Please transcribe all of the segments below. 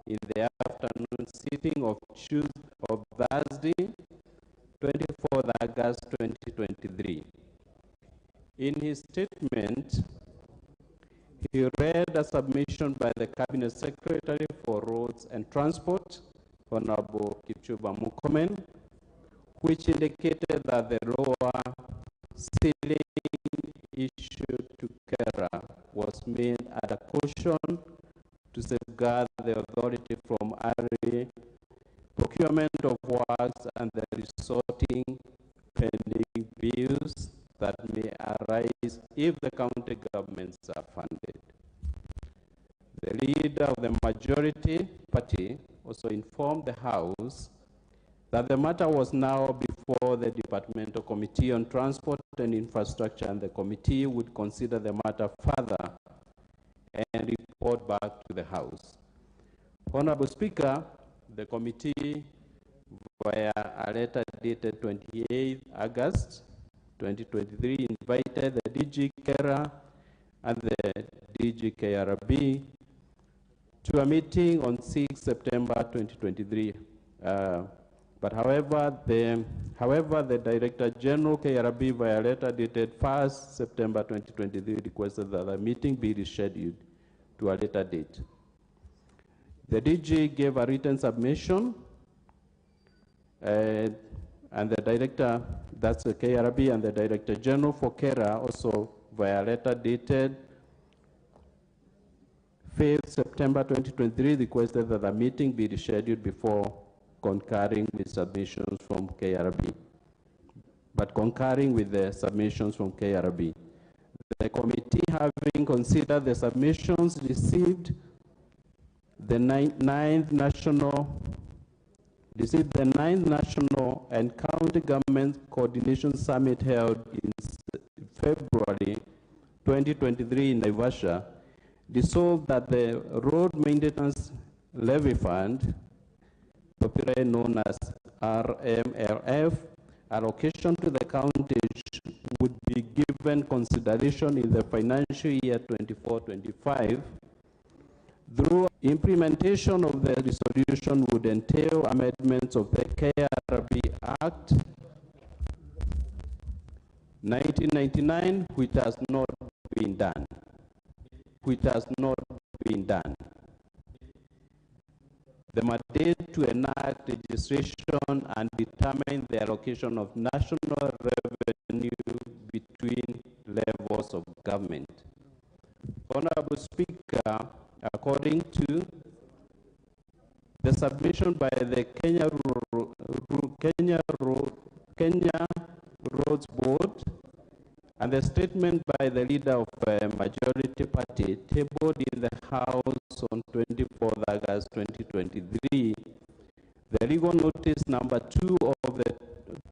in the afternoon sitting of Thursday, 24th August 2023. In his statement, he read a submission by the Cabinet Secretary for Roads and Transport, Honorable Kipchumba Murkomen, which indicated that the lower ceiling issued to Kera was made at a caution to safeguard the authority from early procurement of works and the resulting pending bills that may arise if the county governments are funded. The leader of the majority party also informed the House that the matter was now before the Departmental Committee on Transport and Infrastructure, and the committee would consider the matter further and report back to the House. Honorable Speaker, the committee, via a letter dated 28 August 2023, invited the DG Kera and the DG KRB to a meeting on 6 September 2023. However, the Director General KRB, via letter dated 1st September 2023, requested that the meeting be rescheduled to a later date. The DG gave a written submission, and the Director, that's the KRB, and the Director General for KERA also, via letter dated 5th September 2023, requested that the meeting be rescheduled before concurring with submissions from KRB, but concurring with the submissions from KRB. The committee, having considered the submissions, received the ninth national and county government coordination summit held in February 2023 in Naivasha, resolved that the Road Maintenance Levy Fund, popularly known as RMLF, allocation to the counties would be given consideration in the financial year 24-25. Through implementation of the resolution would entail amendments of the KRB Act 1999, which has not been done. The mandate to enact legislation and determine the allocation of national revenue between levels of government. Honorable Speaker, according to the submission by the Kenya Roads Board and the statement by the leader of the majority party tabled in the House on 24th August 2023, the legal notice number 2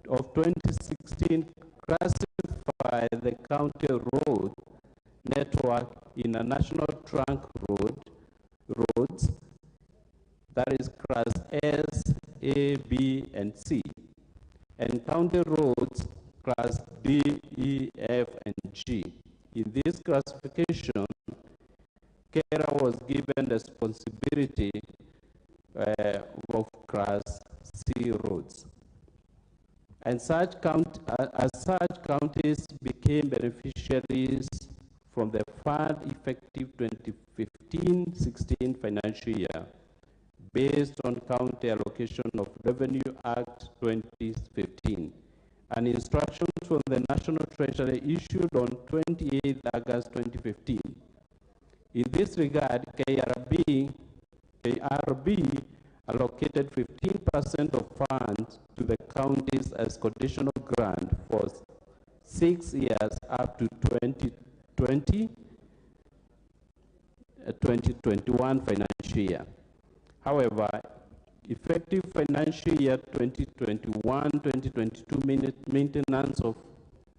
of 2016 classified the county road network in a national trunk roads, that is class S, A, B, and C, and county roads class D, E, F, and G. In this classification, KERA was given the responsibility of class C roads. And such counties became beneficiaries from the fund effective 2015-16 financial year, based on County Allocation of Revenue Act 2015, and instructions from the National Treasury issued on 28 August 2015. In this regard, KRB allocated 15% of funds to the counties as conditional grant for 6 years up to 2021 financial year. However, effective financial year 2021-2022 maintenance of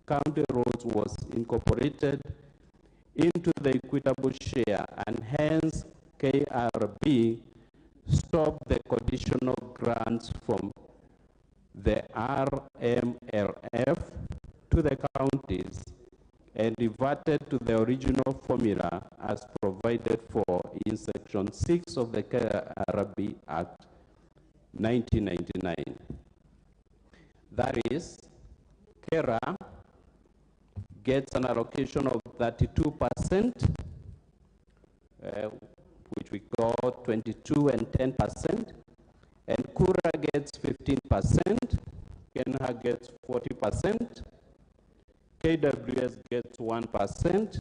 county roads was incorporated into the equitable share, and hence KRB stopped the conditional grants from the RMLF to the counties and reverted to the original formula as provided for in Section 6 of the KRB Act 1999. That is, KERA gets an allocation of 32%, which we call 22 and 10%, and Kura gets 15%, Kenha gets 40%, KWS gets 1%,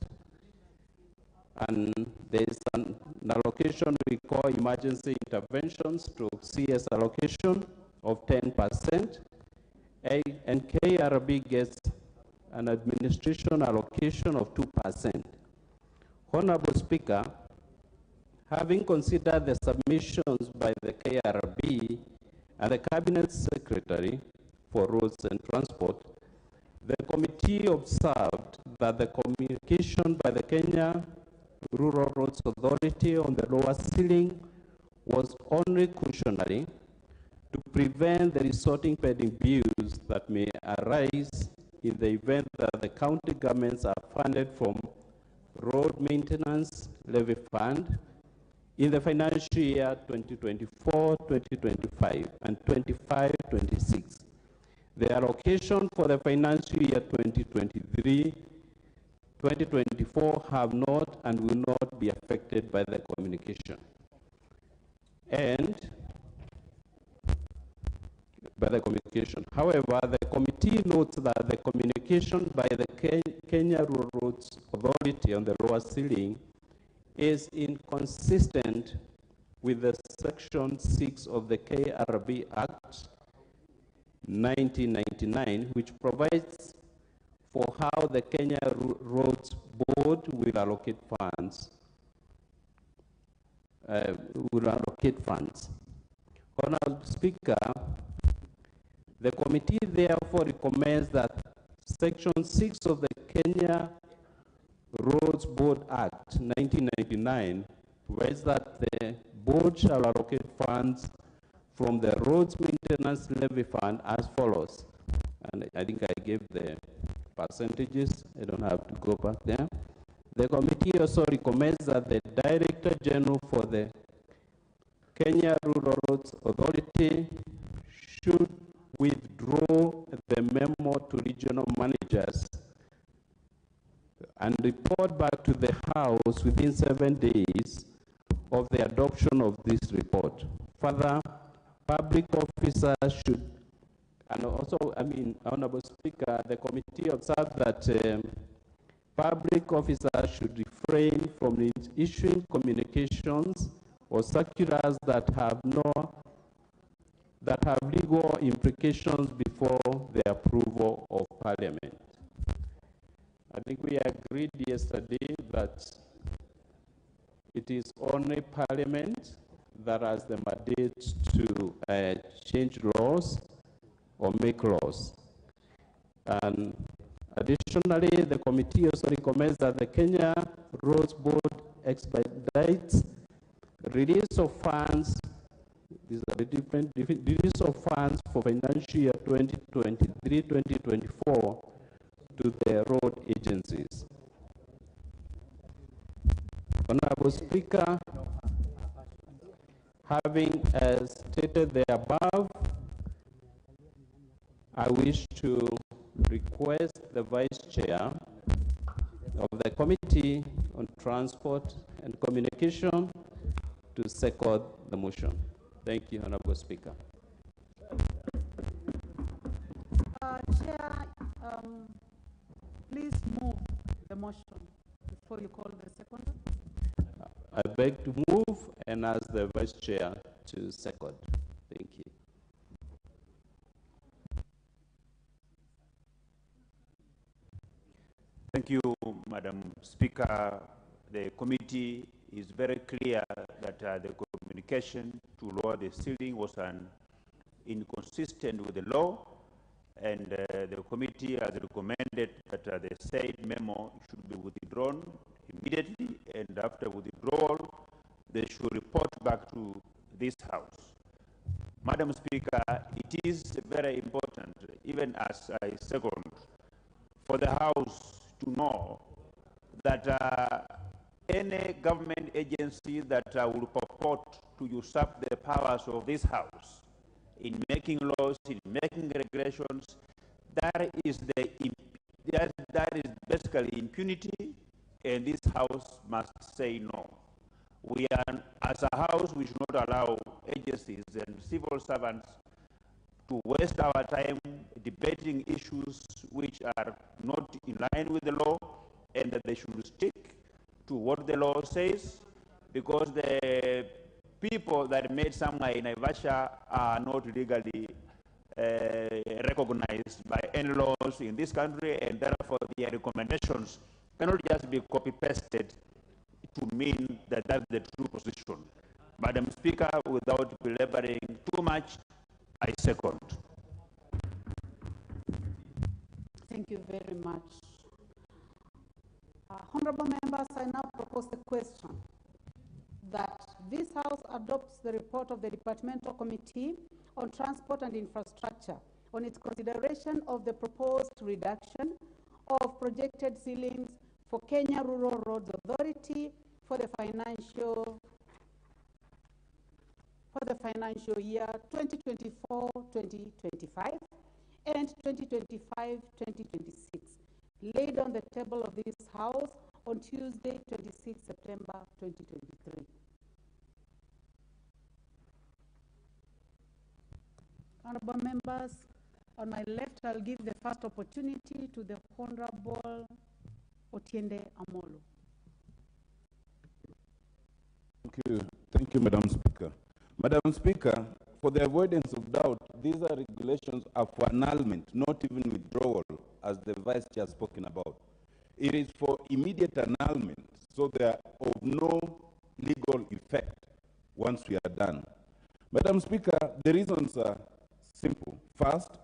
and there's an allocation we call emergency interventions to CS allocation of 10%, and KRB gets an administration allocation of 2%. Honorable Speaker, having considered the submissions by the KRB and the Cabinet Secretary for Roads and Transport, the committee observed that the communication by the Kenya Rural Roads Authority on the lower ceiling was only cautionary to prevent the resulting pending bills that may arise in the event that the county governments are funded from Road Maintenance Levy Fund in the financial year 2024-2025 and 25-26. The allocation for the financial year 2023-2024 have not and will not be affected by the communication. However, the committee notes that the communication by the Kenya Rural Roads Authority on the lower ceiling is inconsistent with the Section 6 of the KRB Act 1999, which provides for how the Kenya Roads Board will allocate funds. Honorable Speaker, the committee therefore recommends that Section 6 of the Kenya Roads Board Act 1999 provides that the board shall allocate funds from the Roads Maintenance Levy Fund as follows. And I think I gave the percentages. I don't have to go back there. The committee also recommends that the Director General for the Kenya Rural Roads Authority should withdraw the memo to regional managers and report back to the House within 7 days of the adoption of this report. Further, public officers should, and also, Honorable Speaker, the committee observed that public officers should refrain from issuing communications or circulars that have legal implications before the approval of Parliament. I think we agreed yesterday that it is only Parliament that has the mandate to change laws or make laws. And additionally, the committee also recommends that the Kenya Roads Board expedites release of funds. These are the different release of funds for financial year 2023-2024 to the road agencies. Honorable Speaker, having stated the above, I wish to request the Vice Chair of the Committee on Transport and Communication to second the motion. Thank you, Honorable Speaker. Chair, please move the motion before you call the seconder. I beg to move and ask the Vice Chair to second. Thank you. Thank you, Madam Speaker. The committee is very clear that the communication to lower the ceiling was inconsistent with the law, and the committee has recommended that the said memo should be withdrawn immediately, and after withdrawal, they should report back to this House. Madam Speaker, it is very important, even as I second, for the House to know that any government agency that will purport to usurp the powers of this House in making laws, in making regulations, that is basically impunity, and this House must say no. We are, as a House, we should not allow agencies and civil servants to waste our time debating issues which are not in line with the law, and that they should stick to what the law says, because the people that made somewhere in Naivasha are not legally recognized by any laws in this country, and therefore their recommendations cannot just be copy-pasted to mean that that's the true position. Madam Speaker, without belaboring too much, I second. Thank you very much. Honorable members, I now propose the question that this House adopts the report of the Departmental Committee on Transport and Infrastructure on its consideration of the proposed reduction of projected ceilings for Kenya Rural Roads Authority for the financial year 2024-2025 and 2025-2026, laid on the table of this House on Tuesday, 26 September 2023. Honorable members, on my left, I'll give the first opportunity to the Honorable Otiende Amolo. Thank you, Madam Speaker. Madam Speaker, for the avoidance of doubt, these are regulations are for annulment, not even withdrawal, as the Vice Chair has spoken about. It is for immediate annulment, so they are of no legal effect once we are done. Madam Speaker, the reasons are simple. First,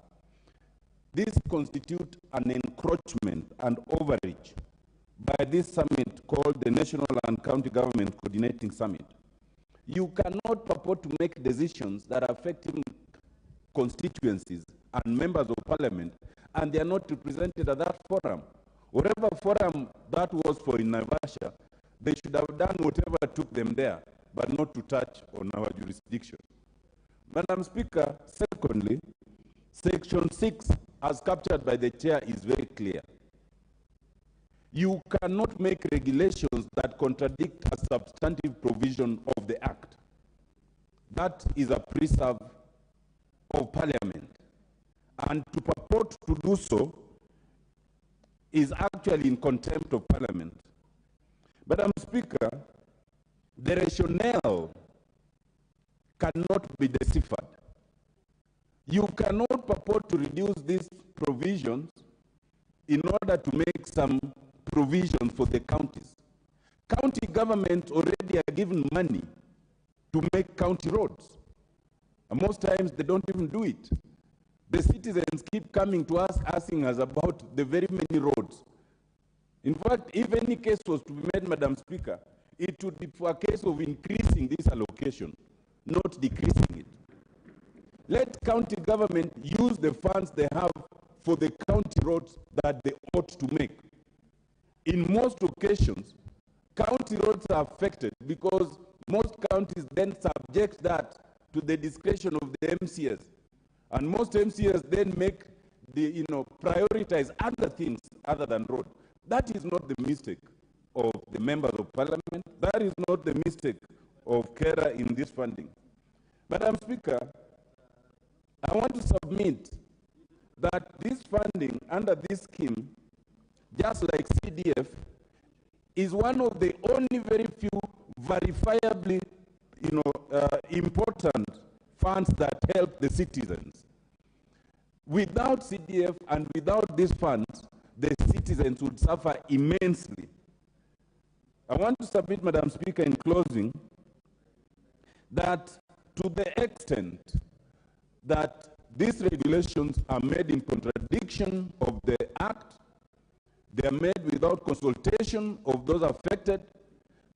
these constitute an encroachment and overreach by this summit called the National and County Government Coordinating Summit. You cannot purport to make decisions that are affecting constituencies and members of parliament, and they are not represented at that forum. Whatever forum that was for in Naivasha, they should have done whatever took them there, but not to touch on our jurisdiction. Madam Speaker, secondly, Section 6, as captured by the chair, is very clear. You cannot make regulations that contradict a substantive provision of the Act. That is a preserve of Parliament. And to purport to do so is actually in contempt of Parliament. Madam Speaker, the rationale cannot be deciphered. You cannot purport to reduce these provisions in order to make some provision for the counties. County governments already are given money to make county roads. And most times they don't even do it. The citizens keep coming to us asking us about the very many roads. In fact, if any case was to be made, Madam Speaker, it would be for a case of increasing this allocation, not decreasing it. Let county government use the funds they have for the county roads that they ought to make. In most occasions, county roads are affected because most counties then subject that to the discretion of the MCS. And most MCS then make the, prioritize other things other than road. That is not the mistake of the members of parliament. That is not the mistake of KERA in this funding. Madam Speaker, I want to submit that this funding under this scheme, just like CDF, is one of the only very few verifiably, important funds that help the citizens. Without CDF and without these funds, the citizens would suffer immensely. I want to submit, Madam Speaker, in closing, that to the extent that these regulations are made in contradiction of the Act, they are made without consultation of those affected,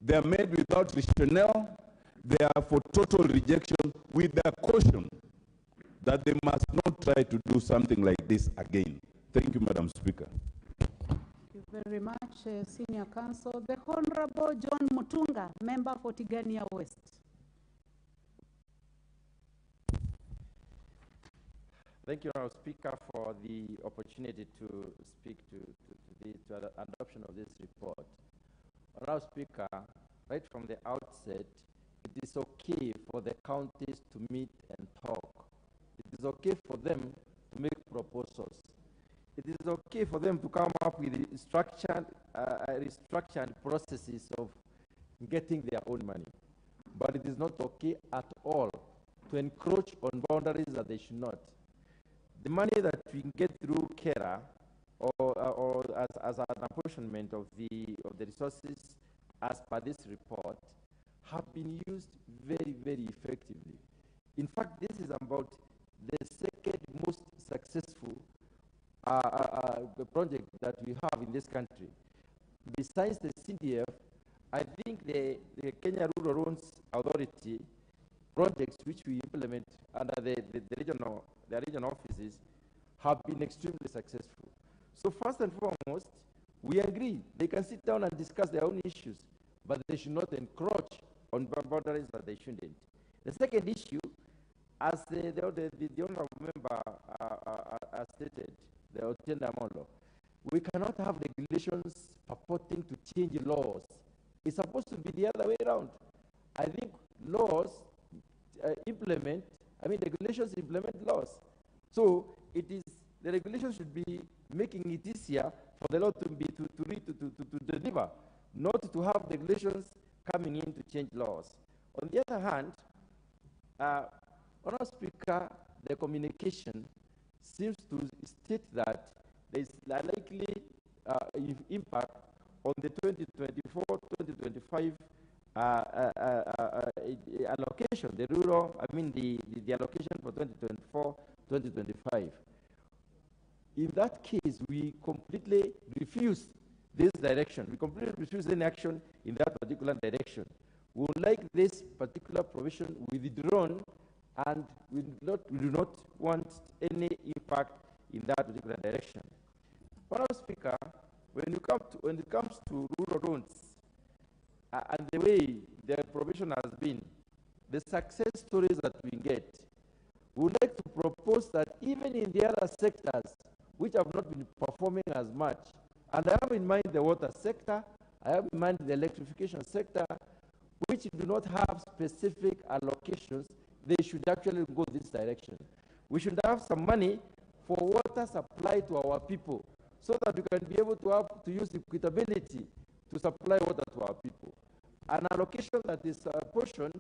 they are made without rationale, they are for total rejection with the caution that they must not try to do something like this again. Thank you, Madam Speaker. Thank you. very much, Senior Counsel. The Honorable John Mutunga, Member for Tigania West. Thank you, Honourable Speaker, for the opportunity to speak to the adoption of this report. Honourable Speaker, right from the outset, it is okay for the counties to meet and talk. It is okay for them to make proposals. It is okay for them to come up with restructured processes of getting their own money. But it is not okay at all to encroach on boundaries that they should not. The money that we get through KERA or as an apportionment of the resources as per this report have been used very, very effectively. In fact, this is about the second most successful project that we have in this country. Besides the CDF, I think the Kenya Rural Loans Authority projects which we implement under the regional offices have been extremely successful. So first and foremost, we agree they can sit down and discuss their own issues, but they should not encroach on boundaries that they shouldn't. The second issue, as the honorable member stated, the Otienda Molo, we cannot have regulations purporting to change laws. It's supposed to be the other way around. I think regulations implement laws. So the regulations should be making it easier for the law to deliver, not to have regulations coming in to change laws. On the other hand, Honourable Speaker, the communication seems to state that there is likely impact on the 2024-2025 allocation, the allocation for 2024-2025. In that case, we completely refuse this direction. We completely refuse any action in that particular direction. We would like this particular provision withdrawn, and we do not want any impact in that particular direction. Honourable Speaker, when it comes to rural loans and the way the provision has been, the success stories that we get, we would like to propose that even in the other sectors which have not been performing as much, and I have in mind the water sector, I have in mind the electrification sector, which do not have specific allocations, they should actually go this direction. We should have some money for water supply to our people so that we can be able to use equitability to supply water to our people. An allocation that is apportioned,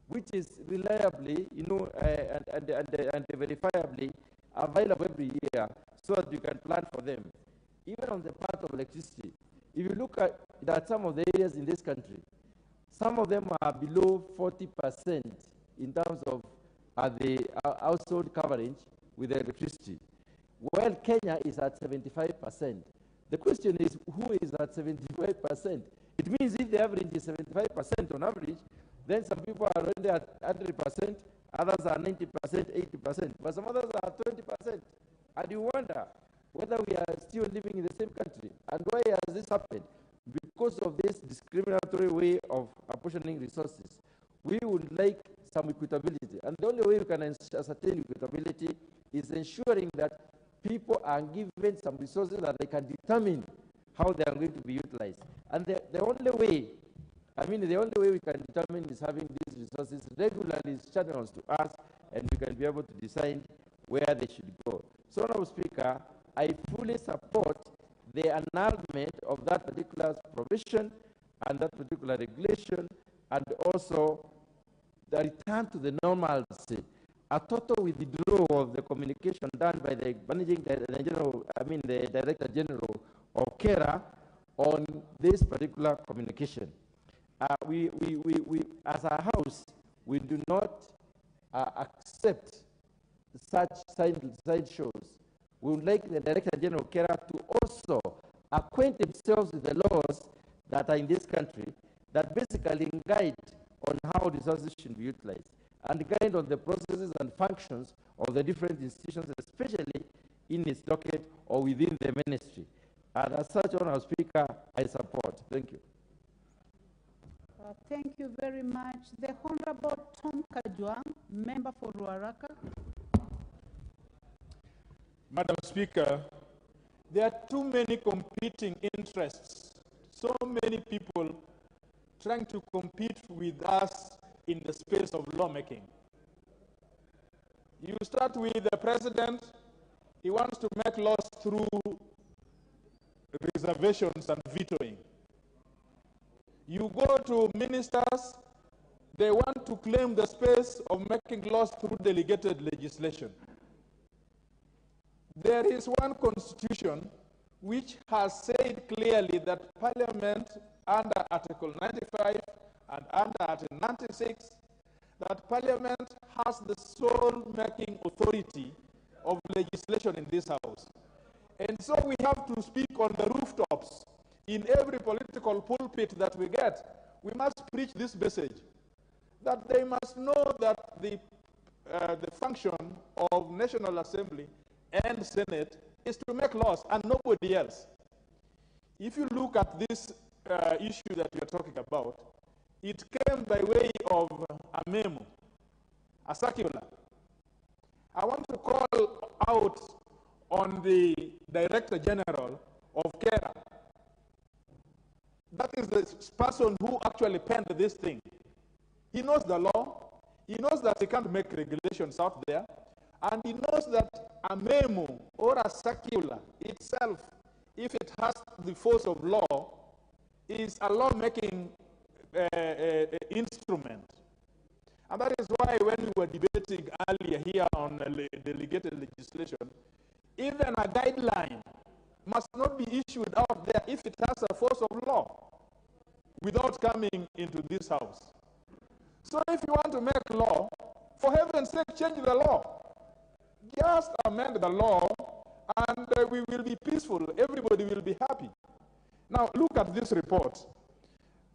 which is reliably, and verifiably available every year so that you can plan for them. Even on the part of electricity, if you look at some of the areas in this country, some of them are below 40% in terms of the household coverage with electricity, while Kenya is at 75%. The question is, who is at 75%? It means if the average is 75% on average, then some people are already at 100%, others are 90%, 80%, but some others are 20%. And you wonder whether we are still living in the same country. And why has this happened? Because of this discriminatory way of apportioning resources. We would like some equitability. And the only way we can ascertain equitability is ensuring that people are given some resources that they can determine how they are going to be utilized. And the only way we can determine is having these resources regularly channeled to us, and we can be able to decide where they should go. So, Honourable Speaker, I fully support the annulment of that particular provision and that particular regulation, and also the return to the normalcy, a total withdrawal of the communication done by the the Director General of KERA on this particular communication. We as a house, we do not accept such side shows. We would like the Director General of KERA to also acquaint themselves with the laws that are in this country that basically guide on how resources should be utilized and guide on the processes and functions of the different institutions, especially in its docket or within the ministry. And as such, Honorable Speaker, I support. Thank you. Thank you very much. The Honorable Tom Kajwang, member for Ruaraka. Madam Speaker, there are too many competing interests, so many people trying to compete with us in the space of lawmaking. You start with the president, he wants to make laws through reservations and vetoing. You go to ministers, they want to claim the space of making laws through delegated legislation. There is one constitution which has said clearly that Parliament under Article 95 and under Article 96, that Parliament has the sole making authority of legislation in this House. And so we have to speak on the rooftops. In every political pulpit that we get, we must preach this message, that they must know that the function of National Assembly and Senate is to make laws and nobody else. If you look at this issue that we are talking about, it came by way of a memo, a circular. I want to call out on the Director General of KERA. That is the person who actually penned this thing. He knows the law, he knows that he can't make regulations out there, and he knows that a memo or a circular itself, if it has the force of law, is a law-making instrument. And that is why when we were debating earlier here on delegated legislation, even a guideline must not be issued out there if it has a force of law without coming into this House. So if you want to make law, for heaven's sake, change the law. Just amend the law and we will be peaceful. Everybody will be happy. Now, look at this report.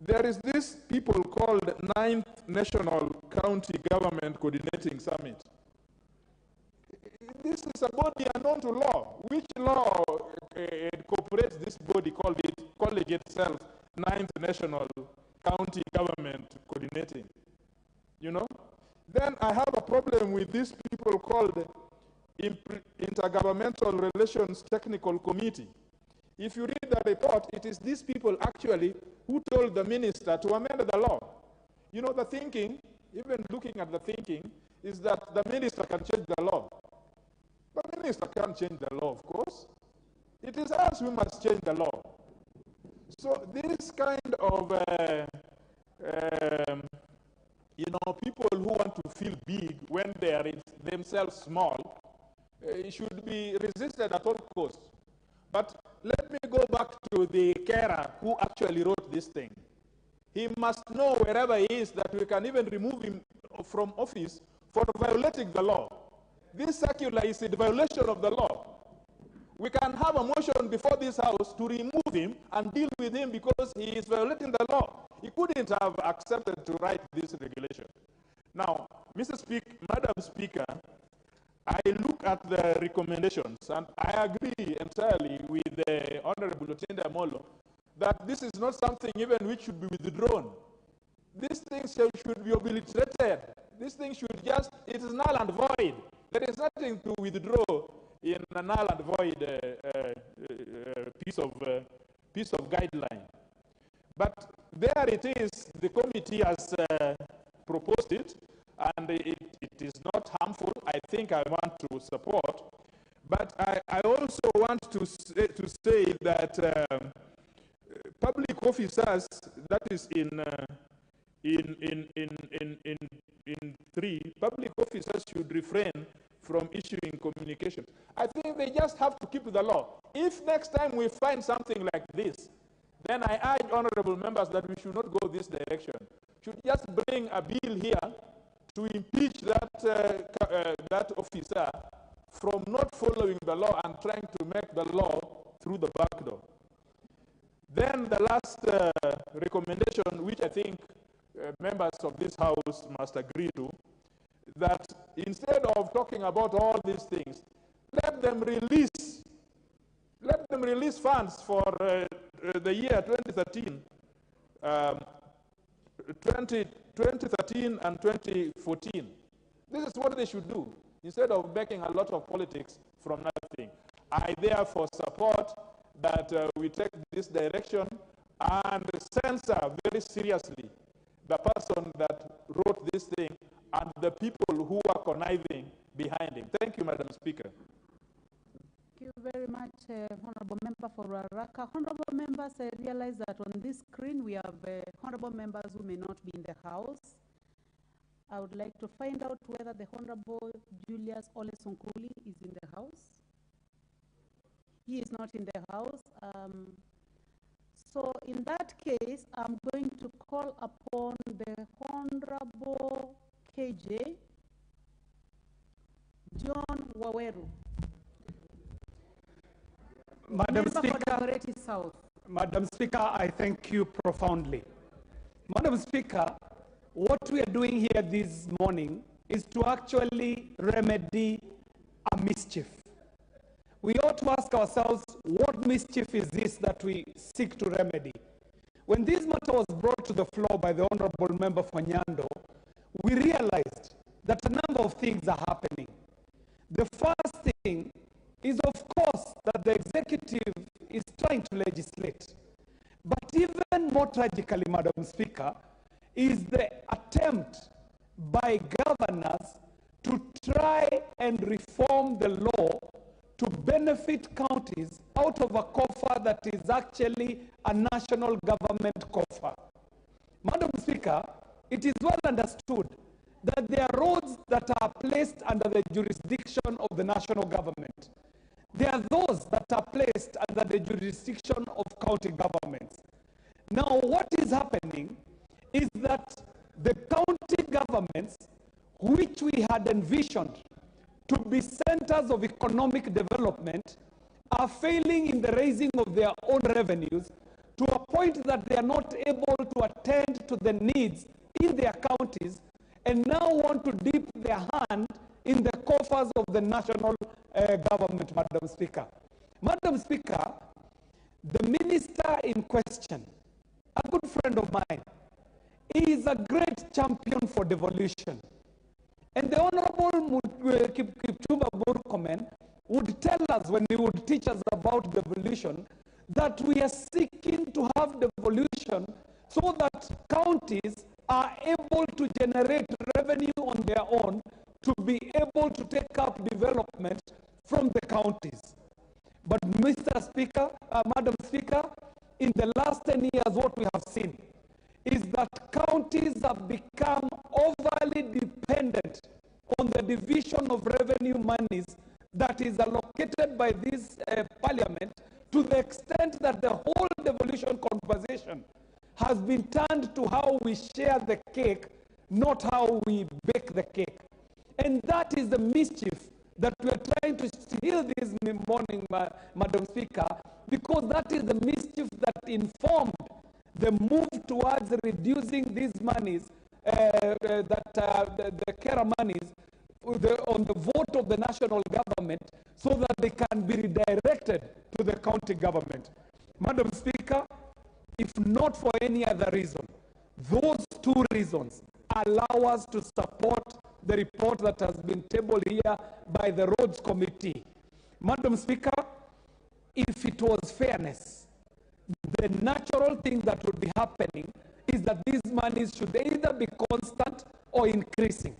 There is this people called 9th National County Government Coordinating Summit. This is a body unknown to law. Which law incorporates this body called itself 9th National County Government Coordinating? You know? Then I have a problem with these people called Intergovernmental Relations Technical Committee. If you read the report, it is these people actually who told the minister to amend the law. You know, the thinking, even looking at the thinking, is that the minister can change the law. The minister can't change the law, of course. It is us who must change the law. So this kind of, you know, people who want to feel big when they are themselves small, should be resisted at all costs. But let me go back to the carer who actually wrote this thing. He must know wherever he is that we can even remove him from office for violating the law. This circular is in violation of the law. We can have a motion before this House to remove him and deal with him because he is violating the law. He couldn't have accepted to write this regulation. Now, Madam Speaker, I look at the recommendations and I agree entirely with the Honorable Otende Amolo that this is not something even which should be withdrawn. These things should be obliterated. These things should just, it is null and void. There is nothing to withdraw in a null and void piece of guideline. But there it is, the committee has proposed it, and it is not harmful. I think I want to support. But I also want to say that public officers, that is in 3, public officers should refrain from issuing communications. I think they just have to keep the law. If next time we find something like this, then I urge honorable members that we should not go this direction. Should just bring a bill here to impeach that officer from not following the law and trying to make the law through the back door. Then the last recommendation, which I think members of this House must agree to, that instead of talking about all these things, let them release them release funds for the year 2013, 2013 and 2014. This is what they should do, instead of making a lot of politics from nothing. I therefore support that we take this direction and censor very seriously the person that wrote this thing and the people who are conniving behind him. Thank you, Madam Speaker. Thank you very much, Honorable Member for Ruaraka. Honorable members, I realize that on this screen we have honorable members who may not be in the House. I would like to find out whether the Honorable Julius Ole Sonkuli is in the House. He is not in the House. So in that case, I'm going to call upon the Honorable KJ John Waweru. Madam Speaker, South. Madam Speaker, I thank you profoundly. Madam Speaker, what we are doing here this morning is to actually remedy a mischief. We ought to ask ourselves, what mischief is this that we seek to remedy? When this matter was brought to the floor by the Honorable Member for Nyando, we realized that a number of things are happening. The first thing is, of course, that the executive is trying to legislate. But even more tragically, Madam Speaker, is the attempt by governors to try and reform the law to benefit counties out of a coffer that is actually a national government coffer. Madam Speaker, it is well understood that there are roads that are placed under the jurisdiction of the national government. There are those that are placed under the jurisdiction of county governments. Now, what is happening is that the county governments, which we had envisioned to be centers of economic development, are failing in the raising of their own revenues to a point that they are not able to attend to the needs in their counties, and now want to dip their hand in the coffers of the national government, Madam Speaker. Madam Speaker, the minister in question, a good friend of mine, is a great champion for devolution. And the Honorable Kipchumba Murkomen would tell us, when he would teach us about devolution, that we are seeking to have devolution so that counties are able to generate revenue on their own to be able to take up development from the counties. But Mr. Speaker, Madam Speaker, in the last 10 years, what we have seen is that counties have become overly dependent on the division of revenue monies that is allocated by this parliament, to the extent that the whole devolution conversation has been turned to how we share the cake, not how we bake the cake. And that is the mischief that we are trying to heal this morning, Madam Speaker, because that is the mischief that informed the move towards reducing these monies, the carer monies, on the vote of the national government, so that they can be redirected to the county government. Madam Speaker, if not for any other reason, those two reasons allow us to support the report that has been tabled here by the Roads Committee. Madam Speaker, if it was fairness, the natural thing that would be happening is that these monies should either be constant or increasing.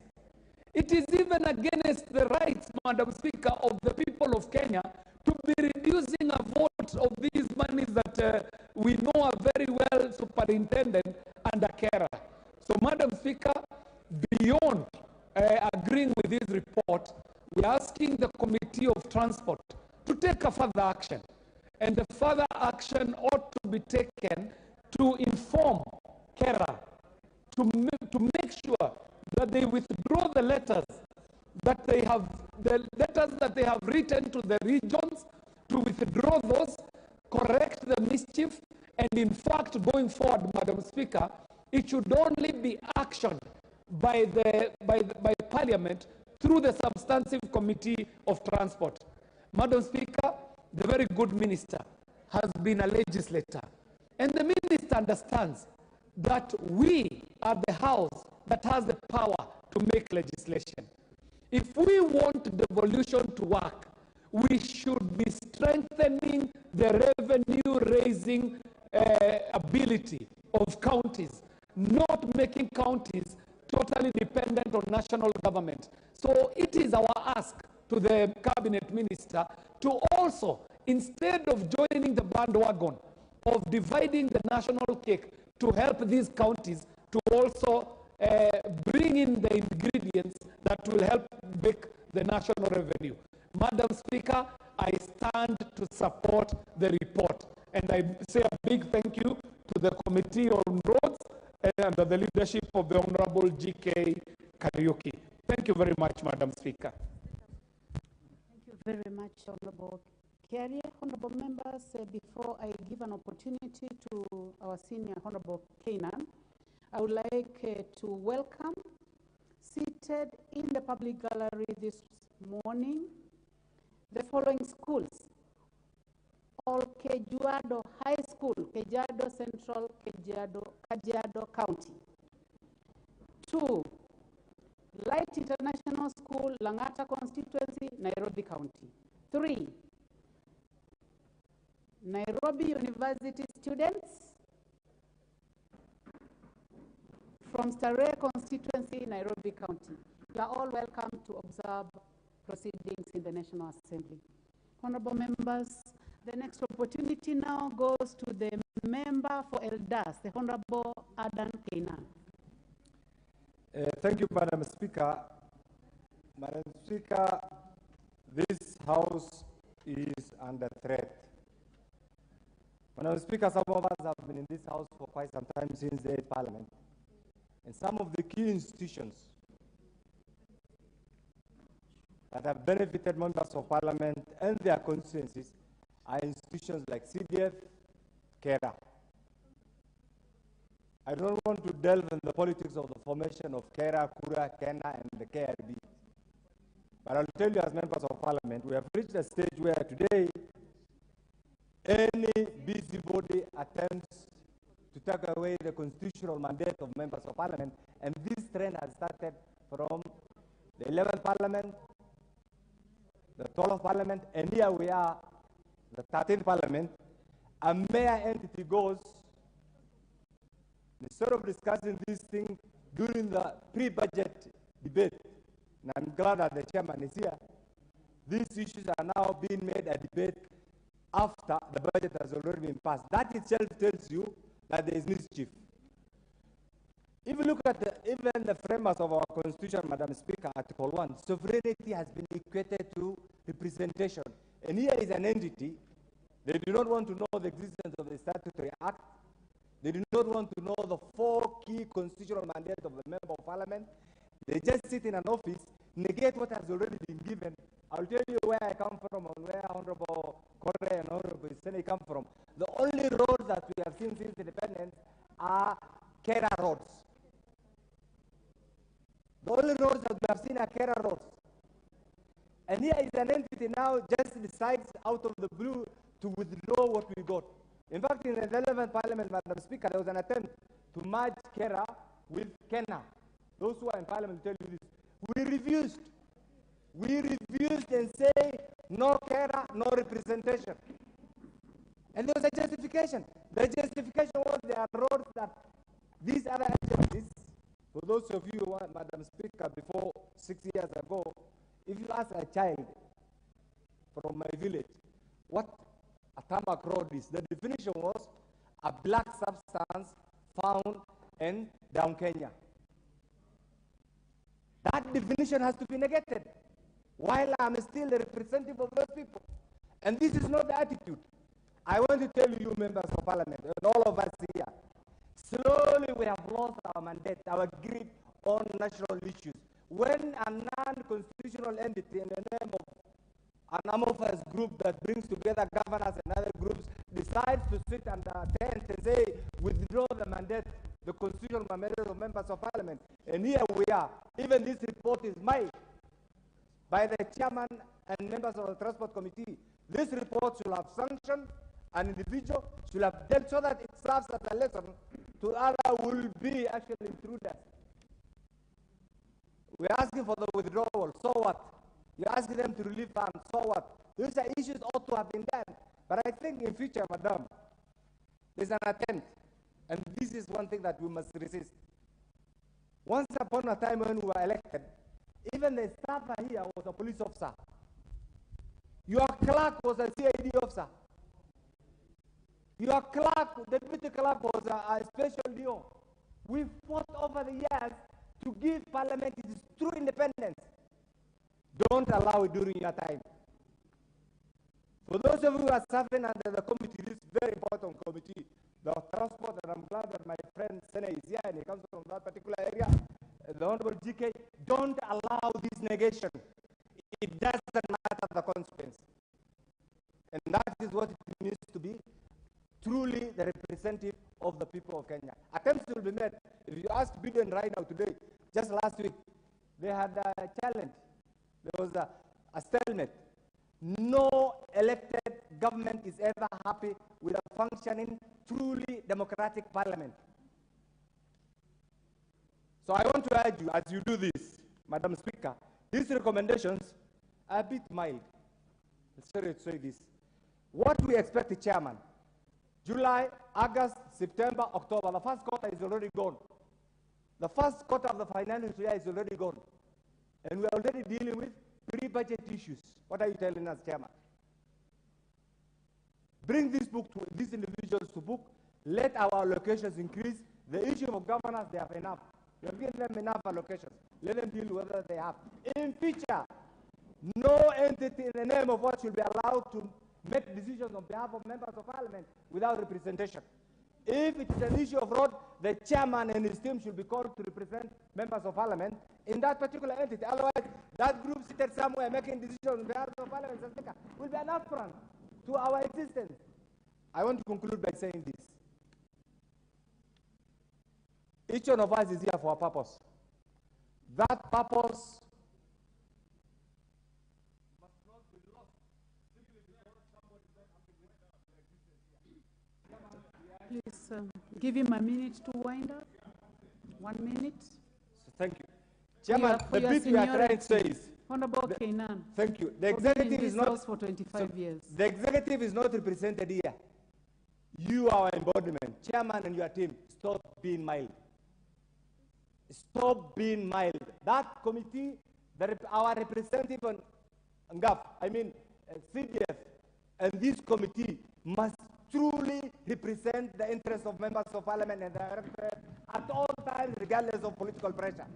It is even against the rights, Madam Speaker, of the people of Kenya to be reducing a vote of these monies that we know are very well superintended and a carer. So, Madam Speaker, beyond agreeing with this report, we're asking the Committee of Transport to take a further action. And the further action ought to be taken to inform carer, to make sure that they withdraw the letters that they have, written to the regions, to withdraw those, correct the mischief, and in fact, going forward, Madam Speaker, it should only be action by Parliament through the Substantive Committee of Transport. Madam Speaker, the very good minister, has been a legislator. And the minister understands that we are the house that has the power to make legislation. If we want devolution to work, we should be strengthening the revenue-raising ability of counties, not making counties totally dependent on national government. So it is our ask to the cabinet minister to also, instead of joining the bandwagon of dividing the national cake, to help these counties to also bring in the ingredients that will help make the national revenue. Madam Speaker, I stand to support the report, and I say a big thank you to the Committee on Roads and under the leadership of the Honorable G.K. Kariuki. Thank you very much, Madam Speaker. Thank you very much, Honorable Kiarie. Honorable members, before I give an opportunity to our senior Honorable Kainan, I would like to welcome, seated in the public gallery this morning, the following schools: All Kejuado High School, Kejuado Central, Kajiado County. 2, Light International School, Langata Constituency, Nairobi County. 3, Nairobi University students from Starehe Constituency, Nairobi County. You are all welcome to observe proceedings in the National Assembly. Honorable members, the next opportunity now goes to the member for Eldas, the Honorable Adan Kainan. Thank you, Madam Speaker. Madam Speaker, this House is under threat. Madam Speaker, some of us have been in this House for quite some time since the 8th Parliament. And some of the key institutions that have benefited members of Parliament and their constituencies are institutions like CDF, KERA. I don't want to delve in the politics of the formation of KERA, KURA, KENA, and the KRB. But I'll tell you, as members of Parliament, we have reached a stage where today any busybody attempts to take away the constitutional mandate of members of Parliament, and this trend has started from the 11th Parliament, the 12th Parliament, and here we are, the 13th Parliament. A mere entity goes, instead of discussing this thing during the pre-budget debate, and I'm glad that the chairman is here, these issues are now being made a debate after the budget has already been passed. That itself tells you that there is mischief. If you look at even the framers of our Constitution, Madam Speaker, Article 1, sovereignty has been equated to representation. And here is an entity, they do not want to know the existence of the Statutory Act. They do not want to know the 4 key constitutional mandates of the Member of Parliament. They just sit in an office, negate what has already been given. I'll tell you where I come from and where Honorable Kore and Honorable Senate come from. The only roads that we have seen since independence are KERA roads. The only roads that we have seen are KERA roads. And here is an entity now just decides out of the blue to withdraw what we got. In fact, in the 11th Parliament, Madam Speaker, there was an attempt to merge KERA with KENA. Those who are in Parliament will tell you this. We refused. We refused and say no KERA, no representation. And there was a justification. The justification was there are roads that these other agencies, for those of you who are, Madam Speaker, before 6 years ago, if you ask a child from my village what a tarmac road is, the definition was a black substance found in down Kenya. That definition has to be negated, while I'm still the representative of those people. And this is not the attitude. I want to tell you, members of Parliament, and all of us here, slowly we have lost our mandate, our grip on national issues. When a non-constitutional entity in the name of an amorphous group that brings together governors and other groups decides to sit under a tent and say, withdraw the mandate, the constitutional mandate of members of Parliament. And here we are. Even this report is made by the chairman and members of the Transport Committee. This report should have sanctioned an individual, should have dealt so that it serves as a lesson to others who will be actually intruders. We're asking for the withdrawal, so what? You're asking them to relieve funds, so what? These are issues ought to have been done. But I think in future, madam, there's an attempt, and this is one thing that we must resist. Once upon a time when we were elected, even the staffer here was a police officer. Your clerk was a CID officer. Your clerk, the deputy clerk, was a special DO. We fought over the years to give Parliament its true independence. Don't allow it during your time. For those of you who are serving under the committee, this very important committee, the transport, and I'm glad that my friend Sene is here and he comes from that particular area, the Honorable GK, don't allow this negation. It doesn't matter the consequence. And that is what it means to be truly the representative of the people of Kenya. Attempts will be made. If you ask Biden right now today, just last week, they had a challenge. There was a stalemate. No elected government is ever happy with a functioning, truly democratic parliament. So I want to urge you, as you do this, Madam Speaker, these recommendations are a bit mild. Sorry to say this. What we expect the chairman, July, August, September, October, the first quarter is already gone. The first quarter of the financial year is already gone. And we are already dealing with pre-budget issues. What are you telling us, Chairman? Bring this book to these individuals to book. Let our allocations increase. The issue of governance, they have enough. We have given them enough allocations. Let them deal with whether they have. In future, no entity in the name of what should be allowed to make decisions on behalf of members of parliament without representation. If it is an issue of road, the chairman and his team should be called to represent members of parliament in that particular entity. Otherwise, that group seated somewhere making decisions on behalf of parliament will be an affront to our existence. I want to conclude by saying this. Each one of us is here for a purpose. That purpose must not be lost simply because somebody is not happy with their existence here. Please give him a minute to wind up. 1 minute. So thank you. Chairman, the bit we are trying to say is... Honorable Kainan. Thank you. The executive is not... for 25 years. The executive is not represented here. You are our embodiment. Chairman and your team, stop being mild. Stop being mild. That committee, our representative on GAF, CDF, and this committee must truly represent the interests of members of parliament and the at all times, regardless of political pressure.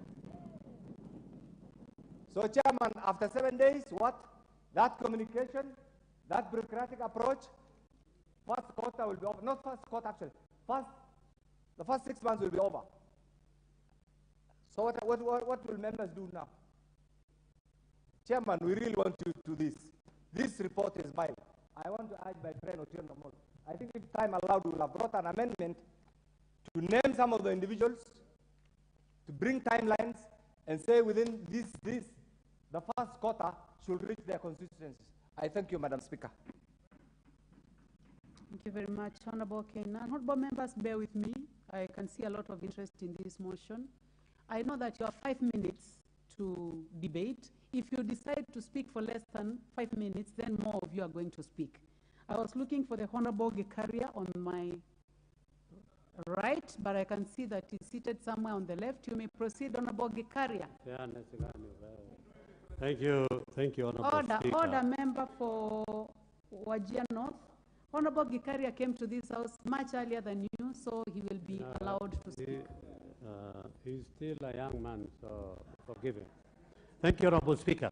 So, Chairman, after 7 days, what? That communication, that bureaucratic approach, first quarter will be over. Not first quarter, actually. The first 6 months will be over. So what will members do now? Chairman, we really want to do this. This report is mine. I want to urge my friend Otieno Molo. I think if time allowed, we will have brought an amendment to name some of the individuals, to bring timelines, and say within the first quarter should reach their constituencies. I thank you, Madam Speaker. Thank you very much, Honorable Kainan. Honorable members, bear with me. I can see a lot of interest in this motion. I know that you have 5 minutes to debate. If you decide to speak for less than 5 minutes, then more of you are going to speak. I was looking for the Honorable Gikaria on my right, but I can see that he's seated somewhere on the left. You may proceed, Honorable Gikaria. Thank you, Honorable Speaker. Order, member for Wajir North. Honorable Gikaria came to this house much earlier than you, so he will be allowed to speak. He's still a young man, so forgive him. Thank you, Honorable Speaker.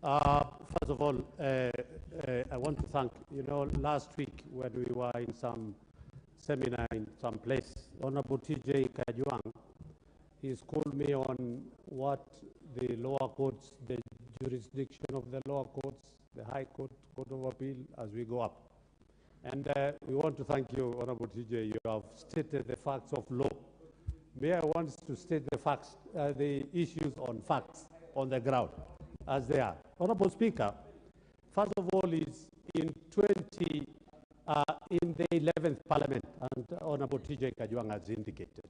First of all, I want to thank, last week when we were in some seminar in some place, Honorable TJ Kajuang, he schooled me on what the lower courts, the jurisdiction of the lower courts, the High Court, Court of Appeal, as we go up. And we want to thank you, Honorable TJ. You have stated the facts of law. Mayor wants to state the facts, the issues on facts on the ground, as they are. Honorable Speaker, First of all, is in in the 11th Parliament, and Honorable TJ Kajwang has indicated,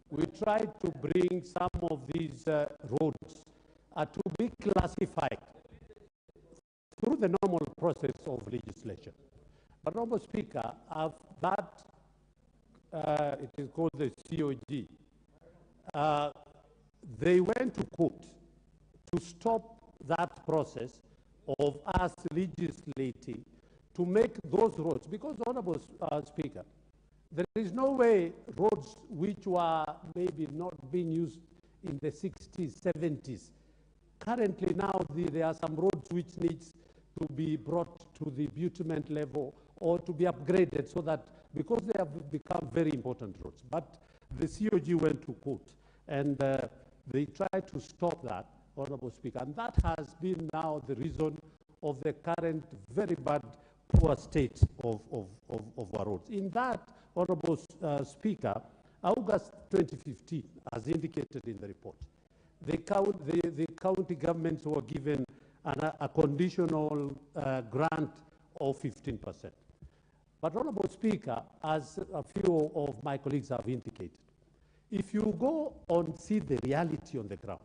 we tried to bring some of these roads to be classified through the normal process of legislation. But, Honorable Speaker, it is called the COG, they went to court to stop that process of us legislating to make those roads, because, Honorable Speaker, there is no way roads which were maybe not being used in the 60s, 70s. Currently now, there are some roads which needs to be brought to the bitumen level or to be upgraded so that, because they have become very important roads. But the COG went to court and they tried to stop that, Honorable Speaker. And that has been now the reason of the current very bad, poor state of our roads. In that, Honorable Speaker, August 2015, as indicated in the report, the county governments were given a conditional grant of 15%. But, Honorable Speaker, as a few of my colleagues have indicated, if you go and see the reality on the ground,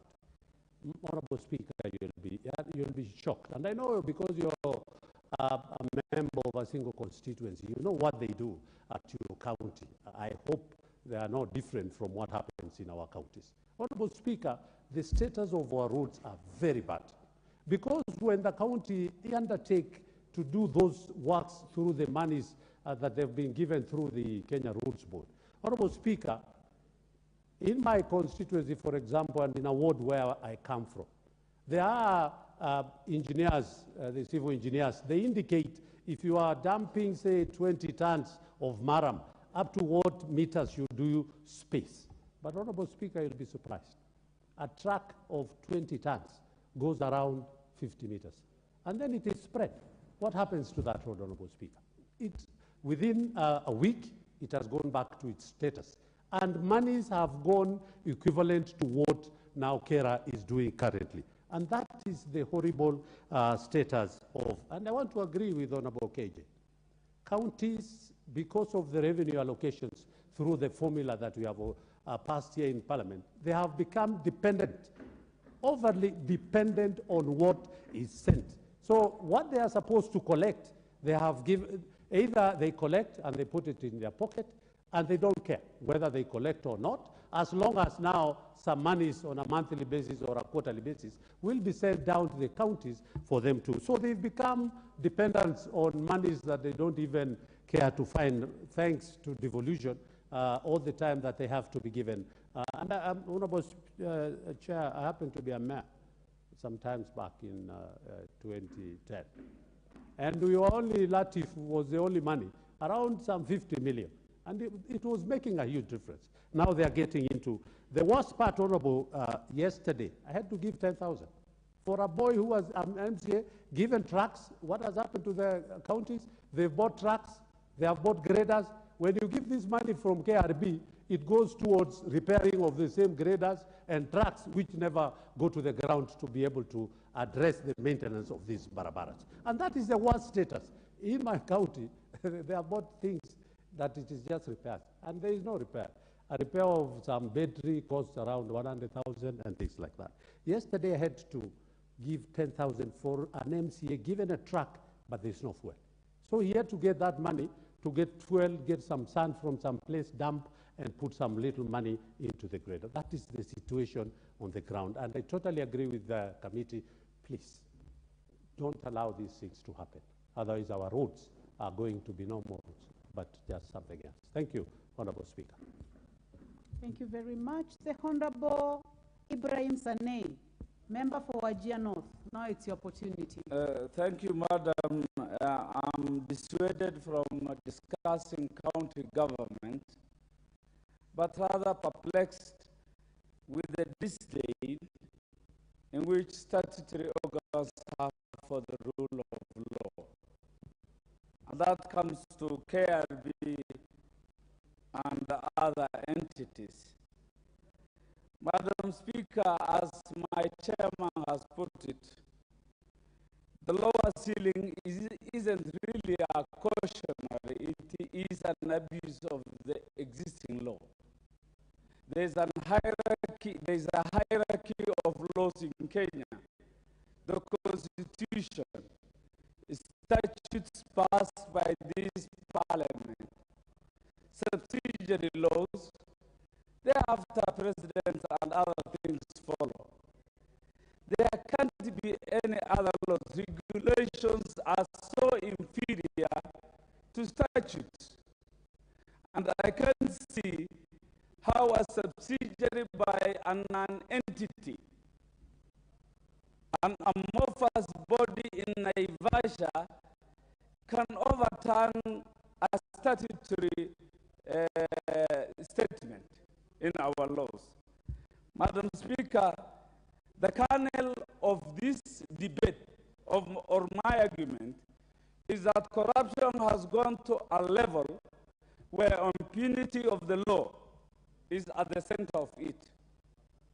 Honorable Speaker, you'll be shocked. And I know because you're a member of a single constituency, you know what they do at your county. I hope they are not different from what happens in our counties. Honorable Speaker, the status of our roads are very bad. Because when the county undertake to do those works through the monies that they've been given through the Kenya Roads Board, Honorable Speaker, in my constituency, for example, and in a ward where I come from, there are engineers, the civil engineers, they indicate if you are dumping, say, 20 tons of maram, up to what meters you do space. But, Honorable Speaker, you'll be surprised. A truck of 20 tons goes around 50 meters. And then it is spread. What happens to that road, Honorable Speaker? Within a week, it has gone back to its status. And monies have gone equivalent to what now Kera is doing currently. And that is the horrible status of, and I want to agree with Honorable KJ. Counties, because of the revenue allocations through the formula that we have passed here in Parliament, they have become dependent, overly dependent on what is sent. So what they are supposed to collect, they have given, either they collect and they put it in their pocket, and they don't care whether they collect or not, as long as now some monies on a monthly basis or a quarterly basis will be sent down to the counties for them to. So they've become dependent on monies that they don't even care to find, thanks to devolution, all the time that they have to be given. And Honorable Chair, I happen to be a mayor sometimes back in 2010. And we were only, Latif was the only money, around some 50 million. And it was making a huge difference. Now they are getting into, the worst part, Honorable, yesterday, I had to give 10,000. For a boy who was an MCA, given trucks, what has happened to the counties? They've bought trucks, they have bought graders. When you give this money from KRB, it goes towards repairing of the same graders and trucks which never go to the ground to be able to address the maintenance of these barabaras. And that is the worst status. In my county, they have bought things that it is just repaired, and there is no repair. A repair of some battery costs around 100,000 and things like that. Yesterday I had to give 10,000 for an MCA given a truck, but there's no fuel. So he had to get that money to get fuel, get some sand from some place, dump, and put some little money into the grader. That is the situation on the ground. And I totally agree with the committee. Please, don't allow these things to happen. Otherwise, our roads are going to be no more roads, but just something else. Thank you, Honorable Speaker. Thank you very much. The Honorable Ibrahim Sanei, member for Wajir North. Now it's your opportunity. Thank you, Madam. I'm dissuaded from discussing county government, but rather perplexed with the disdain in which statutory organs have for the rule of law. And that comes to KRB and the other entities. Madam Speaker, as my chairman has put it, the law has seen ceiling isn't really a cautionary, it is an abuse of the existing law. There's a hierarchy of laws in Kenya. The Constitution, statutes passed by this parliament, subsidiary laws, thereafter president and other things follow. There can't be any other laws. Regulations are so inferior to statutes. And I can't see how a subsidiary by an entity, an amorphous body in Naivasha, can overturn a statutory statement in our laws. Madam Speaker, the kernel of this debate, or my argument, is that corruption has gone to a level where impunity of the law is at the center of it.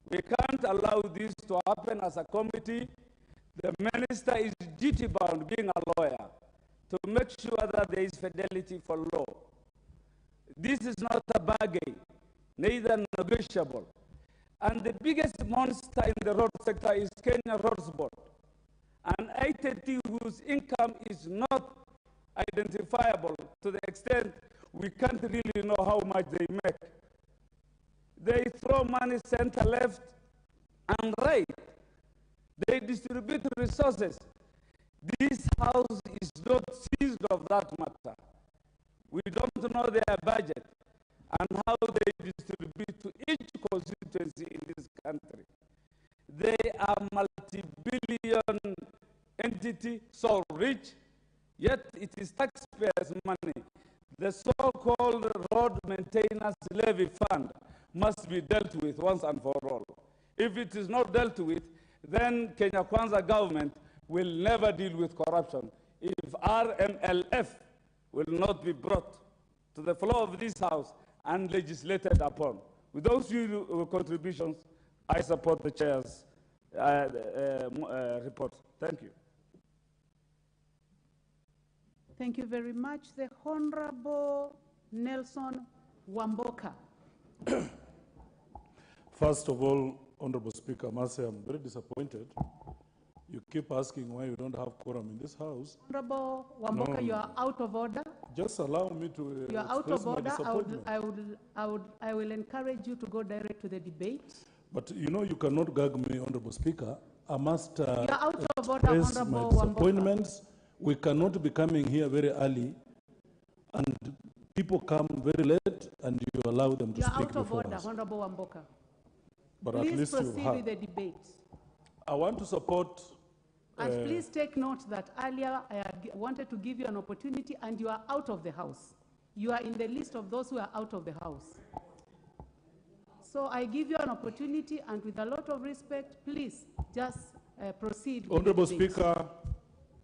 We can't allow this to happen as a committee. The minister is duty-bound, being a lawyer, to make sure that there is fidelity for law. This is not a bargain, neither negotiable. And the biggest monster in the road sector is Kenya Roads Board, an entity whose income is not identifiable to the extent we can't really know how much they make. They throw money center, left, and right. They distribute resources. This house is not seized of that matter. We don't know their budget and how they distribute to each constituency in this country. They are multi-billion entity, so rich, yet it is taxpayers' money. The so-called road maintenance levy fund must be dealt with once and for all. If it is not dealt with, then Kenya Kwanza government will never deal with corruption. If RMLF will not be brought to the floor of this house and legislated upon. With those few contributions, I support the chair's report. Thank you. Thank you very much. The Honorable Nelson Wamboka. First of all, Honorable Speaker, I must say I'm very disappointed. You keep asking why you don't have quorum in this house. Honorable Wamboka, No, you are out of order. Just allow me to You are out of order. I will encourage you to go direct to the debate. But you know you cannot gag me, Honorable Speaker. I must You are out of order, express Honorable my Wamboka. disappointments. We cannot be coming here very early, and people come very late, and you allow them to You are speak out of before order, us. Honorable Wamboka. But Please at least you proceed have. with the debate. I want to support. And please take note that earlier I wanted to give you an opportunity and you are out of the house. You are in the list of those who are out of the house. So I give you an opportunity, and with a lot of respect, please just proceed with Honorable the debate. Speaker,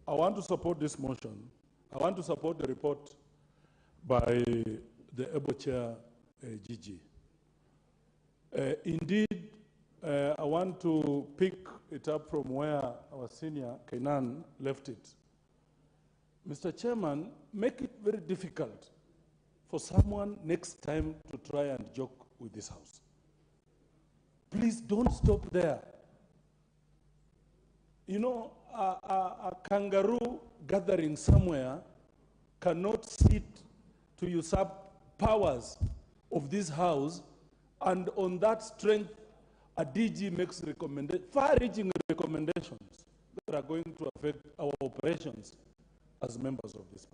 I want to support this motion. I want to support the report by the Ebo Chair, Gigi. Indeed, I want to pick it up from where our senior, Kainan, left it. Mr. Chairman, make it very difficult for someone next time to try and joke with this house. Please don't stop there. You know, a kangaroo gathering somewhere cannot sit to usurp powers of this house, and on that strength, a DG makes far-reaching recommendations that are going to affect our operations as members of this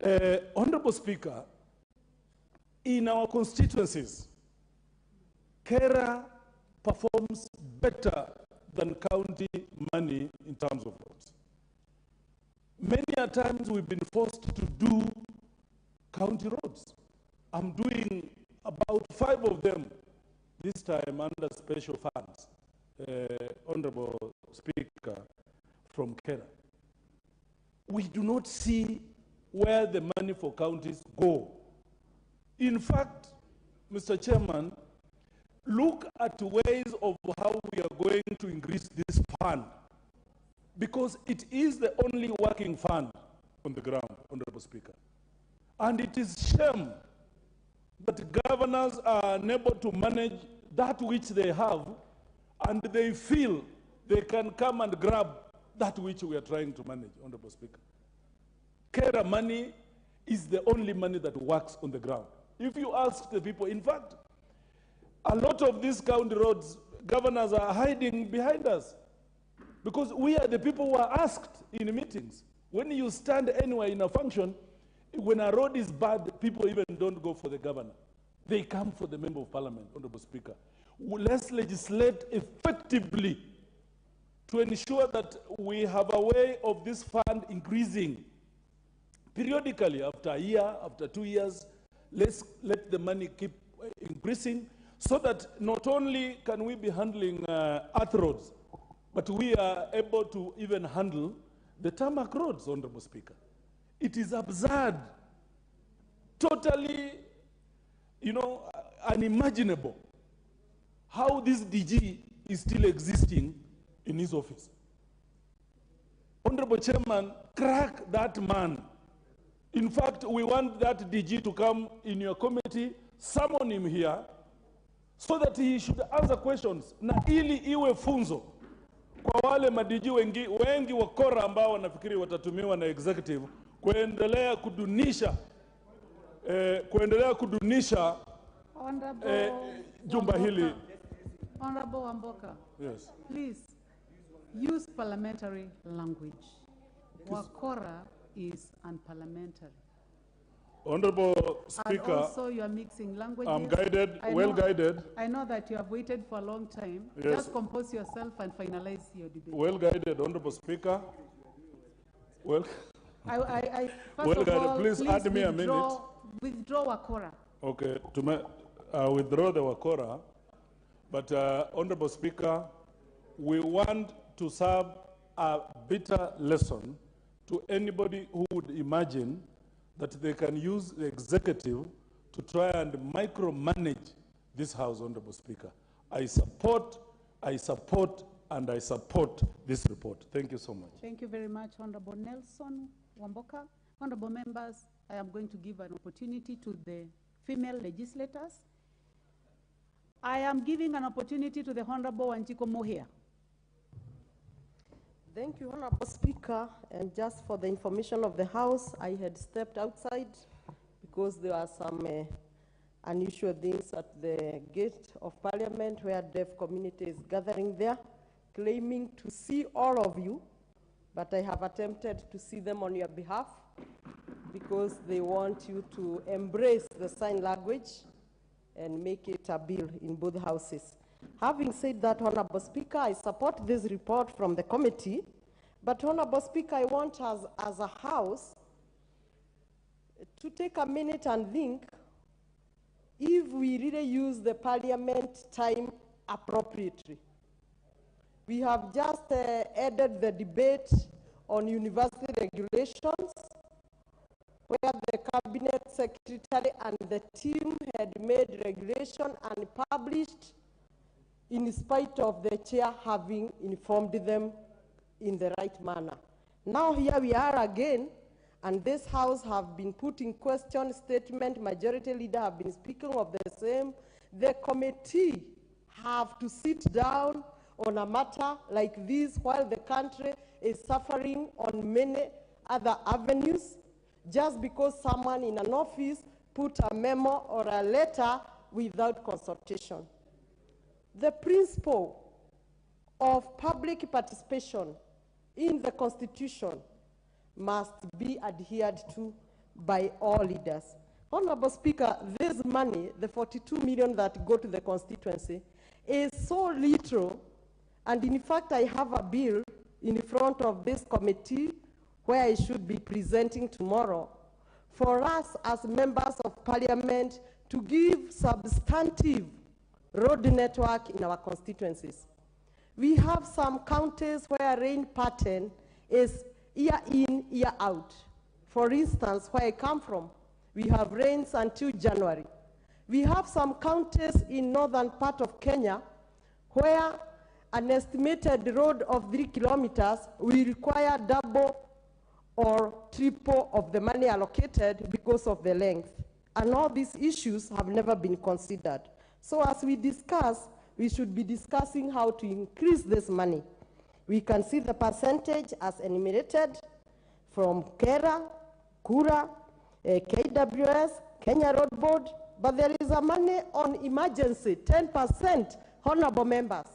parliament. Honorable Speaker, in our constituencies, Kera performs better than county money in terms of roads. Many a times we've been forced to do county roads. I'm doing about 5 of them this time under special funds, Honorable Speaker, from Kera. We do not see where the money for counties go. In fact, Mr. Chairman, look at ways of how we are going to increase this fund. because it is the only working fund on the ground, Honorable Speaker. And it is shame that governors are unable to manage that which they have, and they feel they can come and grab that which we are trying to manage, Honorable Speaker. Kera money is the only money that works on the ground. If you ask the people, in fact, a lot of these county roads, governors are hiding behind us because we are the people who are asked in meetings. When you stand anywhere in a function, when a road is bad, people even don't go for the governor. They come for the member of parliament, Honorable Speaker. Let's legislate effectively to ensure that we have a way of this fund increasing periodically, after a year, after 2 years. Let's let the money keep increasing so that not only can we be handling earth roads, but we are able to even handle the tarmac roads, Honorable Speaker. It is absurd, totally, unimaginable how this DG is still existing in his office. Honorable Chairman, crack that man. In fact, we want that DG to come in your committee, summon him here, so that he should answer questions, na ili iwe funzo kwa wale madiji wengi wakora ambao wanafikiri watatumiwa na executive kuendelea kudunisha jumba hili. Honorable Wamboka, yes, please use parliamentary language. Wakora is unparliamentary. Honorable Speaker, and also you are mixing languages. I'm guided, well guided. I know that you have waited for a long time. Yes. Just compose yourself and finalize your debate. Well guided, Honorable Speaker. Well, first well of guided. all, Please add me a minute. Withdraw Wakora. Okay, withdraw the Wakora. But Honorable Speaker, we want to serve a bitter lesson to anybody who would imagine that they can use the executive to try and micromanage this House, Honorable Speaker. I support, and I support this report. Thank you so much. Thank you very much, Honorable Nelson Wamboka. Honorable members, I am going to give an opportunity to the female legislators. I am giving an opportunity to the Honorable Wanjiko Mohia. Thank you, Honorable Speaker. And just for the information of the House, I had stepped outside because there are some unusual things at the gate of Parliament where deaf community is gathering there, claiming to see all of you, but I have attempted to see them on your behalf because they want you to embrace the sign language and make it a bill in both houses. Having said that, Honorable Speaker, I support this report from the committee, but Honorable Speaker, I want us as a House to take a minute and think if we really use the Parliament time appropriately. We have just ended the debate on university regulations, where the Cabinet Secretary and the team had made regulation and published in spite of the chair having informed them in the right manner. Now here we are again, and this House have been putting question statement, majority leader have been speaking of the same. The committee have to sit down on a matter like this while the country is suffering on many other avenues, just because someone in an office put a memo or a letter without consultation. The principle of public participation in the Constitution must be adhered to by all leaders. Honorable Speaker, this money, the 42 million that go to the constituency, is so little, and in fact I have a bill in front of this committee where I should be presenting tomorrow, for us as members of Parliament to give substantive road network in our constituencies. We have some counties where rain pattern is year in, year out. For instance, where I come from, we have rains until January. We have some counties in northern part of Kenya where an estimated road of 3 kilometers will require double or triple of the money allocated because of the length. And all these issues have never been considered. So as we discuss, we should be discussing how to increase this money. We can see the percentage as enumerated from KERA, KURA, KWS, Kenya Road Board, but there is a money on emergency, 10%, honorable members.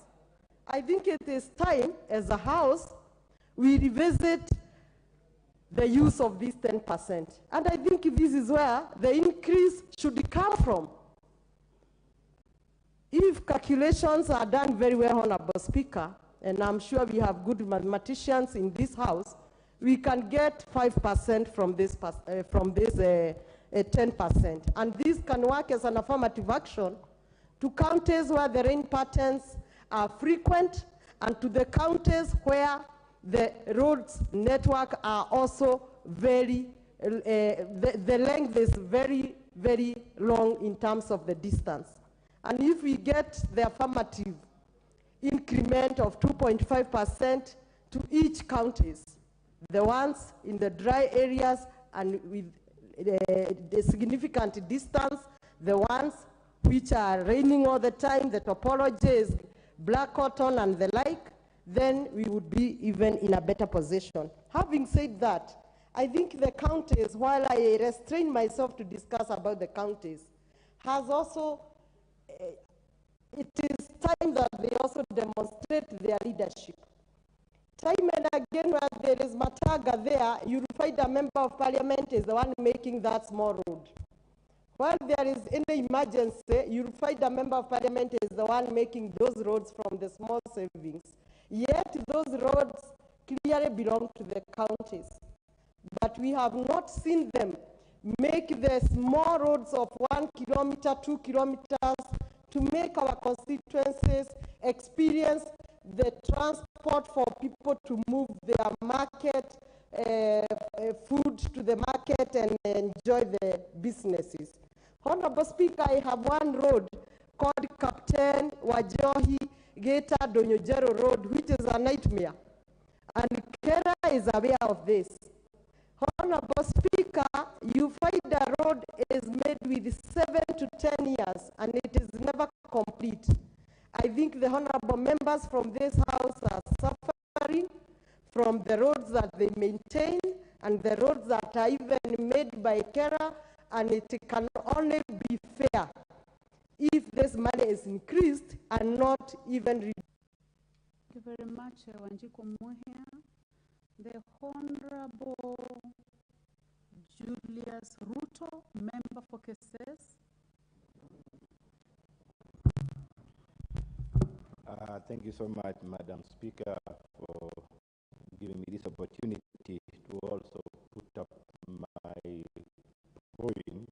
I think it is time, as a House, we revisit the use of this 10%. And I think this is where the increase should come from. If calculations are done very well, Honorable Speaker, and I'm sure we have good mathematicians in this House, we can get 5% from this 10%. And this can work as an affirmative action to counties where the rain patterns are frequent and to the counties where the roads network are also very, the length is very, very long in terms of the distance. And if we get the affirmative increment of 2.5% to each counties, the ones in the dry areas and with the significant distance, the ones which are raining all the time, the topology is black cotton and the like, then we would be even in a better position. Having said that, I think the counties, while I restrain myself to discuss about the counties, has also, it is time that they also demonstrate their leadership. Time and again, when there is Mataga there, you'll find a member of parliament is the one making that small road. When there is any emergency, you'll find a member of parliament is the one making those roads from the small savings. Yet those roads clearly belong to the counties. But we have not seen them make the small roads of 1 kilometer, 2 kilometers to make our constituencies experience the transport for people to move their market, food to the market and enjoy the businesses. Honorable Speaker, I have one road called Captain Wajohi Geta Donyojero Road, which is a nightmare. And KERA is aware of this. Honorable Speaker, you find the road is made with 7 to 10 years and it is never complete. I think the honorable members from this House are suffering from the roads that they maintain and the roads that are even made by KERA, and it can only be fair if this money is increased and not even reduced. Thank you very much, Wanjiku Muhia. The Honorable Julius Ruto, member for Keses. Thank you so much, Madam Speaker, for giving me this opportunity to also put up my point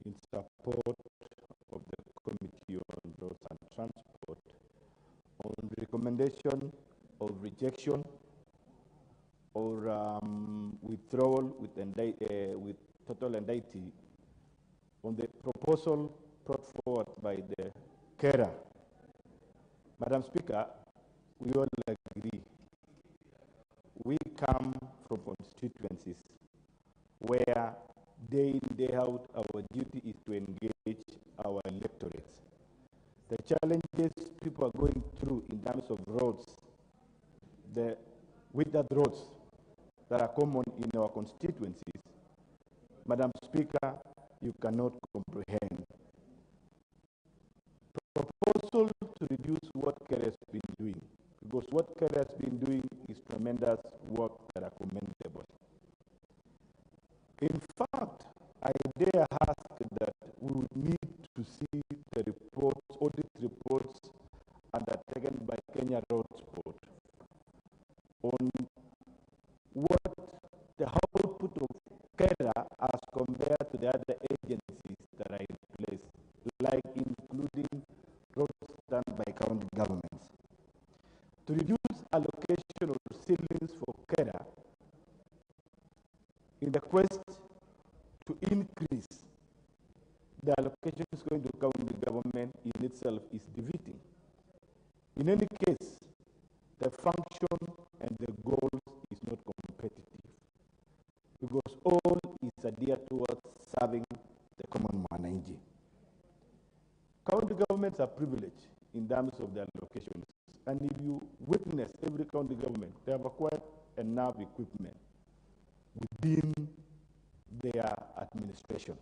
in support of the Committee on Roads and Transport on the recommendation of rejection or withdrawal with total indemnity on the proposal brought forward by the KERA. Madam Speaker, we all agree. We come from constituencies where day in, day out, our duty is to engage our electorates. The challenges people are going through in terms of roads, the withered roads that are common in our constituencies, Madam Speaker, you cannot comprehend. Proposal to reduce what KERA has been doing, because what KERA has been doing is tremendous work that are commendable. In fact, I dare ask that we would need to see the reports, audit reports undertaken by Kenya Road Board on what the output of KERA as compared to the other agencies that are in place, like including roads done by county governments. To reduce allocation of ceilings for KERA in the quest to increase the allocations going to county government in itself is defeating. In any case, the function and the goals is not competitive because all is adhered towards serving the common mwananchi. County governments are privileged in terms of their allocations, and if you witness every county government, they have acquired enough equipment within their administration.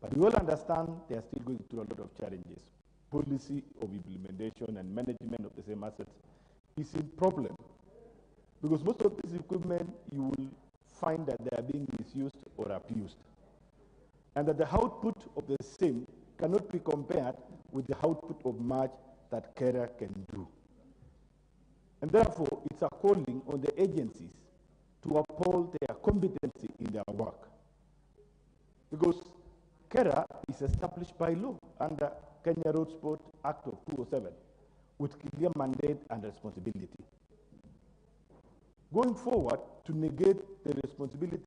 But we all understand they are still going through a lot of challenges. Policy of implementation and management of the same assets is in problem. Because most of this equipment, you will find that they are being misused or abused. And that the output of the same cannot be compared with the output of much that KERA can do. And therefore, it's a calling on the agencies to uphold their competency in their work. Because KERA is established by law under Kenya Road Sport Act of 2007 with clear mandate and responsibility. Going forward, to negate the responsibility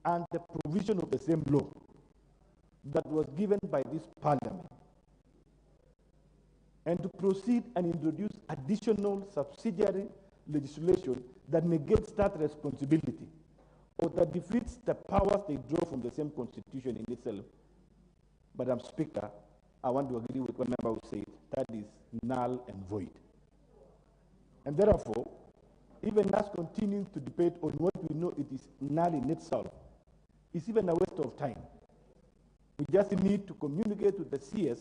and the provision of the same law that was given by this parliament, and to proceed and introduce additional subsidiary legislation that negates that responsibility or that defeats the powers they draw from the same constitution in itself. Madam Speaker, I want to agree with what member who said, that is null and void. And therefore, even us continuing to debate on what we know it is null in itself is even a waste of time. We just need to communicate with the CS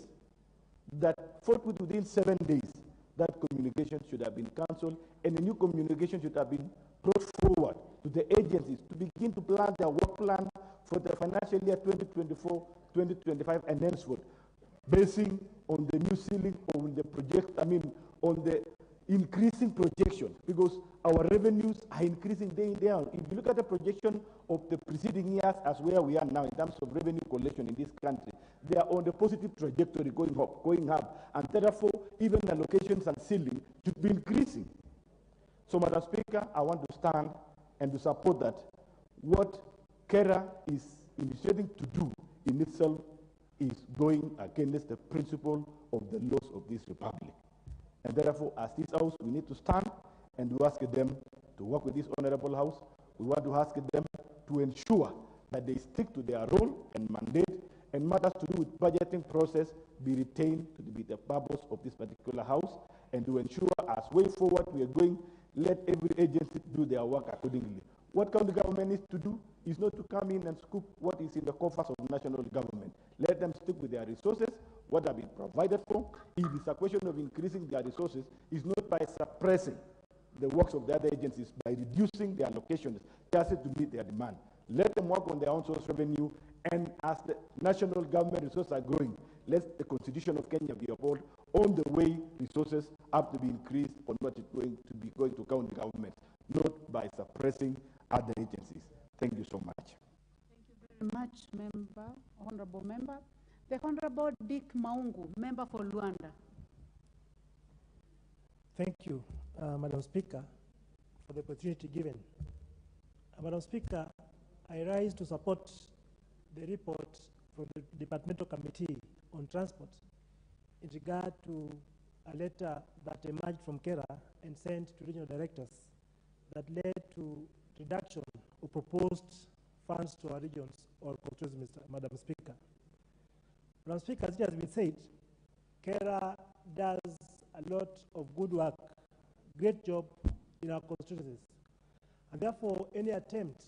that forthwith within 7 days, that communication should have been cancelled and a new communication should have been brought forward to the agencies to begin to plan their work plan for the financial year 2024-2025 and henceforth, basing on the new ceiling, on the on the increasing projection, because our revenues are increasing day in, day out. If you look at the projection of the preceding years as where we are now in terms of revenue collection in this country, they are on the positive trajectory going up, and therefore even allocations and ceiling should be increasing. So, Madam Speaker, I want to stand and to support that what KERA is initiating to do in itself is going against the principle of the laws of this republic. And therefore, as this House, we need to stand and to ask them to work with this honorable House. We want to ask them to ensure that they stick to their role and mandate, and matters to do with budgeting process be retained to be the purpose of this particular House, and to ensure as way forward we are going, let every agency do their work accordingly. What county government needs to do is not to come in and scoop what is in the coffers of national government. Let them stick with their resources, what have been provided for. If it's a question of increasing their resources, it's not by suppressing the works of the other agencies, by reducing their allocations just to meet their demand. Let them work on their own source revenue, and as the national government resources are growing, let the Constitution of Kenya be upheld on the way resources have to be increased on what is going to county governments, not by suppressing other agencies. Thank you so much. Thank you very much, member, honorable member. The Honorable Dick Maungu, member for Luanda. Thank you, Madam Speaker, for the opportunity given. Madam Speaker, I rise to support the report from the Departmental Committee on Transport in regard to a letter that emerged from KERA and sent to regional directors that led to reduction of proposed funds to our regions or constituencies, Madam Speaker. Madam Speaker, as it has been said, KERA does a lot of good work, great job in our constituencies. And therefore, any attempt,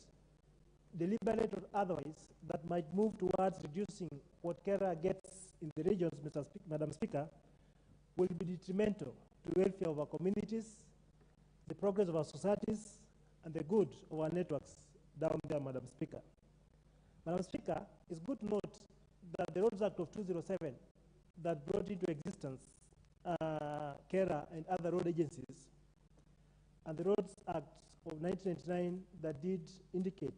deliberate or otherwise, that might move towards reducing what KERA gets in the regions, Madam Speaker, will be detrimental to the welfare of our communities, the progress of our societies, and the good of our networks down there, Madam Speaker. Madam Speaker, it's good to note that the Roads Act of 2007 that brought into existence KERA and other road agencies, and the Roads Act of 1999 that did indicate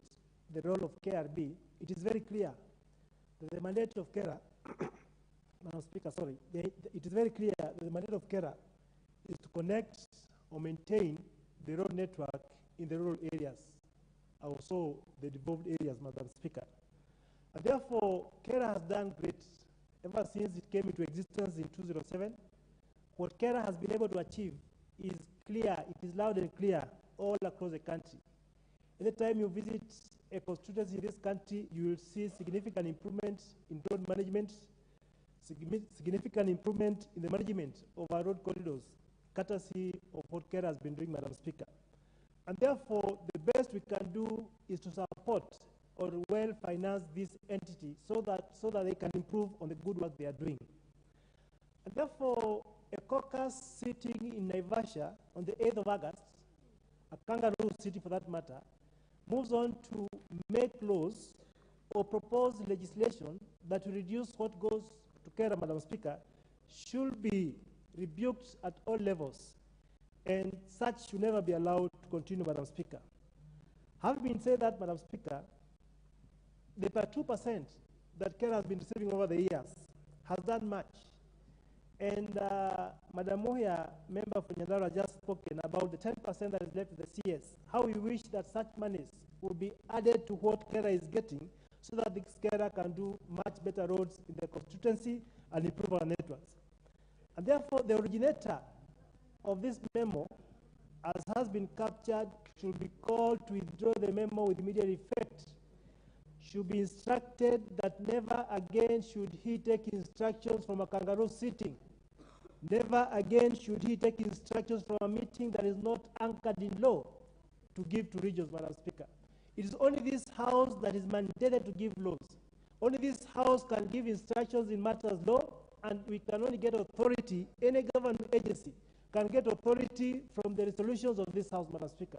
the role of KRB, it is very clear that the mandate of KERA, Madam Speaker, sorry, it is very clear that the mandate of KERA is to connect or maintain the road network in the rural areas, also the devolved areas, Madam Speaker. And therefore, KERA has done great ever since it came into existence in 2007, what Kera has been able to achieve is clear, it is loud and clear all across the country. Anytime you visit a constituency in this country, you will see significant improvement in road management, significant improvement in the management of our road corridors, courtesy of what Kera has been doing, Madam Speaker. And therefore, the best we can do is to support or well finance this entity so that they can improve on the good work they are doing. And therefore, a caucus sitting in Naivasha on the 8th of August, a kangaroo city for that matter, moves on to make laws or propose legislation that will reduce what goes to Kera, Madam Speaker, should be rebuked at all levels, and such should never be allowed to continue, Madam Speaker. Having been said that, Madam Speaker, the 2% that Kera has been receiving over the years has done much. And Madam Moya, member for Nyandara, just spoken about the 10% that is left to the CS. How we wish that such monies will be added to what Kera is getting so that the Kera can do much better roads in the constituency and improve our networks. And therefore, the originator of this memo, as has been captured, should be called to withdraw the memo with immediate effect. Should be instructed that never again should he take instructions from a kangaroo sitting. Never again should he take instructions from a meeting that is not anchored in law to give to regions, Madam Speaker. It is only this House that is mandated to give laws. Only this House can give instructions in matters law, and we can only get authority, any government agency can get authority from the resolutions of this House, Madam Speaker.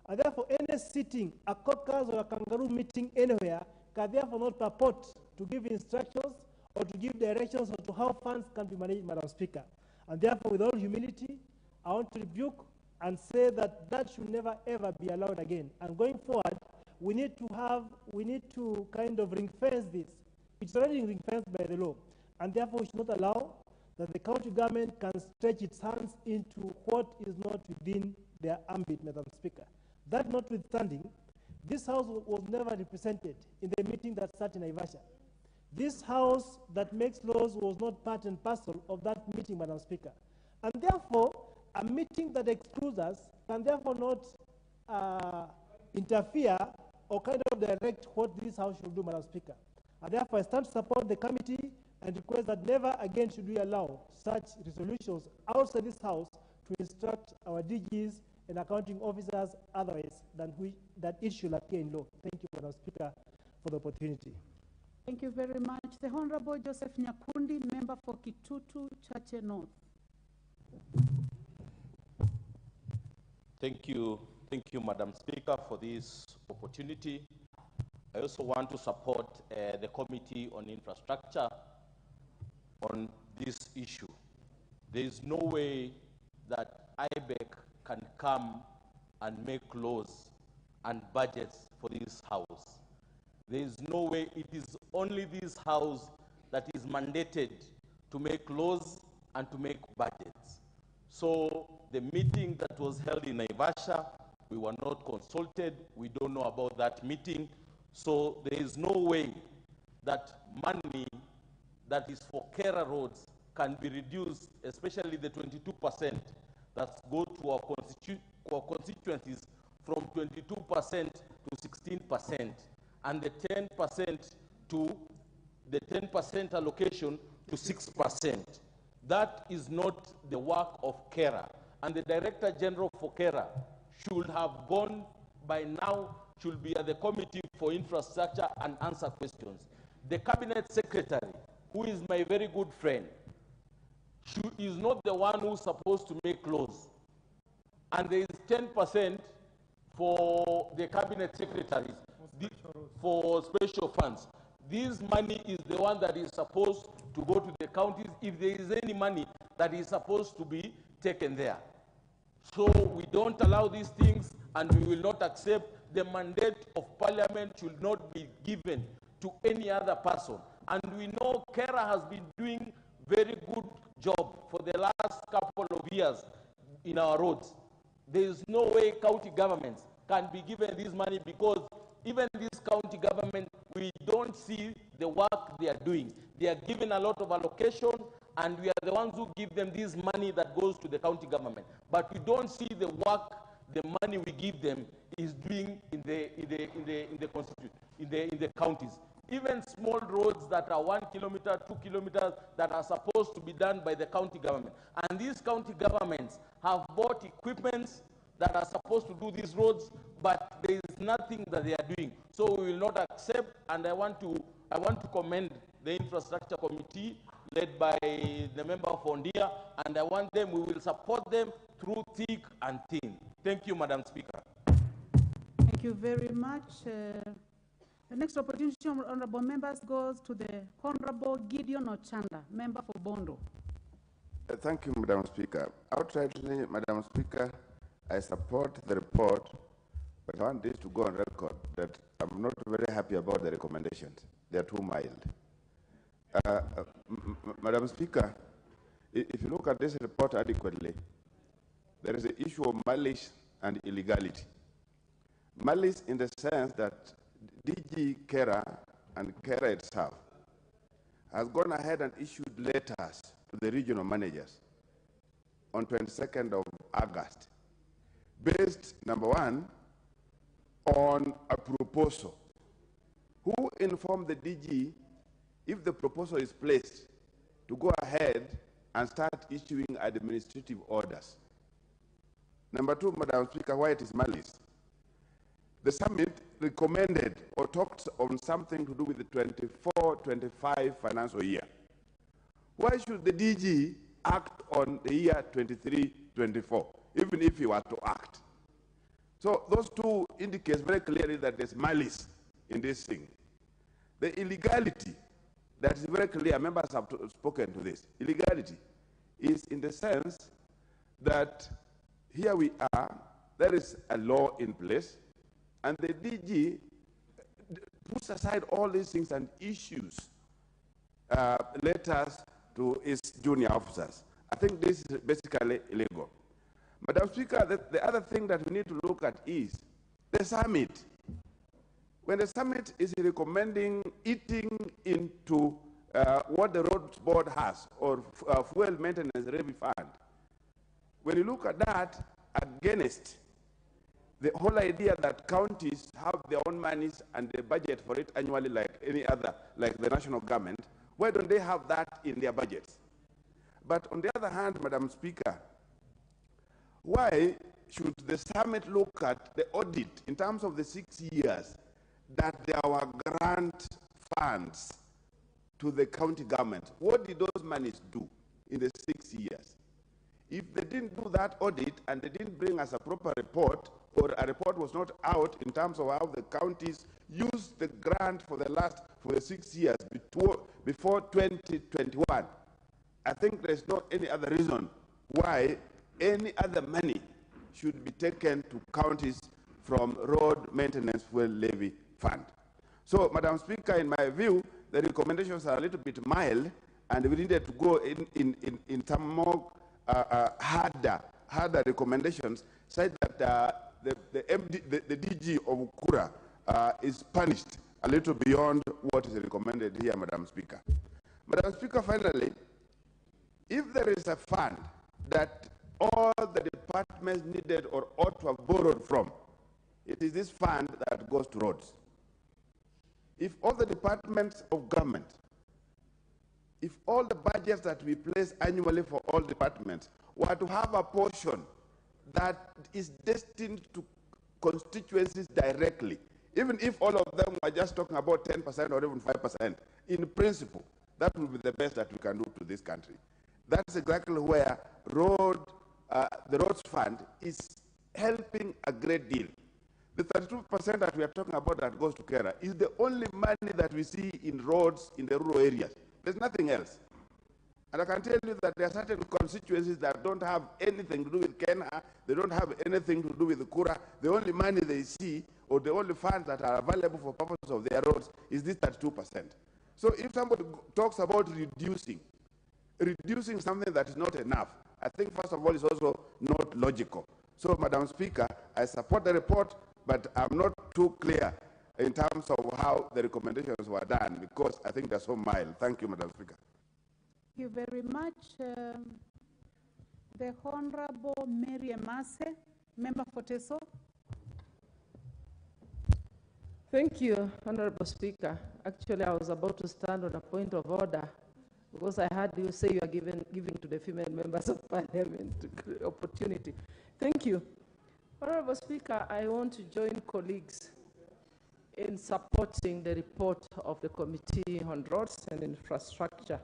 And therefore, any sitting, a caucus or a kangaroo meeting anywhere, can therefore not purport to give instructions or to give directions as to how funds can be managed, Madam Speaker. And therefore, with all humility, I want to rebuke and say that that should never ever be allowed again. And going forward, we need to kind of ring fence this. It's already ring fenced by the law. And therefore, we should not allow that the county government can stretch its hands into what is not within their ambit, Madam Speaker. That notwithstanding, this House was never represented in the meeting that sat in Naivasha. This House that makes laws was not part and parcel of that meeting, Madam Speaker. And therefore, a meeting that excludes us can therefore not interfere or kind of direct what this House should do, Madam Speaker. And therefore, I stand to support the committee and request that never again should we allow such resolutions outside this House to instruct our DGs and accounting officers otherwise than that it should appear in law. Thank you, Madam Speaker, for the opportunity. Thank you very much. The Honorable Joseph Nyakundi, member for Kitutu, Chache North. Thank you, Madam Speaker, for this opportunity. I also want to support the Committee on Infrastructure on this issue. There is no way that IBEC can come and make laws and budgets for this House. There is no way. It is only this House that is mandated to make laws and to make budgets. So the meeting that was held in Naivasha, we were not consulted. We don't know about that meeting. So there is no way that money that is for Kera roads can be reduced, especially the 22% that go to our constituencies from 22% to 16%, and the 10% to the 10% allocation to 6%. That is not the work of Kera. And the Director General for Kera should have gone by now, should be at the Committee for Infrastructure and answer questions. The Cabinet Secretary, who is my very good friend, is not the one who's supposed to make laws. And there is 10% for the Cabinet Secretaries for special funds. This money is the one that is supposed to go to the counties if there is any money that is supposed to be taken there. So we don't allow these things, and we will not accept. The mandate of Parliament should not be given to any other person. And we know Kera has been doing very good job for the last couple of years in our roads. There is no way county governments can be given this money, because even this county government, we don't see the work they are doing. They are given a lot of allocation, and we are the ones who give them this money that goes to the county government. But we don't see the work the money we give them is doing in the counties. Even small roads that are 1 kilometer, 2 kilometers, that are supposed to be done by the county government. And these county governments have bought equipments that are supposed to do these roads, but there is nothing that they are doing. So we will not accept, and I want to commend the infrastructure committee led by the member of Ondia, and I want them, we will support them through thick and thin. Thank you, Madam Speaker. Thank you very much. The next opportunity, honorable members, goes to the Honorable Gideon Ochanda, member for Bondo. Thank you, Madam Speaker. Outrightly, Madam Speaker, I support the report, but I want this to go on record that I'm not very happy about the recommendations. They are too mild. Madam Speaker, if you look at this report adequately, there is an issue of malice and illegality. Malice in the sense that DG Kera and Kera itself has gone ahead and issued letters to the regional managers on 22nd of August, based, number one, on a proposal. Who informed the DG if the proposal is placed to go ahead and start issuing administrative orders? Number two, Madam Speaker, why it is malice? The summit recommended or talked on something to do with the 24-25 financial year. Why should the DG act on the year 23-24, even if he were to act? So those two indicate very clearly that there's malice in this thing. The illegality, that is very clear, members have spoken to this. Illegality is in the sense that here we are, there is a law in place, and the DG puts aside all these things and issues letters to his junior officers. I think this is basically illegal. Madam Speaker, the other thing that we need to look at is the summit. When the summit is recommending eating into what the roads board has, or fuel maintenance levy fund, when you look at that against the whole idea that counties have their own monies and they budget for it annually like any other, like the national government, why don't they have that in their budgets? But on the other hand, Madam Speaker, why should the summit look at the audit in terms of the 6 years that there were grant funds to the county government? What did those monies do in the 6 years? If they didn't do that audit and they didn't bring us a proper report, or a report was not out in terms of how the counties used the grant for the 6 years before 2021, I think there's not any other reason why any other money should be taken to counties from road maintenance fuel levy fund. So, Madam Speaker, in my view, the recommendations are a little bit mild, and we needed to go in some more harder recommendations, such that the DG of Kura is punished a little beyond what is recommended here, Madam Speaker. Madam Speaker, finally, if there is a fund that all the departments needed or ought to have borrowed from, it is this fund that goes to roads. If all the departments of government, if all the budgets that we place annually for all departments were to have a portion that is destined to constituencies directly, even if all of them were just talking about 10% or even 5%, in principle, that would be the best that we can do to this country. That's exactly where the roads fund is helping a great deal. The 32% that we are talking about that goes to Kera is the only money that we see in roads in the rural areas. There's nothing else. And I can tell you that there are certain constituencies that don't have anything to do with Kenya, they don't have anything to do with the Kura. The only money they see, or the only funds that are available for purposes of their roads, is this 32%. So if somebody talks about reducing something that is not enough, I think first of all it's also not logical. So, Madam Speaker, I support the report, but I'm not too clear in terms of how the recommendations were done, because I think they're so mild. Thank you, Madam Speaker. you very much. The Honorable Mary Emase, Member for Teso. Thank you, Honorable Speaker. Actually, I was about to stand on a point of order because I heard you say you are giving to the female members of parliament opportunity. Thank you. Honorable Speaker, I want to join colleagues in supporting the report of the Committee on Roads and Infrastructure.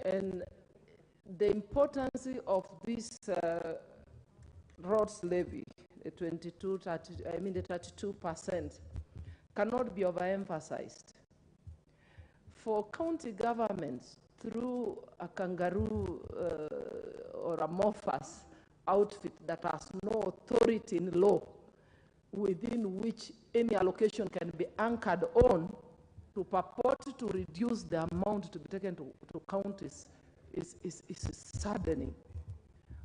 And the importance of this roads levy, the 32% cannot be overemphasized. For county governments, through a kangaroo or a amorphous outfit that has no authority in law within which any allocation can be anchored on, to purport to reduce the amount to be taken to counties is saddening.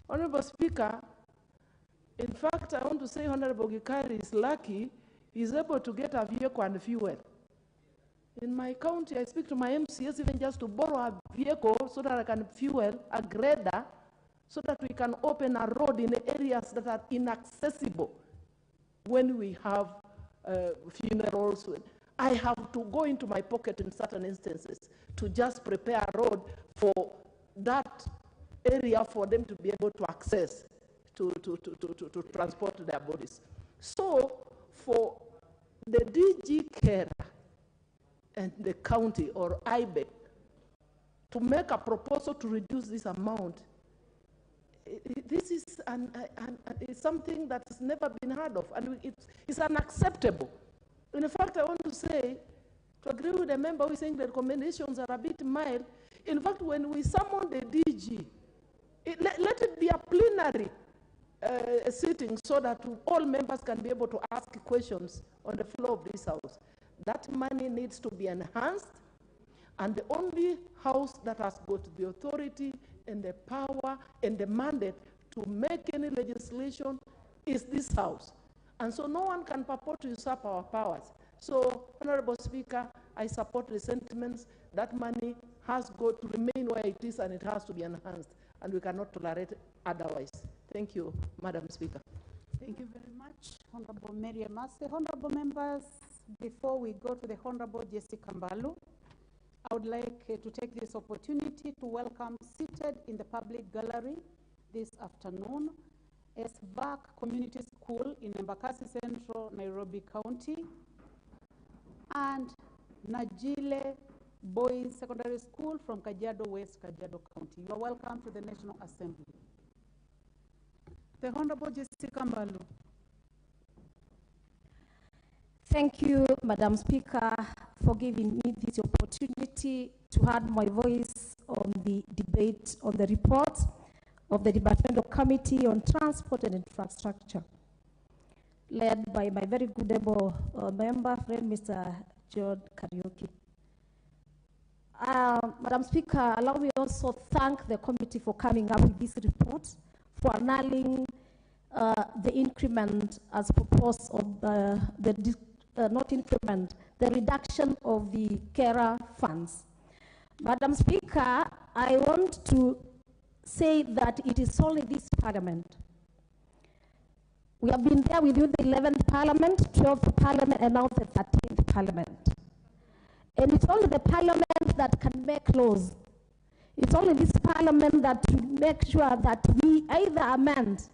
Honorable Speaker, in fact, I want to say Honorable Gikari is lucky he's able to get a vehicle and fuel. In my county, I speak to my MCS even just to borrow a vehicle so that I can fuel a grader so that we can open a road in areas that are inaccessible when we have funerals. I have to go into my pocket in certain instances to just prepare a road for that area for them to be able to access to transport their bodies. So for the DG care and the county or IBEC to make a proposal to reduce this amount, this is it's something that's never been heard of, and it's unacceptable. In fact, I want to say, to agree with the member who is saying the recommendations are a bit mild. In fact, when we summon the DG, let it be a plenary sitting so that all members can be able to ask questions on the floor of this house. That money needs to be enhanced, and the only house that has got the authority and the power and the mandate to make any legislation is this house. And so no one can purport to usurp our powers. So, Honorable Speaker, I support the sentiments. That money has got to remain where it is, and it has to be enhanced, and we cannot tolerate otherwise. Thank you, Madam Speaker. Thank you very much, Honorable Mary Emase. Honorable members, before we go to the Honorable Jessica Mbalu, I would like to take this opportunity to welcome seated in the public gallery this afternoon SVAC Community School in Embakasi Central, Nairobi County, and Najile Boys Secondary School from Kajiado West, Kajiado County. You are welcome to the National Assembly. The Honorable Jessica Mbalu. Thank you, Madam Speaker, for giving me this opportunity to add my voice on the debate on the report of the Departmental Committee on Transport and Infrastructure, led by my very good able member, friend, Mr. John Kariuki. Madam Speaker, allow me also thank the committee for coming up with this report, for annulling the increment as proposed of not increment, the reduction of the carer funds. Madam Speaker, I want to say that it is only this parliament. We have been there with you the 11th parliament, 12th parliament, and now the 13th parliament. And it's only the parliament that can make laws. It's only this parliament that will make sure that we either amend,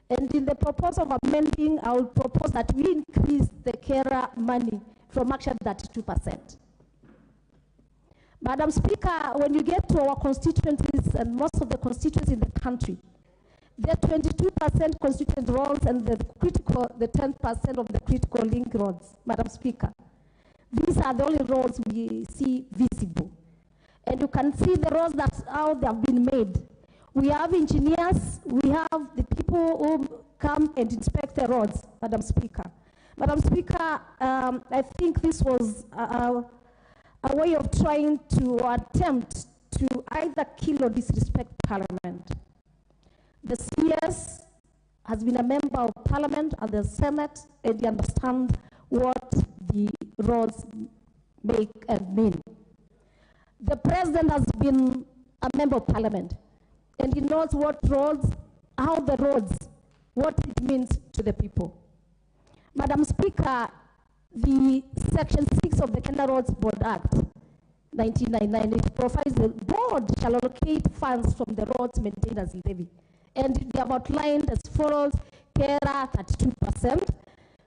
and in the proposal of amending, I will propose that we increase the carer money from actually 32%. Madam Speaker, when you get to our constituencies, and most of the constituencies in the country, there are 22% constituent roads and the 10% of the critical link roads, Madam Speaker. These are the only roads we see visible. And you can see the roads that how they have been made. We have engineers, we have the people who come and inspect the roads, Madam Speaker. Madam Speaker, I think this was a way of trying to attempt to either kill or disrespect Parliament. The CS has been a member of Parliament and the Senate, and they understand what the roads make and mean. The president has been a member of parliament, and he knows what roads, how the roads, what it means to the people. Madam Speaker, the Section 6 of the Kenya Roads Board Act, 1999, it provides the board shall allocate funds from the roads maintenance levy. And they have outlined as follows: Kera 32%.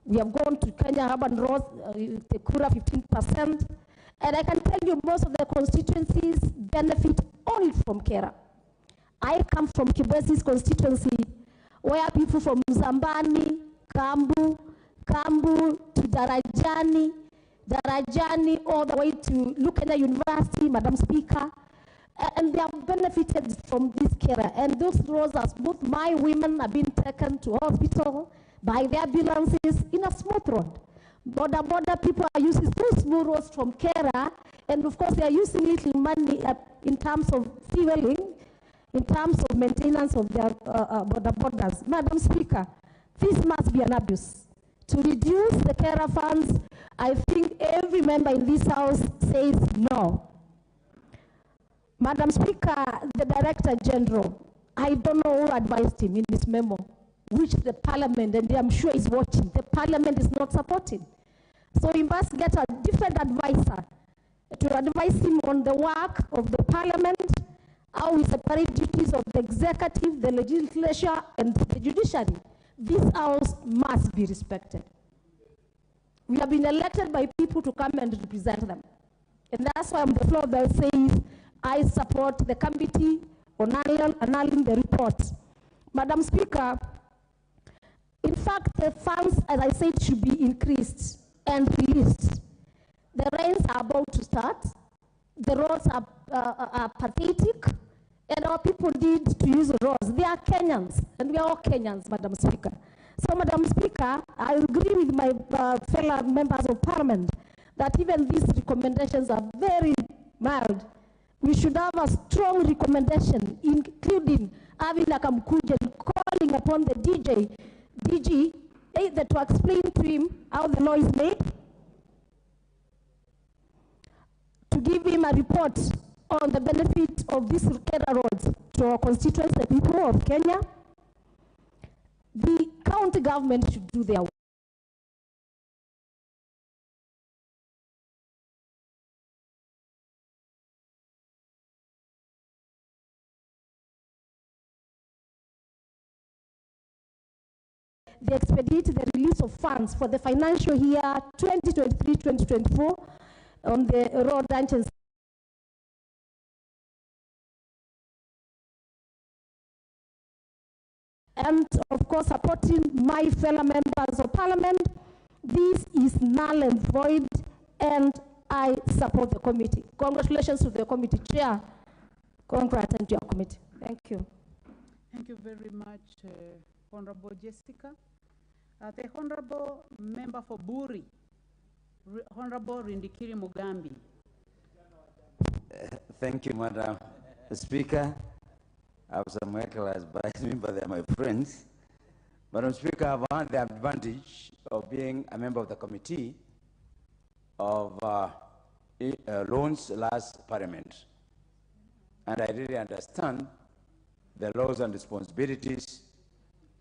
We have gone to Kenya urban roads, Tekura 15%. And I can tell you most of the constituencies benefit only from Kera. I come from Kibwesi's constituency, where people from Zambani, Kambu to Darajani, all the way to Lukenya University, Madam Speaker, and they have benefited from this care. And those roads, as both my women have been taken to hospital by the ambulances in a smooth road. Border people are using those smooth roads from Kera, and of course they are using little money in terms of fueling, in terms of maintenance of their borders. Madam Speaker, this must be an abuse. To reduce the Kera funds, I think every member in this House says no. Madam Speaker, the Director General, I don't know who advised him in this memo, which the Parliament, and I'm sure is watching, the Parliament is not supporting. So he must get a different advisor to advise him on the work of the Parliament, how we separate duties of the executive, the legislature, and the judiciary. This House must be respected. We have been elected by people to come and represent them. And that's why on the floor that says, I support the committee on annulling the report. Madam Speaker, in fact, the funds, as I said, should be increased and released. The rains are about to start. The roads are pathetic, and our people need to use roads. They are Kenyans, and we are all Kenyans, Madam Speaker. So, Madam Speaker, I agree with my fellow members of Parliament that even these recommendations are very mild. We should have a strong recommendation, including having like calling upon the DG, either to explain to him how the law is made, to give him a report on the benefit of these Kera roads to our constituents, the people of Kenya. The county government should do their work. They expedite the release of funds for the financial year 2023-2024 on the road branches. And of course, supporting my fellow members of Parliament, this is null and void, and I support the committee. Congratulations to the committee chair. Congrats to your committee. Thank you. Thank you very much, Honorable Jessica. The Honorable Member for Buri, Honorable Rindikiri Mugambi. Thank you, Madam Speaker. I was advised me, but they're my friends. Madam Speaker, I've had the advantage of being a member of the committee of loans last Parliament. And I really understand the laws and responsibilities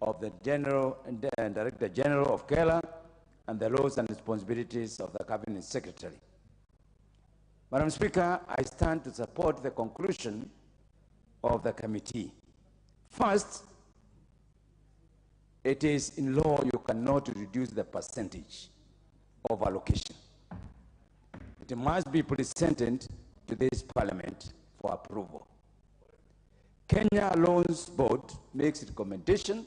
of the Director General of Kela and the laws and responsibilities of the Cabinet Secretary. Madam Speaker, I stand to support the conclusion of the committee. First, it is in law you cannot reduce the percentage of allocation. It must be presented to this Parliament for approval. Kenya Loans Board makes recommendation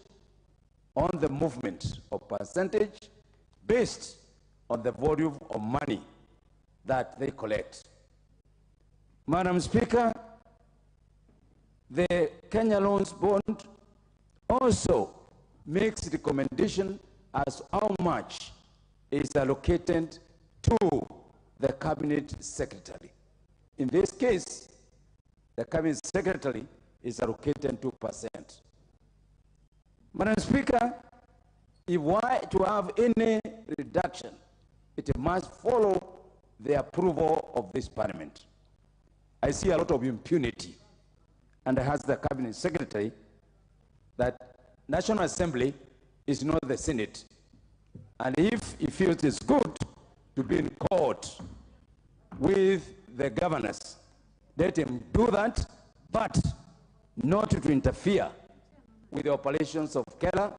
on the movement of percentage based on the volume of money that they collect. Madam Speaker, the Kenya Loans Board also makes recommendation as how much is allocated to the Cabinet Secretary. In this case, the Cabinet Secretary is allocated 2%. Madam Speaker, if we are to have any reduction, it must follow the approval of this Parliament. I see a lot of impunity. And I ask the Cabinet Secretary that National Assembly is not the Senate. And if he feels it's good to be in court with the governors, let him do that, but not to interfere with the operations of Kela,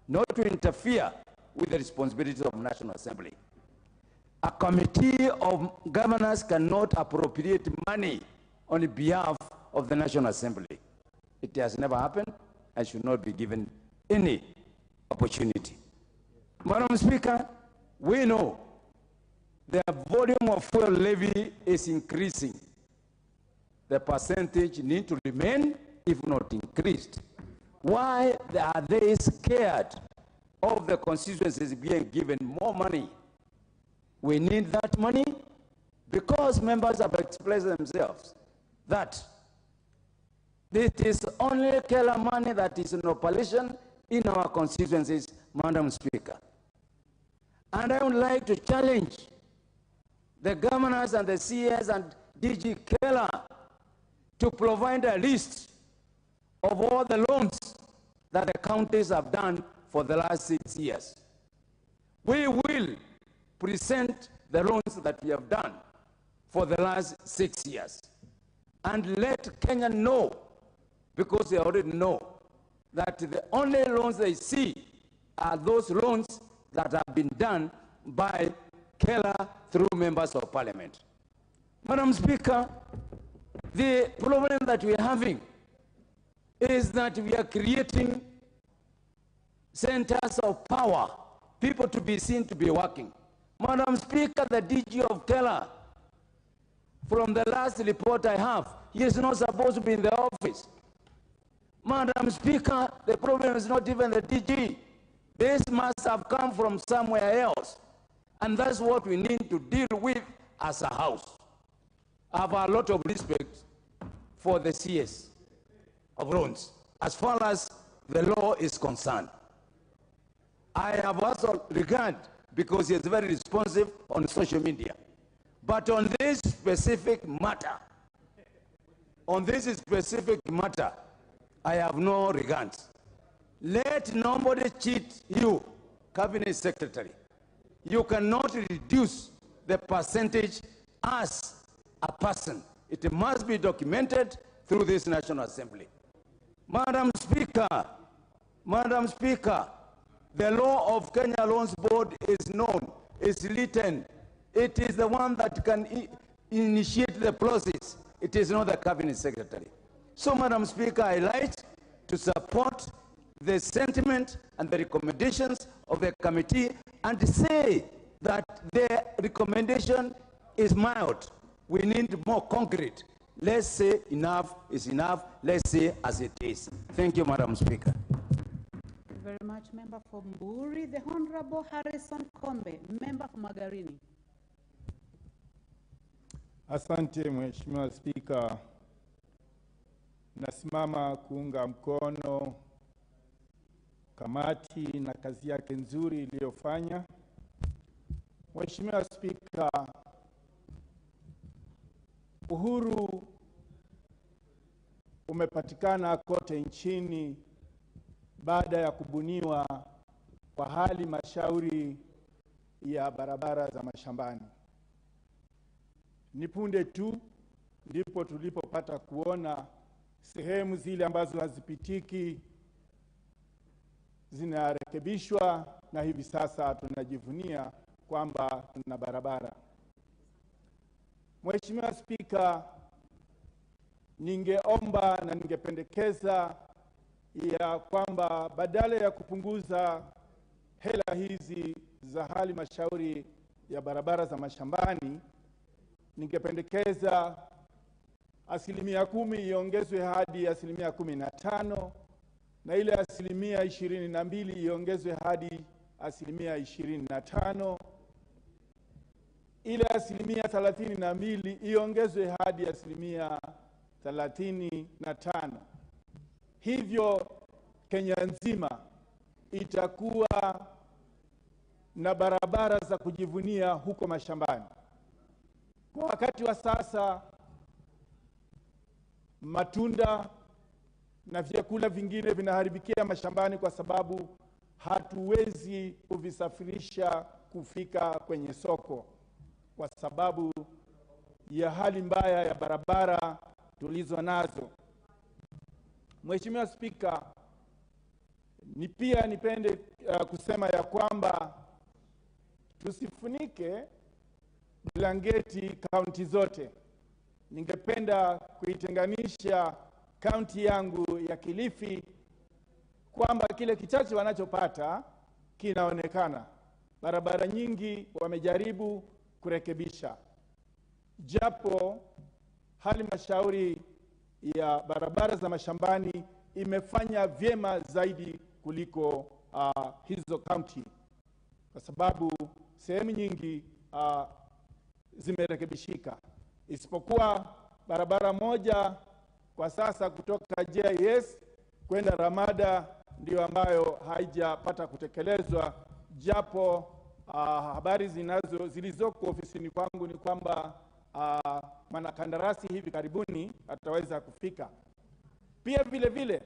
not to interfere with the responsibilities of National Assembly. A committee of governors cannot appropriate money on behalf of the National Assembly. It has never happened and should not be given any opportunity. Madam Speaker, we know the volume of fuel levy is increasing. The percentage need to remain, if not increased. Why are they scared of the constituencies being given more money? We need that money because members have expressed themselves that it is only Kela money that is in operation in our constituencies, Madam Speaker. And I would like to challenge the governors and the CS and DG Kela to provide a list of all the loans that the counties have done for the last 6 years. We will present the loans that we have done for the last 6 years and let Kenya know, because they already know, that the only loans they see are those loans that have been done by Kela through members of parliament. Madam Speaker, the problem that we're having is that we are creating centers of power, people to be seen to be working. Madam Speaker, the DG of Kela, from the last report I have, he is not supposed to be in the office. Madam Speaker, the problem is not even the DG. This must have come from somewhere else. And that's what we need to deal with as a house. I have a lot of respect for the CS of loans, as far as the law is concerned. I have also regard, because he is very responsive on social media. But on this specific matter, I have no regards. Let nobody cheat you, Cabinet Secretary. You cannot reduce the percentage as a person. It must be documented through this National Assembly. Madam Speaker, the law of Kenya Loans Board is known, is written. It is the one that can initiate the process. It is not the Cabinet Secretary. So, Madam Speaker, I like to support the sentiment and the recommendations of the committee and say that the recommendation is mild. We need more concrete. Let's say enough is enough. Let's say as it is. Thank you, Madam Speaker. Thank you very much, Member for Mburi. The Honorable Harrison Kombe, Member for Magarini. Asante, Mheshimiwa Spika. Nasimama kuunga mkono kamati na kazi yake nzuri iliyofanya. Mheshimiwa Spika, uhuru umepatikana kote nchini baada ya kubuniwa kwa halmashauri ya barabara za mashambani. Ni punde tu ndipo tulipopata kuona sehemu zile ambazo hazipitiki zinarekebishwa, na hivi sasa tunajivunia kwamba tuna barabara. Mheshimiwa Spika, ningeomba na ningependekeza ya kwamba badala ya kupunguza hela hizi za halmashauri ya barabara za mashambani, ningependekeza 10% iongezwe hadi 15%, na ile 22% iongezwe hadi 25%, ile 32% iongezwe hadi 35%. Hivyo Kenya nzima itakuwa na barabara za kujivunia huko mashambani. Kwa wakati wa sasa matunda na vyakula vingine vinaharibikia mashambani kwa sababu hatuwezi kuvisafirisha kufika kwenye soko kwa sababu ya hali mbaya ya barabara tulizo nazo. Mheshimiwa Spika, pia nipende kusema ya kwamba tusifunike blanketi kaunti zote. Ningependa kuitenganisha kaunti yangu ya Kilifi kwamba kile kichache wanachopata kinaonekana. Barabara nyingi wamejaribu kurekebisha, japo halmashauri ya barabara za mashambani imefanya vyema zaidi kuliko hizo kaunti, kwa sababu sehemu nyingi zimerekebishika, isipokuwa barabara moja kwa sasa kutoka JIS kwenda Ramada ndio ambayo haijapata kutekelezwa, japo habari zilizoko ofisini kwangu ni kwamba mwanakandarasi hivi karibuni ataweza kufika. Pia vile vile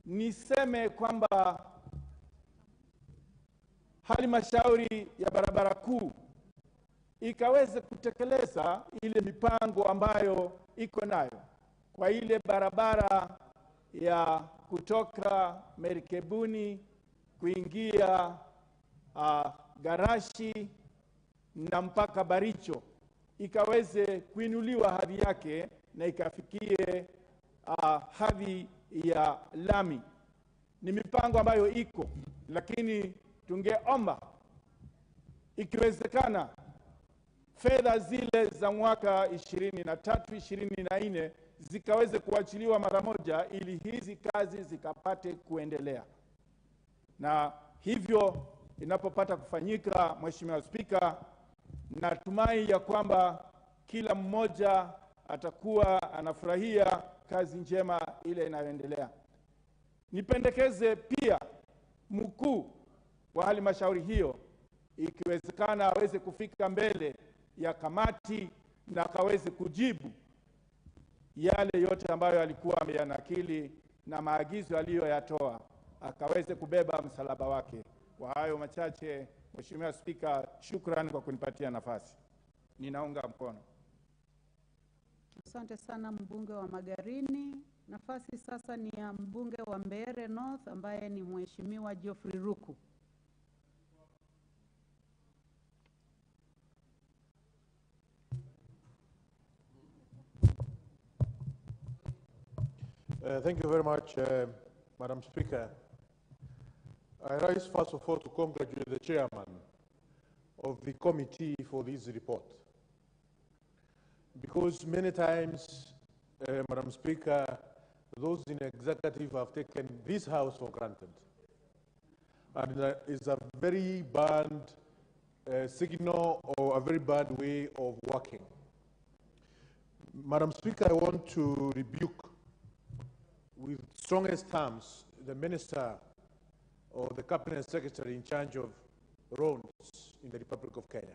niseme kwamba halmashauri ya barabara kuu ikaweze kutekeleza ile mipango ambayo iko nayo kwa ile barabara ya kutoka Merikebuni kuingia Garashi na mpaka Baricho, ikaweze kuinuliwa hadhi yake na ikafikie hadhi ya lami. Ni mipango ambayo iko, lakini tungeomba ikiwezekana fedha zile za mwaka 23-24 zikaweze kuachiliwa mara moja ili hizi kazi zikapate kuendelea. Na hivyo inapopata kufanyika, Mheshimiwa Spika, natumai ya kwamba kila mmoja atakuwa anafurahia kazi njema ile inayoendelea. Nipendekeze pia mkuu wa halmashauri hiyo ikiwezekana aweze kufika mbele ya kamati na akaweze kujibu yale yote ambayo alikuwa ameyanakili na maagizo aliyoyatoa, akaweze kubeba msalaba wake. Kwa hayo machache, Mheshimiwa Spika, shukrani kwa kunipatia nafasi. Ninaunga mkono. Asante sana mbunge wa Magarini. Nafasi sasa ni ya mbunge wa Mbeere North ambaye ni Mheshimiwa Geoffrey Ruku. Thank you very much, Madam Speaker. I rise first of all to congratulate the chairman of the committee for this report. Because many times, Madam Speaker, those in executive have taken this house for granted. And it's a very bad signal or a very bad way of working. Madam Speaker, I want to rebuke with strongest terms the minister or the cabinet secretary in charge of roads in the Republic of Kenya.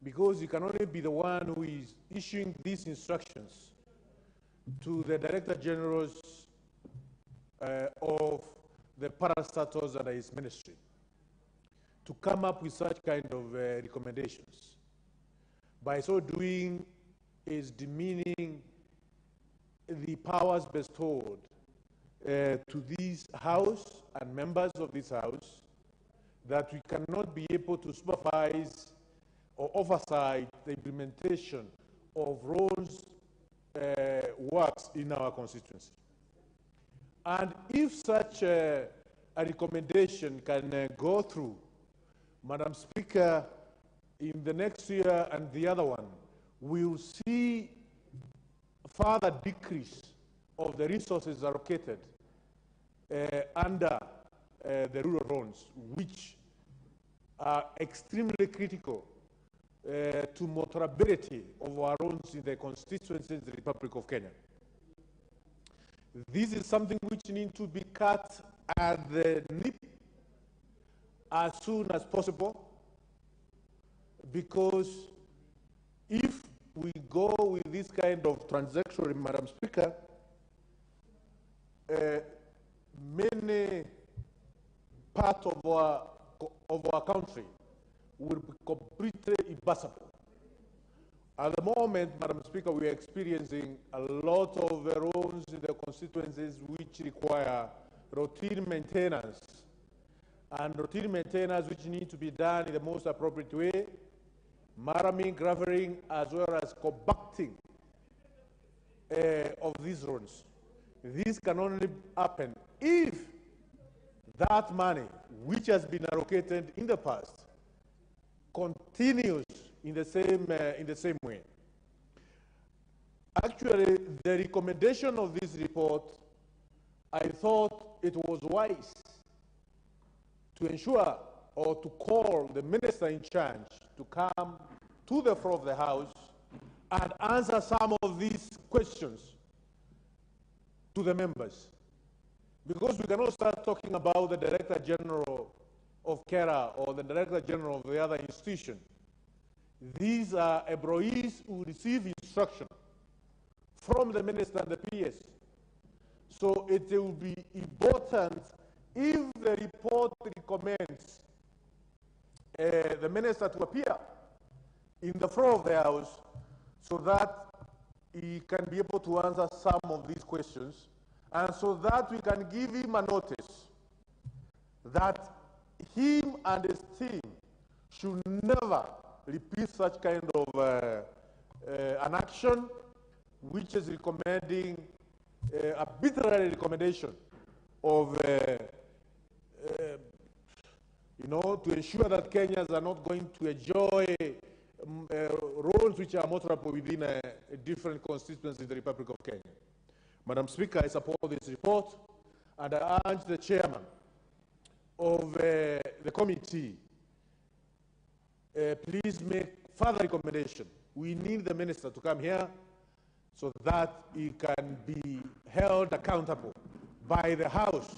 Because you can only be the one who is issuing these instructions to the director generals of the parastatals under his ministry to come up with such kind of recommendations. By so doing, is demeaning the powers bestowed to this House and members of this House, that we cannot be able to supervise or oversight the implementation of roads works in our constituency. And if such a recommendation can go through, Madam Speaker, in the next year and the other one, we'll see further decrease of the resources allocated under the rural roads, which are extremely critical to motorability of our roads in the constituencies of the Republic of Kenya. This is something which needs to be cut at the nip as soon as possible, because if we go with this kind of transaction, Madam Speaker, many parts of our country will be completely impassable. At the moment, Madam Speaker, we are experiencing a lot of roads in the constituencies which require routine maintenance, and routine maintenance which need to be done in the most appropriate way, marraming, graveling, as well as compacting of these roads. This can only happen if that money, which has been allocated in the past, continues in the same way. Actually, the recommendation of this report, I thought it was wise to ensure or to call the minister in charge to come to the floor of the House and answer some of these questions to the members. Because we cannot start talking about the Director General of KERA or the Director General of the other institution. These are employees who receive instruction from the minister and the PS. So it will be important if the report recommends the minister to appear in the floor of the House so that he can be able to answer some of these questions, and so that we can give him a notice that him and his team should never repeat such kind of an action which is recommending arbitrary recommendation of to ensure that Kenyans are not going to enjoy roles which are multiple within a different constituency in the Republic of Kenya. Madam Speaker, I support this report, and I urge the chairman of the committee, please make further recommendation. We need the minister to come here so that he can be held accountable by the House.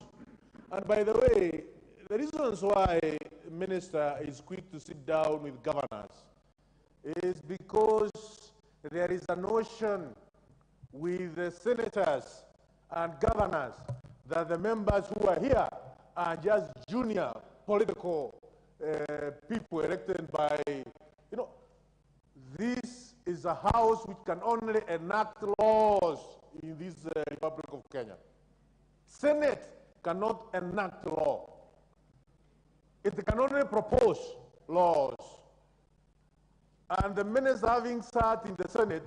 And by the way, the reasons why the minister is quick to sit down with governors is because there is a notion with the senators and governors that the members who are here are just junior political people elected by, this is a house which can only enact laws in this Republic of Kenya. Senate cannot enact law. It can only propose laws. And the minister having sat in the Senate,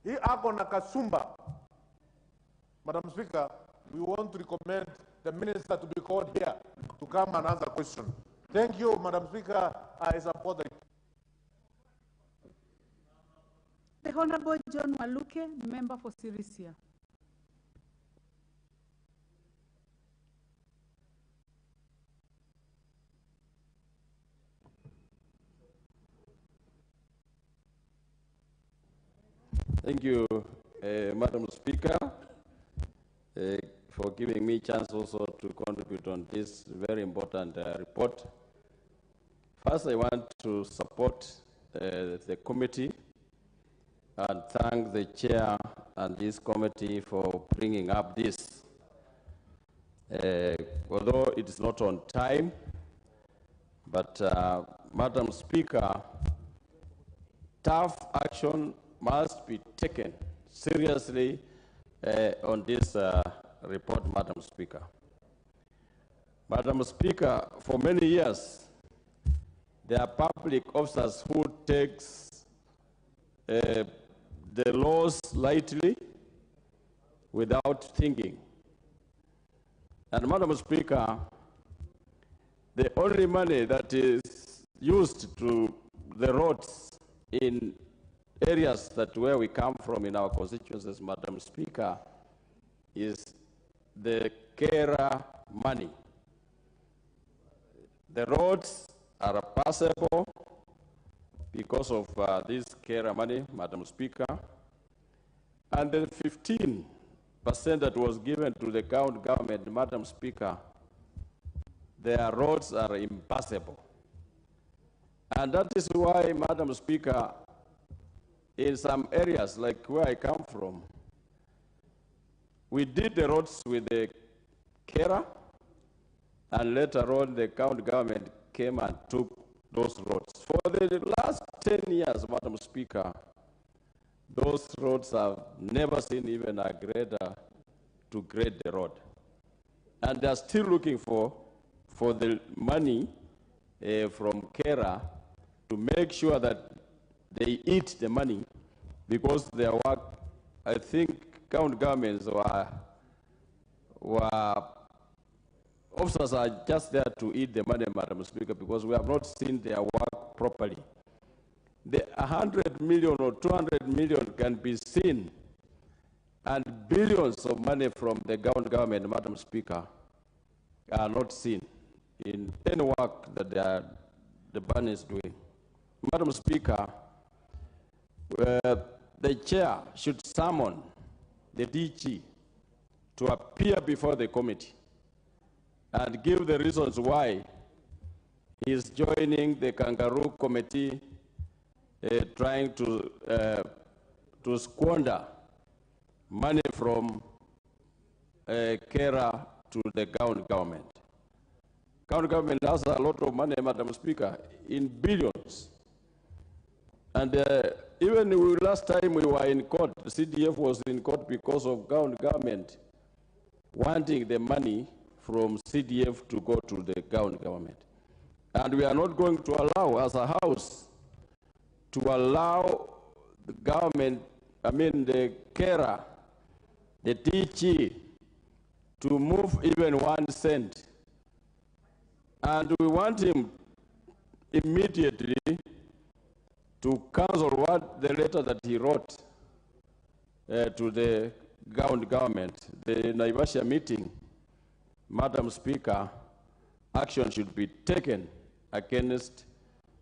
he akona kasumba. Madam Speaker, we want to recommend the minister to be called here to come and answer questions. Thank you, Madam Speaker. I support the... The Honorable John Waluke, member for Sirisia. Thank you, Madam Speaker, for giving me a chance also to contribute on this very important report. First, I want to support the committee and thank the chair and this committee for bringing up this. Although it is not on time, but Madam Speaker, tough action must be taken seriously on this report, Madam Speaker. Madam Speaker, for many years, there are public officers who takes the laws lightly without thinking. And Madam Speaker, the only money that is used to the roads in areas that where we come from in our constituencies, Madam Speaker, is the KERA money. The roads are passable because of this KERA money, Madam Speaker, and the 15% that was given to the county government, Madam Speaker, their roads are impassable. And that is why, Madam Speaker, in some areas, like where I come from, we did the roads with the carer, and later on the county government came and took those roads. For the last 10 years, Madam Speaker, those roads have never seen even a grader to grade the road. And they're still looking for the money from carer to make sure that they eat the money, because their work, I think county governments were officers are just there to eat the money, Madam Speaker, because we have not seen their work properly. The 100 million or 200 million can be seen, and billions of money from the government, Madam Speaker, are not seen in any work that the ban is doing. Madam Speaker, the chair should summon the DG to appear before the committee and give the reasons why he is joining the kangaroo committee, trying to squander money from carer to the county government. County government has a lot of money, Madam Speaker, in billions. And even last time we were in court, the CDF was in court because of county government wanting the money from CDF to go to the county government. And we are not going to allow, as a house, to allow the government, the carer, the DG, to move even 1 cent. And we want him immediately to cancel the letter that he wrote to the county government, the Naivasha meeting. Madam Speaker, action should be taken against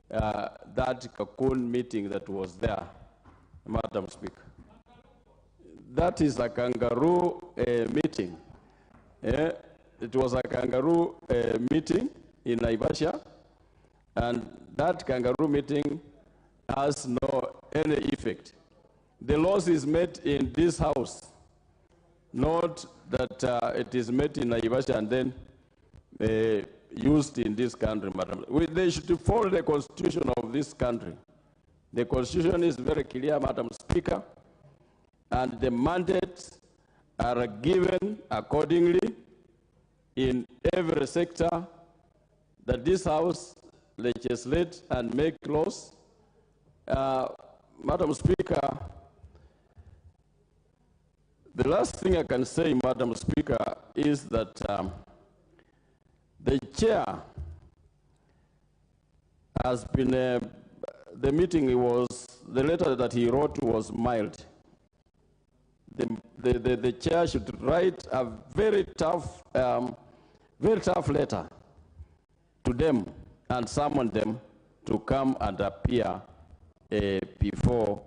that cocoon meeting that was there, Madam Speaker. That is a kangaroo meeting. It was a kangaroo meeting in Naivasha, and that kangaroo meeting has any effect. The laws is made in this house, not that it is made in Naivasha and then used in this country, Madam. They should follow the constitution of this country. The constitution is very clear, Madam Speaker, and the mandates are given accordingly in every sector that this house legislate and make laws. Madam Speaker, the last thing I can say, Madam Speaker, is that the chair has been, the letter that he wrote was mild. The chair should write a very tough letter to them and summon them to come and appear before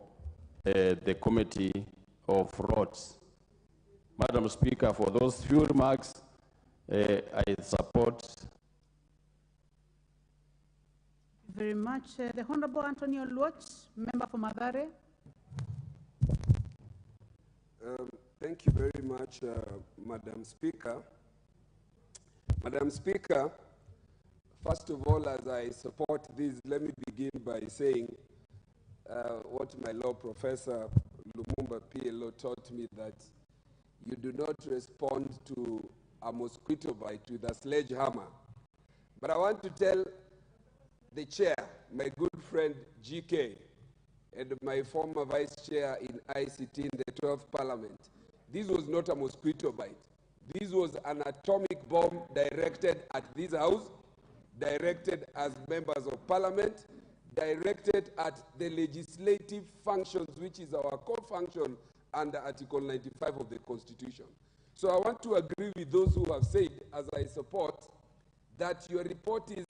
the Committee of Roads. Madam Speaker, for those few remarks, I support. Very much. The Honorable Antonio Luoch, member for Mathare. Thank you very much, Madam Speaker. Madam Speaker, first of all, as I support this, let me begin by saying what my law professor, Lumumba PLO, taught me, that you do not respond to a mosquito bite with a sledgehammer. But I want to tell the chair, my good friend GK, and my former vice chair in ICT in the 12th Parliament, this was not a mosquito bite. This was an atomic bomb directed at this house, directed as members of Parliament, directed at the legislative functions, which is our core function under Article 95 of the Constitution. So I want to agree with those who have said, as I support, that your report is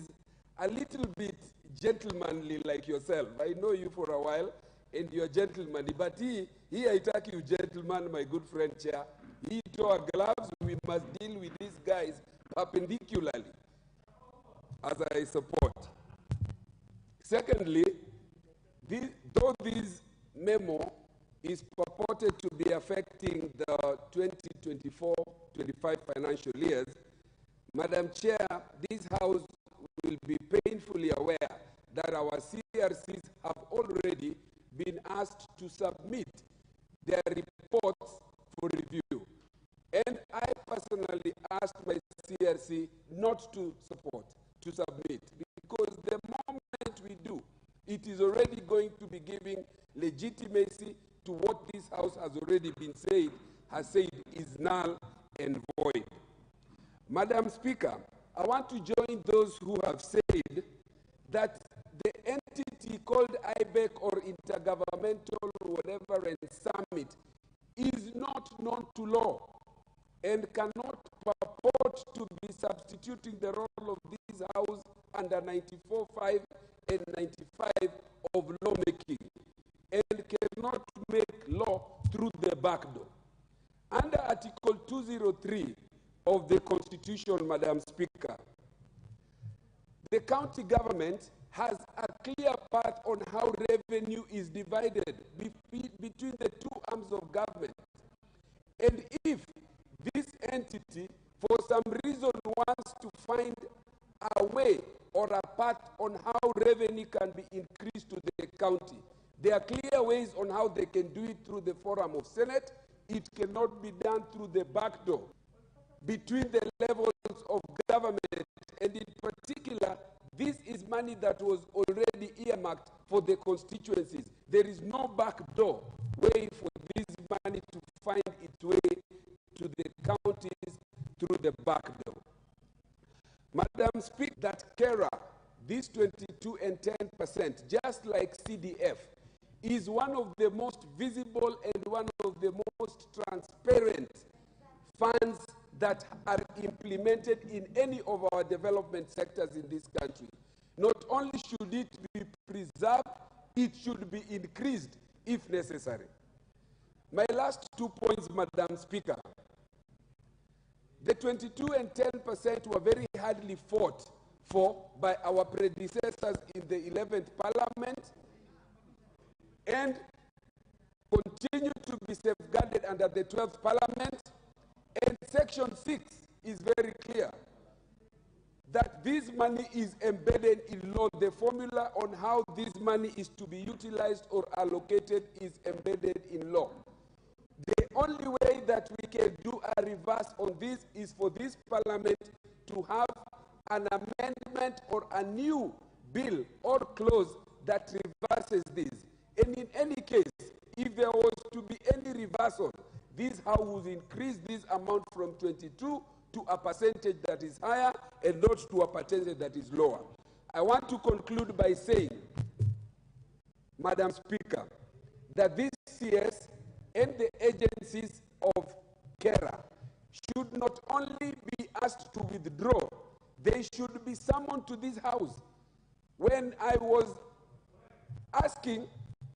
a little bit gentlemanly like yourself. I know you for a while, and you're gentlemanly, but he attack you gentleman, my good friend chair. He tore gloves. We must deal with these guys perpendicularly, as I support. Secondly, though these memo is purported to be affecting the 2024-25 financial years, Madam Chair, this House will be painfully aware that our CRCs have already been asked to submit their reports for review. And I personally asked my CRC not to submit, because the moment we do, it is already going to be giving legitimacy to what this House has already has said is null and void. Madam Speaker, I want to join those who have said that the entity called IBEC or Intergovernmental whatever and Summit is not known to law and cannot purport to be substituting the role of this House under 94.5 and 95 of lawmaking, and cannot make law through the back door. Under Article 203 of the Constitution, Madam Speaker, the county government has a clear path on how revenue is divided between the two arms of government. And if this entity, for some reason, wants to find a way or a path on how revenue can be increased to the county, there are clear ways on how they can do it through the forum of Senate. It cannot be done through the back door between the levels of government, and in particular, this is money that was already earmarked for the constituencies. There is no back door way for this money to find its way to the counties through the back door. Madam Speaker, that KERA, this 22 and 10%, just like CDF, is one of the most visible and one of the most transparent funds that are implemented in any of our development sectors in this country. Not only should it be preserved, it should be increased if necessary. My last 2 points, Madam Speaker. The 22 and 10% were very hardly fought for by our predecessors in the 11th Parliament and continue to be safeguarded under the 12th Parliament. And Section 6 is very clear that this money is embedded in law. The formula on how this money is to be utilized or allocated is embedded in law. The only way that we can do a reverse on this is for this Parliament to have an amendment or a new bill or clause that reverses this. And in any case, if there was to be any reversal, this House would increase this amount from 22 to a percentage that is higher and not to a percentage that is lower. I want to conclude by saying, Madam Speaker, that this CS and the agencies of KERA should not only be asked to withdraw, they should be summoned to this House. When I was asking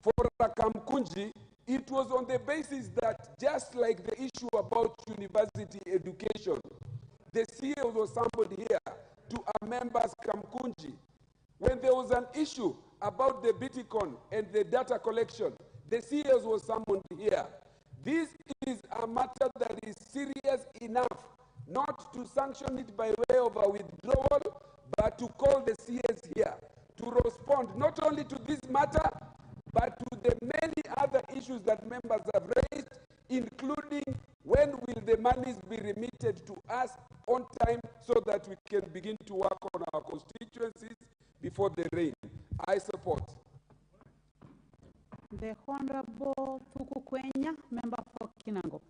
for Rakamkunji, it was on the basis that, just like the issue about university education, the CEO was somebody here to a member's Kamkunji. When there was an issue about the Biticon and the data collection, the CEO was summoned here. This is a matter that is serious enough not to sanction it by way of a withdrawal, but to call the CS here to respond not only to this matter, but to the many other issues that members have raised, including when will the monies be remitted to us on time so that we can begin to work on our constituencies before the rain. I support. The Honorable Tuku Kwenya, member for Kinango.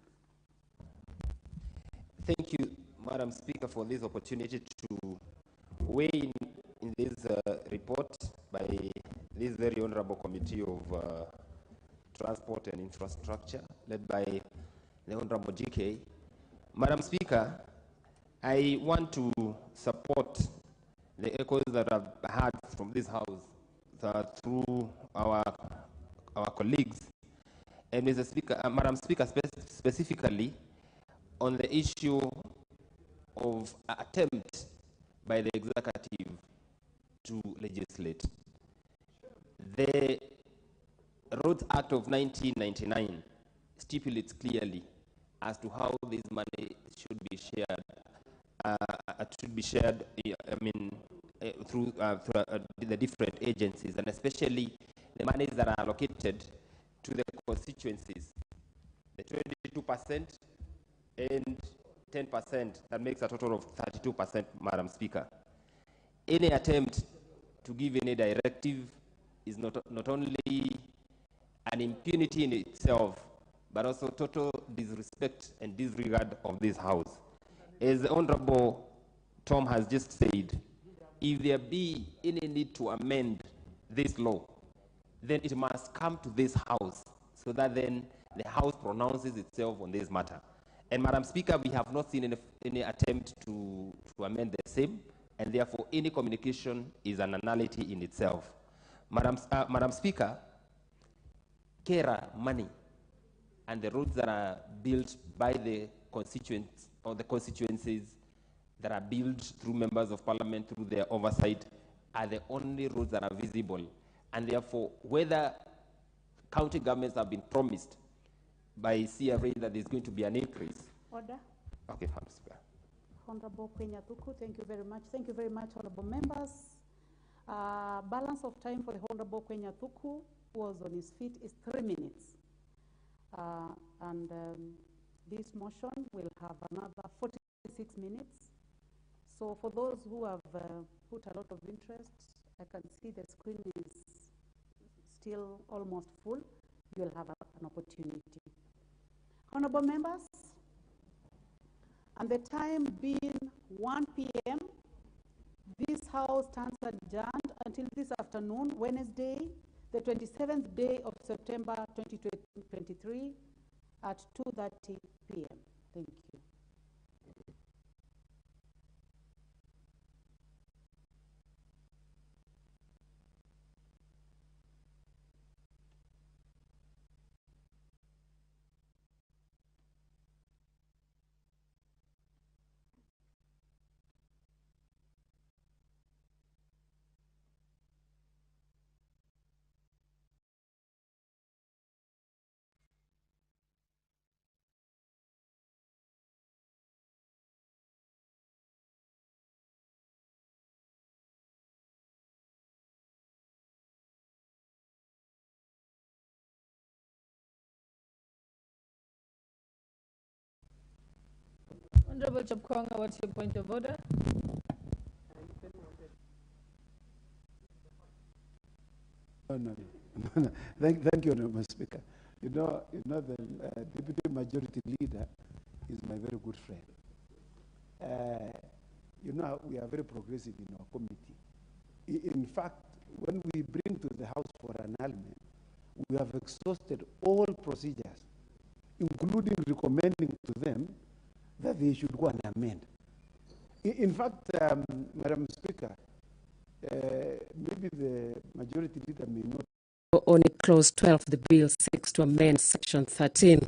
Thank you, Madam Speaker, for this opportunity to weigh in this report by this very honorable committee of transport and infrastructure led by the Honorable GK. Madam Speaker, I want to support the echoes that I've heard from this House through our colleagues. And Mr. Speaker, Madam Speaker, specifically on the issue of attempt by the executive to legislate. The Roads Act of 1999 stipulates clearly as to how this money should be shared. Through the different agencies, and especially the monies that are allocated to the constituencies, the 22% and 10%, that makes a total of 32%, Madam Speaker. Any attempt to give any directive is not only an impunity in itself, but also total disrespect and disregard of this House. As the Honorable Tom has just said, if there be any need to amend this law, then it must come to this House, so that then the House pronounces itself on this matter. And Madam Speaker, we have not seen any attempt to amend the same, and therefore any communication is an nullity in itself. Madam Speaker, Kera money and the roads that are built by the constituents or the constituencies that are built through members of parliament through their oversight are the only roads that are visible. And therefore, whether county governments have been promised by CRA that there's going to be an increase. Order. Okay, Madam Speaker. Honorable Kwenyatuku, thank you very much. Thank you very much, honorable members. Balance of time for the Honorable Kwenyatuku, who was on his feet, is 3 minutes. This motion will have another 46 minutes. So for those who have put a lot of interest, I can see the screen is still almost full. You'll have an opportunity. Honorable members, and the time being 1 p.m., this House stands adjourned until this afternoon, Wednesday, the 27th day of September 2023 at 2:30 p.m. Thank you. Honorable Chapkonga, what's your point of order? No. Thank you, Honorable Speaker. You know the Deputy Majority Leader is my very good friend. We are very progressive in our committee. In fact, when we bring to the House for an annulment, we have exhausted all procedures, including recommending to them that they should go and amend. In fact, Madam Speaker, maybe the Majority Leader may not. On Clause 12, the bill seeks to amend Section 13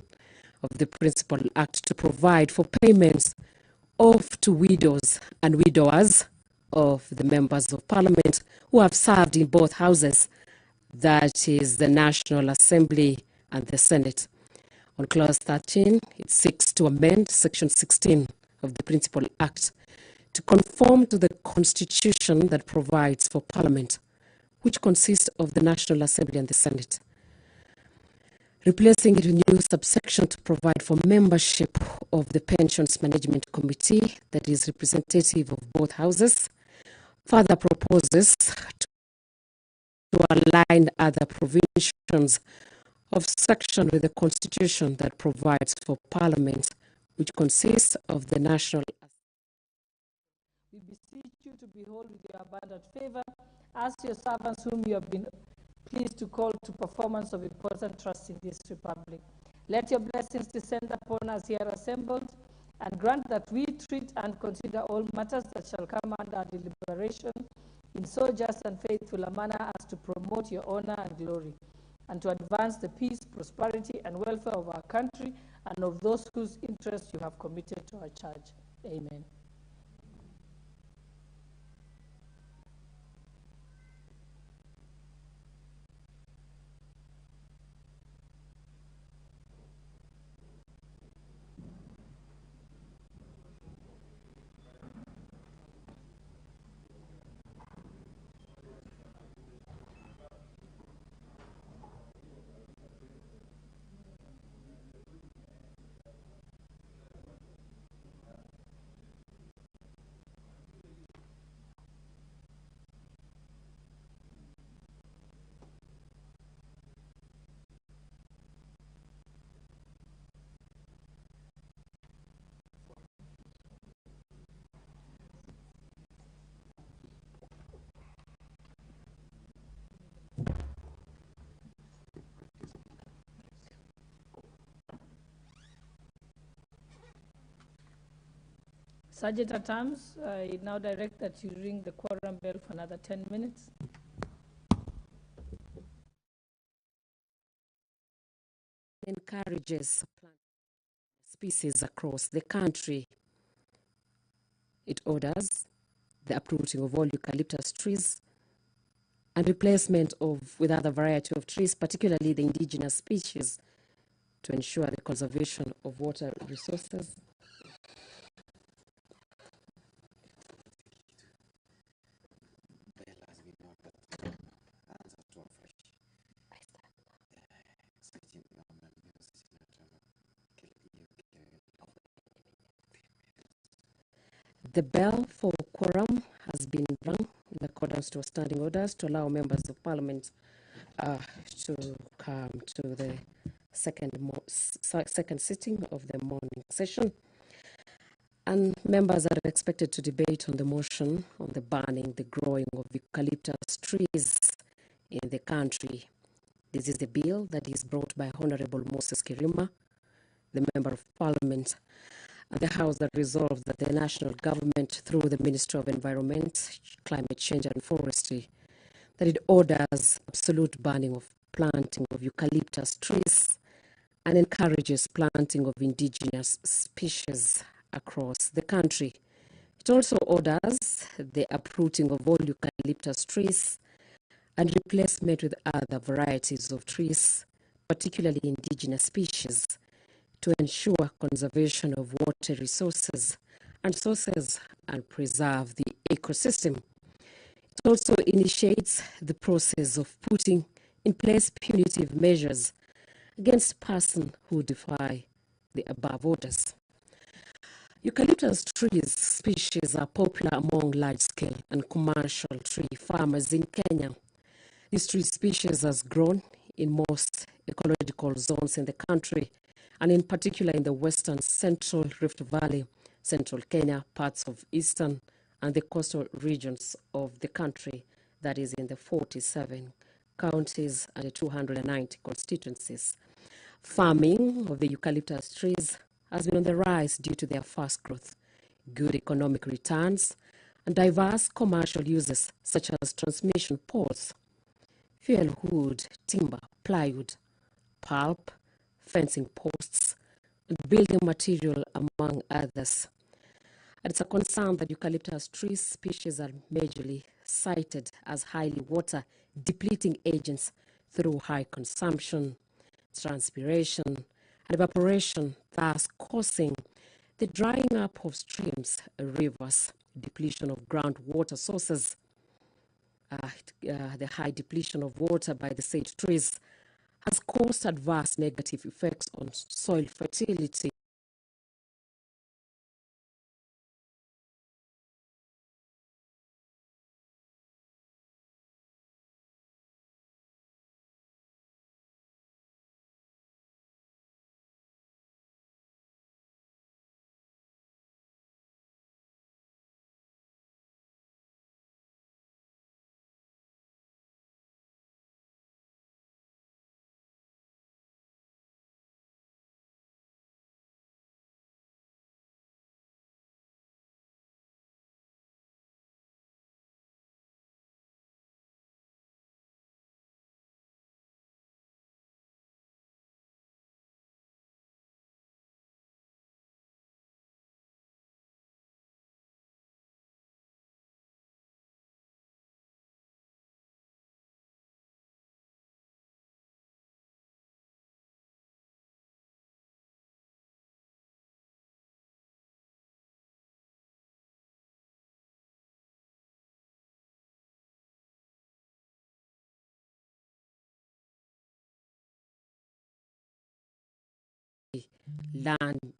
of the Principal Act to provide for payments off to widows and widowers of the members of Parliament who have served in both houses, that is the National Assembly and the Senate. On Clause 13, it seeks to amend Section 16 of the Principal Act to conform to the Constitution that provides for Parliament, which consists of the National Assembly and the Senate, replacing it with a new subsection to provide for membership of the Pensions Management Committee that is representative of both houses. Further proposes to align other provisions of section with the Constitution that provides for Parliament, which consists of the National Assembly. We beseech you to behold with your abundant favor as your servants whom you have been pleased to call to performance of important trust in this republic. Let your blessings descend upon us here assembled, and grant that we treat and consider all matters that shall come under deliberation in so just and faithful a manner as to promote your honor and glory, and to advance the peace, prosperity, and welfare of our country and of those whose interests you have committed to our charge. Amen. Sergeant at Arms, I now direct that you ring the quorum bell for another 10 minutes. Encourages plant species across the country. It orders the uprooting of all eucalyptus trees and replacement with other variety of trees, particularly the indigenous species, to ensure the conservation of water resources. The bell for quorum has been rung in accordance to standing orders to allow members of parliament to come to the second sitting of the morning session. And members are expected to debate on the motion on the banning the growing of eucalyptus trees in the country. This is the bill that is brought by Honorable Moses Kirima, the Member of Parliament, and the House that resolves that the national government, through the Ministry of Environment, Climate Change and Forestry, that it orders absolute banning of planting of eucalyptus trees and encourages planting of indigenous species across the country. It also orders the uprooting of all eucalyptus trees and replacement with other varieties of trees, particularly indigenous species, to ensure conservation of water resources and sources and preserve the ecosystem. It also initiates the process of putting in place punitive measures against persons who defy the above orders. Eucalyptus trees species are popular among large-scale and commercial tree farmers in Kenya. This tree species has grown in most ecological zones in the country, and in particular in the western central Rift Valley, central Kenya, parts of eastern and the coastal regions of the country, that is in the 47 counties and the 290 constituencies. Farming of the eucalyptus trees has been on the rise due to their fast growth, good economic returns, and diverse commercial uses such as transmission poles, fuel wood, timber, plywood, pulp, fencing posts, and building material, among others. And it's a concern that eucalyptus tree species are majorly cited as highly water depleting agents through high consumption, transpiration, and evaporation, thus causing the drying up of streams, rivers, depletion of groundwater sources. The high depletion of water by the said trees has caused adverse negative effects on soil fertility. Land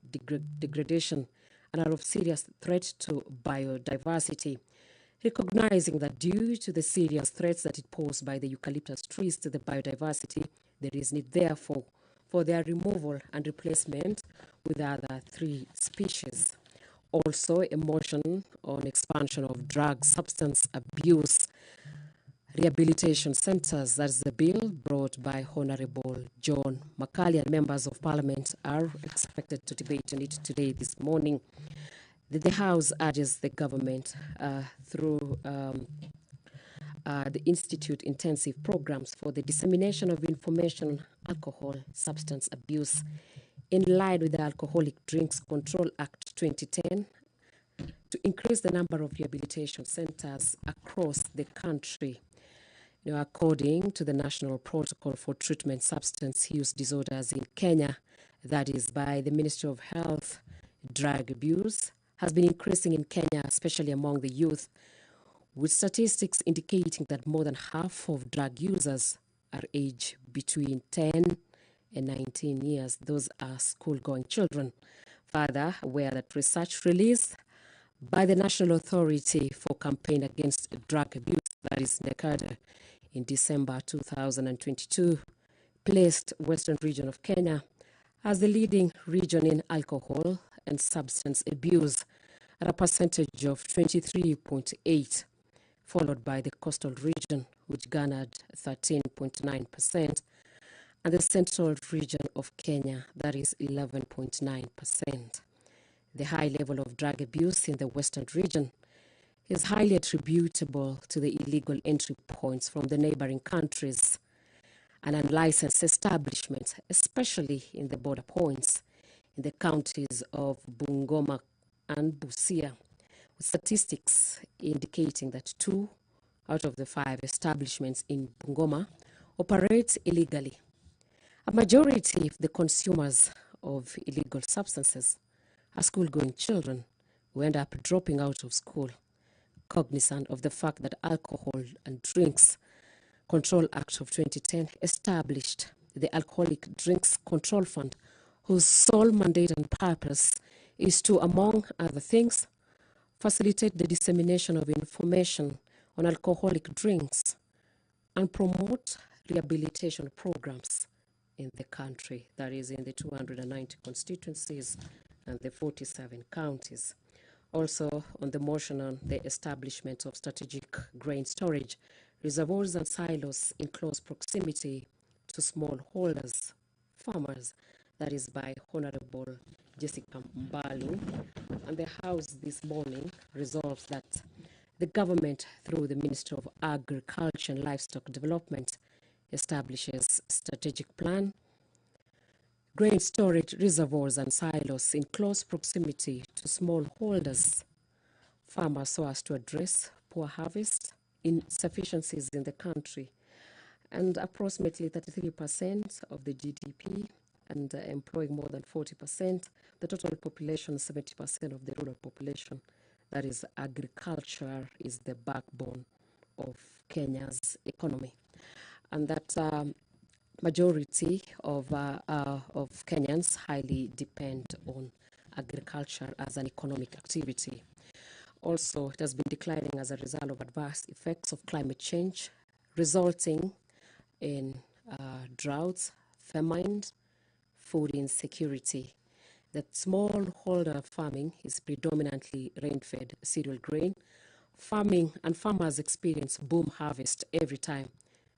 degradation and are of serious threat to biodiversity. Recognizing that due to the serious threats that it posed by the eucalyptus trees to the biodiversity, there is need therefore for their removal and replacement with other tree species. Also, a motion on expansion of drug substance abuse rehabilitation centers, that is the bill brought by Honorable John Makali, and members of Parliament are expected to debate on it today, this morning. The House urges the government through the Institute intensive programs for the dissemination of information on alcohol, substance abuse, in line with the Alcoholic Drinks Control Act 2010, to increase the number of rehabilitation centers across the country. According to the National Protocol for Treatment Substance Use Disorders in Kenya, that is by the Ministry of Health, drug abuse has been increasing in Kenya, especially among the youth, with statistics indicating that more than half of drug users are aged between 10 and 19 years. Those are school-going children. Further, aware that research released by the National Authority for Campaign Against Drug Abuse, that is NECADA, in December 2022, placed Western region of Kenya as the leading region in alcohol and substance abuse at a percentage of 23.8%, followed by the coastal region, which garnered 13.9%, and the central region of Kenya, that is 11.9%. The high level of drug abuse in the western region is highly attributable to the illegal entry points from the neighboring countries and unlicensed establishments, especially in the border points in the counties of Bungoma and Busia, with statistics indicating that 2 out of the 5 establishments in Bungoma operate illegally. A majority of the consumers of illegal substances are school-going children who end up dropping out of school, cognizant of the fact that Alcohol and Drinks Control Act of 2010 established the Alcoholic Drinks Control Fund, whose sole mandate and purpose is to, among other things, facilitate the dissemination of information on alcoholic drinks and promote rehabilitation programs in the country, that is in the 290 constituencies and the 47 counties. Also, on the motion on the establishment of strategic grain storage, reservoirs and silos in close proximity to smallholders, farmers, that is by Honorable Jessica Mbalu. And the House this morning resolves that the government, through the Ministry of Agriculture and Livestock Development, establishes strategic plan, grain storage reservoirs and silos in close proximity to smallholders, farmers, so as to address poor harvest insufficiencies in the country, and approximately 33% of the GDP and employing more than 40%, the total population, 70% of the rural population. That is, agriculture is the backbone of Kenya's economy. And that majority of Kenyans highly depend on agriculture as an economic activity. Also, it has been declining as a result of adverse effects of climate change, resulting in droughts, famines, food insecurity. That smallholder farming is predominantly rain-fed cereal grain farming, and farmers experience boom harvest every time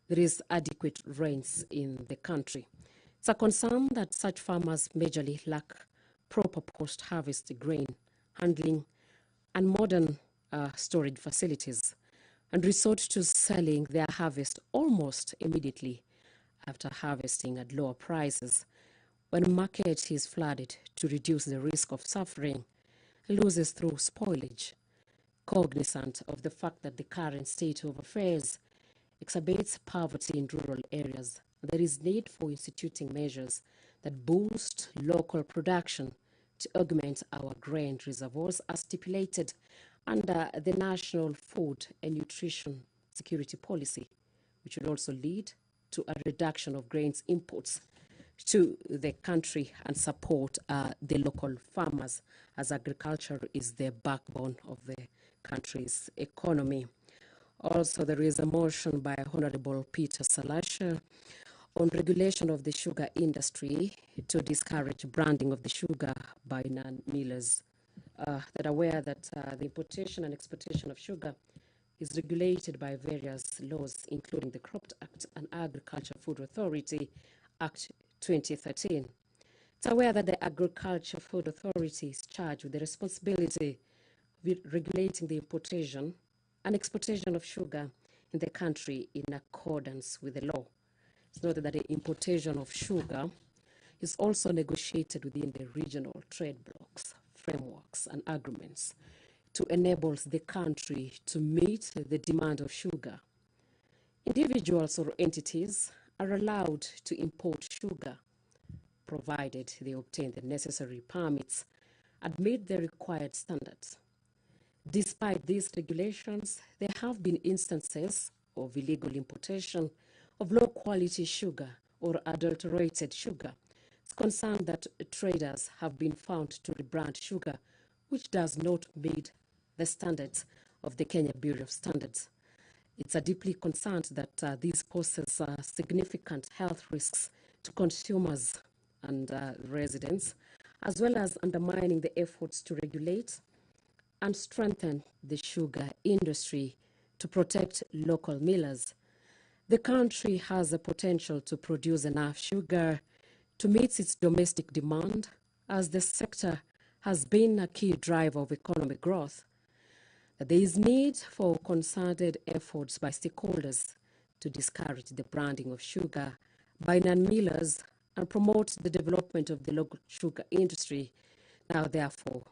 there is adequate rains in the country. It's a concern that such farmers majorly lack proper post-harvest grain handling and modern storage facilities, and resort to selling their harvest almost immediately after harvesting at lower prices when market is flooded to reduce the risk of suffering losses through spoilage. Cognizant of the fact that the current state of affairs exacerbates poverty in rural areas, there is need for instituting measures that boost local production to augment our grain reservoirs as stipulated under the National Food and Nutrition Security Policy, which will also lead to a reduction of grains imports to the country and support the local farmers, as agriculture is the backbone of the country's economy. Also, there is a motion by Honorable Peter Salasha on regulation of the sugar industry to discourage branding of the sugar by non-millers. That are aware that the importation and exportation of sugar is regulated by various laws, including the Crop Act and Agriculture Food Authority Act 2013. It's aware that the Agriculture Food Authority is charged with the responsibility of regulating the importation and exportation of sugar in the country in accordance with the law. It's noted that the importation of sugar is also negotiated within the regional trade blocs, frameworks, and agreements to enable the country to meet the demand of sugar. Individuals or entities are allowed to import sugar, provided they obtain the necessary permits and meet the required standards. Despite these regulations, there have been instances of illegal importation of low-quality sugar or adulterated sugar. It's concerned that traders have been found to rebrand sugar which does not meet the standards of the Kenya Bureau of Standards. It's deeply concerned that this poses significant health risks to consumers and residents, as well as undermining the efforts to regulate and strengthen the sugar industry to protect local millers. The country has the potential to produce enough sugar to meet its domestic demand, as the sector has been a key driver of economic growth. There is need for concerted efforts by stakeholders to discourage the branding of sugar by non-millers and promote the development of the local sugar industry. Now, therefore,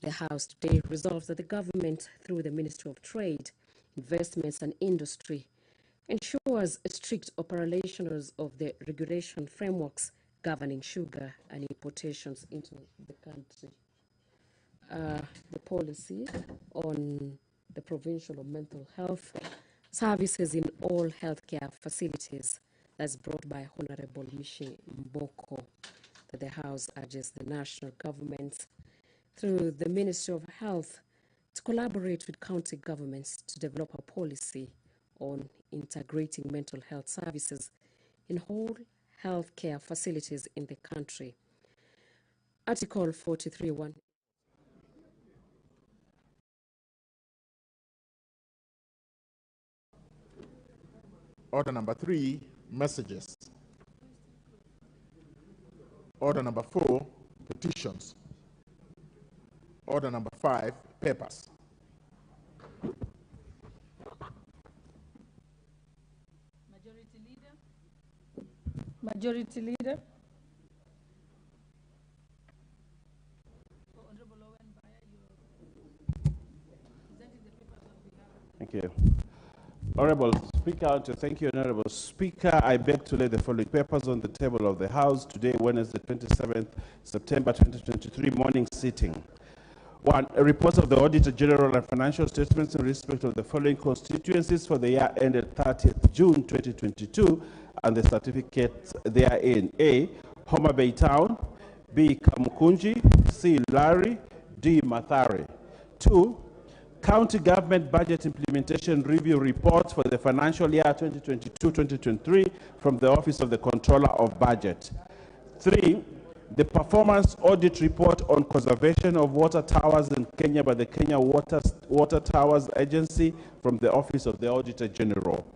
the House today resolves that the government, through the Ministry of Trade, Investments and Industry, ensures strict operations of the regulation frameworks governing sugar and importations into the country. The policy on the provincial of mental health services in all healthcare facilities, that's brought by Honorable Mishi Mboko, that the House urges the national government through the Ministry of Health to collaborate with county governments to develop a policy on integrating mental health services in whole healthcare facilities in the country. Article 43(1). Order number 3, messages. Order number 4, petitions. Order number 5, papers. Majority Leader. Majority Leader. Honorable Owen Baya, you're presenting the papers on behalf of the... Thank you. Honorable Speaker, to thank you, Honorable Speaker, I beg to lay the following papers on the table of the House today, Wednesday, 27th September 2023, morning sitting. 1. A report of the Auditor General and financial statements in respect of the following constituencies for the year ended 30th June 2022 and the certificates therein. A. Homa Bay Town. B. Kamukunji. C. Lari. D. Mathare. 2. County Government Budget Implementation Review Report for the financial year 2022-2023 from the Office of the Controller of Budget. 3. The Performance Audit Report on Conservation of Water Towers in Kenya by the Kenya Water Towers Agency from the Office of the Auditor General.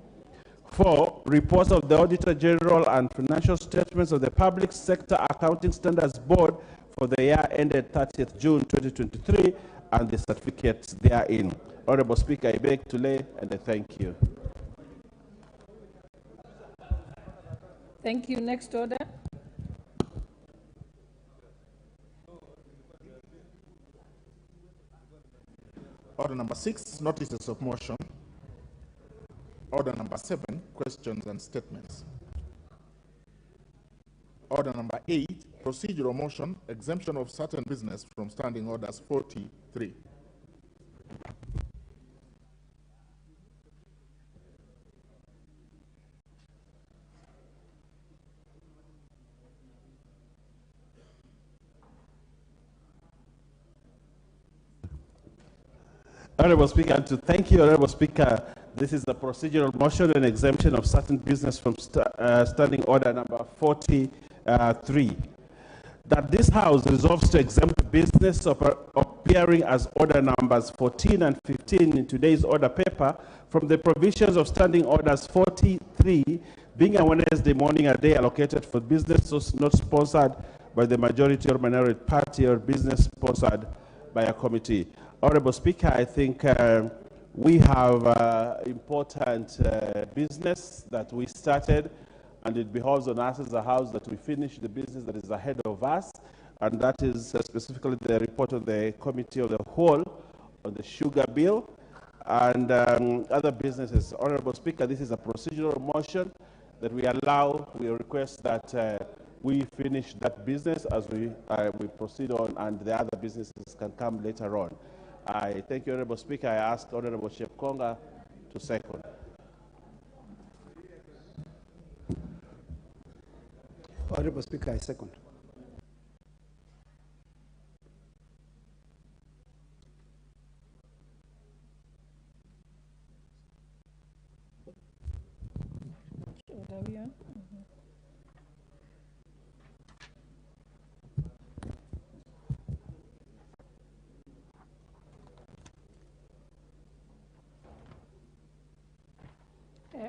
4. Reports of the Auditor General and financial statements of the Public Sector Accounting Standards Board for the year ended 30th June 2023 and the certificates therein. Honorable Speaker, I beg to lay and I thank you. Thank you. Next order. Order number 6, notices of motion. Order number 7, questions and statements. Order number 8, procedural motion, exemption of certain business from standing orders 43. Honorable Speaker, and to thank you, Honorable Speaker, this is the procedural motion and exemption of certain business from standing order number 43. That this House resolves to exempt business appearing as order numbers 14 and 15 in today's order paper from the provisions of standing orders 43, being a Wednesday morning, a day allocated for business not sponsored by the majority or minority party or business sponsored by a committee. Honorable Speaker, I think we have important business that we started, and it behoves on us as a House that we finish the business that is ahead of us, and that is specifically the report of the Committee of the Whole on the sugar bill and other businesses. Honorable Speaker, this is a procedural motion that we request that we finish that business as we proceed on, and the other businesses can come later on. I thank you, Honorable Speaker. I ask Honorable Shepkonga to second. Honorable Speaker, I second.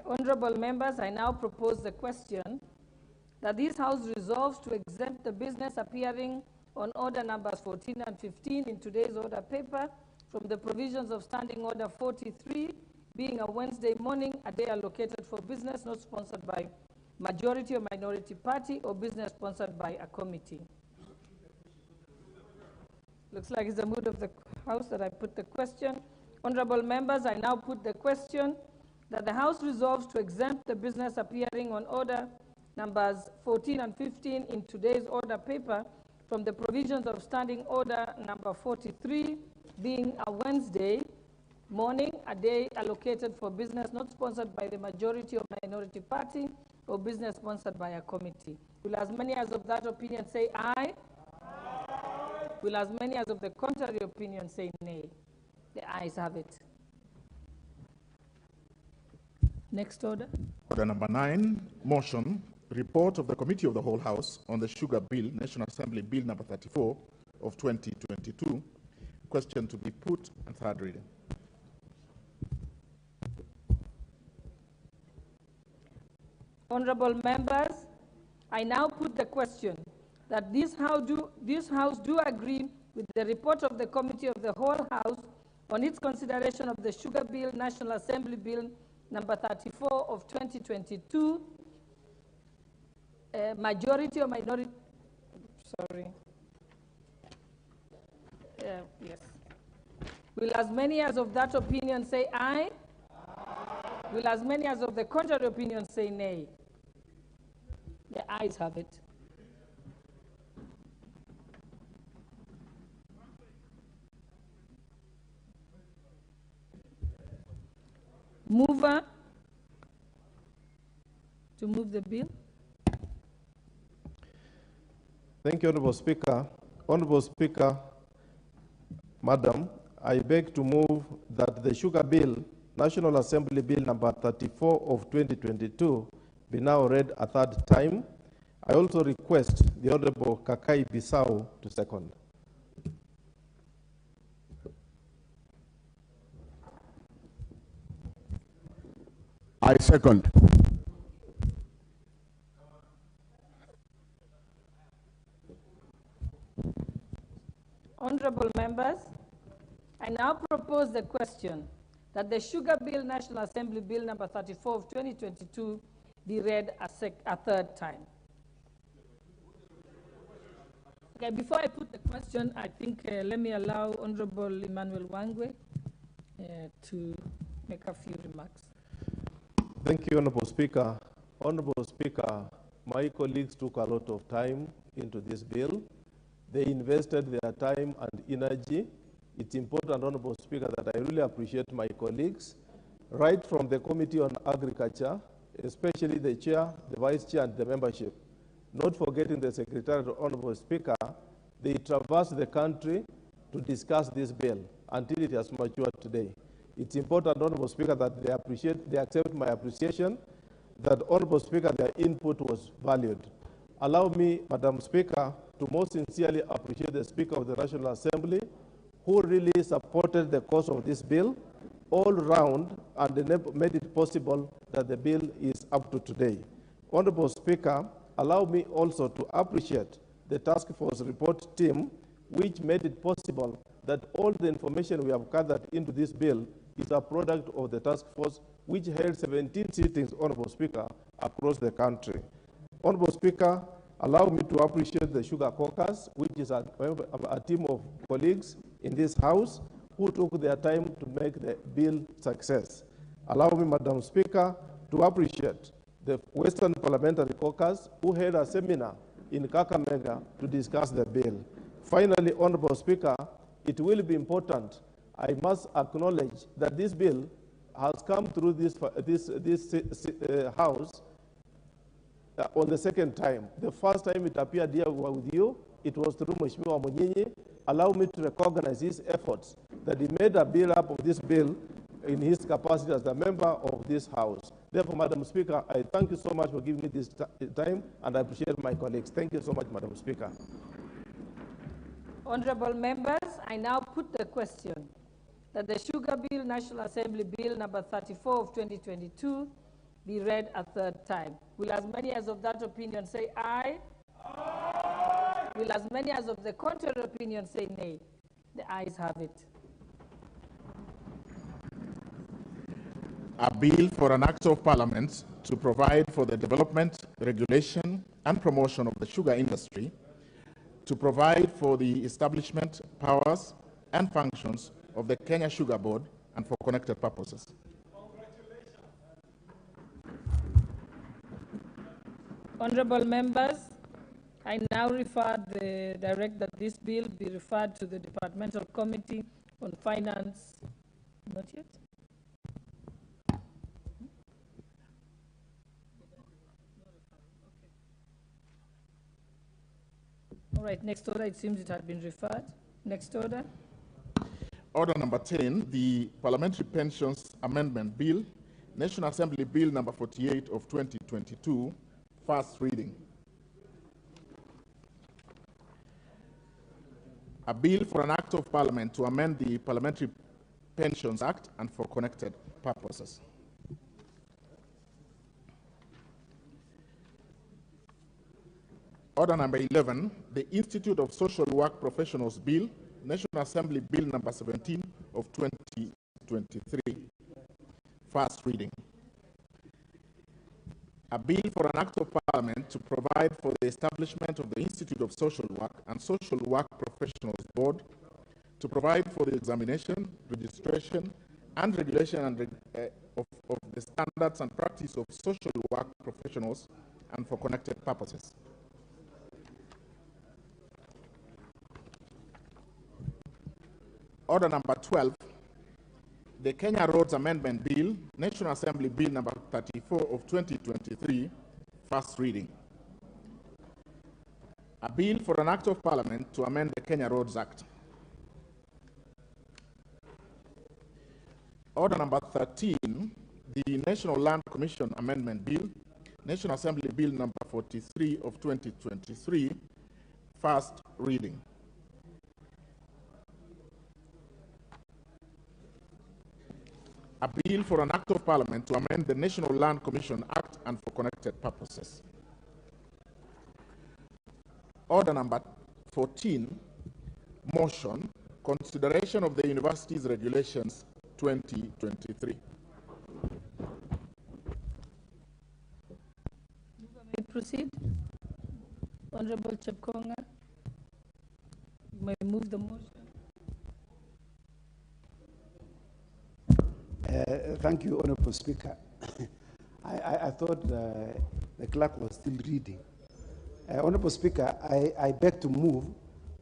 Honorable members, I now propose the question that this House resolves to exempt the business appearing on order numbers 14 and 15 in today's order paper from the provisions of Standing Order 43, being a Wednesday morning, a day allocated for business not sponsored by majority or minority party or business sponsored by a committee. Looks like it's the mood of the House that I put the question. Honorable members, I now put the question that the House resolves to exempt the business appearing on order numbers 14 and 15 in today's order paper from the provisions of Standing Order number 43, being a Wednesday morning, a day allocated for business not sponsored by the majority or minority party or business sponsored by a committee. Will as many as of that opinion say aye? Aye. Will as many as of the contrary opinion say nay? The ayes have it. Next order. Order number 9, motion, report of the Committee of the Whole House on the Sugar Bill, National Assembly Bill number 34 of 2022. Question to be put and third reading. Honorable members, I now put the question that this House do agree with the report of the Committee of the Whole House on its consideration of the Sugar Bill, National Assembly Bill number 34 of 2022, majority or minority, sorry. Yes. Will as many as of that opinion say aye? Aye. Will as many as of the contrary opinion say nay? The ayes have it. Mover to move the bill. Thank you, Honorable Speaker. Honorable Speaker, Madam, I beg to move that the Sugar Bill, National Assembly Bill number 34 of 2022, be now read a third time. I also request the Honorable Kakai Bissau to second. I second. Honorable members, I now propose the question that the Sugar Bill, National Assembly Bill number 34 of 2022 be read a third time. Okay, before I put the question, I think let me allow Honorable Emmanuel Wangwe to make a few remarks. Thank you, Honorable Speaker. Honorable Speaker, my colleagues took a lot of time into this bill. They invested their time and energy. It's important, Honorable Speaker, that I really appreciate my colleagues, right from the Committee on Agriculture, especially the Chair, the Vice Chair, and the membership. Not forgetting the Secretary, Honorable Speaker, they traversed the country to discuss this bill until it has matured today. It's important, Honorable Speaker, that they accept my appreciation, that, Honorable Speaker, their input was valued. Allow me, Madam Speaker, to most sincerely appreciate the Speaker of the National Assembly, who really supported the cause of this bill all round and made it possible that the bill is up to today. Honorable Speaker, allow me also to appreciate the task force report team, which made it possible that all the information we have gathered into this bill is a product of the task force, which held 17 sittings, Honorable Speaker, across the country. Honorable Speaker, allow me to appreciate the Sugar Caucus, which is a team of colleagues in this House who took their time to make the bill success. Allow me, Madam Speaker, to appreciate the Western Parliamentary Caucus who held a seminar in Kakamega to discuss the bill. Finally, Honorable Speaker, it will be important, I must acknowledge that this bill has come through this House on the second time. The first time it appeared here with you, it was through Mheshimiwa Munyinyi. Allow me to recognize his efforts that he made a bill up of this bill in his capacity as a member of this House. Therefore, Madam Speaker, I thank you so much for giving me this time, and I appreciate my colleagues. Thank you so much, Madam Speaker. Honorable members, I now put the question that the Sugar Bill, National Assembly Bill number 34 of 2022 be read a third time. Will as many as of that opinion say aye? Aye. Will as many as of the contrary opinion say nay? The ayes have it. A bill for an act of parliament to provide for the development, regulation, and promotion of the sugar industry, to provide for the establishment, powers, and functions of the Kenya Sugar Board, and for connected purposes. Honorable members, I now direct that this bill be referred to the Departmental Committee on Finance. Not yet? All right, next order, it seems it had been referred. Next order. Order number 10, the Parliamentary Pensions Amendment Bill, National Assembly Bill number 48 of 2022, first reading. A bill for an act of parliament to amend the Parliamentary Pensions Act and for connected purposes. Order number 11, the Institute of Social Work Professionals Bill, National Assembly Bill number 17 of 2023, first reading. A bill for an act of parliament to provide for the establishment of the Institute of Social Work and Social Work Professionals Board, to provide for the examination, registration, and regulation of the standards and practice of social work professionals and for connected purposes. Order number 12, the Kenya Roads Amendment Bill, National Assembly Bill number 34 of 2023, first reading. A bill for an act of parliament to amend the Kenya Roads Act. Order number 13, the National Land Commission Amendment Bill, National Assembly Bill number 43 of 2023, first reading. A bill for an act of parliament to amend the National Land Commission Act and for connected purposes. Order number 14, motion, consideration of the Universities Regulations 2023. May proceed. Honorable Chepkonga, you may move the motion. Thank you, Honorable Speaker. I thought the clerk was still reading. Honorable Speaker, I beg to move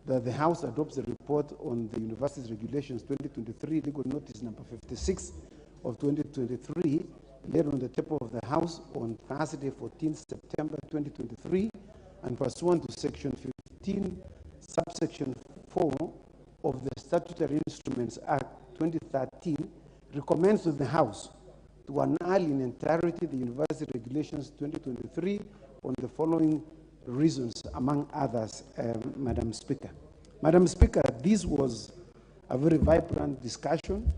that the House adopts the report on the Universities Regulations 2023, legal notice number 56 of 2023, laid on the table of the House on Thursday, 14 September 2023, and pursuant to Section 15, subsection 4 of the Statutory Instruments Act 2013, recommends to the House to annul in entirety the University Regulations 2023 on the following reasons, among others, Madam Speaker. Madam Speaker, this was a very vibrant discussion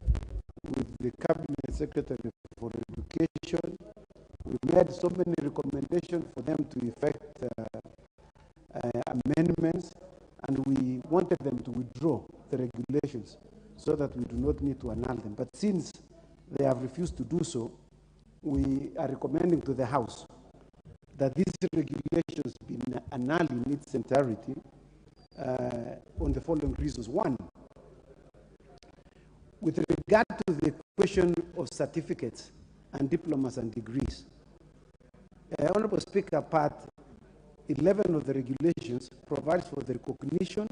with the Cabinet Secretary for Education. We made so many recommendations for them to effect amendments wanted them to withdraw the regulations so that we do not need to annul them. But since they have refused to do so, we are recommending to the House that these regulations be annulled in its entirety on the following reasons. One, with regard to the question of certificates and diplomas and degrees, Honorable Speaker, Part 11 of the regulations provides for the recognition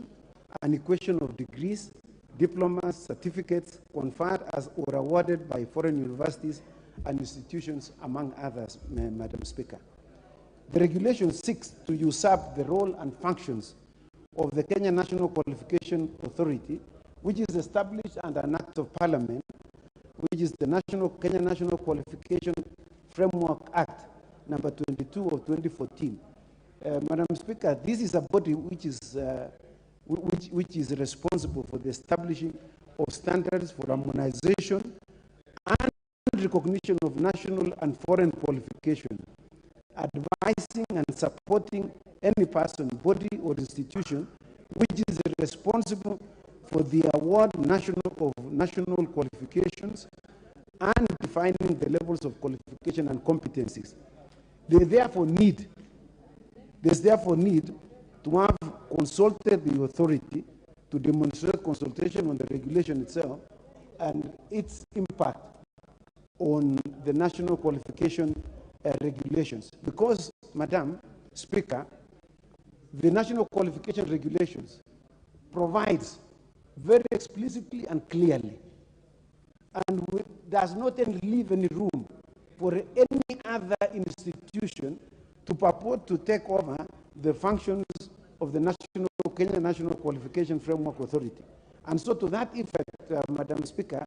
and equation of degrees, diplomas, certificates conferred as or awarded by foreign universities and institutions, among others, Madam Speaker. The regulation seeks to usurp the role and functions of the Kenya National Qualification Authority, which is established under an Act of Parliament, which is the Kenya National Qualification Framework Act, number 22 of 2014. Madam Speaker, this is a body which is responsible for the establishing of standards for harmonization and recognition of national and foreign qualification, advising and supporting any person, body, or institution which is responsible for the award of national qualifications and defining the levels of qualification and competencies. There's therefore need to have consulted the authority to demonstrate consultation on the regulation itself and its impact on the national qualification regulations. Because, Madam Speaker, the national qualification regulations provides very explicitly and clearly, and does not leave any room for any other institution to purport to take over the functions of the Kenya National Qualification Framework Authority. And so to that effect, Madam Speaker,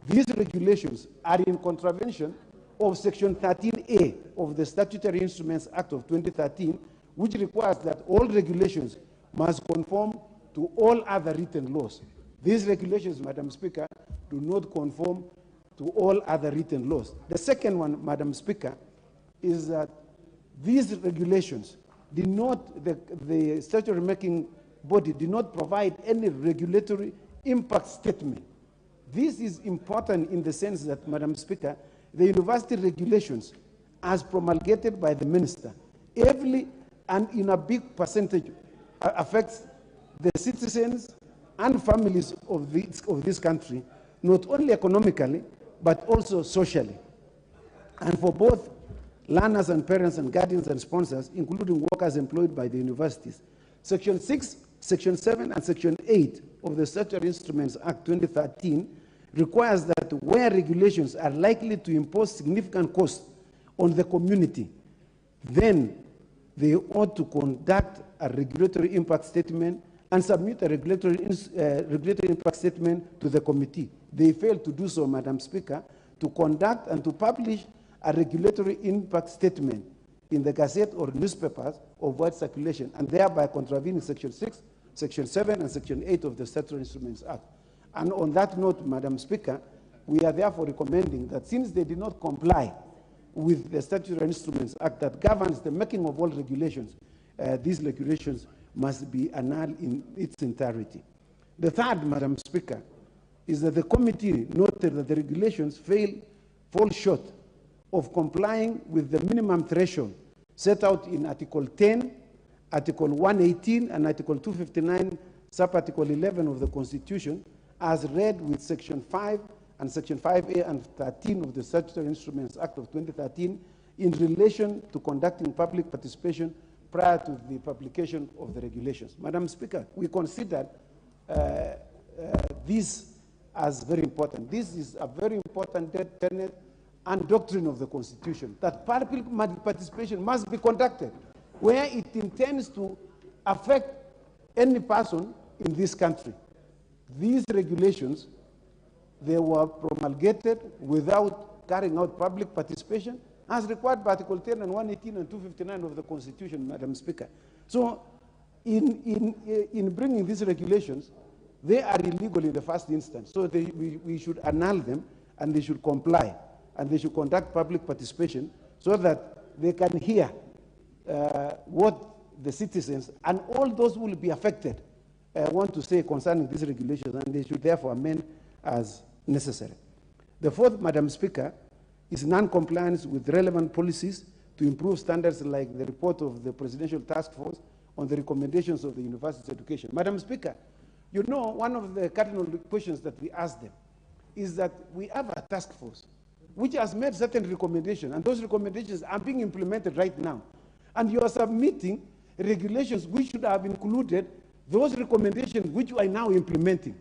these regulations are in contravention of Section 13A of the Statutory Instruments Act of 2013, which requires that all regulations must conform to all other written laws. These regulations, Madam Speaker, do not conform to all other written laws. The second one, Madam Speaker, is that these regulations did not, the statutory making body did not provide any regulatory impact statement. This is important in the sense that, Madam Speaker, the university regulations, as promulgated by the minister, heavily and in a big percentage affects the citizens and families of this country, not only economically, but also socially. And for both learners and parents and guardians and sponsors, including workers employed by the universities. Section 6, Section 7, and Section 8 of the Statutory Instruments Act 2013 requires that where regulations are likely to impose significant costs on the community, then they ought to conduct a regulatory impact statement and submit a regulatory impact statement to the committee. They failed to do so, Madam Speaker, to conduct and to publish a regulatory impact statement in the Gazette or newspapers of wide circulation, and thereby contravening Section 6, Section 7, and Section 8 of the Statutory Instruments Act. And on that note, Madam Speaker, we are therefore recommending that since they did not comply with the Statutory Instruments Act that governs the making of all regulations, these regulations must be annulled in its entirety. The third, Madam Speaker, is that the committee noted that the regulations fall short of complying with the minimum threshold set out in Article 10, Article 118, and Article 259, Sub-Article 11 of the Constitution, as read with Section 5 and Section 5A and 13 of the Statutory Instruments Act of 2013 in relation to conducting public participation prior to the publication of the regulations. Madam Speaker, we consider this as very important. This is a very important tenet and doctrine of the Constitution, that public participation must be conducted where it intends to affect any person in this country. These regulations, they were promulgated without carrying out public participation as required by Article 10 and 118 and 259 of the Constitution, Madam Speaker. So in bringing these regulations, they are illegal in the first instance. So we should annul them, and they should comply, and they should conduct public participation so that they can hear what the citizens and all those who will be affected want to say concerning these regulations, and they should therefore amend as necessary. The fourth, Madam Speaker, is non-compliance with relevant policies to improve standards, like the report of the Presidential Task Force on the recommendations of the university's education. Madam Speaker, you know, one of the cardinal questions that we asked them is that we have a task force which has made certain recommendations, and those recommendations are being implemented right now. And you are submitting regulations which should have included those recommendations which you are now implementing.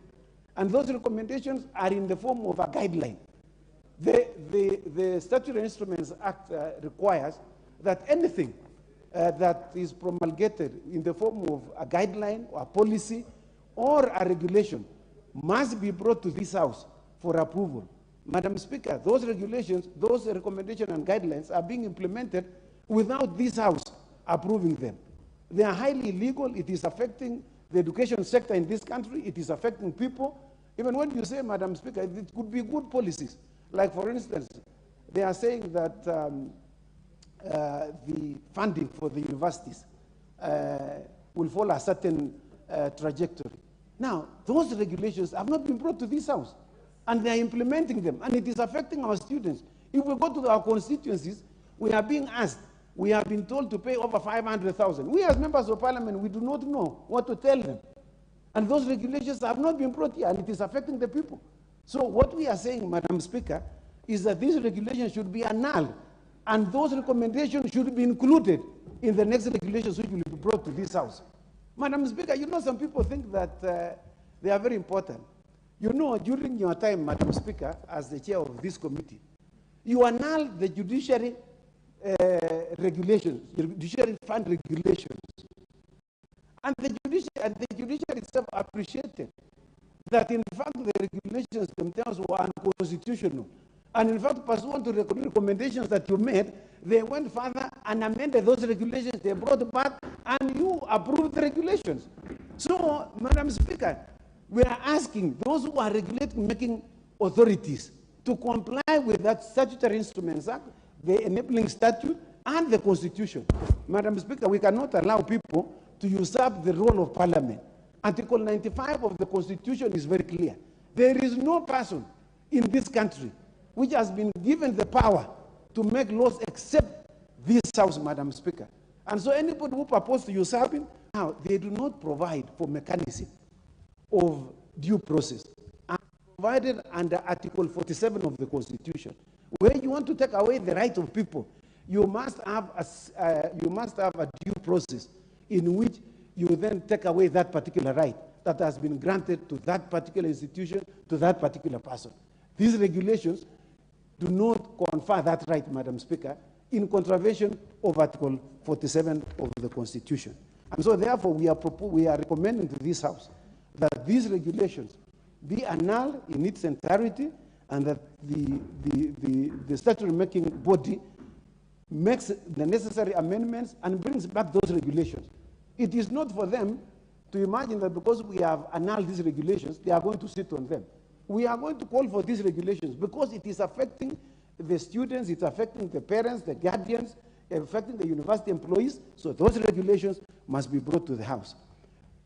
And those recommendations are in the form of a guideline. The Statutory Instruments Act requires that anything that is promulgated in the form of a guideline or a policy or a regulation must be brought to this House for approval. Madam Speaker, those regulations, those recommendations and guidelines are being implemented without this House approving them. They are highly illegal. It is affecting the education sector in this country. It is affecting people. Even when you say, Madam Speaker, it could be good policies. Like, for instance, they are saying that the funding for the universities will follow a certain trajectory. Now, those regulations have not been brought to this House, and they are implementing them, and it is affecting our students. If we go to our constituencies, we are being asked, we have been told to pay over 500,000. We as members of parliament, we do not know what to tell them. And those regulations have not been brought here, and it is affecting the people. So what we are saying, Madam Speaker, is that these regulations should be annulled, and those recommendations should be included in the next regulations which will be brought to this House. Madam Speaker, you know, some people think that they are very important. You know, during your time, Madam Speaker, as the chair of this committee, you annulled the judiciary regulations, judiciary fund regulations. And the judiciary itself appreciated that, in fact, the regulations themselves were unconstitutional. And in fact, pursuant to the recommendations that you made, they went further and amended those regulations. They brought back, and you approved the regulations. So, Madam Speaker, we are asking those who are making authorities to comply with that Statutory Instruments Act, the enabling statute, and the Constitution. Madam Speaker, we cannot allow people to usurp the role of Parliament. Article 95 of the Constitution is very clear. There is no person in this country which has been given the power to make laws except this House, Madam Speaker. And so anybody who proposes to usurp him, now, they do not provide for mechanism of due process, and provided under Article 47 of the Constitution. Where you want to take away the right of people, you must have a due process in which you then take away that particular right that has been granted to that particular institution, to that particular person. These regulations do not confer that right, Madam Speaker, in contravention of Article 47 of the Constitution. And so therefore we are recommending to this House that these regulations be annulled in its entirety, and that the statutory making body makes the necessary amendments and brings back those regulations. It is not for them to imagine that because we have annulled these regulations, they are going to sit on them. We are going to call for these regulations because it is affecting the students, it's affecting the parents, the guardians, affecting the university employees. So those regulations must be brought to the House.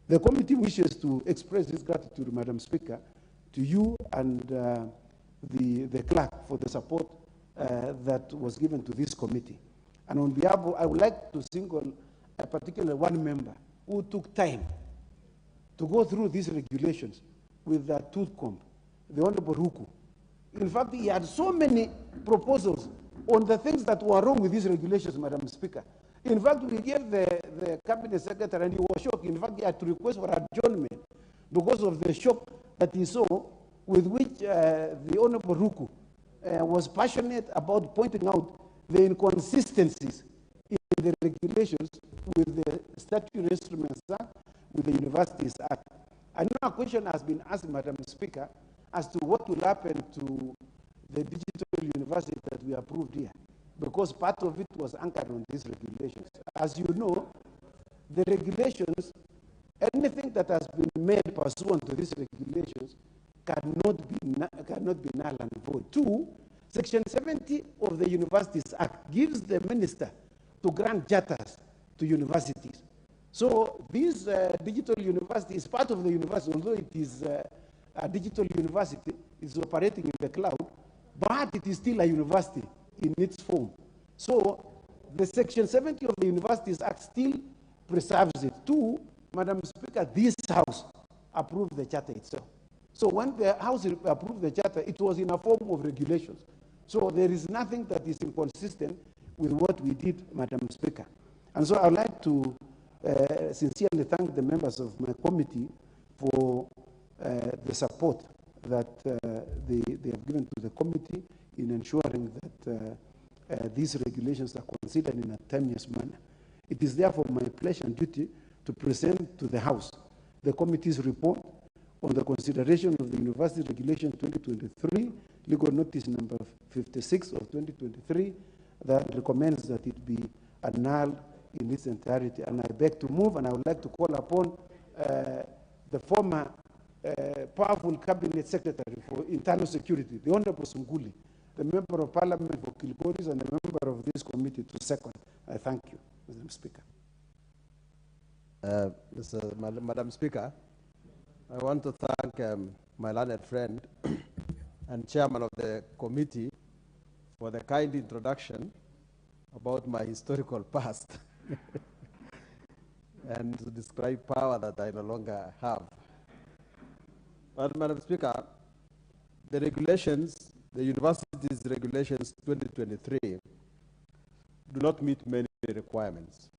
The committee wishes to express its gratitude, Madam Speaker, to you and the clerk for the support that was given to this committee. And on behalf of, I would like to single a particular one member who took time to go through these regulations with a tooth comb, the Honorable Ruku. In fact, he had so many proposals on the things that were wrong with these regulations, Madam Speaker. In fact, we gave the Cabinet Secretary, and he was shocked. In fact, he had to request for adjournment because of the shock that he saw with which the Honorable Ruku was passionate about pointing out the inconsistencies in the regulations with the Statutory Instruments Act, with the Universities Act. I know a question has been asked, Madam Speaker, as to what will happen to the digital university that we approved here, because part of it was anchored on these regulations. As you know, the regulations, anything that has been made pursuant to these regulations cannot be null and void. Two, Section 70 of the Universities Act gives the minister to grant charters to universities. So this digital university is part of the university, although it is a digital university, it's operating in the cloud, but it is still a university in its form. So the Section 70 of the Universities Act still preserves it. Two, Madam Speaker, this House approved the charter itself. So when the House approved the charter, it was in a form of regulations. So there is nothing that is inconsistent with what we did, Madam Speaker. And so I'd like to sincerely thank the members of my committee for the support that they have given to the committee in ensuring that these regulations are considered in a timeous manner. It is therefore my pleasure and duty to present to the House the committee's report on the consideration of the University Regulation 2023, legal notice number 56 of 2023, that recommends that it be annulled in its entirety. And I beg to move, and I would like to call upon the former powerful Cabinet Secretary for Internal Security, the Honorable Sunguli, the Member of Parliament for Kilgoris, and the member of this committee to second. I thank you, Madam Speaker. Madam Speaker, I want to thank my learned friend and chairman of the committee for the kind introduction about my historical past and to describe power that I no longer have. But Madam Speaker, the regulations, the universities regulations 2023 do not meet many requirements.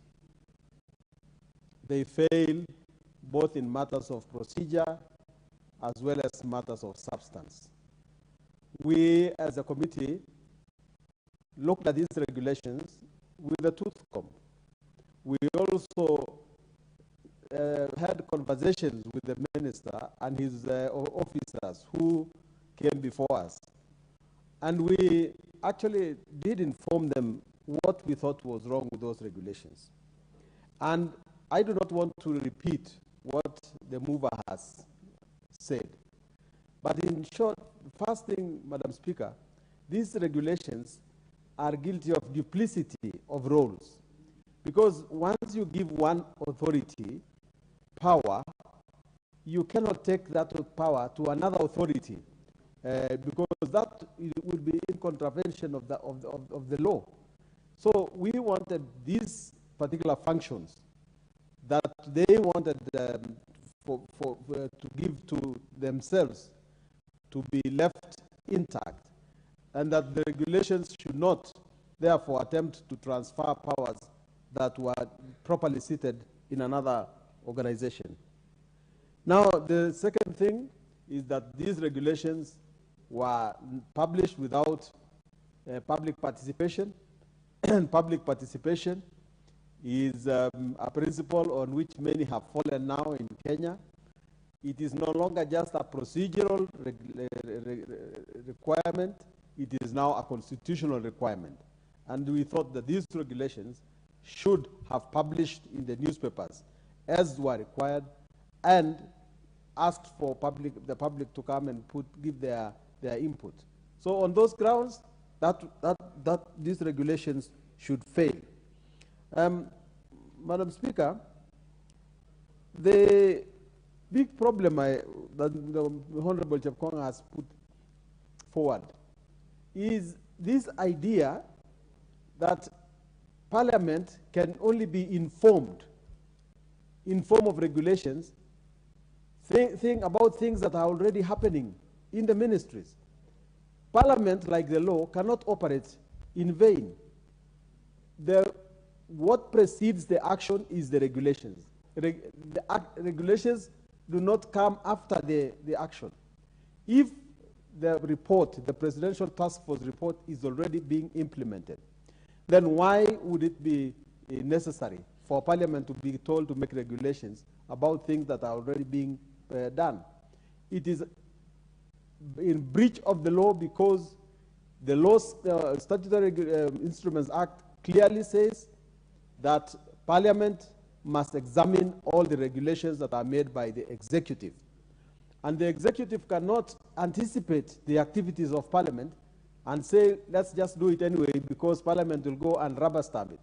They fail both in matters of procedure as well as matters of substance. We, as a committee, looked at these regulations with a tooth comb. We also had conversations with the minister and his officers who came before us. And we actually did inform them what we thought was wrong with those regulations. And I do not want to repeat what the mover has said. But in short, first thing, Madam Speaker, these regulations are guilty of duplicity of roles. Because once you give one authority power, you cannot take that power to another authority because that will be in contravention of the law. So we wanted these particular functions that they wanted to give to themselves to be left intact, and that the regulations should not therefore attempt to transfer powers that were properly seated in another organization. Now, the second thing is that these regulations were published without public participation, and public participation is a principle on which many have fallen now in Kenya. It is no longer just a procedural requirement, it is now a constitutional requirement. And we thought that these regulations should have published in the newspapers as were required and asked for the public to come and give their input. So on those grounds, that these regulations should fail. Madam Speaker, the big problem that the Honorable Chepkonga has put forward is this idea that Parliament can only be informed in form of regulations about things that are already happening in the ministries. Parliament, like the law, cannot operate in vain. What precedes the action is the regulations. Regulations do not come after the action. If the report, the Presidential Task Force report, is already being implemented, then why would it be necessary for Parliament to be told to make regulations about things that are already being done? It is in breach of the law because the law's Statutory Instruments Act clearly says that Parliament must examine all the regulations that are made by the executive. And the executive cannot anticipate the activities of Parliament and say, let's just do it anyway because Parliament will go and rubber stamp it.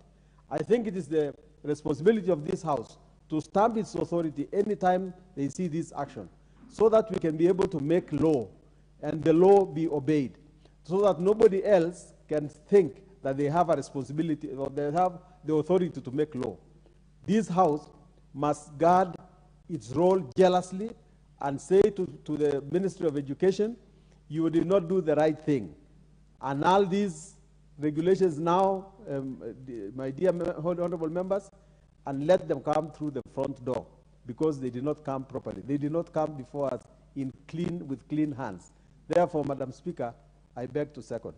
I think it is the responsibility of this House to stamp its authority anytime they see this action, so that we can be able to make law and the law be obeyed, so that nobody else can think that they have a responsibility or they have the authority to make law. This House must guard its role jealously and say to the Ministry of Education, you did not do the right thing. Annul these regulations now, my dear honorable members, and let them come through the front door, because they did not come properly. They did not come before us with clean hands. Therefore, Madam Speaker, I beg to second.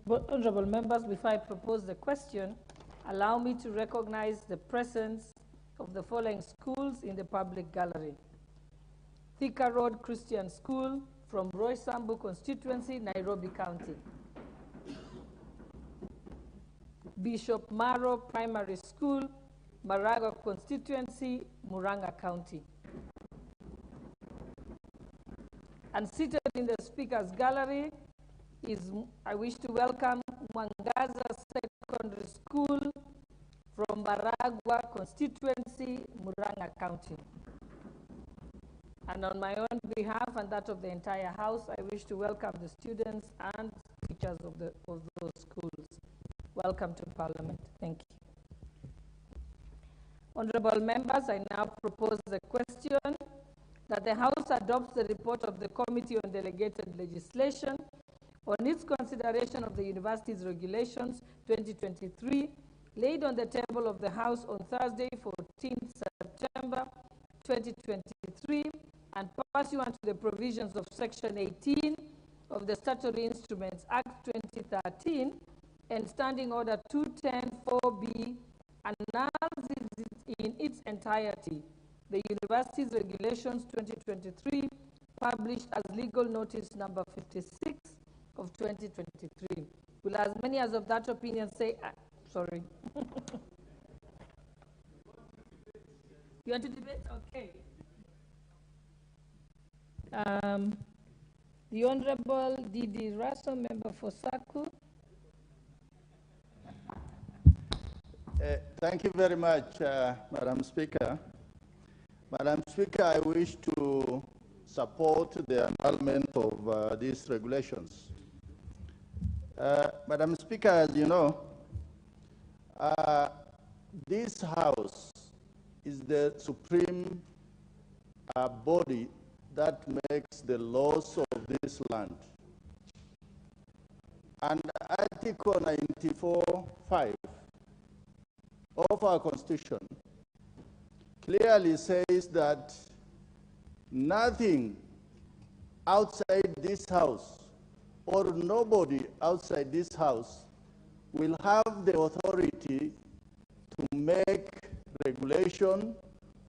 But honorable members, before I propose the question, allow me to recognize the presence of the following schools in the public gallery. Thika Road Christian School from Roy Sambu constituency, Nairobi County. Bishop Maro Primary School, Maraga constituency, Muranga County. And seated in the speaker's gallery is, I wish to welcome Mwangaza Secondary School from Maragua constituency, Muranga County. And on my own behalf and that of the entire House, I wish to welcome the students and teachers of those schools. Welcome to Parliament. Thank you. Honorable members, I now propose the question that the House adopts the report of the Committee on Delegated Legislation on its consideration of the University's Regulations 2023, laid on the table of the House on Thursday, 14th September 2023, and pursuant to the provisions of Section 18 of the Statutory Instruments Act 2013 and Standing Order 210-4B, annuls in its entirety the University's Regulations 2023, published as legal notice number 56 of 2023. Will as many as of that opinion say, sorry. You want to debate? Okay. The Honorable Didi Raso, member for Saku. Thank you very much, Madam Speaker. Madam Speaker, I wish to support the annulment of these regulations. Madam Speaker, as you know, this House is the supreme body that makes the laws of this land. And Article 94(5) of our Constitution clearly says that nothing outside this House or nobody outside this House will have the authority to make regulation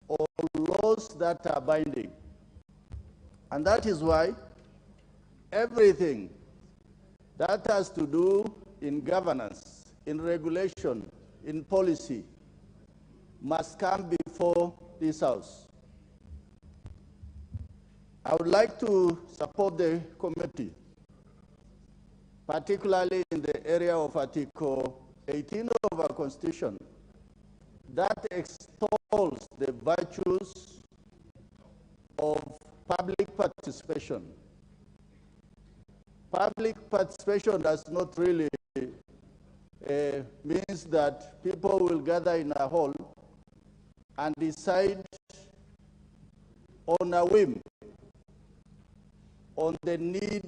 or laws that are binding. And that is why everything that has to do in governance, in regulation, in policy, must come before this House. I would like to support the committee, particularly in the area of Article 18 of our Constitution, that extols the virtues of public participation. Public participation does not really means that people will gather in a hall and decide on a whim on the need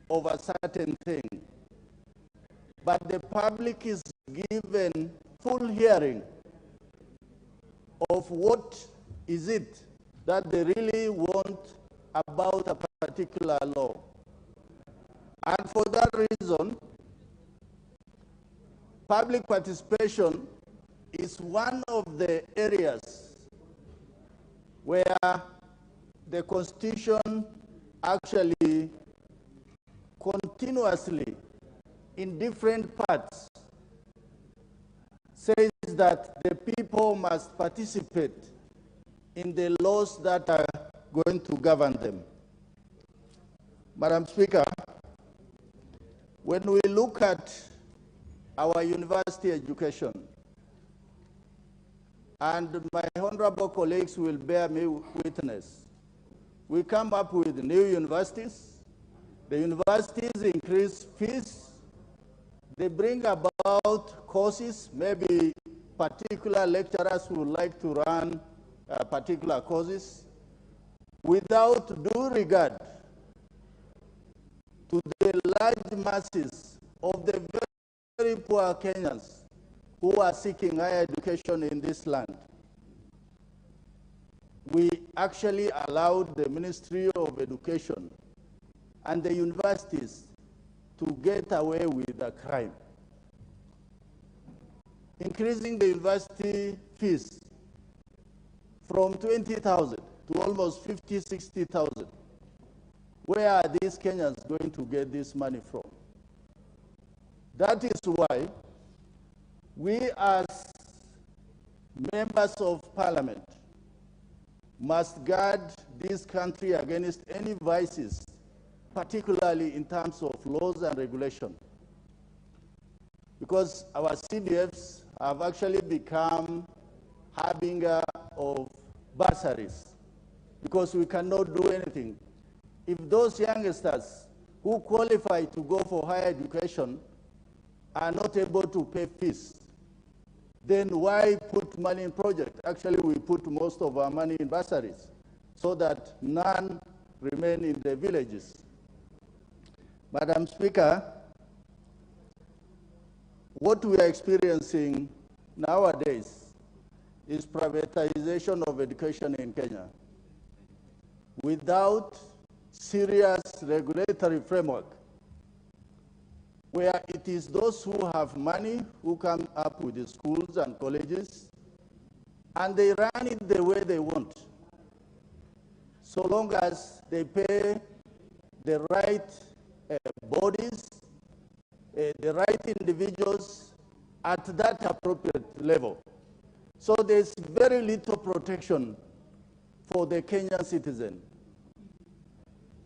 of a certain thing. But the public is given full hearing of what is it that they really want about a particular law. And for that reason, public participation is one of the areas where the Constitution actually continuously, in different parts, says that the people must participate in the laws that are going to govern them. Madam Speaker, when we look at our university education. And my honorable colleagues will bear me witness. We come up with new universities. The universities increase fees. They bring about courses, maybe particular lecturers who like to run particular courses, without due regard to the large masses of the very poor Kenyans who are seeking higher education in this land. We actually allowed the Ministry of Education and the universities to get away with a crime. Increasing the university fees from 20,000 to almost 50, 60,000. Where are these Kenyans going to get this money from? That is why we as members of parliament must guard this country against any vices, particularly in terms of laws and regulation. Because our CDFs have actually become harbinger of bursaries, because we cannot do anything. If those youngsters who qualify to go for higher education are not able to pay fees, then why put money in projects? Actually, we put most of our money in bursaries so that none remain in the villages. Madam Speaker, what we are experiencing nowadays is privatization of education in Kenya without serious regulatory framework, where it is those who have money who come up with the schools and colleges, and they run it the way they want, so long as they pay the right bodies, the right individuals at that appropriate level. So there's very little protection for the Kenyan citizen.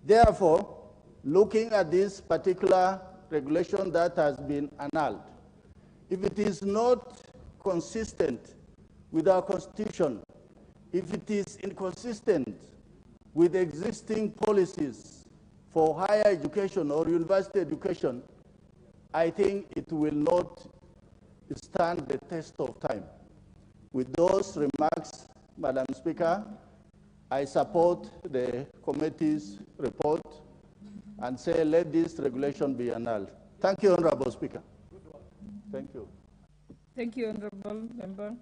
Therefore, looking at this particular regulation that has been annulled, if it is not consistent with our Constitution, if it is inconsistent with existing policies for higher education or university education, I think it will not stand the test of time. With those remarks, Madam Speaker, I support the committee's report and say let this regulation be annulled. Thank you, Honorable Speaker. Thank you. Thank you, Honorable Member.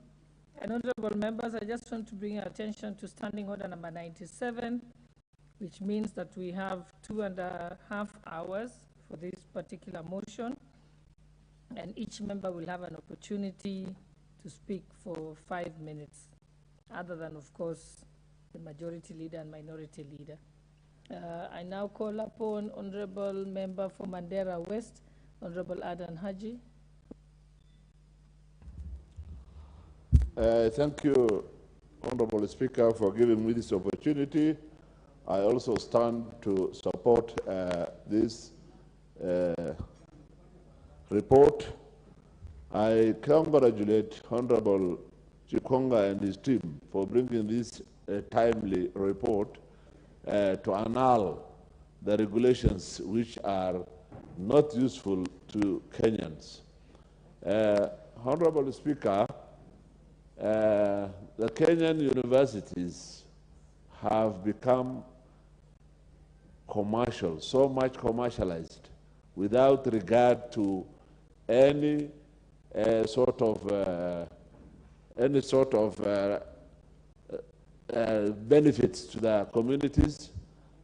And Honorable Members, I just want to bring your attention to Standing Order number 97, which means that we have 2.5 hours for this particular motion, and each member will have an opportunity to speak for 5 minutes, other than, of course, the majority leader and minority leader. I now call upon Honorable Member for Mandera West, Honorable Adan Haji. Thank you, Honorable Speaker, for giving me this opportunity. I also stand to support this report. I congratulate Honorable Chikonga and his team for bringing this timely report to annul the regulations which are not useful to Kenyans. Honorable Speaker, the Kenyan universities have become commercial, so much commercialized, without regard to any sort of benefits to the communities.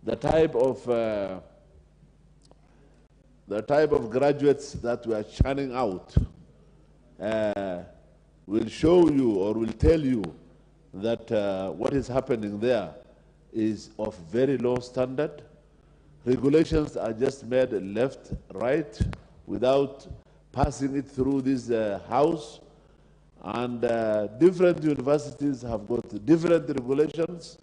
The type of graduates that we are churning out will show you or will tell you that what is happening there is of very low standard. Regulations are just made left, right, without passing it through this house. And different universities have got different regulations.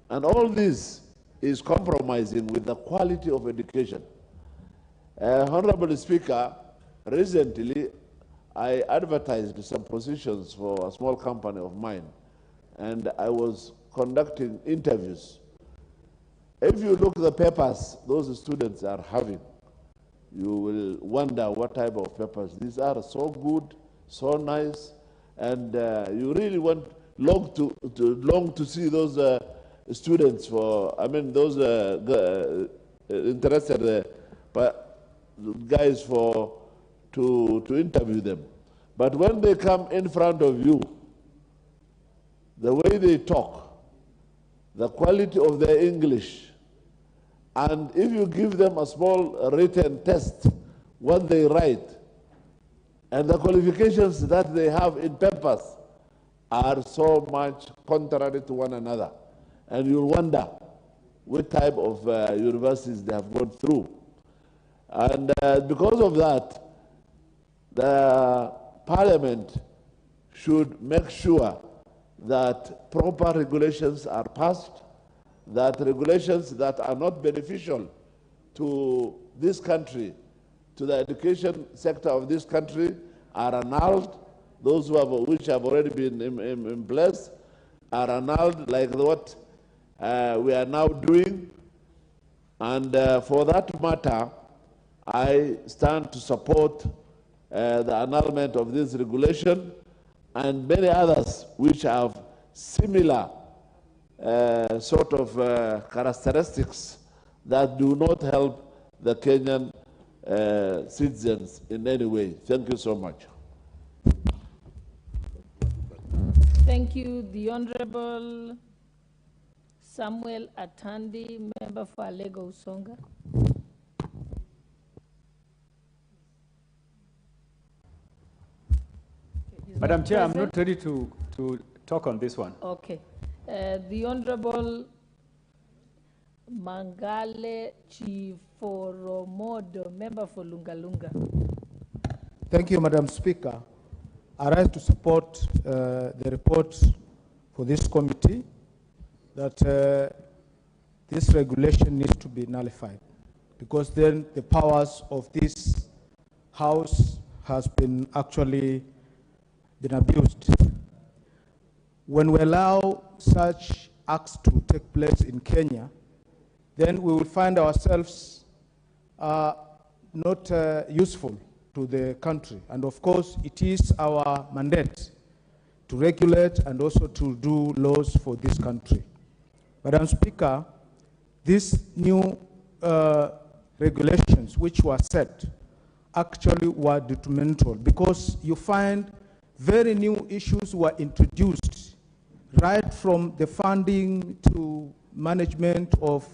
And all this is compromising with the quality of education. Honorable Speaker, recently I advertised some positions for a small company of mine, and I was conducting interviews. If you look at the papers those students are having, you will wonder what type of papers. These are so good, so nice, and you really long to see those students those interested guys to interview them. But when they come in front of you, the way they talk, the quality of their English, and if you give them a small written test, what they write, and the qualifications that they have in papers are so much contrary to one another. And you'll wonder what type of universities they have gone through. And because of that, the Parliament should make sure that proper regulations are passed, that regulations that are not beneficial to this country, to the education sector of this country, are annulled. Those which have already been in place are annulled, like what we are now doing. And for that matter, I stand to support the annulment of this regulation and many others which have similar sort of characteristics that do not help the Kenyan citizens in any way. Thank you so much. Thank you. The Honorable Samuel Atandi, member for Alego Usonga. Madam Chair, I'm not ready to talk on this one. Okay. The Honorable Mangale Chiforomodo, member for Lungalunga. Thank you, Madam Speaker. I rise to support the report for this committee that this regulation needs to be nullified, because then the powers of this House has been actually been abused. When we allow such acts to take place in Kenya, then we will find ourselves not useful to the country. And of course, it is our mandate to regulate and also to do laws for this country. Madam Speaker, these new regulations which were set actually were detrimental, because you find very new issues were introduced, right from the funding to management of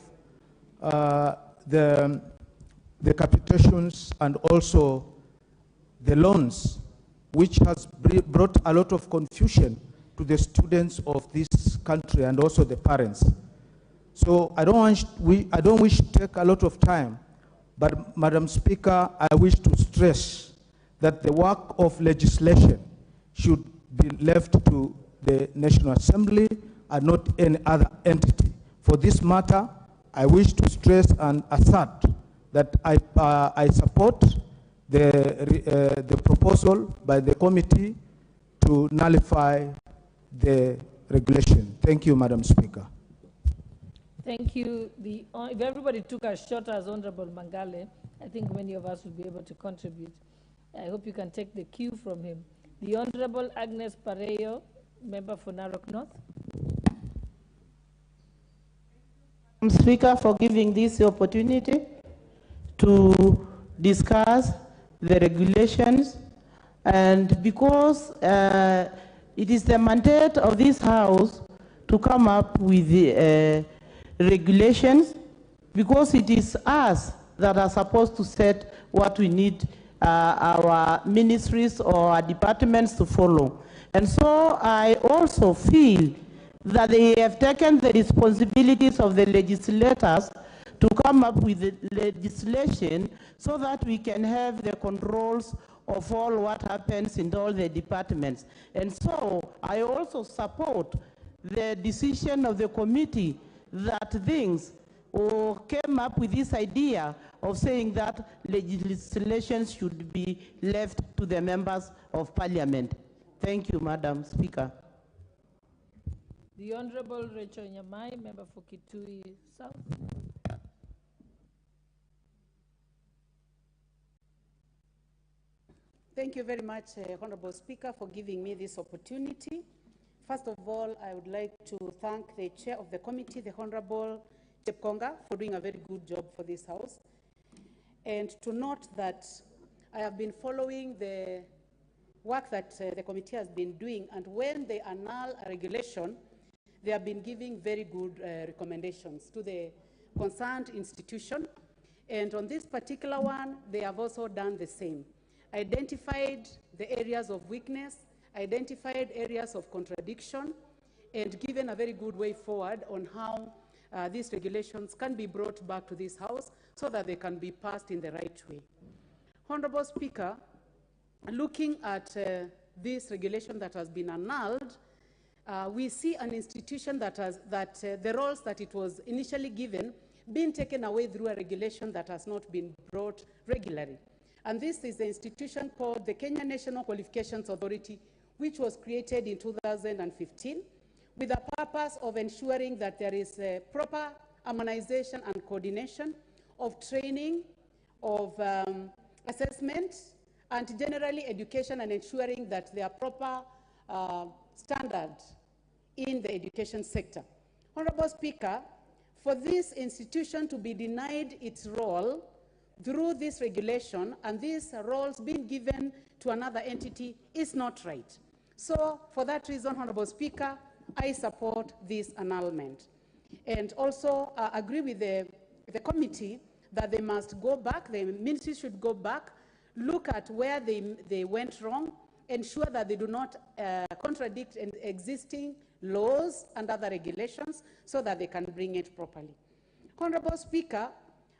the capitations and also the loans, which has brought a lot of confusion to the students of this country and also the parents. So I don't wish to take a lot of time, but Madam Speaker, I wish to stress that the work of legislation should be left to the National Assembly and not any other entity. For this matter, I wish to stress and assert that I support the proposal by the committee to nullify the regulation. Thank you, Madam Speaker. Thank you. If everybody took as short as Honorable Mangale, I think many of us will be able to contribute. I hope you can take the cue from him. The Honorable Agnes Pareyo, member for Narok North. Speaker, for giving this opportunity to discuss the regulations, and because it is the mandate of this House to come up with the regulations, because it is us that are supposed to set what we need our ministries or our departments to follow. And so I also feel that they have taken the responsibilities of the legislators to come up with the legislation so that we can have the controls of all what happens in all the departments. And so I also support the decision of the committee that things or came up with this idea of saying that legislation should be left to the members of parliament. Thank you, Madam Speaker. The Honorable Rachel Nyamai, member for Kitui South. Thank you very much, Honorable Speaker, for giving me this opportunity. First of all, I would like to thank the chair of the committee, the Honorable Chepkonga, for doing a very good job for this House. And to note that I have been following the work that the committee has been doing, and when they annul a regulation, they have been giving very good recommendations to the concerned institution. And on this particular one, they have also done the same. Identified the areas of weakness, identified areas of contradiction, and given a very good way forward on how these regulations can be brought back to this House so that they can be passed in the right way. Honorable Speaker, looking at this regulation that has been annulled, we see an institution that has the roles that it was initially given being taken away through a regulation that has not been brought regularly. And this is the institution called the Kenya National Qualifications Authority, which was created in 2015 with the purpose of ensuring that there is a proper harmonization and coordination of training, of assessment, and generally education, and ensuring that there are proper standards in the education sector. Honorable Speaker, for this institution to be denied its role through this regulation and these roles being given to another entity is not right. So for that reason, Honorable Speaker, I support this annulment. And also agree with the committee that they must go back, the ministry should go back, look at where they went wrong, ensure that they do not contradict existing laws and other regulations so that they can bring it properly. Honorable Speaker,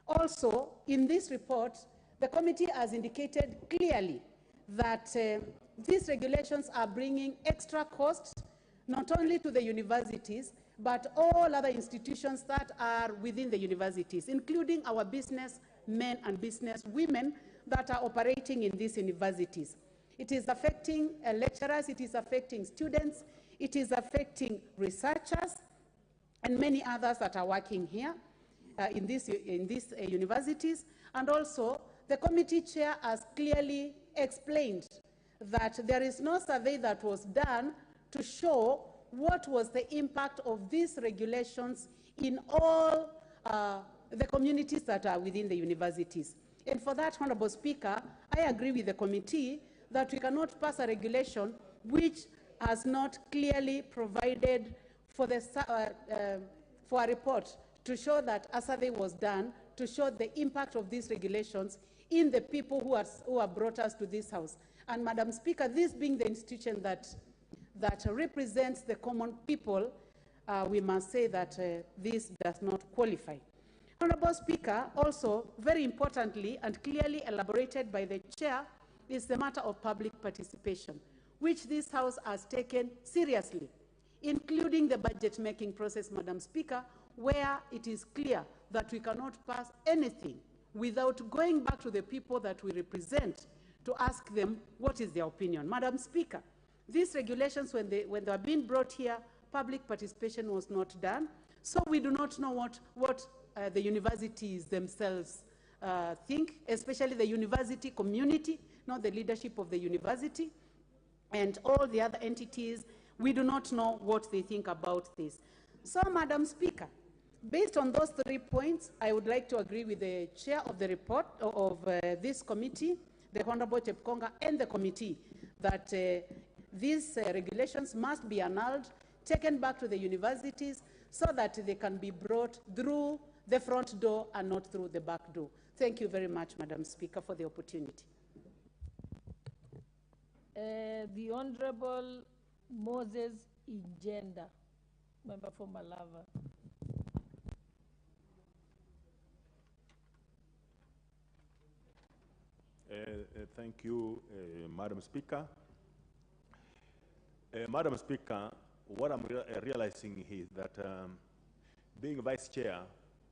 also, in this report, the committee has indicated clearly that these regulations are bringing extra costs, not only to the universities, but all other institutions that are within the universities, including our businessmen and businesswomen that are operating in these universities. It is affecting lecturers, it is affecting students, it is affecting researchers, and many others that are working here. In these universities. And also, the committee chair has clearly explained that there is no survey that was done to show what was the impact of these regulations in all the communities that are within the universities. And for that, Honorable Speaker, I agree with the committee that we cannot pass a regulation which has not clearly provided for a report to show that a survey was done to show the impact of these regulations in the people who have brought us to this House. And Madam Speaker, this being the institution that represents the common people, we must say that this does not qualify. Honorable Speaker, also very importantly and clearly elaborated by the chair is the matter of public participation, which this House has taken seriously, including the budget-making process, Madam Speaker, where it is clear that we cannot pass anything without going back to the people that we represent to ask them what is their opinion. Madam Speaker, these regulations, when they were being brought here, public participation was not done, so we do not know what the universities themselves think, especially the university community, not the leadership of the university, and all the other entities. We do not know what they think about this. So, Madam Speaker, based on those 3 points, I would like to agree with the chair of the report of this committee, the Honorable Chepkonga, and the committee that these regulations must be annulled, taken back to the universities so that they can be brought through the front door and not through the back door. Thank you very much, Madam Speaker, for the opportunity. The Honorable Moses Ingenda, member for Malava. Thank you, Madam Speaker. Madam Speaker, what I'm realizing is that being Vice Chair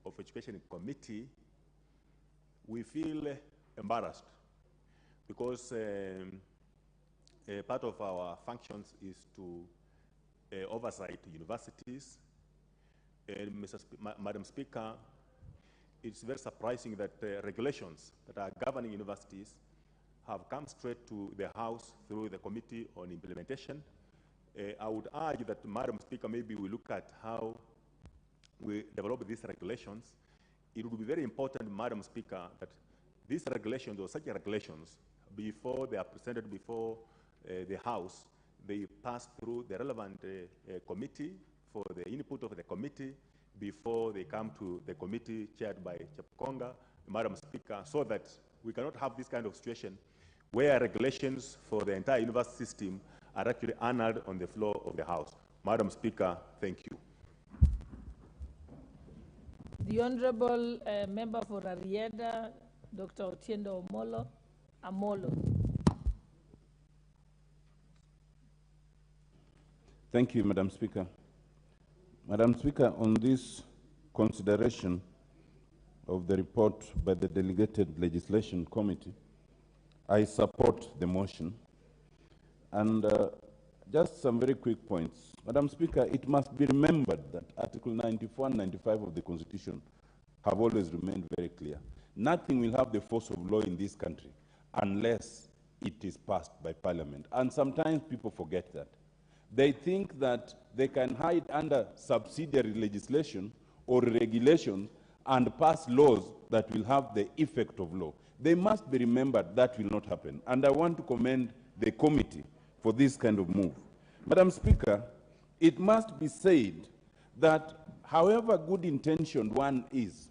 of Education Committee, we feel embarrassed because part of our functions is to oversight universities. And Madam Speaker, it's very surprising that regulations that are governing universities have come straight to the House through the Committee on Implementation. I would urge that, Madam Speaker, maybe we look at how we develop these regulations. It would be very important, Madam Speaker, that these regulations or such regulations, before they are presented before the House, they pass through the relevant committee for the input of the committee before they come to the committee chaired by Chepkonga, Madam Speaker, so that we cannot have this kind of situation where regulations for the entire university system are actually annulled on the floor of the House. Madam Speaker, thank you. The Honorable Member for Arieda, Dr. Otiendo Amolo. Thank you, Madam Speaker. Madam Speaker, on this consideration of the report by the Delegated Legislation Committee, I support the motion. And just some very quick points. Madam Speaker, it must be remembered that Article 94 and 95 of the Constitution have always remained very clear. Nothing will have the force of law in this country unless it is passed by Parliament. And sometimes people forget that. They think that they can hide under subsidiary legislation or regulation and pass laws that will have the effect of law. They must be remembered that will not happen. And I want to commend the committee for this kind of move. Madam Speaker, it must be said that however good intentioned one is,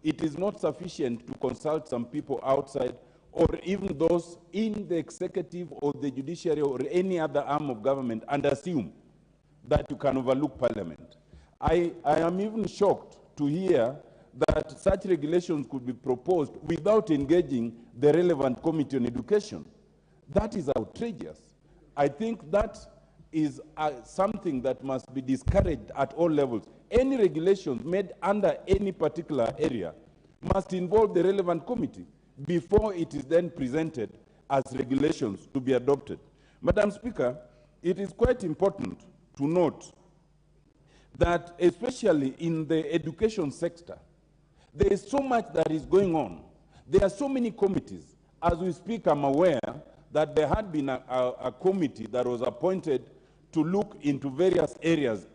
it is not sufficient to consult some people outside or even those in the executive or the judiciary or any other arm of government and assume that you can overlook Parliament. I am even shocked to hear that such regulations could be proposed without engaging the relevant Committee on Education. That is outrageous. I think that is something that must be discouraged at all levels. Any regulations made under any particular area must involve the relevant committee before it is then presented as regulations to be adopted. Madam Speaker, it is quite important to note that especially in the education sector, there is so much that is going on. There are so many committees. As we speak, I'm aware that there had been a committee that was appointed to look into various areas,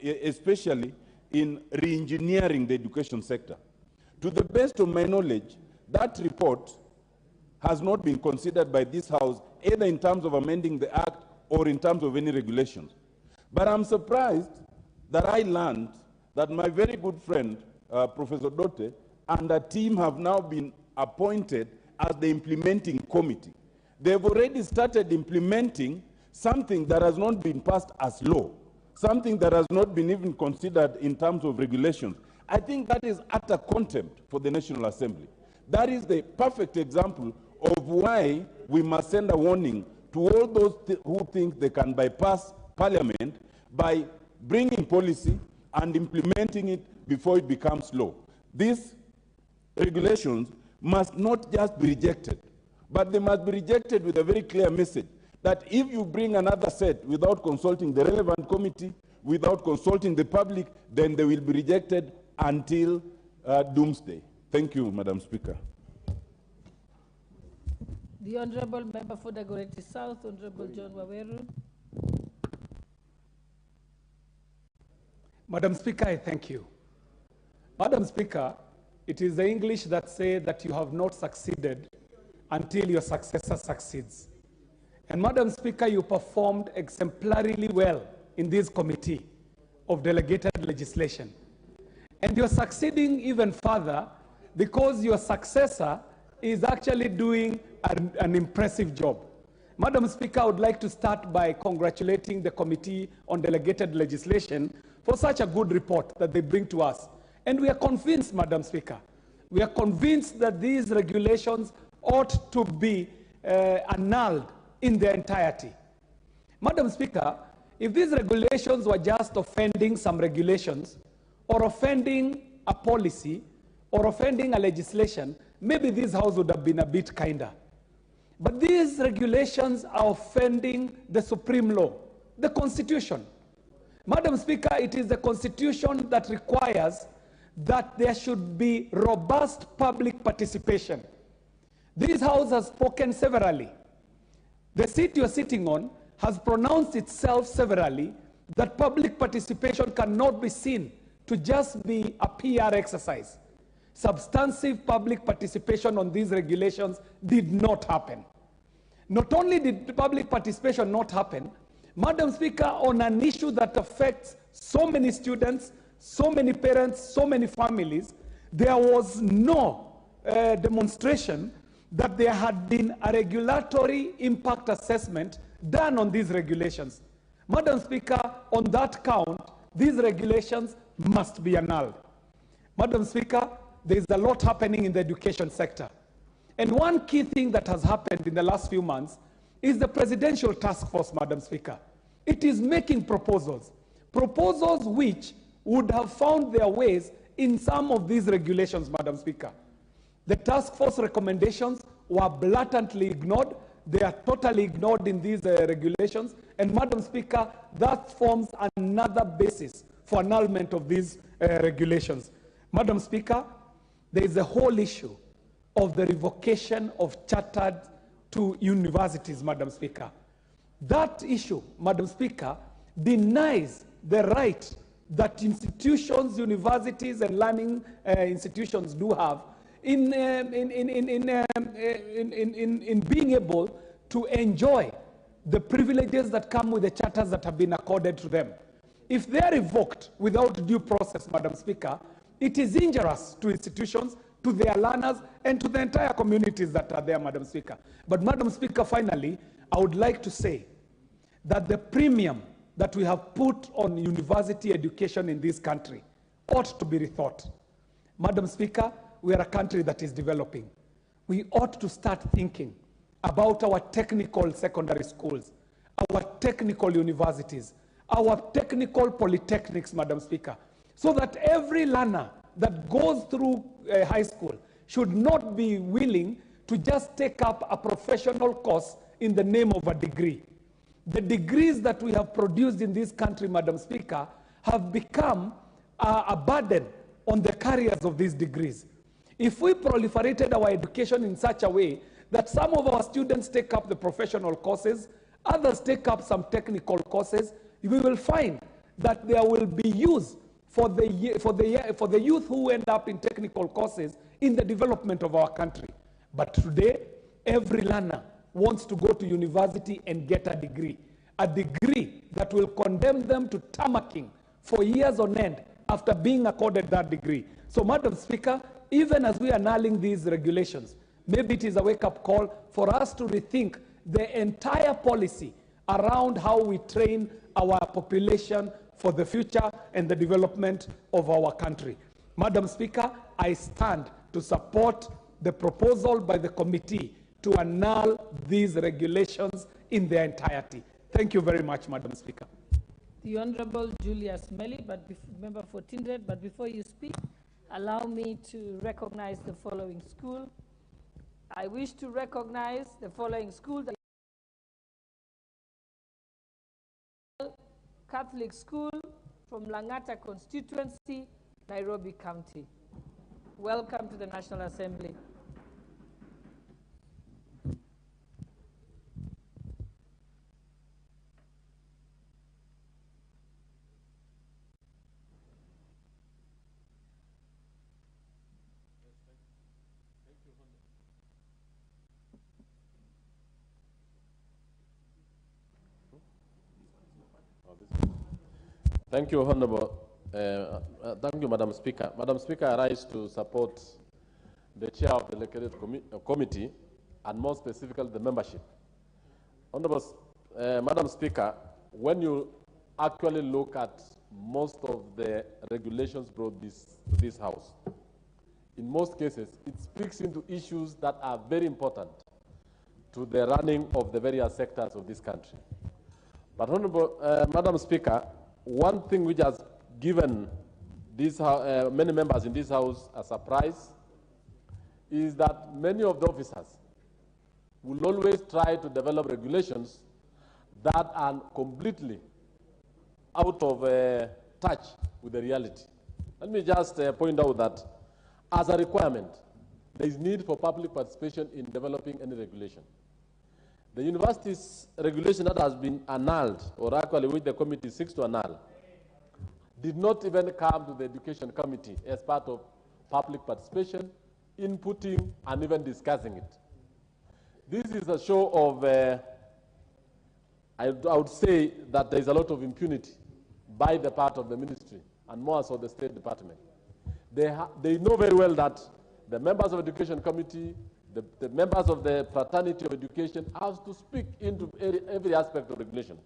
especially in re-engineering the education sector. To the best of my knowledge, that report has not been considered by this House, either in terms of amending the Act or in terms of any regulations. But I'm surprised that I learned that my very good friend, Professor Dote, and a team have now been appointed as the implementing committee. They've already started implementing something that has not been passed as law, something that has not been even considered in terms of regulations. I think that is utter contempt for the National Assembly. That is the perfect example of why we must send a warning to all those who think they can bypass Parliament by bringing policy and implementing it before it becomes law. These regulations must not just be rejected, but they must be rejected with a very clear message that if you bring another set without consulting the relevant committee, without consulting the public, then they will be rejected until doomsday. Thank you, Madam Speaker. The Honourable Member for Dagoretti South, Honourable John Waweru. Madam Speaker, I thank you. Madam Speaker, it is the English that say that you have not succeeded until your successor succeeds. And Madam Speaker, you performed exemplarily well in this committee of delegated legislation. And you're succeeding even further because your successor is actually doing an impressive job. Madam Speaker, I would like to start by congratulating the Committee on Delegated Legislation for such a good report that they bring to us. And we are convinced, Madam Speaker, we are convinced that these regulations ought to be annulled in their entirety. Madam Speaker, if these regulations were just offending some regulations or offending a policy or offending a legislation, maybe this House would have been a bit kinder. But these regulations are offending the supreme law, the Constitution. Madam Speaker, it is the Constitution that requires that there should be robust public participation. This House has spoken severally. The seat you're sitting on has pronounced itself severally that public participation cannot be seen to just be a PR exercise. Substantive public participation on these regulations did not happen. Not only did public participation not happen, Madam Speaker, on an issue that affects so many students, so many parents, so many families, there was no demonstration that there had been a regulatory impact assessment done on these regulations. Madam Speaker, on that count, these regulations must be annulled. Madam Speaker, there is a lot happening in the education sector. And one key thing that has happened in the last few months is the Presidential Task Force, Madam Speaker. It is making proposals, proposals which would have found their ways in some of these regulations, Madam Speaker. The task force recommendations were blatantly ignored. They are totally ignored in these regulations. And Madam Speaker, that forms another basis for annulment of these regulations. Madam Speaker, there is a whole issue of the revocation of chartered to universities, Madam Speaker. That issue, Madam Speaker, denies the right that institutions, universities, and learning institutions do have in being able to enjoy the privileges that come with the charters that have been accorded to them. If they are revoked without due process, Madam Speaker, it is injurious to institutions, to their learners, and to the entire communities that are there, Madam Speaker. But Madam Speaker, finally, I would like to say that the premium that we have put on university education in this country ought to be rethought. Madam Speaker, we are a country that is developing. We ought to start thinking about our technical secondary schools, our technical universities, our technical polytechnics, Madam Speaker, so that every learner that goes through high school should not be willing to just take up a professional course in the name of a degree. The degrees that we have produced in this country, Madam Speaker, have become a burden on the carriers of these degrees. If we proliferated our education in such a way that some of our students take up the professional courses, others take up some technical courses, we will find that there will be use for the youth who end up in technical courses in the development of our country. But today, every learner wants to go to university and get a degree that will condemn them to tarmacking for years on end after being accorded that degree. So, Madam Speaker, even as we are annulling these regulations, maybe it is a wake-up call for us to rethink the entire policy around how we train our population for the future and the development of our country. Madam Speaker, I stand to support the proposal by the committee to annul these regulations in their entirety. Thank you very much, Madam Speaker. The Honorable Julius Melly, member for Tindred, but before you speak, allow me to recognize the following school. I wish to recognize the following school: Catholic School from Langata constituency, Nairobi County. Welcome to the National Assembly. Thank you, Honorable. Thank you, Madam Speaker. Madam Speaker, I rise to support the chair of the delegated committee, and more specifically the membership. Honorable Madam Speaker, when you actually look at most of the regulations brought to this House, in most cases, it speaks into issues that are very important to the running of the various sectors of this country. But Honorable Madam Speaker, one thing which has given many members in this House are surprised is that many of the officers will always try to develop regulations that are completely out of touch with the reality. Let me just point out that as a requirement, there is need for public participation in developing any regulation. The university's regulation that has been annulled, or actually which the committee seeks to annul, did not even come to the education committee as part of public participation, inputting, and even discussing it. This is a show of, I would say that there is a lot of impunity by the part of the ministry, and more so the State Department. They know very well that the members of the Education Committee, the members of the Fraternity of Education have to speak into every aspect of regulation,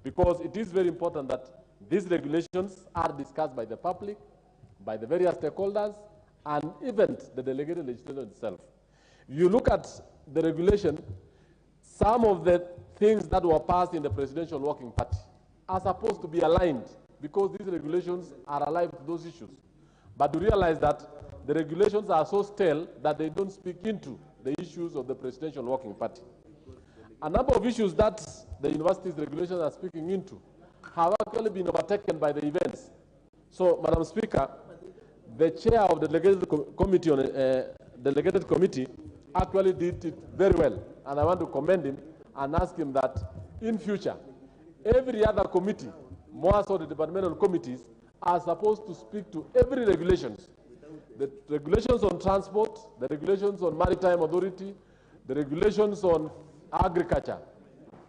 because it is very important that these regulations are discussed by the public, by the various stakeholders, and even the delegated legislature itself. You look at the regulation, some of the things that were passed in the Presidential Working Party are supposed to be aligned, because these regulations are alive to those issues. But to realize that the regulations are so stale that they don't speak into the issues of the Presidential Working Party. A number of issues that the university's regulations are speaking into have actually been overtaken by the events. So, Madam Speaker, the chair of the delegated committee actually did it very well, and I want to commend him and ask him that in future, every other committee, more so the departmental committees, are supposed to speak to every regulations. The regulations on transport, the regulations on maritime authority, the regulations on agriculture,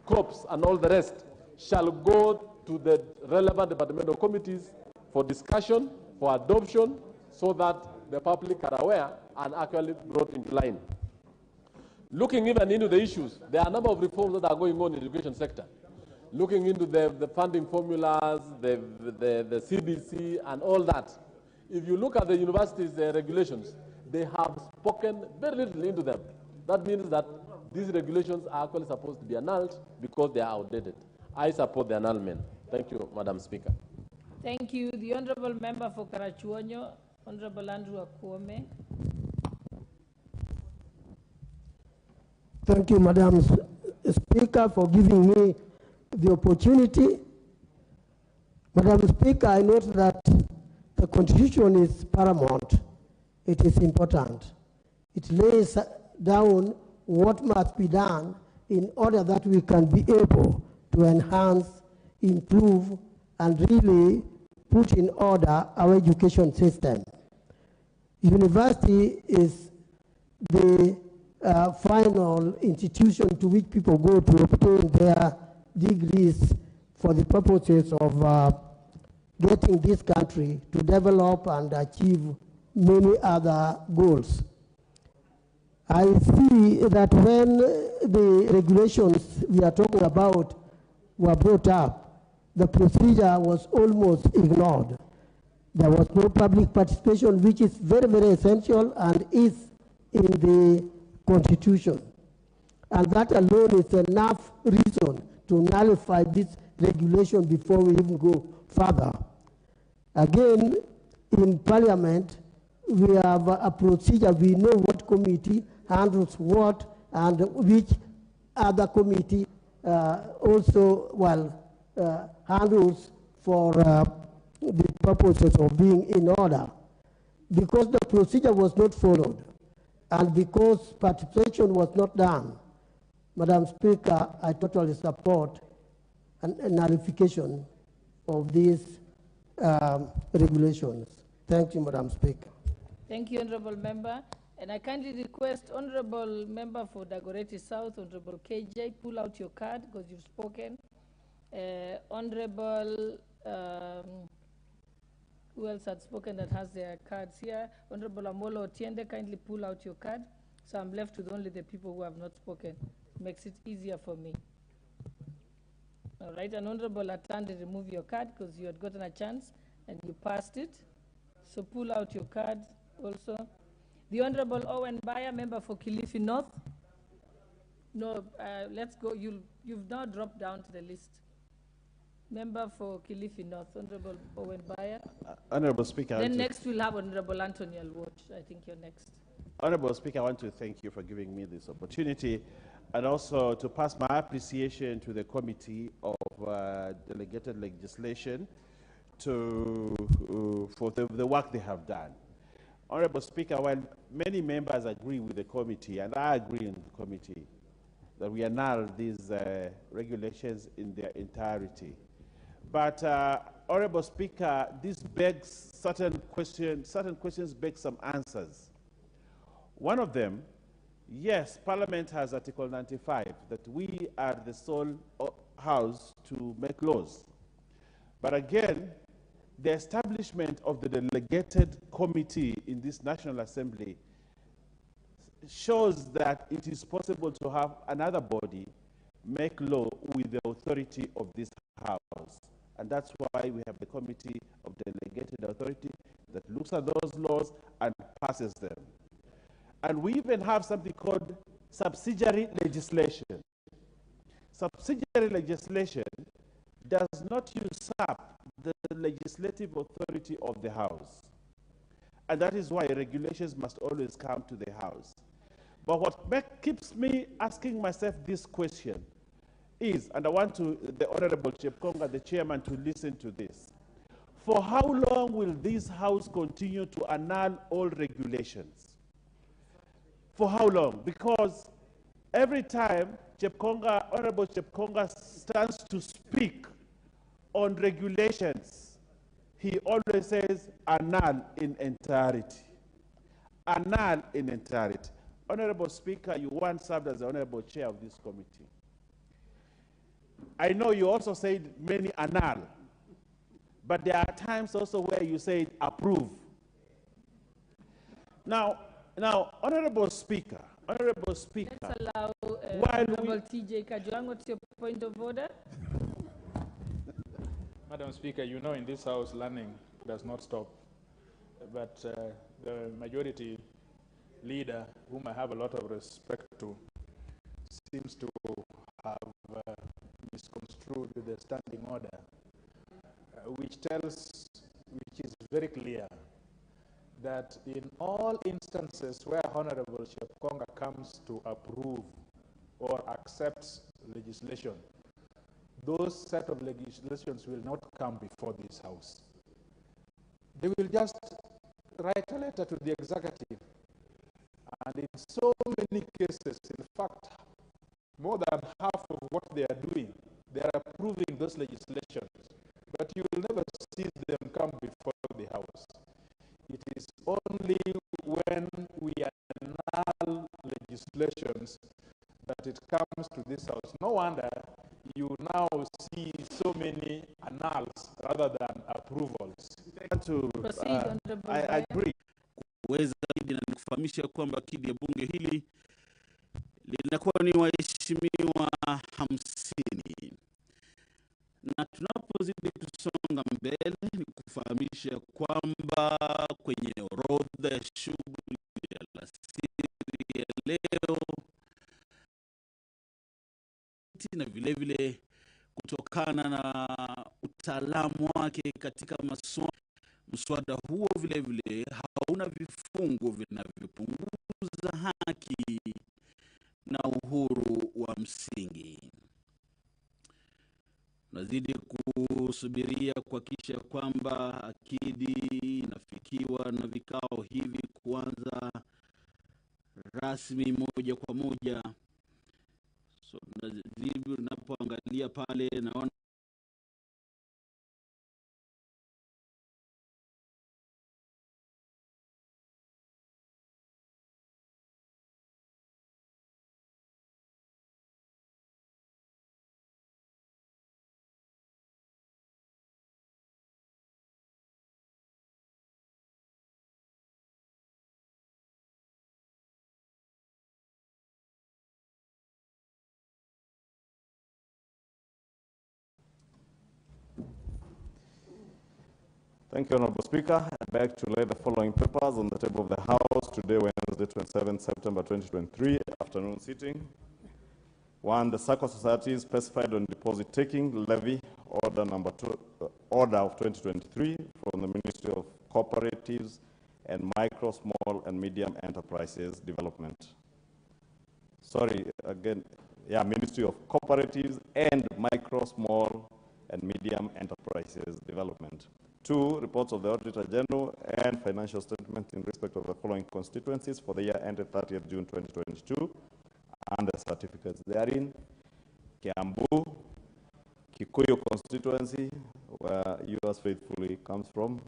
crops, and all the rest shall go to the relevant departmental committees for discussion, for adoption, so that the public are aware and actually brought into line. Looking even into the issues, there are a number of reforms that are going on in the education sector. Looking into the funding formulas, the CBC, and all that. If you look at the university's regulations, they have spoken very little into them. That means that these regulations are actually supposed to be annulled because they are outdated. I support the annulment. Thank you, Madam Speaker. Thank you. The Honorable Member for Karachuonyo, Honorable Andrew Akwome. Thank you, Madam Speaker, for giving me the opportunity. Madam Speaker, I note that the Constitution is paramount. It is important. It lays down what must be done in order that we can be able to enhance, improve, and really put in order our education system. University is the final institution to which people go to obtain their degrees for the purposes of getting this country to develop and achieve many other goals. I see that when the regulations we are talking about were brought up, the procedure was almost ignored. There was no public participation, which is very, very essential and is in the Constitution. And that alone is enough reason to nullify this regulation before we even go further. Again, in Parliament, we have a procedure. We know what committee handles what and which other committee also, handles for the purposes of being in order. Because the procedure was not followed and because participation was not done, Madam Speaker, I totally support a nullification of these regulations. Thank you, Madam Speaker. Thank you, Honorable Member. And I kindly request Honorable Member for Dagoretti South, Honorable KJ, pull out your card because you've spoken. Honorable, who else had spoken that has their cards here? Honorable Amolo Otiende, kindly pull out your card. So I'm left with only the people who have not spoken. Makes it easier for me. All right, and Honorable Atande, remove your card because you had gotten a chance and you passed it. So pull out your card also. The Honorable Owen Bayer, member for Kilifi North. No, let's go. You've now dropped down to the list. Member for Kilifi North, Honorable Owen Baya. Honorable Speaker. Then next we'll have Honorable Anthony Alwatch. I think you're next. Honorable Speaker, I want to thank you for giving me this opportunity and also to pass my appreciation to the Committee of Delegated Legislation for the work they have done. Honorable Speaker, while many members agree with the committee, and I agree with the committee, that we annul these regulations in their entirety. But, Honorable Speaker, this begs certain questions beg some answers. One of them, yes, Parliament has Article 95, that we are the sole house to make laws. But again, the establishment of the delegated committee in this National Assembly shows that it is possible to have another body make law with the authority of this House. And that's why we have the Committee of Delegated Authority that looks at those laws and passes them. And we even have something called subsidiary legislation. Subsidiary legislation does not usurp the legislative authority of the House. And that is why regulations must always come to the House. But what keeps me asking myself this question is, and I want the Honorable Chepkonga, the chairman, to listen to this. For how long will this House continue to annul all regulations? For how long? Because every time Honorable Chepkonga stands to speak on regulations, he always says annul in entirety. Annul in entirety. Honorable Speaker, you once served as the Honorable Chair of this committee. I know you also said many annul, but there are times also where you said approve. Now, Honorable Speaker, Let's allow Honorable TJ Kajwang. What's your point of order? Madam Speaker, you know in this House learning does not stop, but the majority leader, whom I have a lot of respect to, seems to have misconstrued the standing order, which is very clear that in all instances where Honorable Chepkonga comes to approve or accepts legislation, those set of legislations will not come before this House. They will just write a letter to the executive. And in so many cases, in fact, more than half of what they are doing, they are approving those legislations. But you will never see them come before the House. It is only when we annul legislations that it comes to this House. No wonder you now see so many annuls rather than approvals. I agree. Kuweza na kufahamisha kwamba akidi ya bunge hili linakuwa ni waheshimiwa 50. Na tunapozidi kusonga mbele ni kufahamisha kwamba kwenye orodha ya shughuli ya alasiri ya leo na vile vile kutokana na utaalamu wake katika masomo, mswada huo vile vile hauna vifungu vinavyopunguza haki na uhuru wa msingi. Nazidi kusubiria kuhakikisha kwamba akidi inafikiwa na vikao hivi kuanza rasmi moja kwa moja. So napoangalia pale naona Thank you, Honorable Speaker. I beg to lay the following papers on the table of the House today, Wednesday, 27 September 2023, afternoon sitting. 1. The Circle Society specified on deposit taking levy Order number Order of 2023 from the Ministry of Cooperatives and Micro, Small and Medium Enterprises Development. Sorry, again, yeah, Ministry of Cooperatives and Micro, Small and Medium Enterprises Development. 2, reports of the Auditor General and financial statement in respect of the following constituencies for the year ended 30th June 2022 and the certificates therein. Kiambu, Kikuyu constituency, where yours faithfully comes from,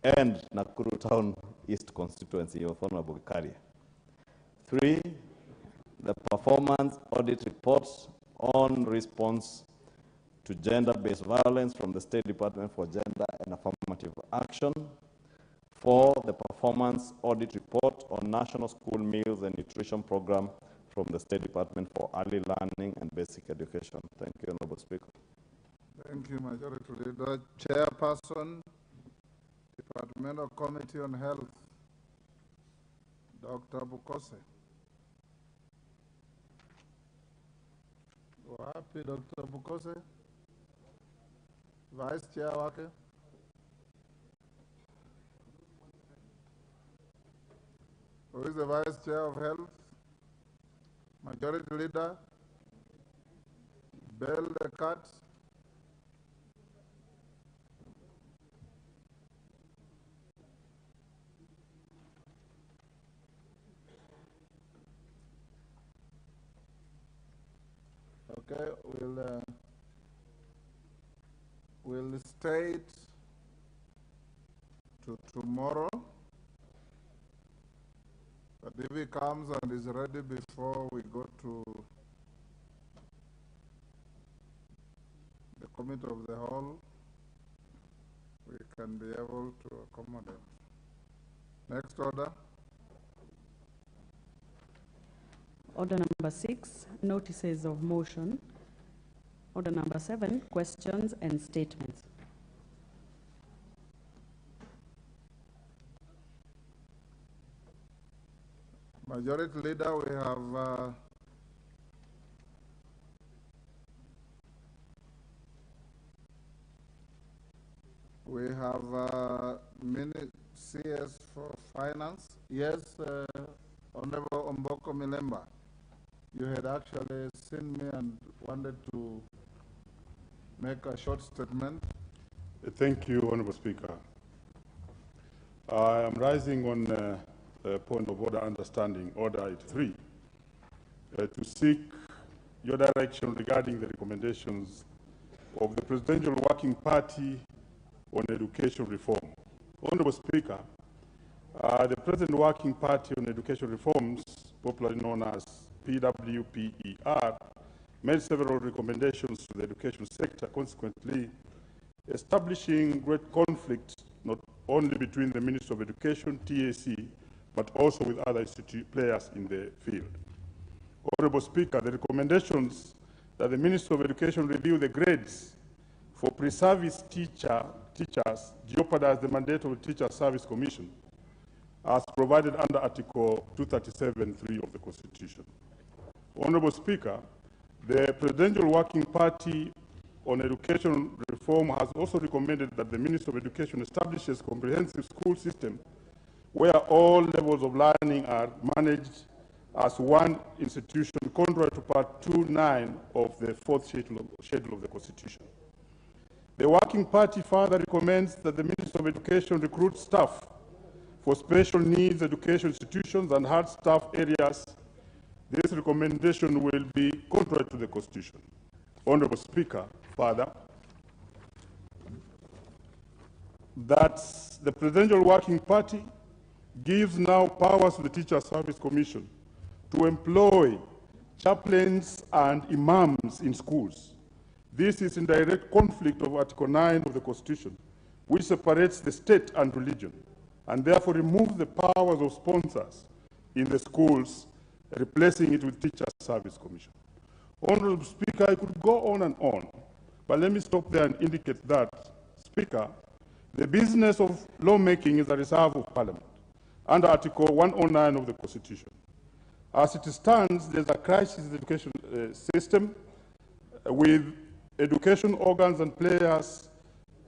and Nakuru Town East constituency of Honorable Karia. 3, the performance audit reports on response to gender-based violence from the State Department for Gender and Affirmative Action. 4, the performance audit report on National School Meals and Nutrition Program from the State Department for Early Learning and Basic Education. Thank you, Honorable Speaker. Thank you, Majority Leader. Chairperson, Departmental Committee on Health, Dr. Bukose. Wapi Dr. Bukose? Vice Chair wake? Who is the Vice Chair of Health? Majority Leader? Bell the cat? Okay, we'll state to tomorrow, but if he comes and is ready before we go to the Committee of the Whole, we can be able to accommodate. Next order. Order number 6, notices of motion. Order number 7, questions and statements. Majority Leader, we have mini CS for Finance. Yes, Honorable Omboko Milemba, you had actually seen me and wanted to make a short statement. Thank you, Honorable Speaker. I am rising on a point of order understanding, Order 83, to seek your direction regarding the recommendations of the Presidential Working Party on Education Reform. Honorable Speaker, the President Working Party on Education Reforms, popularly known as PWPER, made several recommendations to the education sector, consequently establishing great conflict not only between the Ministry of Education, TAC, but also with other players in the field. Honorable Speaker, the recommendations that the Ministry of Education review the grades for pre-service teachers jeopardize the mandate of the Teacher Service Commission as provided under Article 237(3) of the Constitution. Honorable Speaker, the Presidential Working Party on Education Reform has also recommended that the Ministry of Education establishes a comprehensive school system where all levels of learning are managed as one institution, contrary to Part 2(9) of the 4th schedule of the Constitution. The Working Party further recommends that the Ministry of Education recruit staff for special needs education institutions and hard staff areas. This recommendation will be contrary to the Constitution. Honorable Speaker, further, that the Presidential Working Party gives now powers to the Teacher Service Commission to employ chaplains and imams in schools. This is in direct conflict of Article 9 of the Constitution, which separates the state and religion, and therefore removes the powers of sponsors in the schools, replacing it with Teacher Service Commission. Honorable Speaker, I could go on, but let me stop there and indicate that, Speaker, the business of lawmaking is a reserve of Parliament under Article 109 of the Constitution. As it stands, there's a crisis in the education system with education organs and players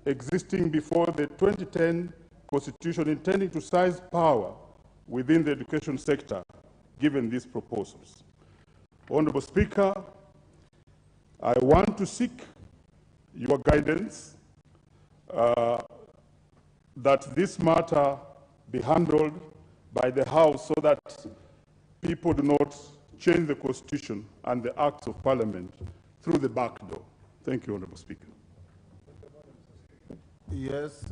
existing before the 2010 Constitution intending to seize power within the education sector, given these proposals. Honorable Speaker, I want to seek your guidance that this matter be handled by the House so that people do not change the Constitution and the Acts of Parliament through the back door. Thank you, Honorable Speaker. Yes,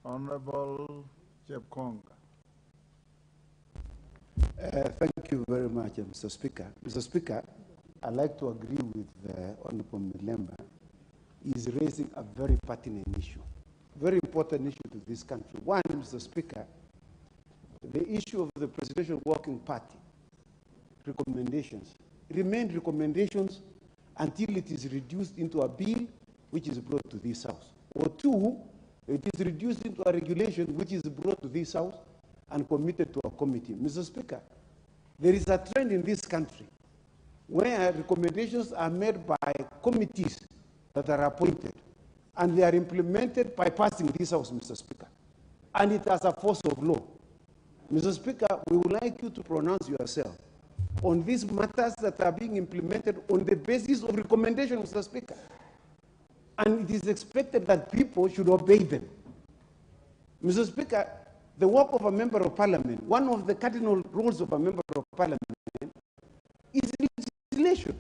Honorable Chepkonga. Thank you very much, Mr. Speaker. Mr. Speaker, I'd like to agree with Honorable Milemba. He's raising a very pertinent issue, very important issue to this country. One, Mr. Speaker, the issue of the Presidential Working Party recommendations remain recommendations until it is reduced into a bill which is brought to this House. Or two, it is reduced into a regulation which is brought to this House and committed to a committee. Mr. Speaker, there is a trend in this country where recommendations are made by committees that are appointed, and they are implemented by passing this House, Mr. Speaker. And it has a force of law. Mr. Speaker, we would like you to pronounce yourself on these matters that are being implemented on the basis of recommendation, Mr. Speaker. And it is expected that people should obey them. Mr. Speaker, the work of a member of parliament, one of the cardinal roles of a member of parliament is legislation.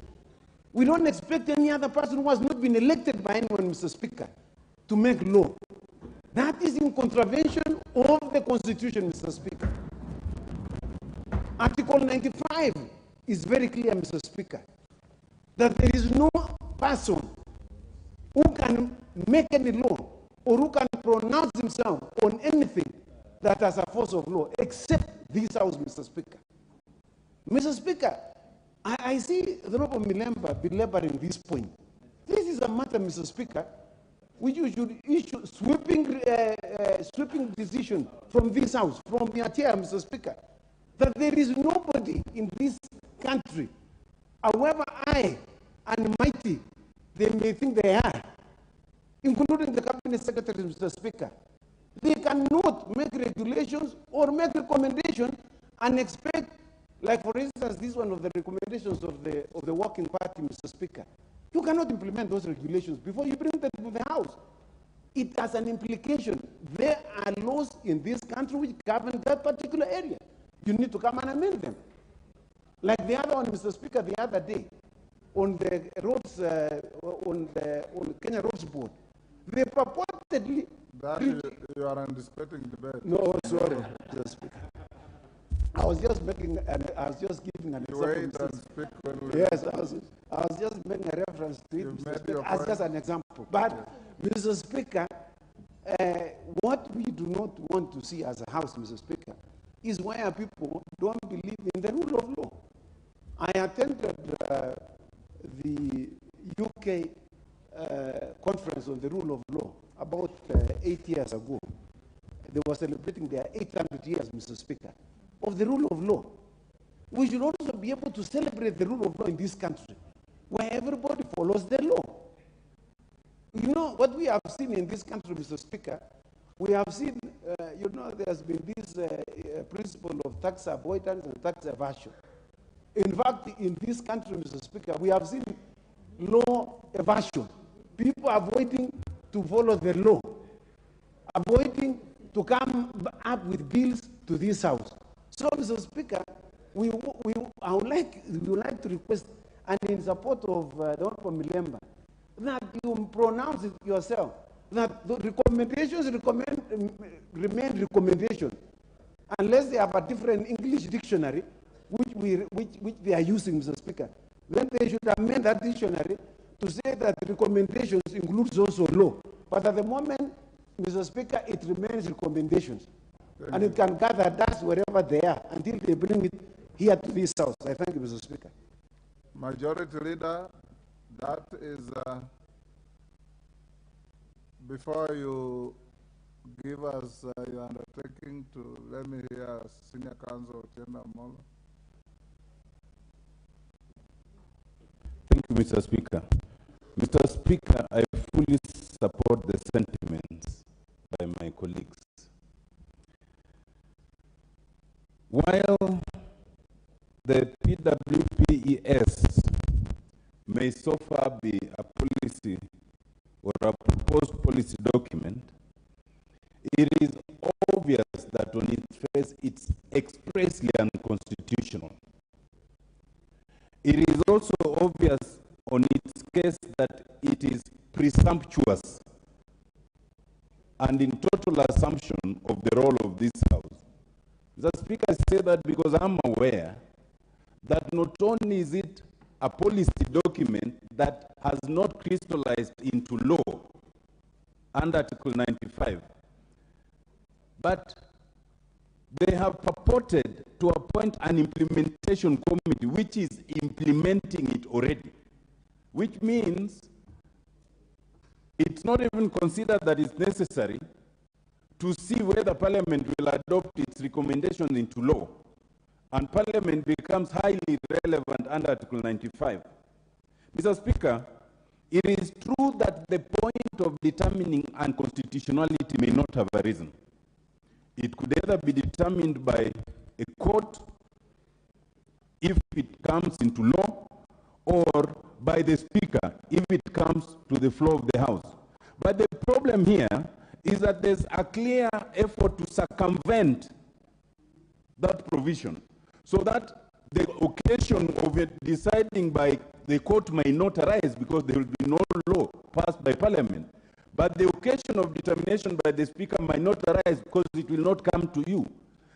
We don't expect any other person who has not been elected by anyone, Mr. Speaker, to make law. That is in contravention of the Constitution, Mr. Speaker. Article 95 is very clear, Mr. Speaker, that there is no person who can make any law or who can pronounce himself on anything that has a force of law except this House, Mr. Speaker. Mr. Speaker, I see the Honorable Milemba belaboring this point. This is a matter, Mr. Speaker, which you should issue sweeping decision from this House, from your chair, Mr. Speaker, that there is nobody in this country, however high and mighty they may think they are, including the cabinet secretary, Mr. Speaker, they cannot make regulations or make recommendations and expect, like for instance, this one of the recommendations of the working party, Mr. Speaker. You cannot implement those regulations before you bring them to the House. It has an implication. There are laws in this country which govern that particular area. You need to come and amend them. Like the other one, Mr. Speaker, the other day, on the roads, on Kenya Roads Board, they purportedly... That you are anticipating debate. No, sorry, Mr. Speaker. I was just giving an example. Yes, I was just making a reference to it, Mr. Speaker, as just an example. But, Mr. Speaker, what we do not want to see as a House, Mr. Speaker, is where people don't believe in the rule of law. I attended the UK conference on the rule of law about 8 years ago. They were celebrating their 800 years, Mr. Speaker, of the rule of law. We should also be able to celebrate the rule of law in this country, where everybody follows the law. You know, what we have seen in this country, Mr. Speaker, we have seen, there's been this principle of tax avoidance and tax evasion. In fact, in this country, Mr. Speaker, we have seen law evasion. People avoiding to follow the law, avoiding to come up with bills to this House. So, Mr. Speaker, we would like to request, and in support of the Honorable Milemba, that you pronounce it yourself, that the recommendations remain recommendations, unless they have a different English dictionary, which they are using, Mr. Speaker. Then they should amend that dictionary to say that recommendations includes also law. But at the moment, Mr. Speaker, it remains recommendations. And it can gather dust wherever they are until they bring it here to this House. I thank you, Mr. Speaker. Majority Leader, that is, before you give us your undertaking to, let me hear Senior Counsel Tienda Molo. Thank you, Mr. Speaker. Mr. Speaker, I fully support the sentiments by my colleagues. While the PWPES may so far be a policy or a proposed policy document, it is obvious that on its face it's expressly unconstitutional. It is also obvious on its case that it is presumptuous and in total assumption of the role of this House. The Speaker, I say that because I'm aware that not only is it a policy document that has not crystallized into law under Article 95, but they have purported to appoint an implementation committee which is implementing it already, which means it's not even considered that it's necessary to see whether Parliament will adopt its recommendations into law, and Parliament becomes highly relevant under Article 95. Mr. Speaker, it is true that the point of determining unconstitutionality may not have arisen. It could either be determined by a court if it comes into law, or by the Speaker if it comes to the floor of the House. But the problem here is that there's a clear effort to circumvent that provision, so that the occasion of it deciding by the court may not arise because there will be no law passed by Parliament. But the occasion of determination by the Speaker might not arise because it will not come to you.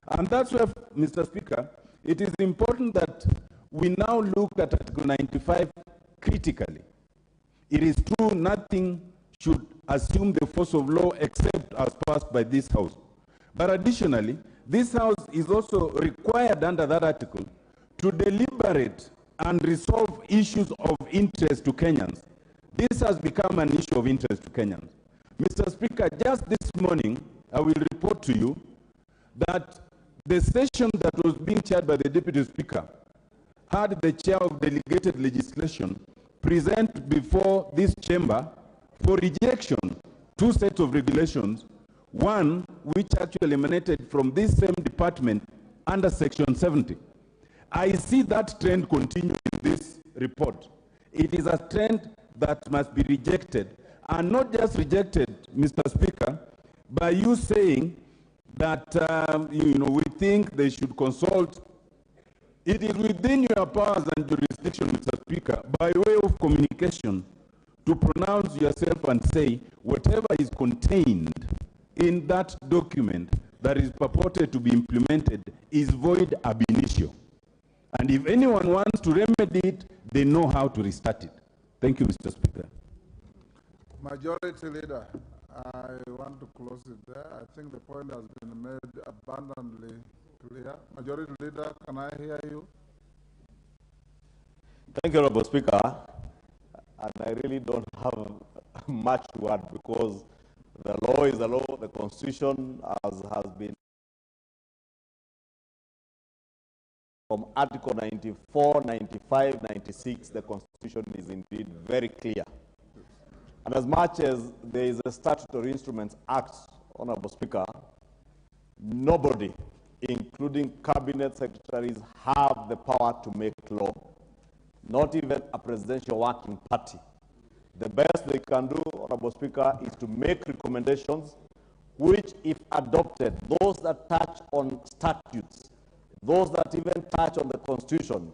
And that's why, Mr. Speaker, it is important that we now look at Article 95 critically. It is true nothing should assume the force of law except as passed by this House. But additionally, this House is also required under that article to deliberate and resolve issues of interest to Kenyans. This has become an issue of interest to Kenyans. Mr. Speaker, just this morning, I will report to you that the session that was being chaired by the Deputy Speaker had the chair of delegated legislation present before this chamber for rejection 2 sets of regulations, one which actually emanated from this same department under Section 70. I see that trend continue in this report. It is a trend that must be rejected, and not just rejected, Mr. Speaker, by you saying that we think they should consult. It is within your powers and jurisdiction, Mr. Speaker, by way of communication, to pronounce yourself and say whatever is contained in that document that is purported to be implemented is void ab initio. And if anyone wants to remedy it, they know how to restart it. Thank you, Mr. Speaker. Majority Leader, I want to close it there. I think the point has been made abundantly clear. Majority Leader, can I hear you? Thank you, Honorable Speaker. And I really don't have much to add because the law is the law. The Constitution has been from Article 94, 95, 96, the Constitution is indeed very clear. And as much as there is a Statutory Instruments Act, Honorable Speaker, nobody, including cabinet secretaries, have the power to make law. Not even a presidential working party. The best they can do, Honorable Speaker, is to make recommendations which, if adopted, those that touch on statutes, those that even touch on the Constitution,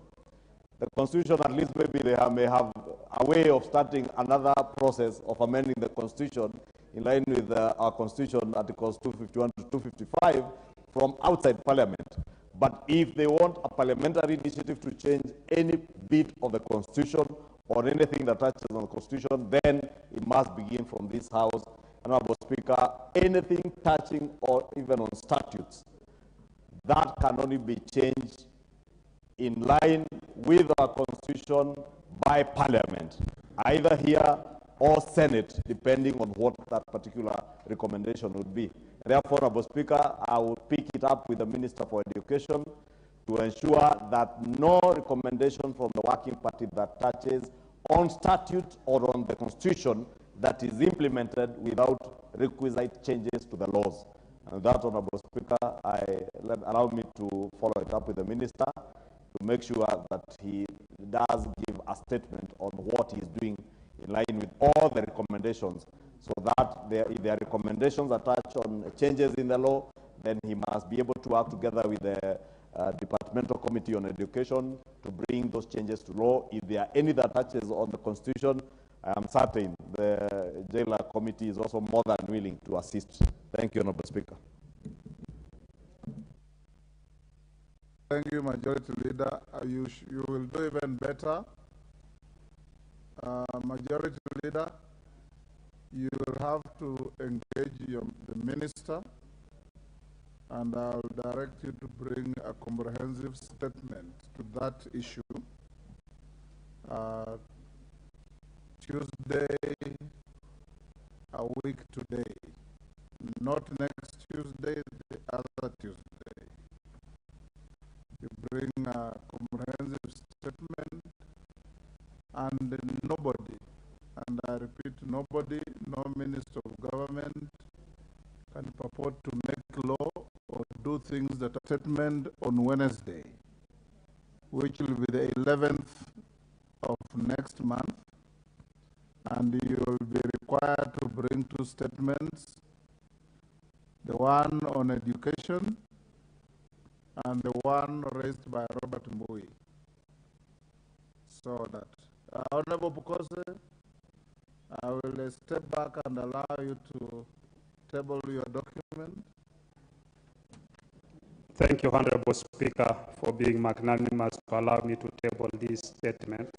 at least maybe they may have a way of starting another process of amending the Constitution in line with our Constitution, Articles 251 to 255, from outside Parliament. But if they want a parliamentary initiative to change any bit of the Constitution or anything that touches on the Constitution, then it must begin from this House. Honorable Speaker, anything touching or even on statutes, that can only be changed in line with our Constitution by Parliament, either here or Senate, depending on what that particular recommendation would be. Therefore, Honorable Speaker, I will pick it up with the Minister for Education to ensure that no recommendation from the Working Party that touches on statute or on the constitution that is implemented without requisite changes to the laws. And that, Honorable Speaker, allow me to follow it up with the Minister to make sure that he does give a statement on what he's doing in line with all the recommendations, so that if there are recommendations that touch on changes in the law, then he must be able to work together with the Departmental Committee on Education to bring those changes to law. If there are any that touches on the Constitution, I am certain the Jailer Committee is also more than willing to assist. Thank you, Honorable Speaker. Thank you, Majority Leader. You will do even better. Majority Leader, you will have to engage the Minister, and I'll direct you to bring a comprehensive statement to that issue. Tuesday, a week today, not next Tuesday, the other Tuesday. You bring a comprehensive statement, and nobody, and I repeat, nobody, no Minister of Government can purport to make law or do things that are statement on Wednesday, which will be the 11th of next month, and you will be required to bring two statements, the one on education and the one raised by Robert Mbui. So that, Honorable Bukose, I will step back and allow you to table your document. Thank you, Honorable Speaker, for being magnanimous to allow me to table this statement.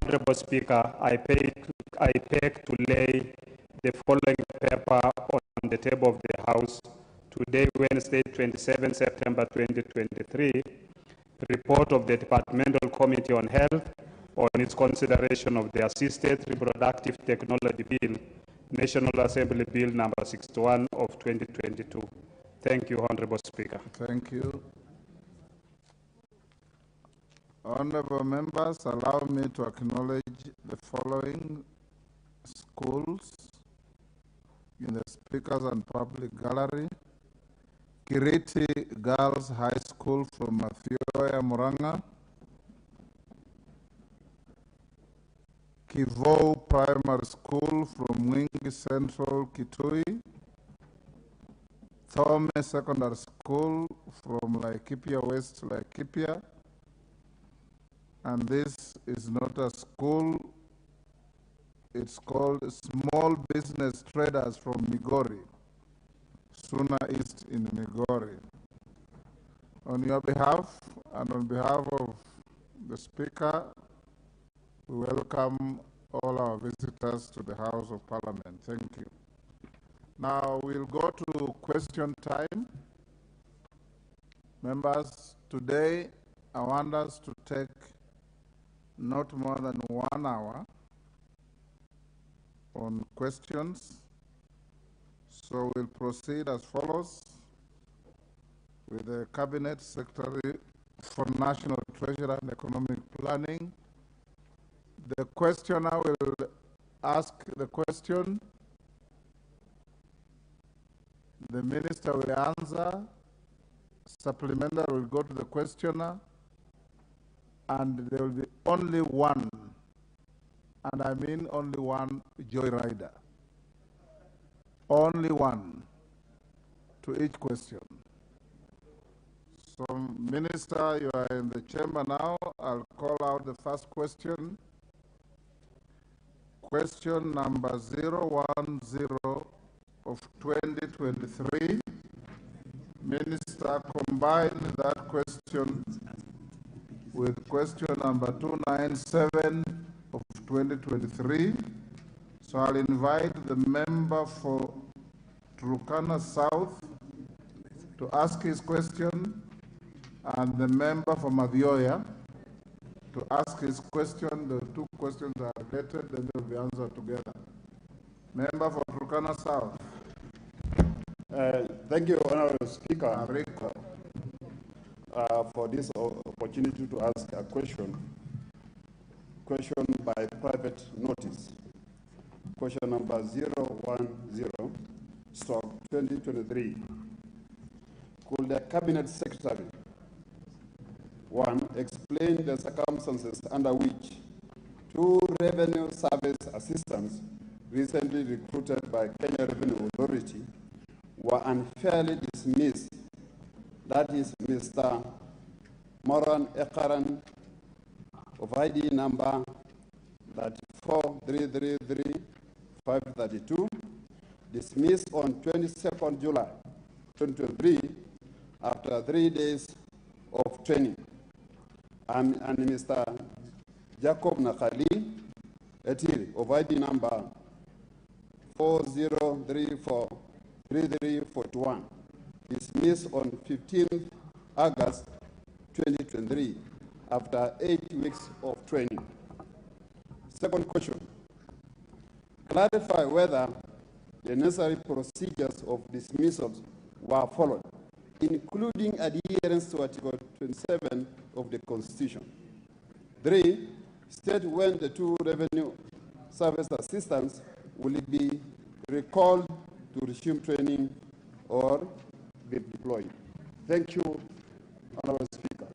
Honorable Speaker, I beg to lay the following paper on the table of the House today, Wednesday, 27 September 2023, report of the Departmental Committee on Health on its consideration of the Assisted Reproductive Technology Bill, National Assembly Bill number 61 of 2022. Thank you, Honorable Speaker. Thank you. Honorable members, allow me to acknowledge the following schools in the Speakers and Public Gallery. Kiriti Girls High School from Mathioya, Muranga. Kivo Primary School from Mwingi Central, Kitui. Thome Secondary School from Laikipia West, Laikipia. And this is not a school, it's called Small Business Traders from Migori, Suna East in Migori. On your behalf and on behalf of the Speaker, we welcome all our visitors to the House of Parliament. Thank you. Now we'll go to question time. Members, today I want us to take not more than 1 hour on questions. So we'll proceed as follows with the Cabinet Secretary for National Treasury and Economic Planning. The questioner will ask the question, the Minister will answer, supplementary will go to the questioner, and there will be only one, and I mean only one joyrider. Only one to each question. So, Minister, you are in the chamber now. I'll call out the first question. Question number 010 of 2023. Minister, combine that question with question number 297 of 2023. So I'll invite the member for Turkana South to ask his question, and the member for Mathioya to ask his question. The two questions are related, then they'll be answered together. Member for Turkana South. Thank you, Honorable Speaker, for this opportunity to ask a question. question by private notice. Question number 010/2023. Could the Cabinet Secretary, 1, explain the circumstances under which 2 revenue service assistants recently recruited by Kenya Revenue Authority were unfairly dismissed? That is Mr. Moran Ekaran of ID number 34333-532, dismissed on 22nd July 2023 after 3 days of training. And Mr. Jacob Nakali Etiri of ID number 40343341, dismissed on 15th August 2023 after 8 weeks of training. Second question, clarify whether the necessary procedures of dismissals were followed, including adherence to Article 27 of the Constitution. 3, state when the 2 revenue service assistants will be recalled to resume training or be deployed. Thank you, Honorable Speaker.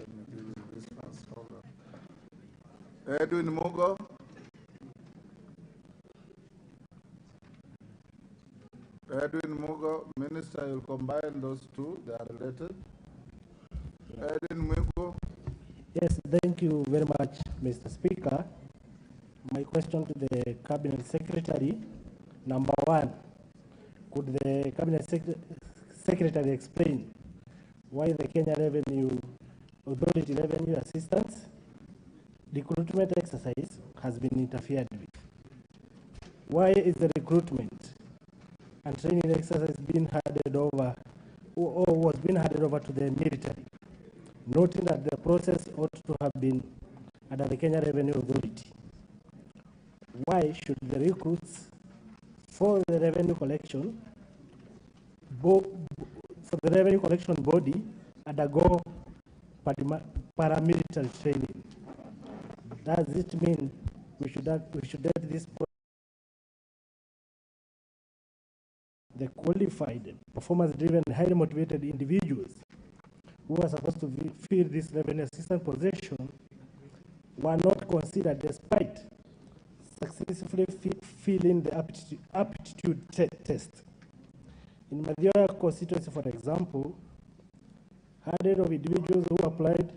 Edwin Mugo. Edwin Mugo, Minister, you'll combine those two, they are related. Edwin Mugo. Yes, thank you very much, Mr. Speaker. My question to the Cabinet Secretary, number 1, could the Cabinet Secretary explain why the Kenya Revenue Authority revenue assistance recruitment exercise has been interfered with? Why is the recruitment and training exercise being handed over, or was being handed over to the military, noting that the process ought to have been under the Kenya Revenue Authority? Why should the recruits for the revenue collection body undergo paramilitary training? Does it mean we should let this the qualified, performance-driven, highly motivated individuals who are supposed to fill this revenue assistant position were not considered despite successfully filling the aptitude test? In Madhya constituency, for example, hundreds of individuals who applied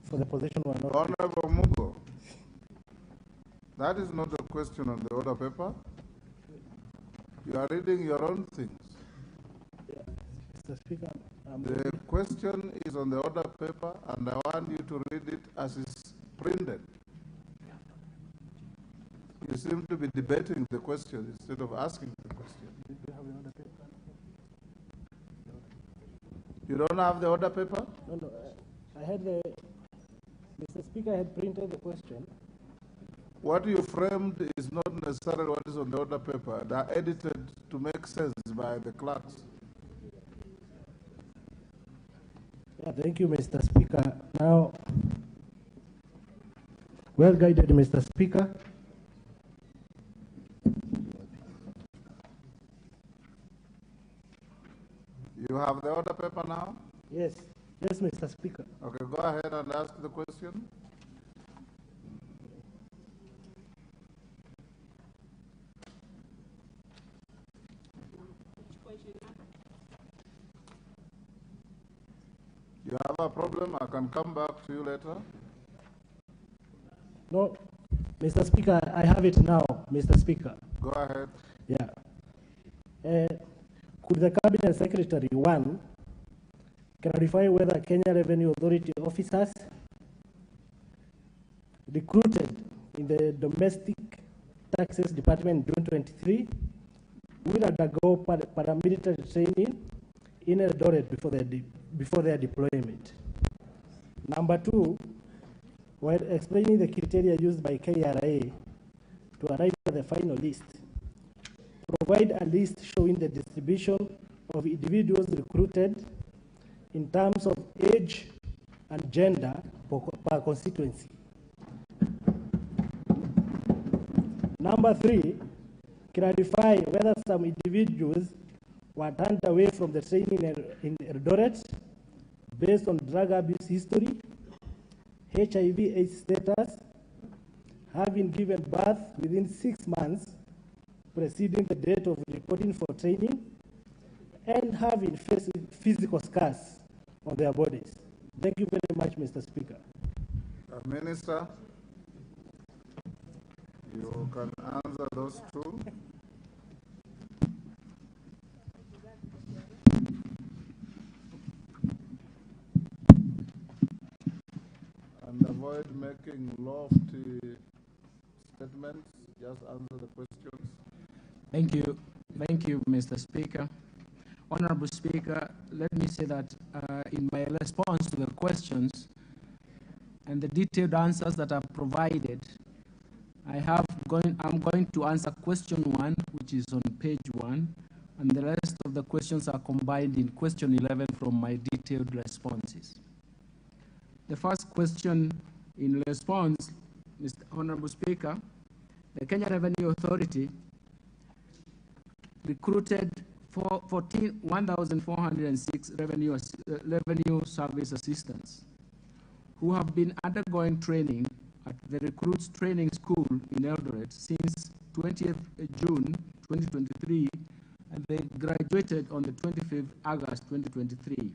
for the position were not. Honorable Mugo, that is not a question on the order paper. You are reading your own things. Yeah. Mr. Speaker, the question is on the order paper, and I want you to read it as is printed. You seem to be debating the question instead of asking the question. Do you have the order paper? You don't have the order paper? No. I had Mr. Speaker, I had printed the question. What you framed is not necessarily what is on the order paper. They are edited to make sense by the clerks. Yeah, thank you, Mr. Speaker. Now, well guided, Mr. Speaker. You have the order paper now? Yes. Yes, Mr. Speaker. Okay, go ahead and ask the question. You have a problem? I can come back to you later. No, Mr. Speaker, I have it now, Mr. Speaker. Go ahead. Yeah. Could the Cabinet Secretary, 1, clarify whether Kenya Revenue Authority officers recruited in the Domestic Taxes Department June 23 will undergo paramilitary training in Eldoret before their deployment? Number 2, while explaining the criteria used by KRA to arrive at the final list, provide a list showing the distribution of individuals recruited in terms of age and gender per constituency. Number 3, clarify whether some individuals were turned away from the training in Eldoret based on drug abuse history, HIV/AIDS status, having given birth within 6 months preceding the date of reporting for training, and having physical scars on their bodies. Thank you very much, Mr. Speaker. Minister, you can answer those two. And avoid making lofty statements, just answer the questions. Thank you. Thank you, Mr. Speaker. Honorable Speaker, let me say that in my response to the questions and the detailed answers that I've provided, I'm going to answer question 1, which is on page 1, and the rest of the questions are combined in question 11 from my detailed responses. The first question in response, Mr. Honorable Speaker, the Kenya Revenue Authority recruited 1,406 revenue service assistants who have been undergoing training at the Recruits Training School in Eldoret since 20th June 2023, and they graduated on the 25th August 2023.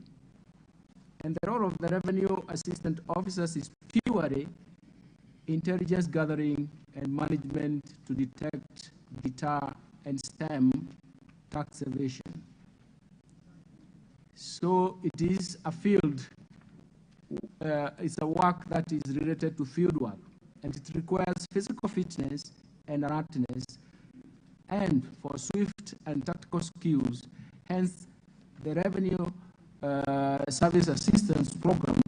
And the role of the revenue assistant officers is purely intelligence gathering and management to detect, deter, and stem tax evasion. So it is a field, it's a work that is related to field work, and it requires physical fitness and alertness, and for swift and tactical skills. Hence, the revenue service assistance program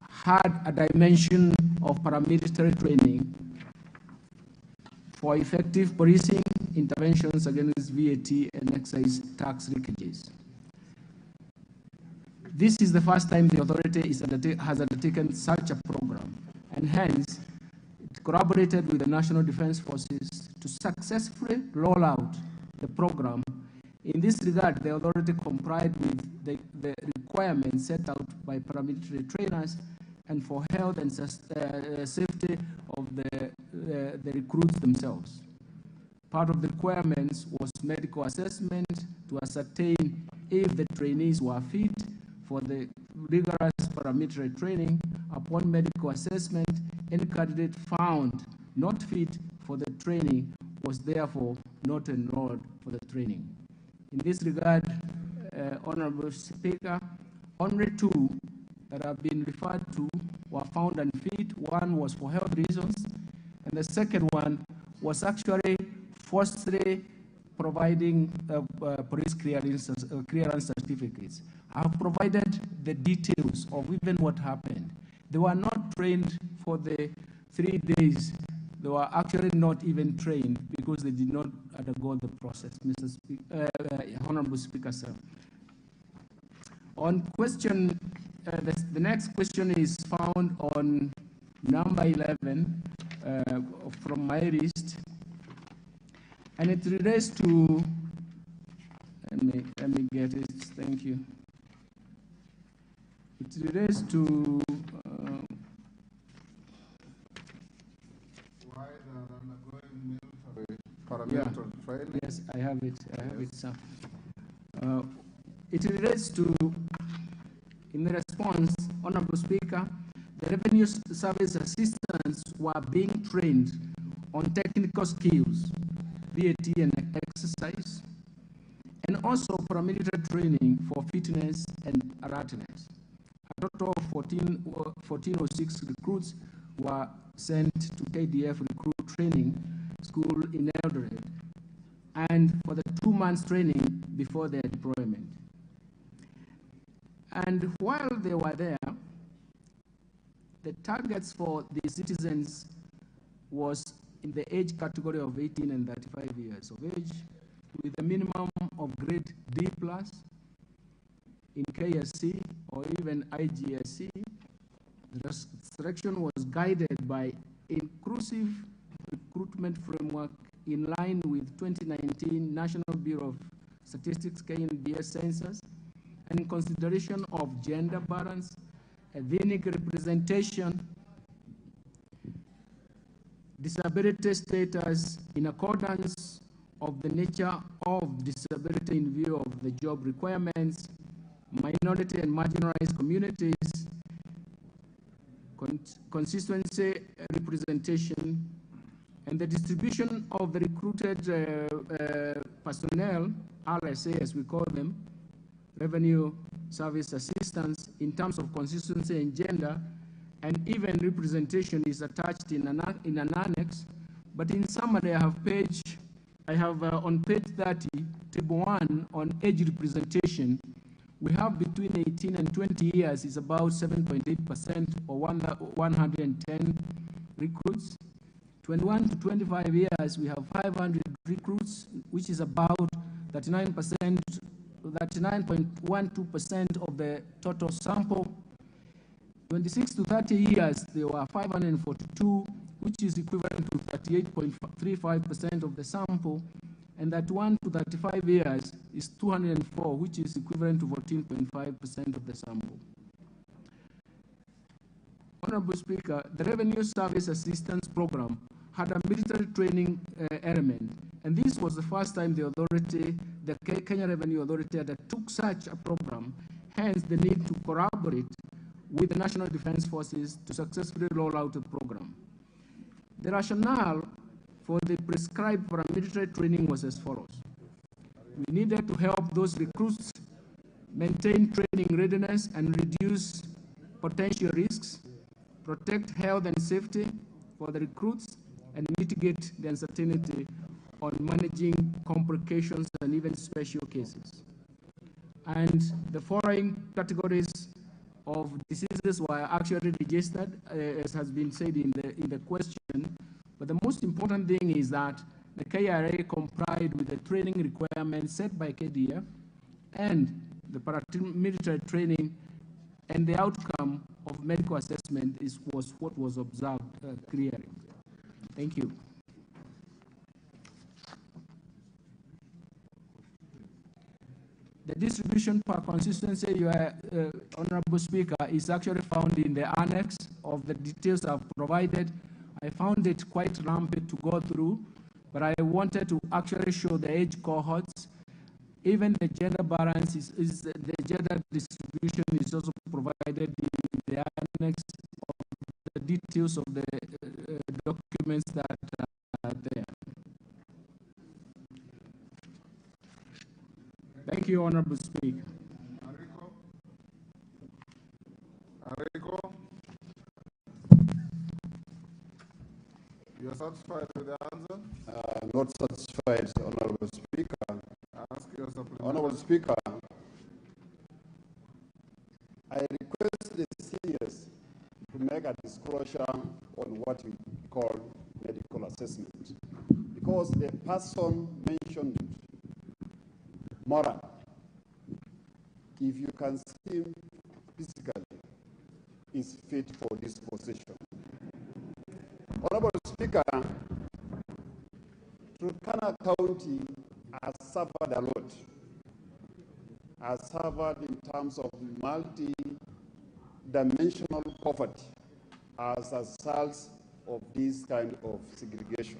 had a dimension of paramilitary training for effective policing interventions against VAT and excise tax leakages. This is the first time the authority has undertaken such a program, and hence it collaborated with the National Defense Forces to successfully roll out the program. In this regard, the authority complied with the requirements set out by paramilitary trainers and for health and safety of the recruits themselves. Part of the requirements was medical assessment to ascertain if the trainees were fit for the rigorous paramilitary training. Upon medical assessment, any candidate found not fit for the training was therefore not enrolled for the training. In this regard, Honorable Speaker, only 2 that have been referred to were found unfit. One was for health reasons, and the second one was actually forcefully providing police clearance certificates. I've provided the details of even what happened. They were not trained for the 3 days. They were actually not even trained because they did not undergo the process, Mr. Speaker, Honorable Speaker, sir. On question, the next question is found on number 11 from my list, and it relates to, let me get it, thank you. It relates to paramilitary training. Yes, I have it, sir. It relates to, in response, Honorable Speaker, the revenue service assistants were being trained on technical skills, VAT and exercise, and also paramilitary training for fitness and alertness. A total of 1406 recruits were sent to KDF Recruit Training School in Eldoret, and for the 2 months training before their deployment. And while they were there, the targets for the citizens was in the age category of 18 and 35 years of age, with a minimum of grade D+ in KSC or even IGSC. The selection was guided by inclusive recruitment framework in line with 2019 National Bureau of Statistics KNBS census, and in consideration of gender balance, ethnic representation, disability status in accordance of the nature of disability in view of the job requirements, minority and marginalized communities, constituency representation, and the distribution of the recruited personnel, RSA as we call them, revenue service assistance, in terms of consistency and gender, and even representation is attached in an annex. But in summary, I have on page 30, table 1 on age representation. We have between 18 and 20 years is about 7.8% or 110 recruits. 21 to 25 years, we have 500 recruits, which is about 39.12% of the total sample. 26 to 30 years, there were 542, which is equivalent to 38.35% of the sample. And that 1 to 35 years is 204, which is equivalent to 14.5% of the sample. Honorable Speaker, the Revenue Service Assistance Program had a military training element, and this was the first time the authority, the Kenya Revenue Authority, undertook such a program, hence the need to collaborate with the National Defense Forces to successfully roll out the program. The rationale for the prescribed paramilitary training was as follows. We needed to help those recruits maintain training readiness and reduce potential risks, protect health and safety for the recruits, and mitigate the uncertainty on managing complications and even special cases. And the following categories of diseases were actually registered, as has been said in the question. But the most important thing is that the KRA complied with the training requirements set by KDF and the paramilitary training, and the outcome of medical assessment was what was observed clearly. Thank you. The distribution per consistency, Honorable Speaker, is actually found in the annex of the details I've provided. I found it quite rampant to go through, but I wanted to actually show the age cohorts. Even the gender balance the gender distribution is also provided in the annex of the details of the documents that are there. Thank you, Honorable Speaker. Enrico, you are satisfied with the answer? Not satisfied, Honorable Speaker. Ask your supplementary. Honorable Speaker, I request the CS to make a disclosure on what we call medical assessment, because the person mentioned moral. If you can see him physically, is fit for this position. Honorable Speaker, Turkana County has suffered a lot, has suffered in terms of multi-dimensional poverty as a result of this kind of segregation.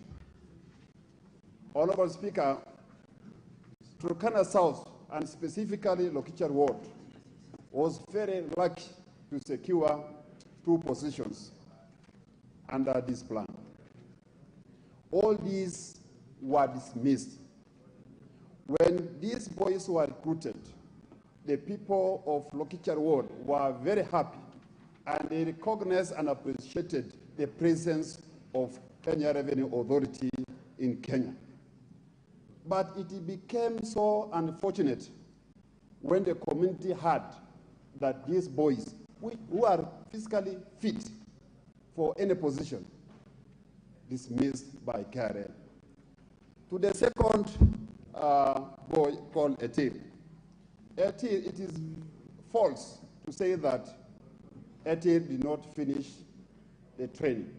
Honorable Speaker, Turkana South, and specifically Lokichar Ward, was very lucky to secure 2 positions under this plan. All these were dismissed. When these boys were recruited, the people of Lokichar Ward were very happy, and they recognized and appreciated the presence of Kenya Revenue Authority in Kenya. But it became so unfortunate when the community heard that these boys, who are physically fit for any position, dismissed by KRA. To the second boy called Etil. Etil, it is false to say that Etil did not finish the training.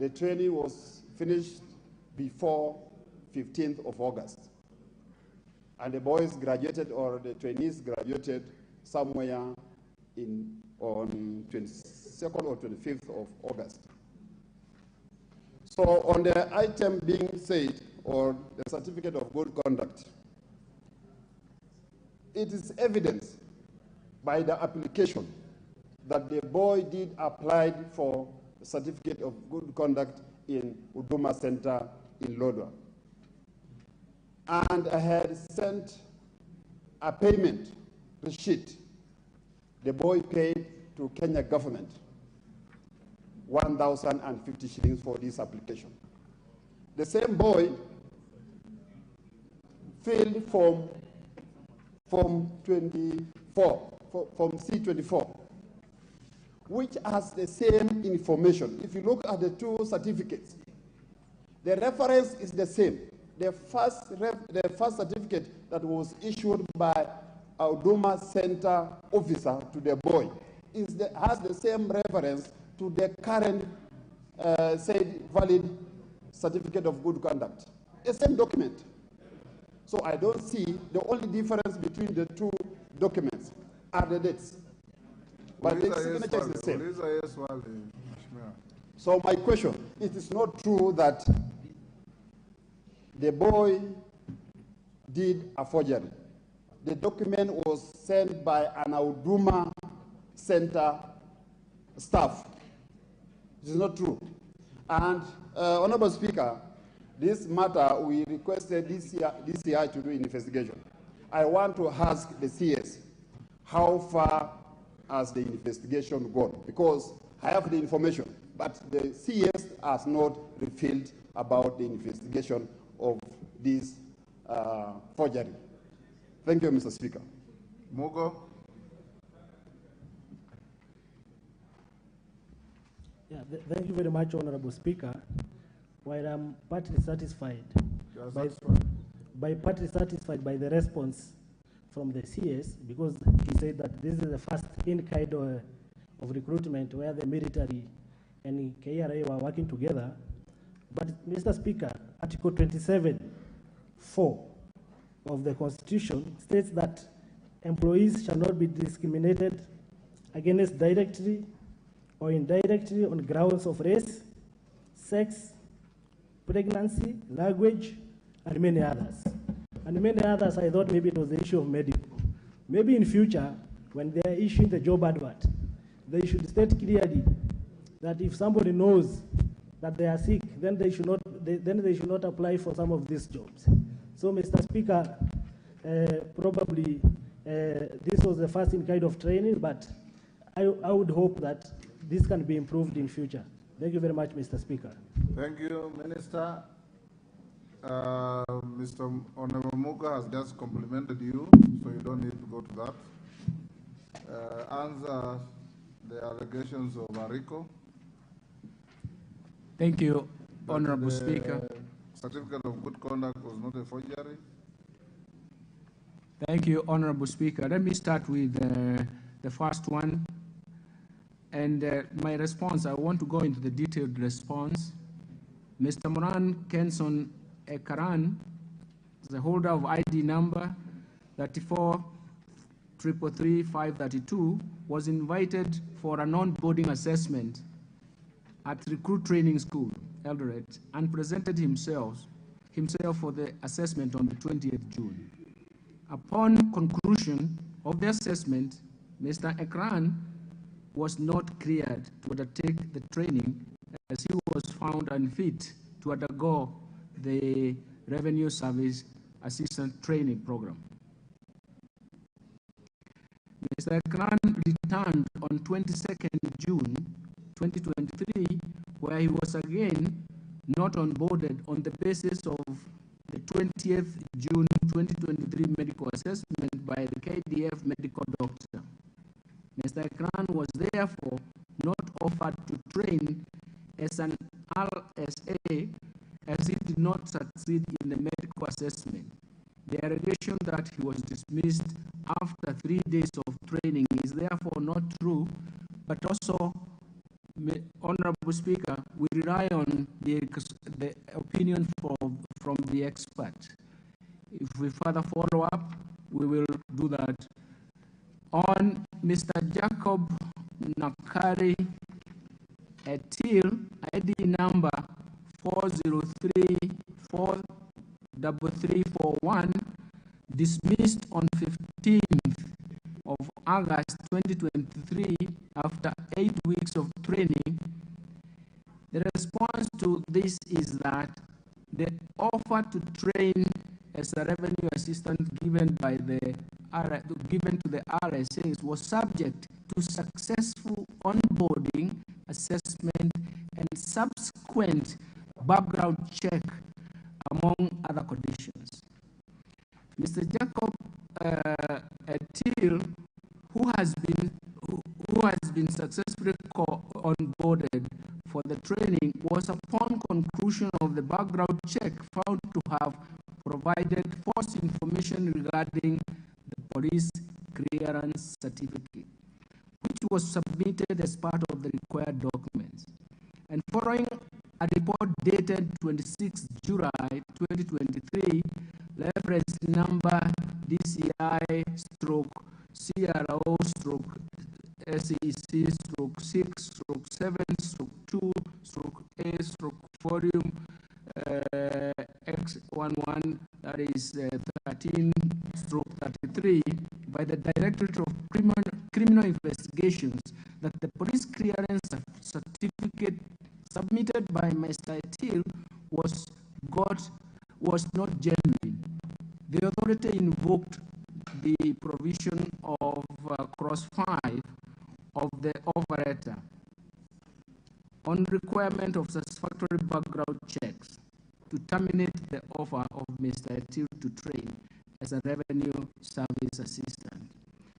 the training was finished before 15th of August. And the boys graduated, or the trainees graduated somewhere on 22nd or 25th of August. So on the item being said, or the certificate of good conduct, it is evidence by the application that the boy did apply for a certificate of good conduct in Huduma Center in Lodwar. And I had sent a payment receipt. The boy paid to Kenya government 1,050 shillings for this application. The same boy filled Form 24, Form C24, which has the same information. If you look at the two certificates, the reference is the same. The first certificate that was issued by a Huduma Center officer to the boy has the same reference to the current said valid certificate of good conduct. The same document. So I don't see, the only difference between the two documents are the dates. But the signature is the same. So my question, it is not true that the boy did a forgery. The document was sent by an Huduma Center staff. It is not true. And Honorable Speaker, this matter, we requested DCI to do an investigation. I want to ask the CS, how far has the investigation gone? Because I have the information, but the CS has not revealed about the investigation of this forgery. Thank you, Mr. Speaker. Mogo. Yeah, thank you very much, Honorable Speaker. While I'm partly satisfied by the response from the CS, because he said that this is the first in kind of recruitment where the military and KRA were working together. But Mr. Speaker, Article 27(4) of the Constitution states that employees shall not be discriminated against directly or indirectly on grounds of race, sex, pregnancy, language, and many others. And many others, I thought maybe it was the issue of medical. Maybe in future, when they are issuing the job advert, they should state clearly that if somebody knows that they are sick, then they should not apply for some of these jobs. So, Mr. Speaker, probably this was the first in kind of training, but I would hope that this can be improved in future. Thank you very much, Mr. Speaker. Thank you, Minister. Mr. Honorable Muga has just complimented you, so you don't need to go to that. Answer the allegations of Ariko. Thank you, Honorable Speaker. Certificate of good conduct was not a forgery. Thank you, Honorable Speaker. Let me start with the first one. And my response, I want to go into the detailed response. Mr. Moran Kenson Ekaran, the holder of ID number 34333532, was invited for a non-boarding assessment at Recruit Training School, Eldoret, and presented himself for the assessment on the 20th June. Upon conclusion of the assessment, Mr. Ekran was not cleared to undertake the training as he was found unfit to undergo the Revenue Service Assistant Training Program. Mr. Ekran returned on 22nd June 2023, where he was again not onboarded on the basis of the 20th June 2023 medical assessment by the KDF medical doctor. Mr. Ekran was therefore not offered to train as an RSA as he did not succeed in the medical assessment. The allegation that he was dismissed after 3 days of training is therefore not true, but also Honorable Speaker, we rely on the opinion from the expert. If we further follow up, we will do that. On Mr. Jacob Nakari Etil, ID number 403-43341, dismissed on 15th of August 2023 after 8 weeks of training. The response to this is that the offer to train as a revenue assistant given to the RSAs was subject to successful onboarding, assessment, and subsequent background check, among other conditions. Mr. Jacob Etil, who has been successfully onboarded for the training, was upon conclusion of the background check found to have provided false information regarding the police clearance certificate, which was submitted as part of the required documents. And following a report dated 26 July 2023, reference number DCI/CRO/CRO/6/7/2/A/volume X11, that is 13/33, by the Directorate of Criminal Investigations, that the police clearance certificate submitted by Mr. Etil was not genuine. The authority invoked the provision of clause 5 of the offer letter on requirement of satisfactory background checks to terminate the offer of Mr. Etil to train as a revenue service assistant.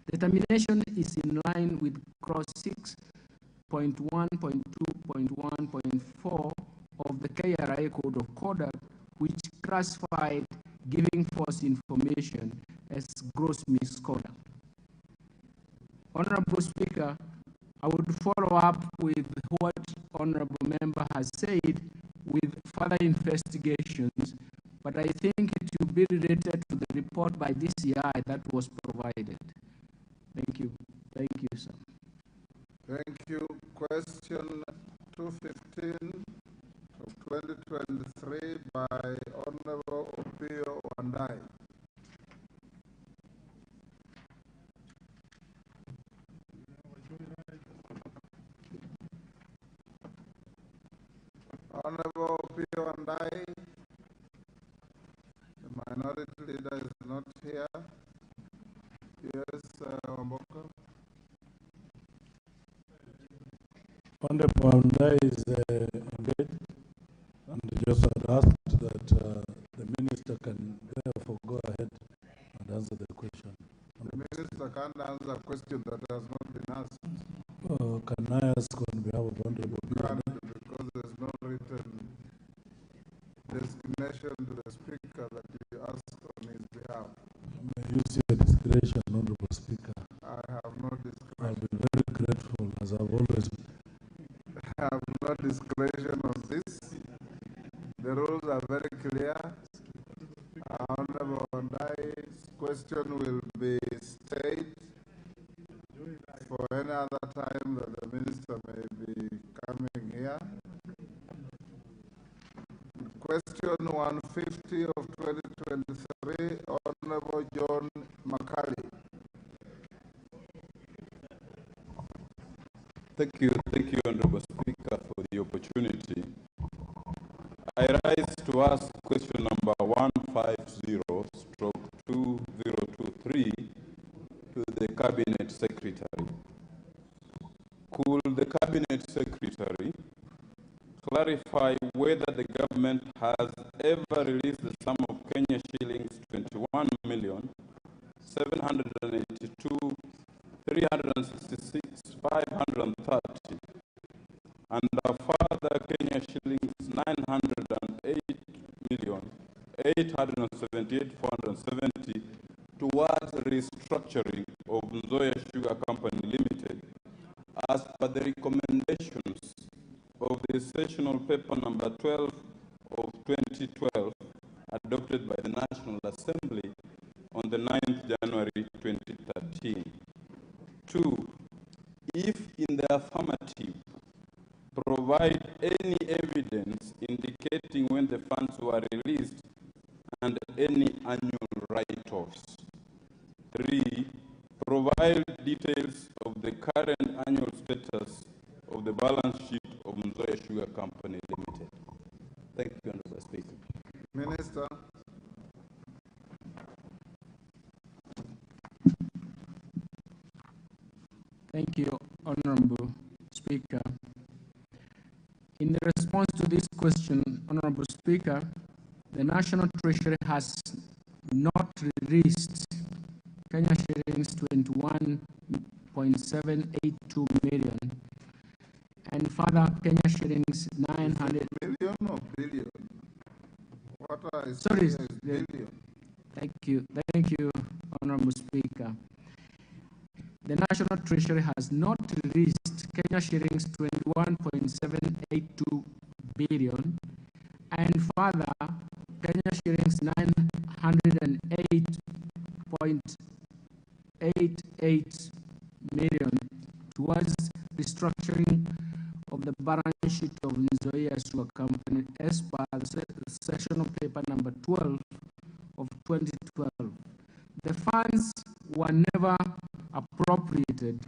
The termination is in line with clause 6.1.2.1.4 of the KRA Code of Conduct, which classified giving false information as gross misconduct. Honorable Speaker, I would follow up with what Honorable Member has said with further investigations, but I think it will be related to the report by DCI that was provided. Thank you. Thank you, sir. Thank you. Question 215 of 2023 by Honorable Opio Wandai. Honorable Opio Wandai, the minority leader is not here. Yes, Wamboka. Honorable Wandai is engaged and just had asked that the minister can therefore go ahead and answer the question. The minister can't answer a question that has not been asked. Can I ask on behalf of Honorable Can't, because there's no written designation to the speaker that you asked on his behalf. May you see a discretion, Honorable Speaker. I have no discretion. I've been very grateful, as I've always been. I have no discretion on this. The rules are very clear. Honorable Wandai's question will be stayed for any other time that the minister may be coming here. Question 150 of 2023, Honorable John Makali. Thank you, Honorable Speaker, for the opportunity. I rise to ask question number 150/2023 to the Cabinet Secretary. Could the Cabinet Secretary clarify whether the government has ever released the sum of Kenya shillings 21,782,366,530 and a further Kenya shillings 908,878,470 towards restructuring of Nzoia Sugar Company Limited as per the recommendations of the sessional paper number 12 of 2012, adopted by the National Assembly on the 9th January 2013. 2. If in the affirmative, provide any evidence indicating when the funds were released and any annual write-offs. 3. Provide details of the current annual status of the balance sheet of Nzoia Sugar Company Limited. Thank you, Honorable Speaker. Minister. Thank you, Honorable Speaker. In response to this question, Honorable Speaker, the National Treasury has not released Kenya shillings 21.782 million and further Kenya shillings 900 million or billion? What I sorry, say is billion. Thank you, Honorable Speaker. The National Treasury has not released Kenya shillings 21.782 billion and further Kenya shillings 908.88 million towards restructuring of the balance sheet of Nzoia Sugar Company as per the sessional paper number 12 of 2012. The funds were never appropriated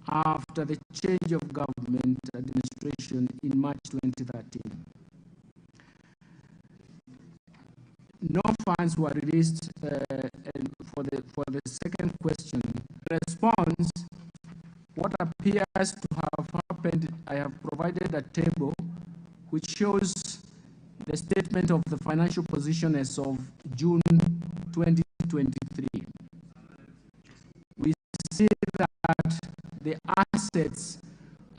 after the change of government administration in March 2013. No funds were released. And for the second question, response, what appears to have happened, I have provided a table which shows the statement of the financial position as of June 2023. We see that the assets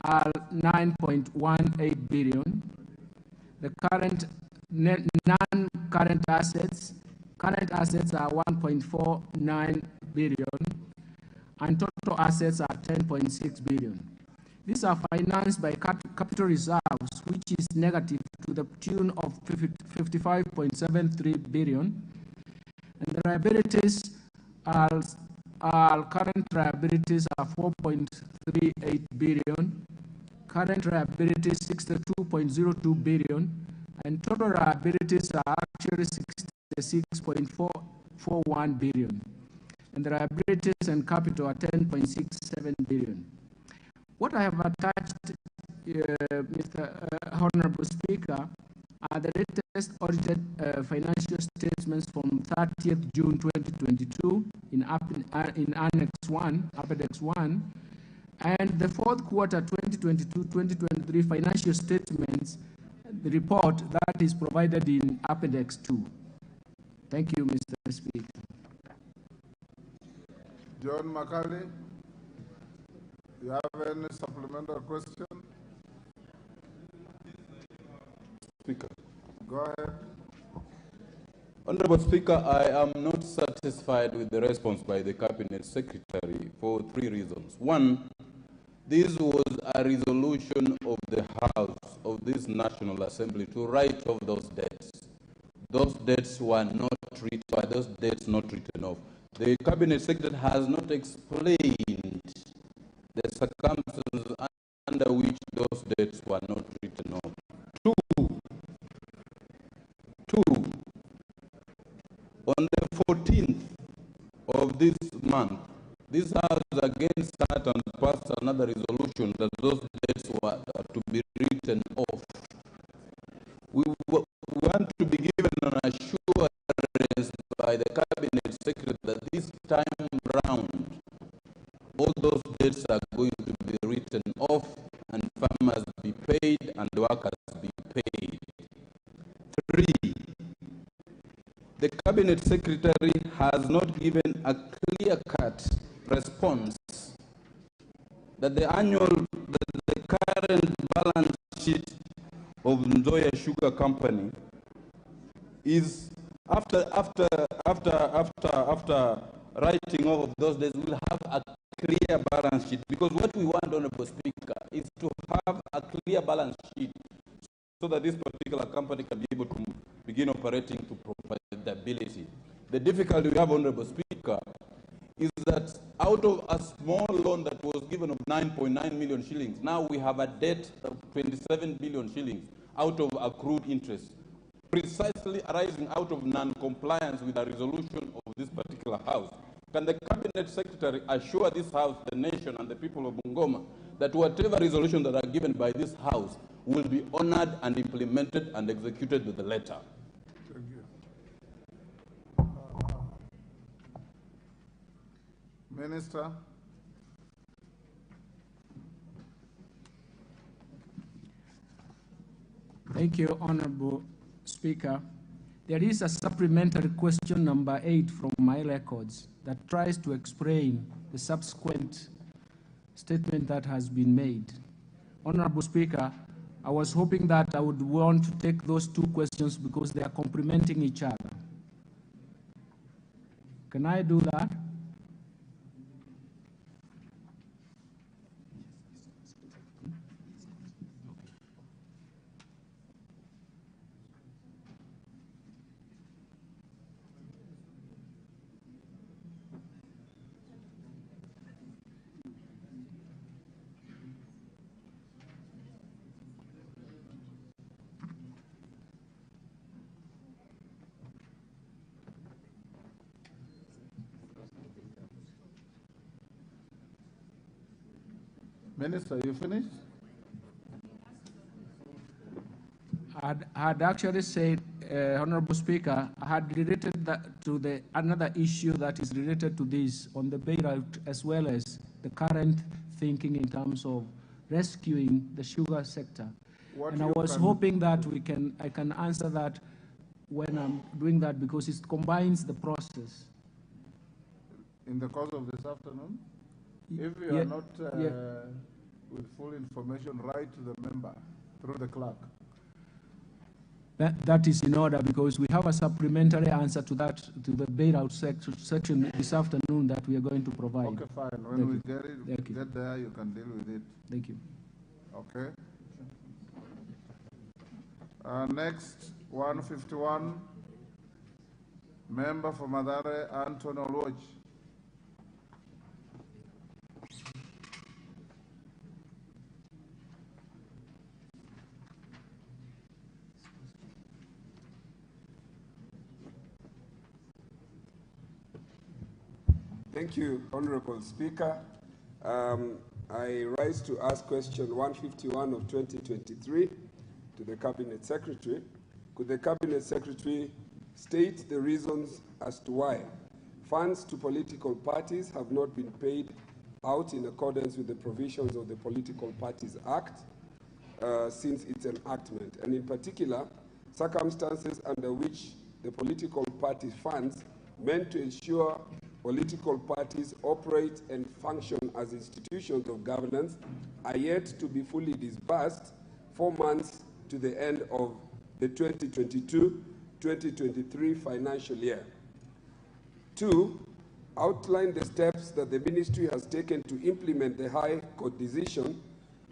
are 9.18 billion. The current non-current assets, current assets are 1.49 billion, and total assets are 10.6 billion. These are financed by capital reserves, which is negative to the tune of 55.73 billion, and the liabilities are current liabilities are 4.38 billion, current liabilities 62.02 billion, and total liabilities are actually 66.41 billion, and the liabilities and capital are 10.67 billion. What I have attached, Mr. Honorable Speaker, are the latest audited financial statements from 30th June 2022 in Annex 1, Appendix 1, and the fourth quarter 2022-2023 financial statements, the report that is provided in Appendix 2. Thank you, Mr. Speaker. John Makali, you have any supplemental question? Speaker. Go ahead. Honorable Speaker, I am not satisfied with the response by the Cabinet Secretary for 3 reasons. 1, this was a resolution of the House of this National Assembly to write off those debts. Those debts were not written, those debts not written off. The Cabinet Secretary has not explained the circumstances under which those debts were not written off. 2, on the 14th of this month, this House again sat and passed another resolution that those debts were to be written off. We want to be given an assurance by the Cabinet Secretary that this time round, all those debts are going to be written off and farmers be paid and workers be paid. 3, the Cabinet Secretary has not given a clear-cut response that the current balance sheet of Nzoia Sugar Company is after writing all of those days will have a clear balance sheet, because what we want, Honorable Speaker, is to have a clear balance sheet so that this particular company can be able to begin operating to profitability. The difficulty we have, Honorable Speaker, is that out of a small loan that was given of 9.9 million shillings, now we have a debt of 27 billion shillings out of accrued interest, precisely arising out of non-compliance with the resolution of this particular House. Can the Cabinet Secretary assure this House, the nation, and the people of Bungoma that whatever resolutions that are given by this House will be honored and implemented and executed to the letter? Thank you. Minister. Thank you, Honorable Speaker. There is a supplementary question number 8 from my records that tries to explain the subsequent statement that has been made. Honorable Speaker, I was hoping that I would want to take those two questions because they are complementing each other. Can I do that? Minister, you finished? I had actually said, Honorable Speaker, I had related that to another issue that is related to this on the bailout, as well as the current thinking in terms of rescuing the sugar sector. And I was hoping that I can answer that when I'm doing that, because it combines the process. In the course of this afternoon? If you are not with full information, write to the member through the clerk. That is in order, because we have a supplementary answer to that, to the bailout section this afternoon that we are going to provide. Okay, fine. When we get there, you can deal with it. Thank you. Okay. Next, 151, member for Madare, Anthony Oluoch. Thank you, Honorable Speaker. I rise to ask question 151 of 2023 to the Cabinet Secretary. Could the Cabinet Secretary state the reasons as to why funds to political parties have not been paid out in accordance with the provisions of the Political Parties Act since its enactment, and in particular, circumstances under which the political party funds meant to ensure political parties operate and function as institutions of governance are yet to be fully disbursed 4 months to the end of the 2022-2023 financial year. 2, outline the steps that the ministry has taken to implement the High Court decision,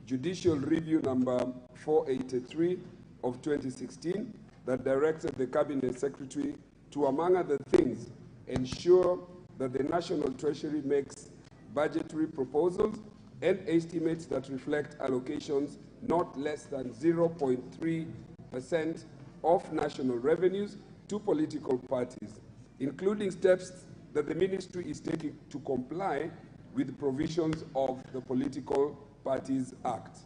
Judicial Review number 483 of 2016, that directed the Cabinet Secretary to, among other things, ensure that the National Treasury makes budgetary proposals and estimates that reflect allocations not less than 0.3% of national revenues to political parties, including steps that the ministry is taking to comply with the provisions of the Political Parties Act.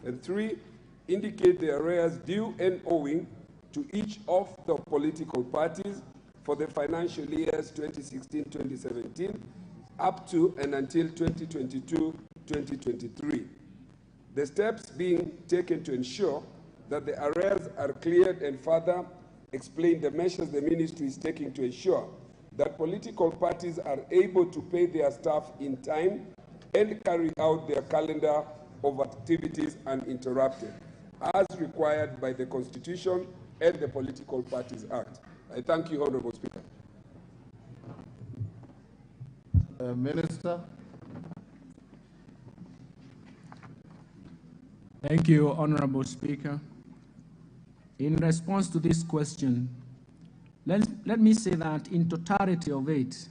And 3, indicate the arrears due and owing to each of the political parties for the financial years 2016-2017 up to and until 2022-2023. The steps being taken to ensure that the arrears are cleared, and further explain the measures the ministry is taking to ensure that political parties are able to pay their staff in time and carry out their calendar of activities uninterrupted, as required by the Constitution and the Political Parties Act. I thank you, Honorable Speaker. Minister. Thank you, Honorable Speaker. In response to this question, let me say that in totality of it,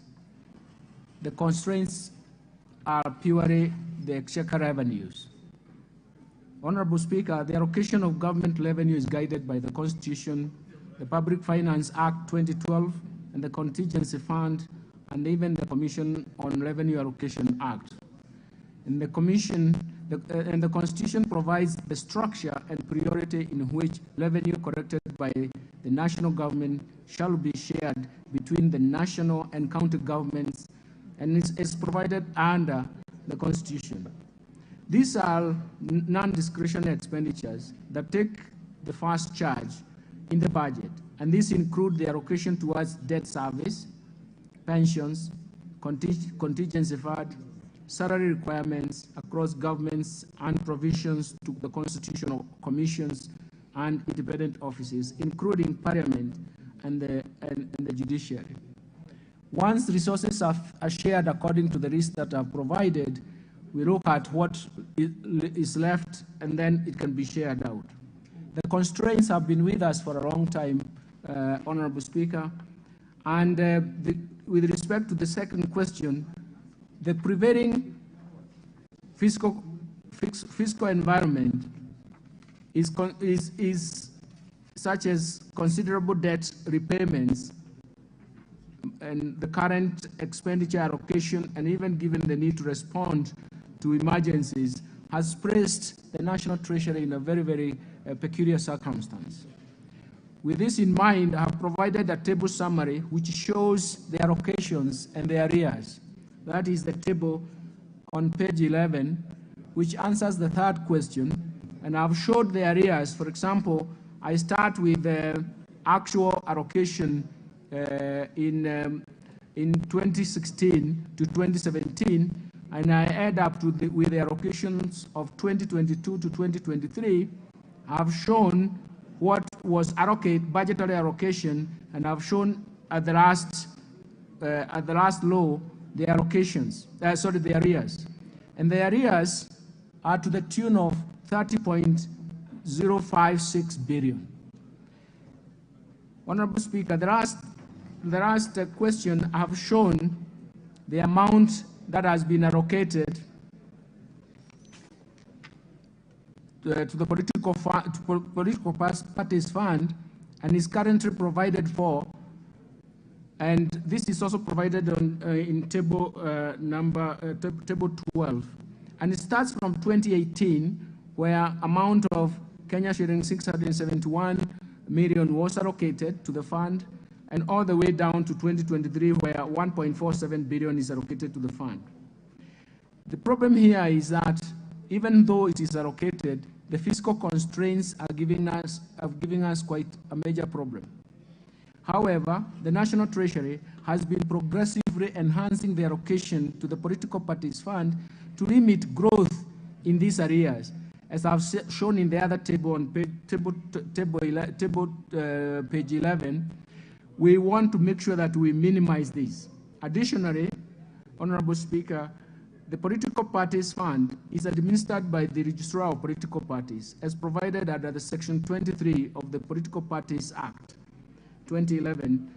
the constraints are purely the exchequer revenues. Honorable Speaker, the allocation of government revenue is guided by the Constitution, the Public Finance Act 2012, and the Contingency Fund, and even the Commission on Revenue Allocation Act. And the Constitution provides the structure and priority in which revenue collected by the national government shall be shared between the national and county governments, and is provided under the Constitution. These are non-discretionary expenditures that take the first charge in the budget, and these include the allocation towards debt service, pensions, contingency fund, salary requirements across governments, and provisions to the constitutional commissions and independent offices, including Parliament and the judiciary. Once resources are shared according to the list that are provided, we look at what is left, and then it can be shared out. The constraints have been with us for a long time, Honorable Speaker, and with respect to the second question, the prevailing fiscal environment is such as considerable debt repayments and the current expenditure allocation, and even given the need to respond to emergencies, has placed the National Treasury in a very, very peculiar circumstance. With this in mind, I have provided a table summary which shows the allocations and the arrears. That is the table on page 11, which answers the third question, and I've showed the arrears. For example, I start with the actual allocation in 2016 to 2017, and I add up to with the allocations of 2022 to 2023. I've shown what was budgetary allocation, and I've shown at the last law the allocations, the arrears. And the arrears are to the tune of 30.056 billion. Honorable Speaker, the last question, I have shown the amount that has been allocated to the political parties fund and is currently provided for, and this is also provided on in table table 12, and it starts from 2018, where amount of Kenya shilling 671 million was allocated to the fund, and all the way down to 2023, where 1.47 billion is allocated to the fund. The problem here is that even though it is allocated, the fiscal constraints are giving us quite a major problem. However, the National Treasury has been progressively enhancing the allocation to the political parties fund to limit growth in these areas. As I've shown in the other table on page 11, we want to make sure that we minimize this. Additionally, Honorable Speaker, the Political Parties Fund is administered by the Registrar of Political Parties, as provided under the Section 23 of the Political Parties Act 2011.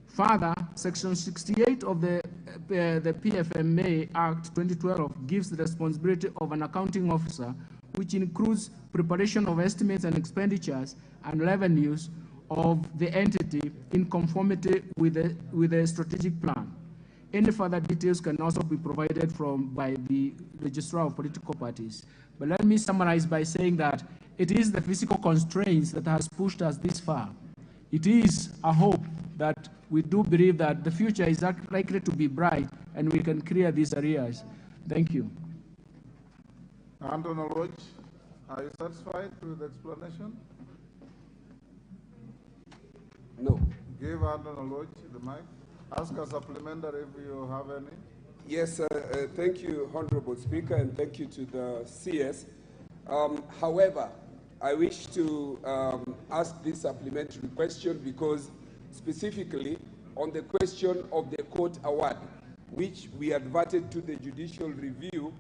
Further, Section 68 of the PFMA Act 2012 gives the responsibility of an accounting officer, which includes preparation of estimates and expenditures and revenues of the entity in conformity with the strategic plan. Any further details can also be provided by the Registrar of Political Parties. But let me summarize by saying that it is the physical constraints that has pushed us this far. It is a hope that we do believe that the future is likely to be bright and we can clear these areas. Thank you. Anton Oloch, are you satisfied with the explanation? No. Give Anton Oloch the mic. Ask a supplementary if you have any. Yes, thank you, Honorable Speaker, and thank you to the CS. However, I wish to ask this supplementary question because specifically on the question of the court award, which we adverted to the judicial review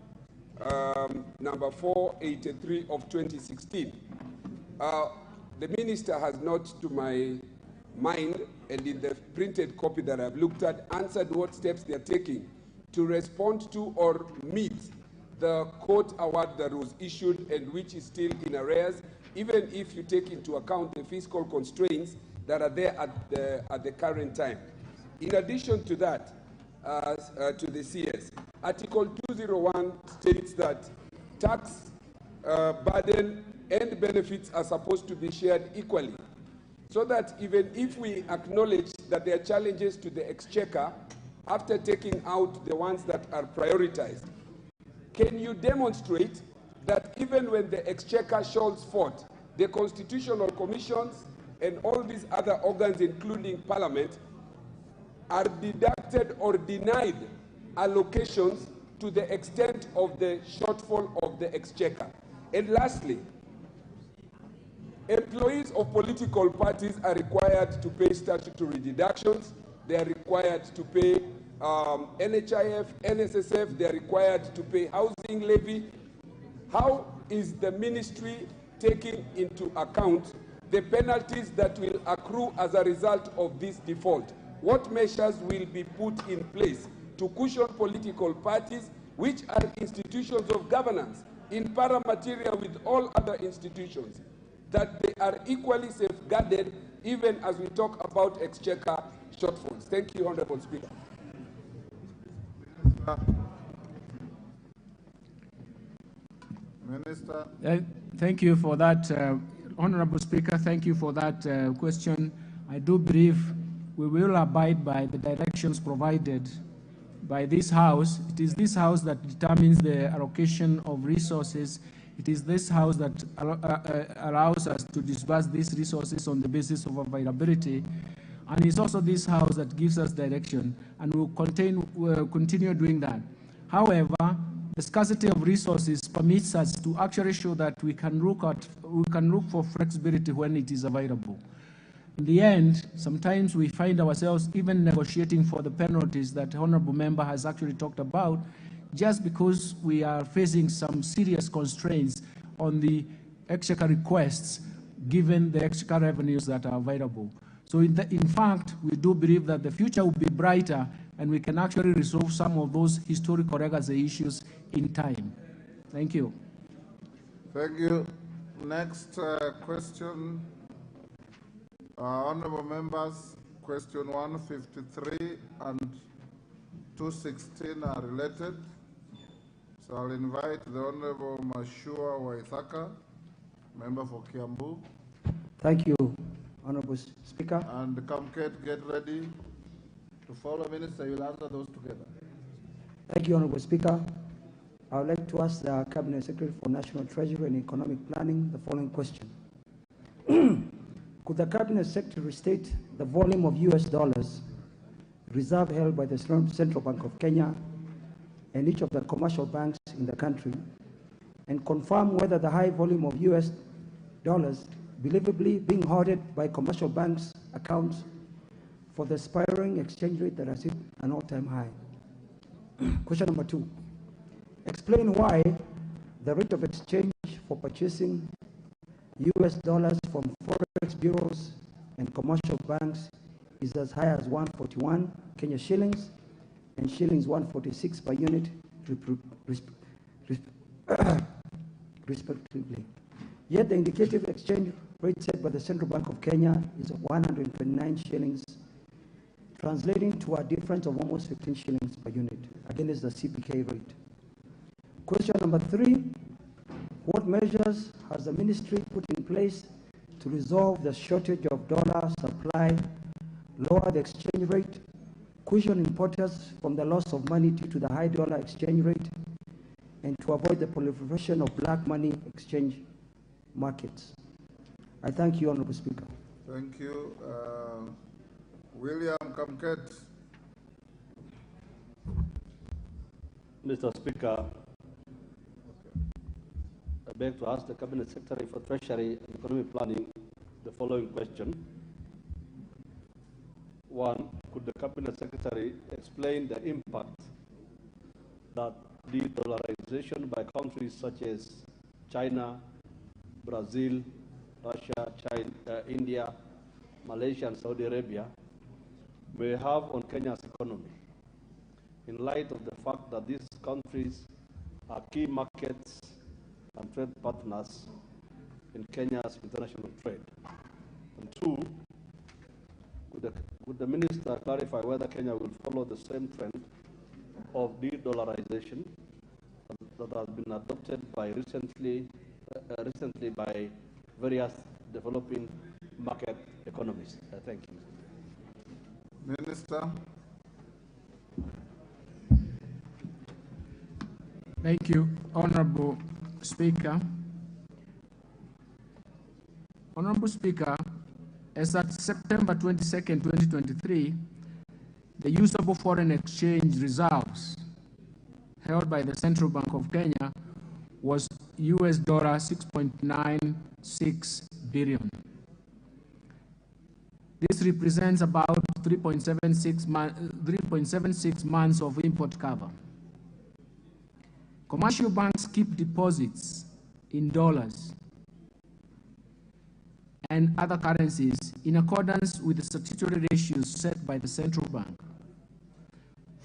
number 483 of 2016. The minister has not, to my mind, and in the printed copy that I've looked at, answered what steps they're taking to respond to or meet the court award that was issued and which is still in arrears, even if you take into account the fiscal constraints that are there at the current time. In addition to that, to the CS, Article 201 states that tax burden and benefits are supposed to be shared equally, so that even if we acknowledge that there are challenges to the exchequer after taking out the ones that are prioritized, can you demonstrate that even when the exchequer falls short, the constitutional commissions and all these other organs, including parliament, are deducted or denied allocations to the extent of the shortfall of the exchequer? And lastly, employees of political parties are required to pay statutory deductions. They are required to pay NHIF, NSSF. They are required to pay housing levy. How is the ministry taking into account the penalties that will accrue as a result of this default? What measures will be put in place to cushion political parties, which are institutions of governance, in para materia with all other institutions, that they are equally safeguarded even as we talk about exchequer shortfalls? Thank you, Honorable Speaker. Minister. Thank you for that, Honorable Speaker. Thank you for that question. I do believe we will abide by the directions provided by this House. It is this House that determines the allocation of resources. It is this House that allows us to disburse these resources on the basis of availability. And it's also this House that gives us direction, and we'll continue doing that. However, the scarcity of resources permits us to actually show that we can look for flexibility when it is available. In the end, sometimes we find ourselves even negotiating for the penalties that the Honorable Member has actually talked about, just because we are facing some serious constraints on the exchequer requests, given the exchequer revenues that are available. So in fact, we do believe that the future will be brighter, and we can actually resolve some of those historical legacy issues in time. Thank you. Thank you. Next question. Honorable members, question 153 and 216 are related. So I'll invite the Honorable Mashua Waithaka, member for Kiambu. Thank you, Honorable Speaker. And Kamket, get ready to follow. Minister, you'll answer those together. Thank you, Honorable Speaker. I would like to ask the Cabinet Secretary for National Treasury and Economic Planning the following question. Could the Cabinet Secretary state the volume of US dollars reserve held by the Central Bank of Kenya and each of the commercial banks in the country, and confirm whether the high volume of US dollars believably being hoarded by commercial banks accounts for the spiraling exchange rate that has hit an all-time high? Question number 2. Explain why the rate of exchange for purchasing US dollars from forex bureaus and commercial banks is as high as 141 Kenya shillings and shillings 146 per unit, respectively. Yet the indicative exchange rate set by the Central Bank of Kenya is 129 shillings, translating to a difference of almost 15 shillings per unit against the CPK rate. Question number 3. What measures has the ministry put in place to resolve the shortage of dollar supply, lower the exchange rate, cushion importers from the loss of money due to the high dollar exchange rate, and to avoid the proliferation of black money exchange markets? I thank you, Honorable Speaker. Thank you. William Kamket. Mr. Speaker, I beg to ask the Cabinet Secretary for Treasury and Economic Planning the following question. 1. Could the Cabinet Secretary explain the impact that de-dollarization by countries such as China, Brazil, Russia, India, Malaysia, and Saudi Arabia may have on Kenya's economy, in light of the fact that these countries are key markets and trade partners in Kenya's international trade? And two, would the minister clarify whether Kenya will follow the same trend of de-dollarization that has been adopted by recently by various developing market economies? Thank you. Minister. Thank you, Honorable Speaker. Honorable Speaker, as at September 22nd, 2023, the usable foreign exchange reserves held by the Central Bank of Kenya was US dollar 6.96 billion. This represents about 3.76 months of import cover. Commercial banks keep deposits in dollars and other currencies in accordance with the statutory ratios set by the central bank.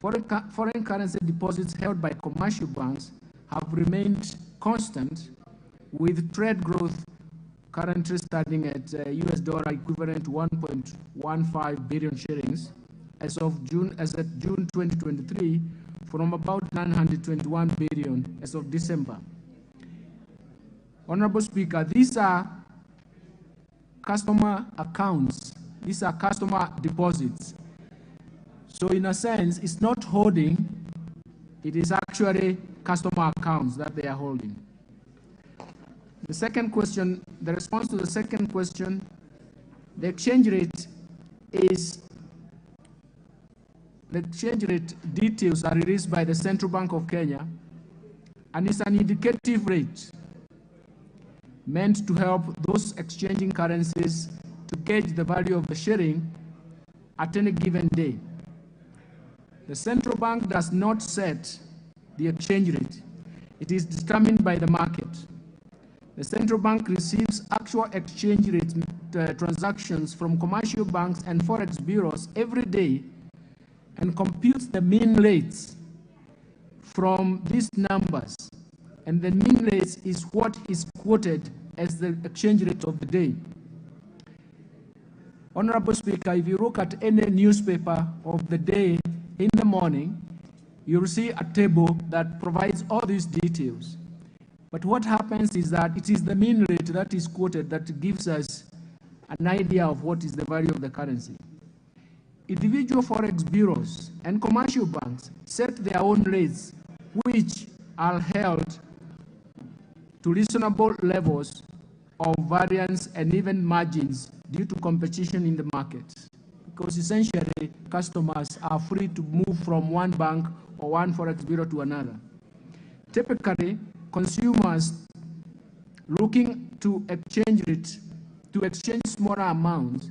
Foreign currency deposits held by commercial banks have remained constant, with trade growth currently standing at US dollar equivalent to 1.15 billion shillings as at June 2023, from about 921 billion as of December. Honorable Speaker, these are customer accounts, these are customer deposits. So in a sense, it's not holding, it is actually customer accounts that they are holding. The second question, the response to the second question, the exchange rate details are released by the Central Bank of Kenya, and it's an indicative rate meant to help those exchanging currencies to gauge the value of the shilling at any given day. The central bank does not set the exchange rate. It is determined by the market. The central bank receives actual exchange rate transactions from commercial banks and forex bureaus every day and computes the mean rates from these numbers. And the mean rate is what is quoted as the exchange rate of the day. Honorable Speaker, if you look at any newspaper of the day in the morning, you'll see a table that provides all these details. But what happens is that it is the mean rate that is quoted that gives us an idea of what is the value of the currency. Individual forex bureaus and commercial banks set their own rates, which are held to reasonable levels of variance and even margins due to competition in the market. Because essentially, customers are free to move from one bank or one forex bureau to another. Typically, consumers looking to exchange smaller amounts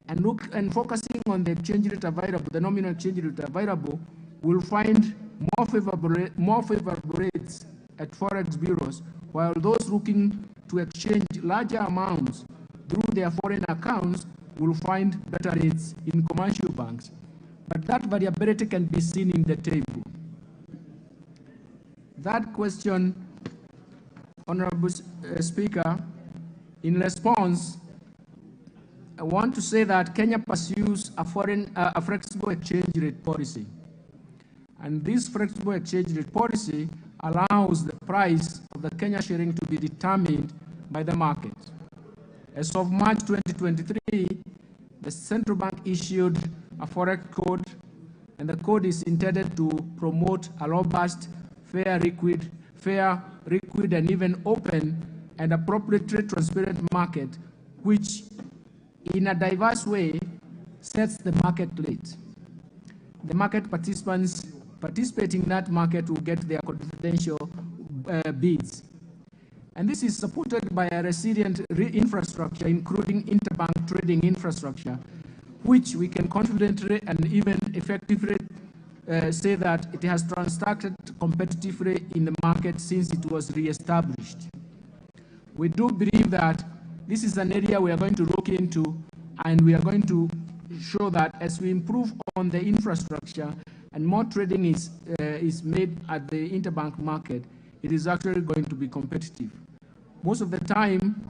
and focusing on the exchange rate available, the nominal exchange rate available, will find more favorable rates at forex bureaus, while those looking to exchange larger amounts through their foreign accounts will find better rates in commercial banks. But that variability can be seen in the table. That question, Honorable Speaker, in response, I want to say that Kenya pursues a flexible exchange rate policy. And this flexible exchange rate policy allows the price of the Kenya shilling to be determined by the market. As of March 2023, the central bank issued a forex code, and the code is intended to promote a robust, fair, liquid, and even open and appropriately transparent market, which in a diverse way sets the market rate. The market participants participating in that market will get their confidential bids. And this is supported by a resilient infrastructure, including interbank trading infrastructure, which we can confidently and even effectively say that it has transacted competitively in the market since it was re-established. We do believe that this is an area we are going to look into, and we are going to show that as we improve on the infrastructure and more trading is made at the interbank market, it is actually going to be competitive. Most of the time,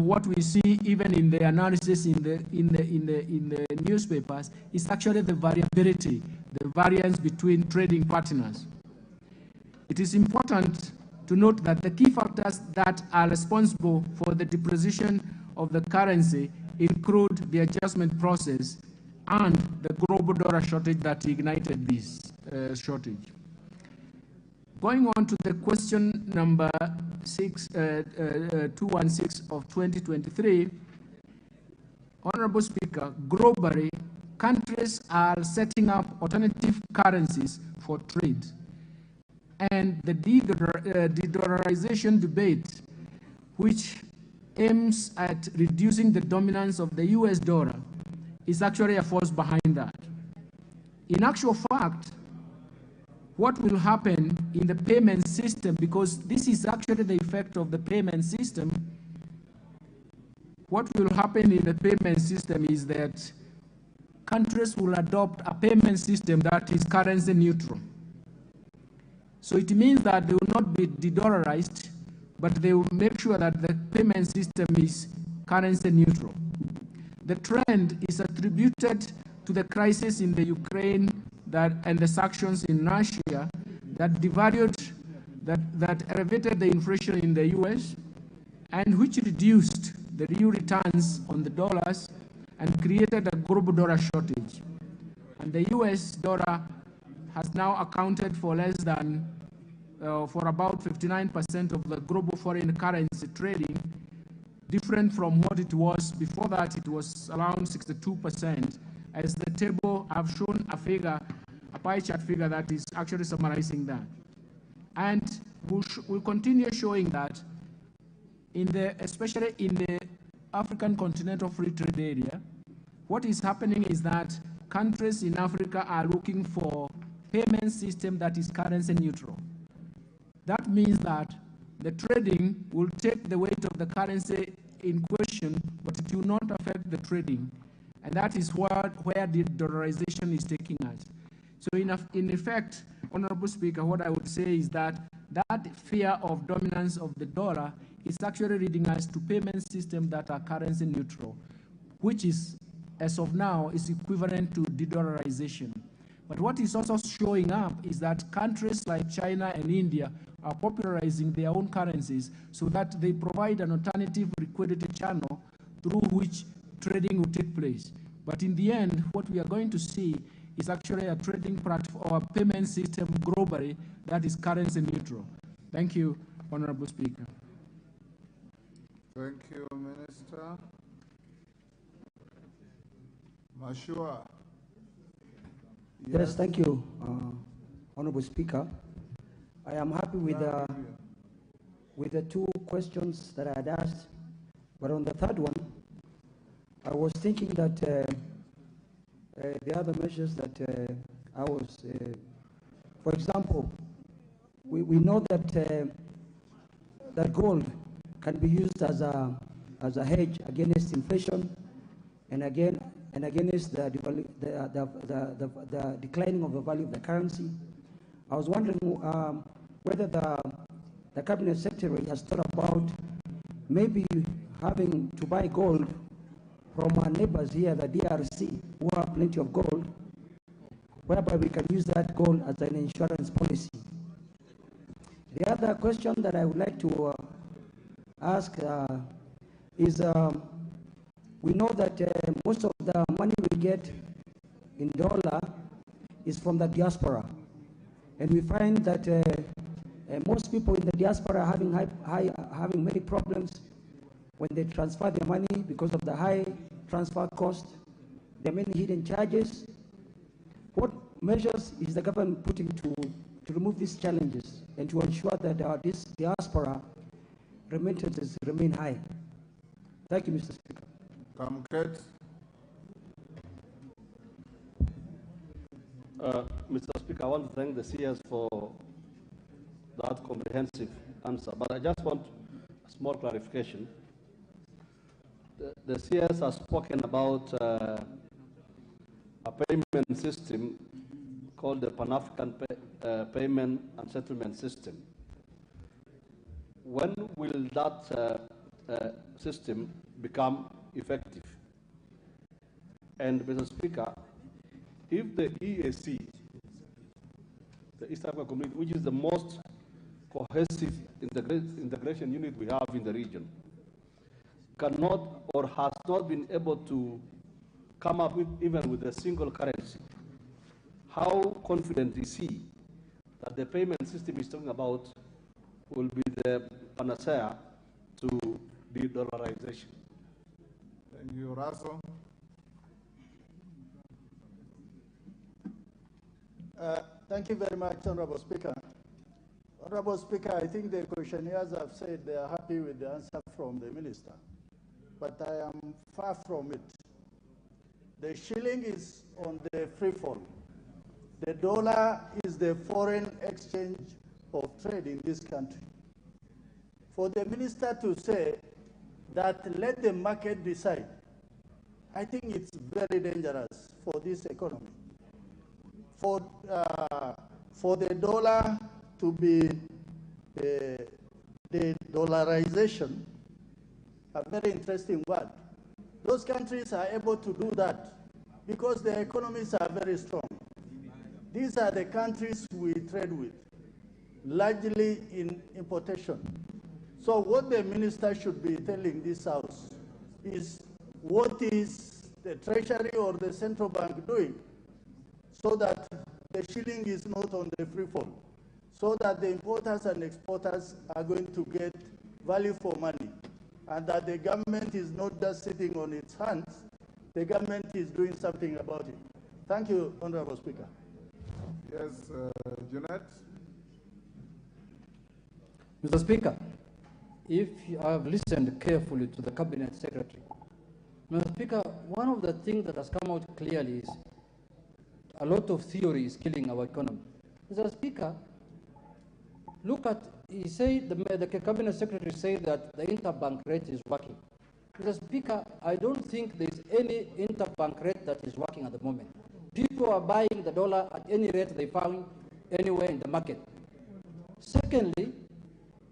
what we see even in the analysis in the newspapers is actually the variability, the variance between trading partners. It is important to note that the key factors that are responsible for the depreciation of the currency include the adjustment process and the global dollar shortage that ignited this shortage. Going on to the question number 216 of 2023, Honorable Speaker, globally, countries are setting up alternative currencies for trade. And the de-dollarization debate, which aims at reducing the dominance of the US dollar, is actually a force behind that. In actual fact, what will happen in the payment system, because this is actually the effect of the payment system, what will happen in the payment system is that countries will adopt a payment system that is currency neutral. So it means that they will not be de-dollarized, but they will make sure that the payment system is currency neutral. The trend is attributed to the crisis in the Ukraine and the sanctions in Russia that devalued, that elevated the inflation in the US, and which reduced the real returns on the dollars and created a global dollar shortage. And the US dollar has now accounted for less than, for about 59% of the global foreign currency trading, different from what it was before that. It was around 62%. As the table, I've shown a figure, a pie chart figure that is actually summarizing that. And we'll continue showing that especially in the African Continental Free Trade Area, what is happening is that countries in Africa are looking for payment system that is currency neutral. That means that the trading will take the weight of the currency in question, but it will not affect the trading. And that is where the dollarization is taking us. So in effect, Honorable Speaker, what I would say is that fear of dominance of the dollar is actually leading us to payment systems that are currency neutral, which is, as of now, is equivalent to de-dollarization. But what is also showing up is that countries like China and India are popularizing their own currencies so that they provide an alternative liquidity channel through which trading will take place. But in the end, what we are going to see is actually a trading platform or a payment system globally that is currency neutral. Thank you, Honorable Speaker. Thank you, Minister. Mashua. Yes, thank you, Honorable Speaker. I am happy with the two questions that I had asked, but on the third one, I was thinking that the other measures that I was, for example, we know that that gold can be used as a hedge against inflation and against the declining of the value of the currency. I was wondering whether the Cabinet Secretary has thought about maybe having to buy gold from our neighbors here, the DRC, who have plenty of gold, whereby we can use that gold as an insurance policy. The other question that I would like to ask is, we know that most of the money we get in dollar is from the diaspora. And we find that most people in the diaspora are having many problems when they transfer their money because of the high transfer cost. There are many hidden charges. What measures is the government putting to remove these challenges and to ensure that this diaspora remittances remain high? Thank you, Mr. Speaker. Mr. Speaker, I want to thank the CS for that comprehensive answer, but I just want a small clarification. The CS has spoken about a payment system called the Pan-African Payment and Settlement System. When will that system become effective? And Mr. Speaker, if the EAC, the East African Community, which is the most cohesive integration unit we have in the region, cannot or has not been able to come up with even with a single currency, how confident is he that the payment system he's talking about will be the panacea to de-dollarization? Thank you, Russell. Thank you very much, Honorable Speaker. Honorable Speaker, I think the questionnaires have said they are happy with the answer from the Minister, but I am far from it. The shilling is on the free fall. The dollar is the foreign exchange of trade in this country. For the Minister to say that let the market decide, I think it's very dangerous for this economy. For the dollar to be the dollarization, a very interesting word. Those countries are able to do that because their economies are very strong. These are the countries we trade with, largely in importation. So what the Minister should be telling this House is what is the Treasury or the Central Bank doing so that the shilling is not on the free fall, so that the importers and exporters are going to get value for money, and that the government is not just sitting on its hands, the government is doing something about it. Thank you, Honorable Speaker. Yes, Jeanette. Mr. Speaker, if you have listened carefully to the Cabinet Secretary, Mr. Speaker, one of the things that has come out clearly is a lot of theory is killing our economy. Mr. Speaker, look at, he said, the Cabinet Secretary said that the interbank rate is working. Mr. Speaker, I don't think there is any interbank rate that is working at the moment. People are buying the dollar at any rate they found anywhere in the market. Secondly,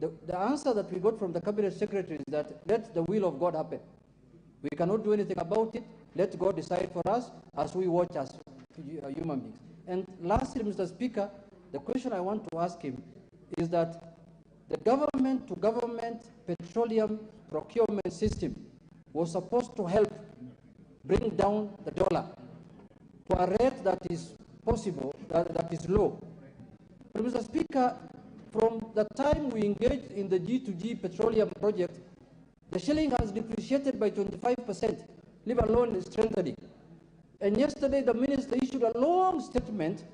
the answer that we got from the Cabinet Secretary is that let the will of God happen. We cannot do anything about it. Let God decide for us as we watch as human beings. And lastly, Mr. Speaker, the question I want to ask him is that the government-to-government petroleum procurement system was supposed to help bring down the dollar to a rate that is possible, that is low. But Mr. Speaker, from the time we engaged in the G2G petroleum project, the shilling has depreciated by 25%, leave alone strengthening. And yesterday, the minister issued a long statement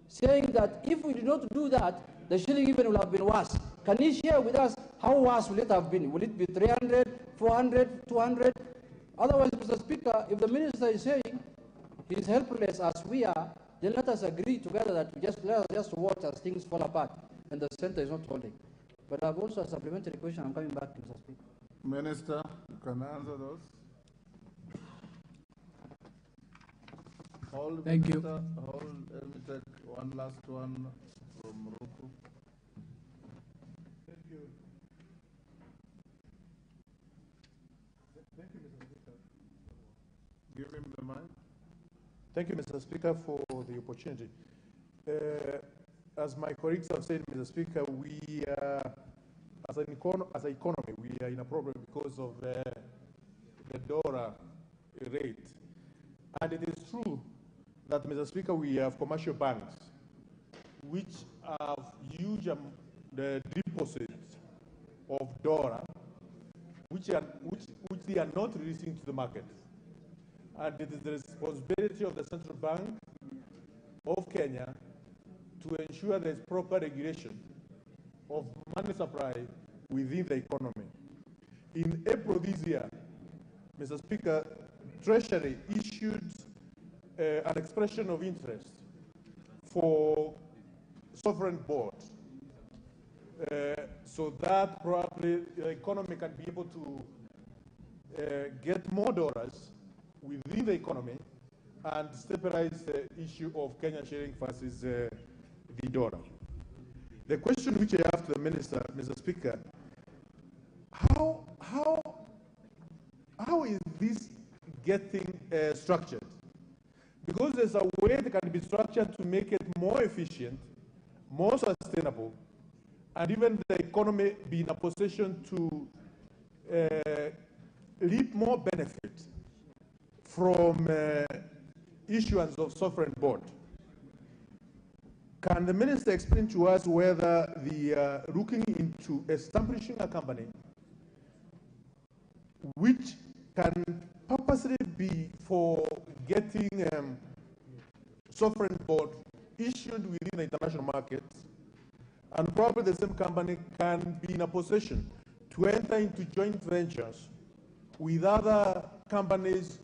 saying that if we did not do that, the shilling even will have been worse. Can he share with us how worse will it have been? Will it be 300, 400, 200? Otherwise, Mr. Speaker, if the minister is saying he's helpless as we are, then let us agree together that let us just watch as things fall apart and the center is not holding. But I have also a supplementary question. I'm coming back, Mr. Speaker. Minister, you can answer those. Hold, Thank Minister, you. Hold, let me take one last one from Ruku. Thank you. Thank you, Mr. Speaker. Give him the mic. Thank you, Mr. Speaker, for the opportunity. As my colleagues have said, Mr. Speaker, we as an economy, we are in a problem because of the dollar rate. And it is true that, Mr. Speaker, we have commercial banks which have huge the deposits of dollar, which they are not releasing to the market. And it is the responsibility of the Central Bank of Kenya to ensure there is proper regulation of money supply within the economy. In April this year, Mr. Speaker, Treasury issued an expression of interest for sovereign board, so that probably the economy can be able to get more dollars within the economy and stabilize the issue of Kenya shilling versus the dollar. The question which I have to the minister, Mr. Speaker, how is this getting structured? Because there's a way that can be structured to make it more efficient, more sustainable, and even the economy be in a position to reap more benefit from issuance of sovereign bond. Can the minister explain to us whether they are looking into establishing a company which can purposely be for getting sovereign bond issued within the international market, and probably the same company can be in a position to enter into joint ventures with other companies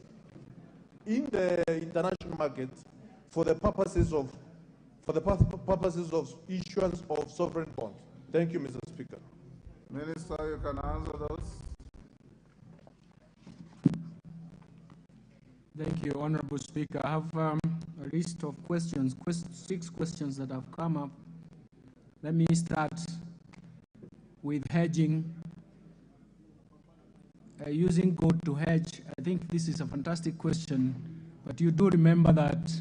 in the international market for the purposes of issuance of sovereign bonds. Thank you, Mr. Speaker. Minister, you can answer those. Thank you, Honorable Speaker. I have a list of questions, 6 questions that have come up. Let me start with hedging. Using gold to hedge, I think this is a fantastic question, but you do remember that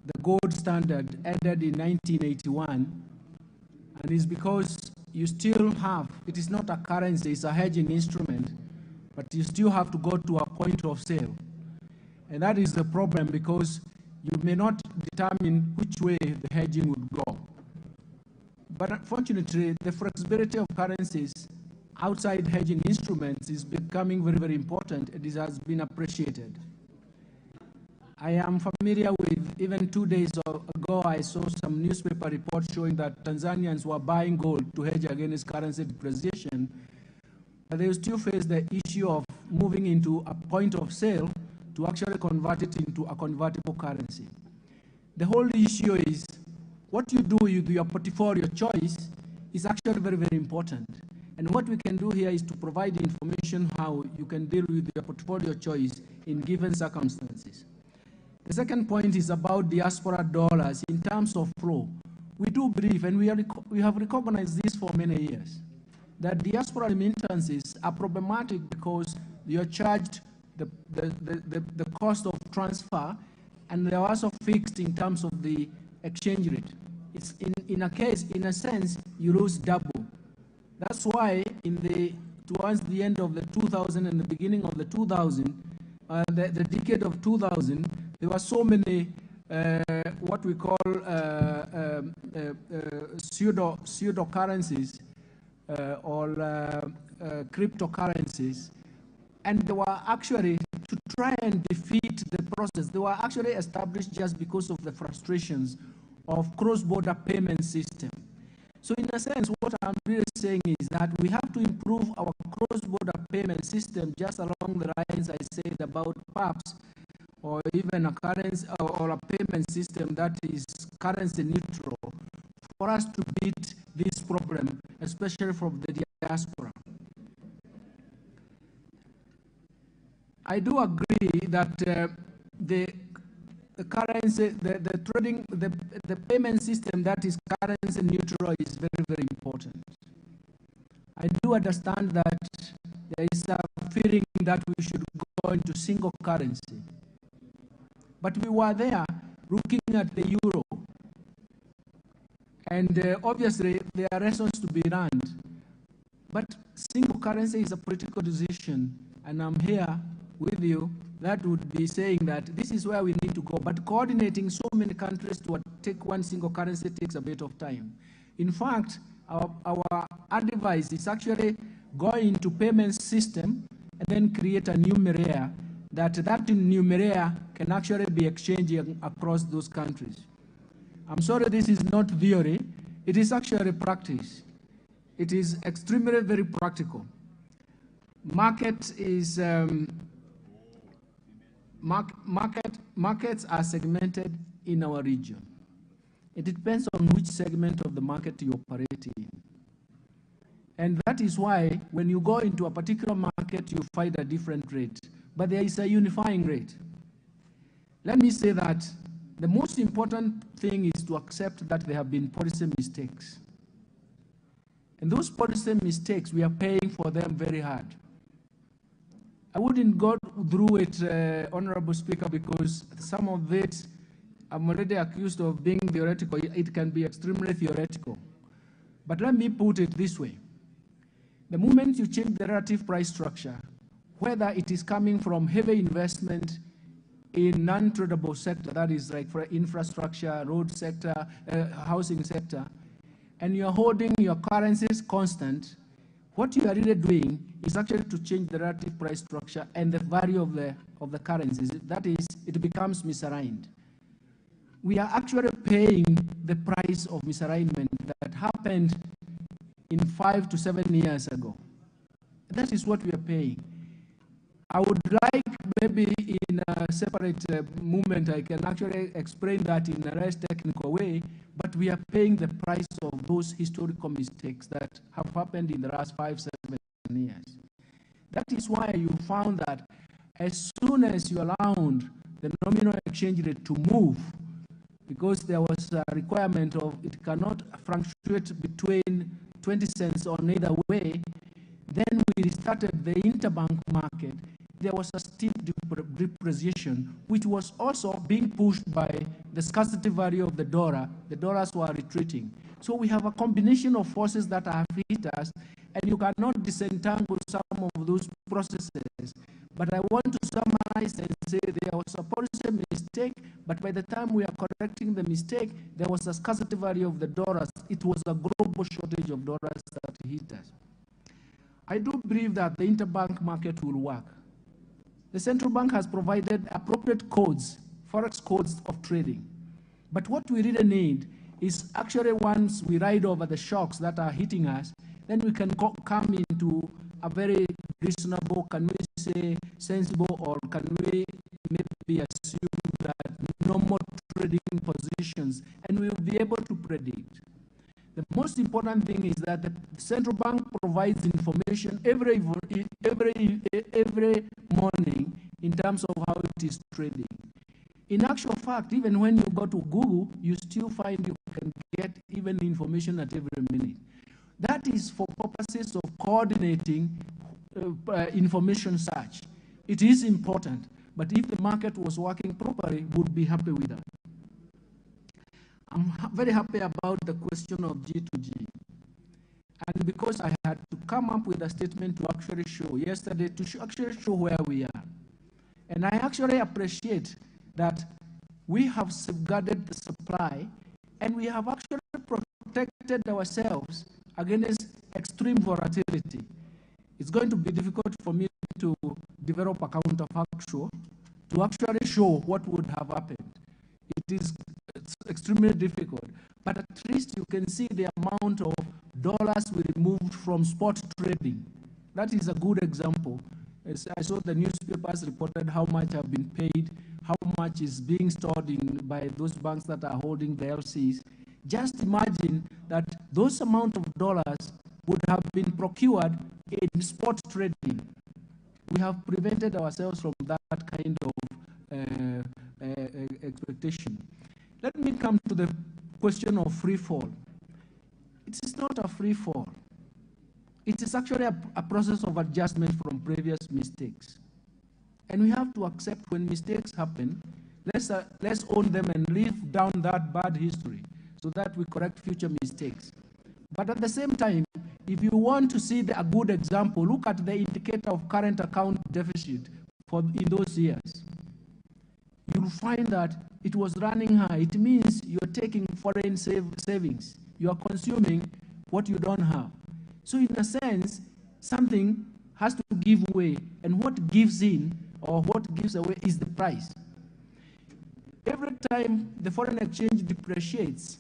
the gold standard ended in 1981, and it's because you still have, it is not a currency, it's a hedging instrument, but you still have to go to a point of sale. And that is the problem, because you may not determine which way the hedging would go. But unfortunately, the flexibility of currencies outside hedging instruments is becoming very, very important, and it has been appreciated. I am familiar with, even 2 days ago, I saw some newspaper reports showing that Tanzanians were buying gold to hedge against currency depreciation, but they still face the issue of moving into a point of sale to actually convert it into a convertible currency. The whole issue is what you do with your portfolio choice is actually very, very important. And what we can do here is to provide information how you can deal with your portfolio choice in given circumstances. The second point is about diaspora dollars in terms of flow. We do believe, and we have recognized this for many years, that diaspora remittances are problematic because you are charged the cost of transfer, and they are also fixed in terms of the exchange rate. It's in a sense, you lose double. That's why towards the end of the 2000 and the beginning of the 2000, the decade of 2000, there were so many what we call pseudo currencies or cryptocurrencies, and they were actually to try and defeat the process. They were actually established just because of the frustrations of cross-border payment system. So in a sense, what I'm really saying is that we have to improve our cross-border payment system just along the lines I said about PAPs, or even a currency or a payment system that is currency neutral, for us to beat this problem, especially from the diaspora. I do agree that the currency, the trading, the payment system that is currency neutral is very, very important. I do understand that there is a feeling that we should go into single currency. But we were there looking at the euro. And obviously, there are lessons to be learned. But single currency is a political decision, and I'm here with you. That would be saying that this is where we need to go. But coordinating so many countries to take one single currency takes a bit of time. In fact, our advice is actually going into payment system and then create a numeraire that numeraire can actually be exchanged across those countries. I'm sorry, this is not theory. It is actually practice. It is extremely very practical. Markets are segmented in our region. It depends on which segment of the market you operate in. And that is why when you go into a particular market, you find a different rate. But there is a unifying rate. Let me say that the most important thing is to accept that there have been policy mistakes. And those policy mistakes, we are paying for them very hard. I wouldn't go through it, Honorable Speaker, because some of it I'm already accused of being theoretical. It can be extremely theoretical. But let me put it this way. The moment you change the relative price structure, whether it is coming from heavy investment in non-tradable sector, that is like for infrastructure, road sector, housing sector, and you're holding your currencies constant, what you are really doing is actually to change the relative price structure and the value of the currencies. That is, it becomes misaligned. We are actually paying the price of misalignment that happened in 5 to 7 years ago. That is what we are paying. I would like maybe in a separate movement I can actually explain that in a less technical way, but we are paying the price of those historical mistakes that have happened in the last 5, 7 years. That is why you found that as soon as you allowed the nominal exchange rate to move, because there was a requirement of it cannot fluctuate between 20 cents on either way, then we restarted the interbank market. There was a steep depreciation, which was also being pushed by the scarcity value of the dollar. The dollars were retreating. So we have a combination of forces that have hit us, and you cannot disentangle some of those processes. But I want to summarize and say there was a policy mistake, but by the time we are correcting the mistake, there was a scarcity value of the dollars. It was a global shortage of dollars that hit us. I do believe that the interbank market will work. The central bank has provided appropriate codes, forex codes of trading. But what we really need is actually once we ride over the shocks that are hitting us, then we can come into a very reasonable, can we say sensible, or can we maybe assume that normal trading positions, and we will be able to predict. The most important thing is that the central bank provides information every morning in terms of how it is trading. In actual fact, even when you go to Google, you still find you can get even information at every minute. That is for purposes of coordinating information search. It is important, but if the market was working properly, we would be happy with that. I'm very happy about the question of G2G. And because I had to come up with a statement to actually show yesterday, to actually show where we are. And I actually appreciate that we have safeguarded the supply, and we have actually protected ourselves against extreme volatility. It's going to be difficult for me to develop a counterfactual to actually show what would have happened. It's extremely difficult, but at least you can see the amount of dollars we removed from spot trading. That is a good example. As I saw the newspapers reported how much have been paid, how much is being stored by those banks that are holding the LCs. Just imagine that those amount of dollars would have been procured in spot trading. We have prevented ourselves from that kind of expectation. Let me come to the question of free fall. It is not a free fall. It is actually a process of adjustment from previous mistakes. And we have to accept when mistakes happen, let's own them and leave down that bad history so that we correct future mistakes. But at the same time, if you want to see a good example, look at the indicator of current account deficit in those years. You'll find that it was running high. It means you're taking foreign savings. You are consuming what you don't have. So in a sense, something has to give way, and what gives in or what gives away is the price. Every time the foreign exchange depreciates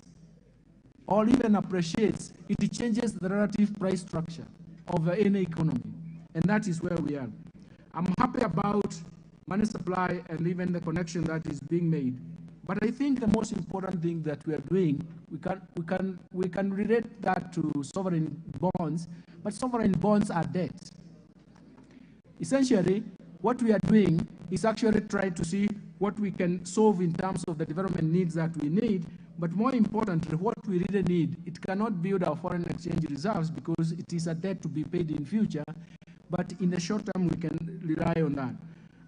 or even appreciates, it changes the relative price structure of any economy, and that is where we are. I'm happy about money supply and even the connection that is being made. But I think the most important thing that we are doing, we can relate that to sovereign bonds, but sovereign bonds are debt. Essentially, what we are doing is actually try to see what we can solve in terms of the development needs that we need, but more importantly, what we really need. It cannot build our foreign exchange reserves because it is a debt to be paid in future, but in the short term, we can rely on that.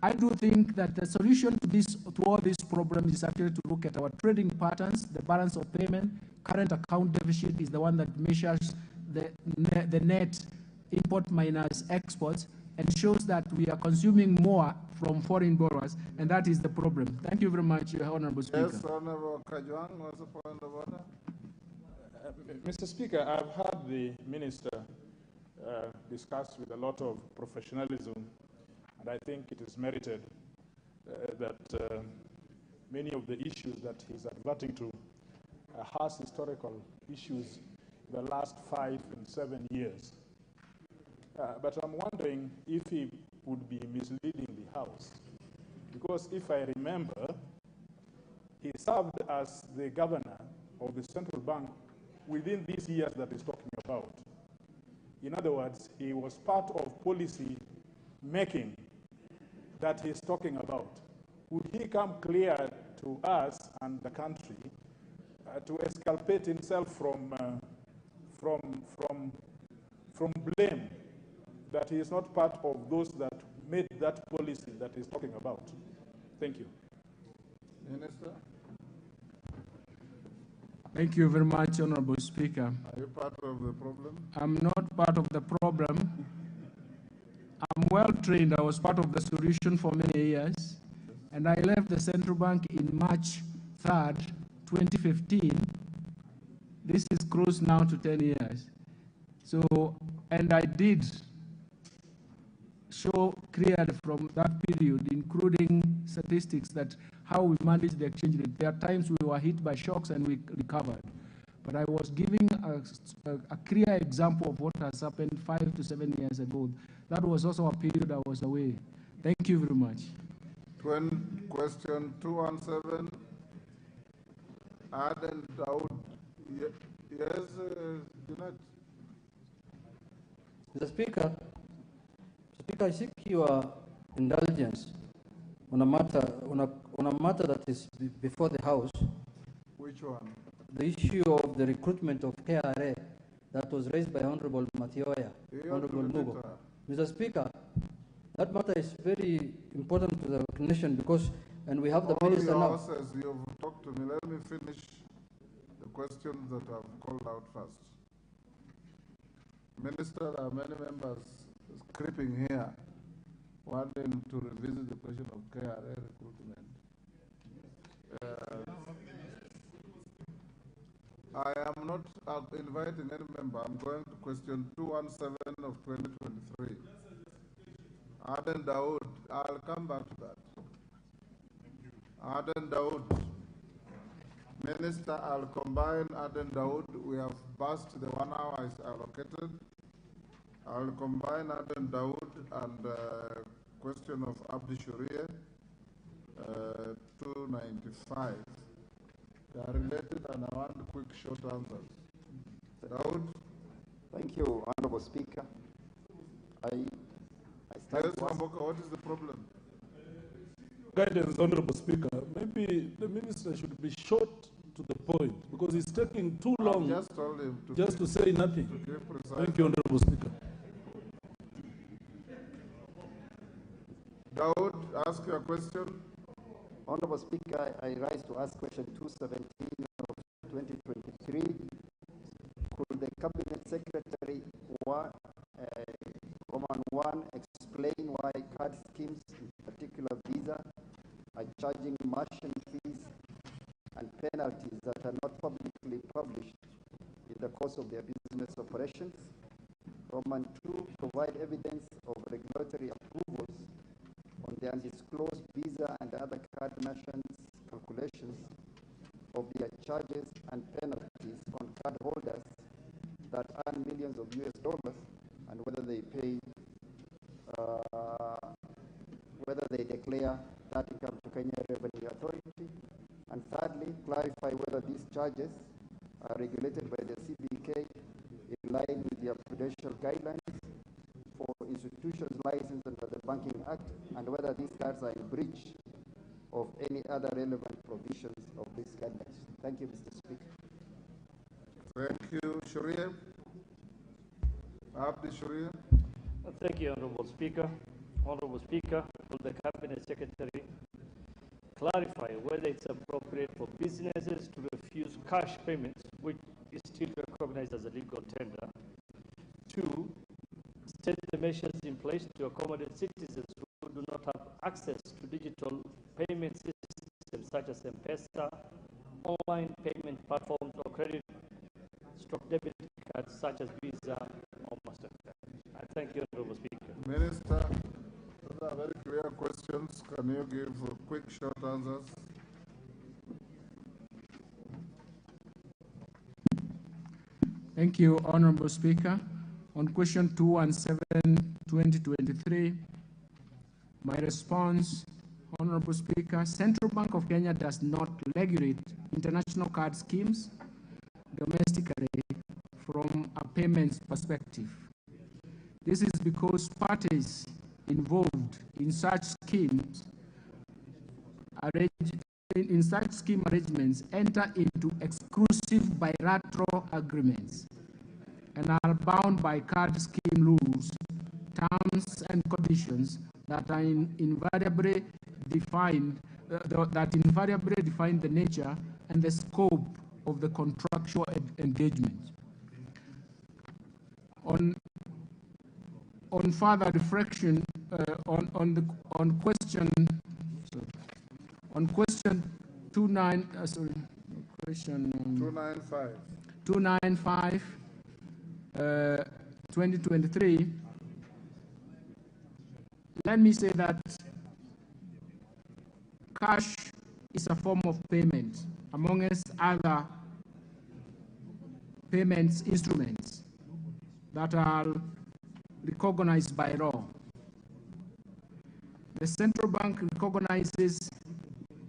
I do think that the solution to all these problems is actually to look at our trading patterns, the balance of payment. Current account deficit is the one that measures the net import minus exports and shows that we are consuming more from foreign borrowers, and that is the problem. Thank you very much, Honorable Speaker. Yes, Honorable Kajwang, what's the point of order? Mr. Speaker, I've heard the Minister discuss with a lot of professionalism, and I think it is merited that many of the issues that he's adverting to has historical issues in the last 5 and 7 years. But I'm wondering if he would be misleading the House, because if I remember, he served as the governor of the central bank within these years that he's talking about. In other words, he was part of policy making that he's talking about. Would he come clear to us and the country to exculpate himself from blame that he is not part of those that made that policy that he's talking about? Thank you. Minister? Thank you very much, Honorable Speaker. Are you part of the problem? I'm not part of the problem. I'm well trained. I was part of the solution for many years. And I left the central bank in March 3rd, 2015. This is close now to 10 years. So, and I did show clearly from that period, including statistics, that how we managed the exchange rate. There are times we were hit by shocks and we recovered. But I was giving a clear example of what has happened 5 to 7 years ago. That was also a period I was away. Thank you very much. Question 217, Aden Daud. Yes, Junaid. Mr. Speaker, I seek your indulgence on a matter that is before the House. Which one? The issue of the recruitment of KRA that was raised by Honorable Matioya, Honorable Mugo. Mr. Speaker, that matter is very important to the nation because, and we have the minister now. You've talked to me. Let me finish the questions that I've called out first. Minister, there are many members creeping here wanting to revisit the question of KRA recruitment. I am not inviting any member. I'm going to question 217 of 2023. Aden Daoud, I'll come back to that. Aden Daoud. Minister, I'll combine Aden Daoud. We have passed the 1 hour is allocated. I'll combine Aden Daoud and question of Abdi Shuria, 295. They are related and I want quick short answers. Daoud? Thank you, Honorable Speaker. Yes, Mamboka, what is the problem? Guidance, Honorable Speaker. Maybe the minister should be short to the point because he's taking too long just told him to say nothing. Thank you, Honorable Speaker. Daoud, ask your question. Honorable Speaker, I rise to ask question 217 of 2023. Could the Cabinet Secretary, Roman 1, explain why card schemes, in particular Visa, are charging merchant fees and penalties that are not publicly published in the course of their business operations? Roman 2, provide evidence of regulatory approvals on the undisclosed Visa and other card merchants' calculations of their charges and penalties on card holders that earn millions of US dollars, and whether they pay, whether they declare that income to Kenya Revenue Authority. And charges are regulated by the CBK in line with their prudential guidelines for institutions licensed under the Banking Act, and whether these cards are in breach of any other relevant provisions of these guidelines. Thank you, Mr. Speaker. Thank you, Sharia. Abdi Sharia. Thank you, Honorable Speaker. Honorable Speaker, will the Cabinet Secretary clarify whether it's appropriate for businesses to refuse cash payments, which is still recognized as a legal tender? 2, state the measures in place to accommodate citizens who do not have access to digital payment systems such as M-Pesa, online payment platforms, or credit/debit cards such as Visa or MasterCard. I thank you, Honorable Speaker. Minister, those are very clear questions. Can you give quick, short answers? Thank you, Honorable Speaker. On question 217/2023, my response, Honorable Speaker, Central Bank of Kenya does not regulate international card schemes domestically from a payments perspective. This is because parties involved in such schemes arrangements enter into exclusive bilateral agreements and are bound by card scheme rules, terms and conditions that are invariably define the nature and the scope of the contractual engagement. On further reflection on question 295 2023, let me say that cash is a form of payment amongst other payments instruments that are recognized by law. The central bank recognizes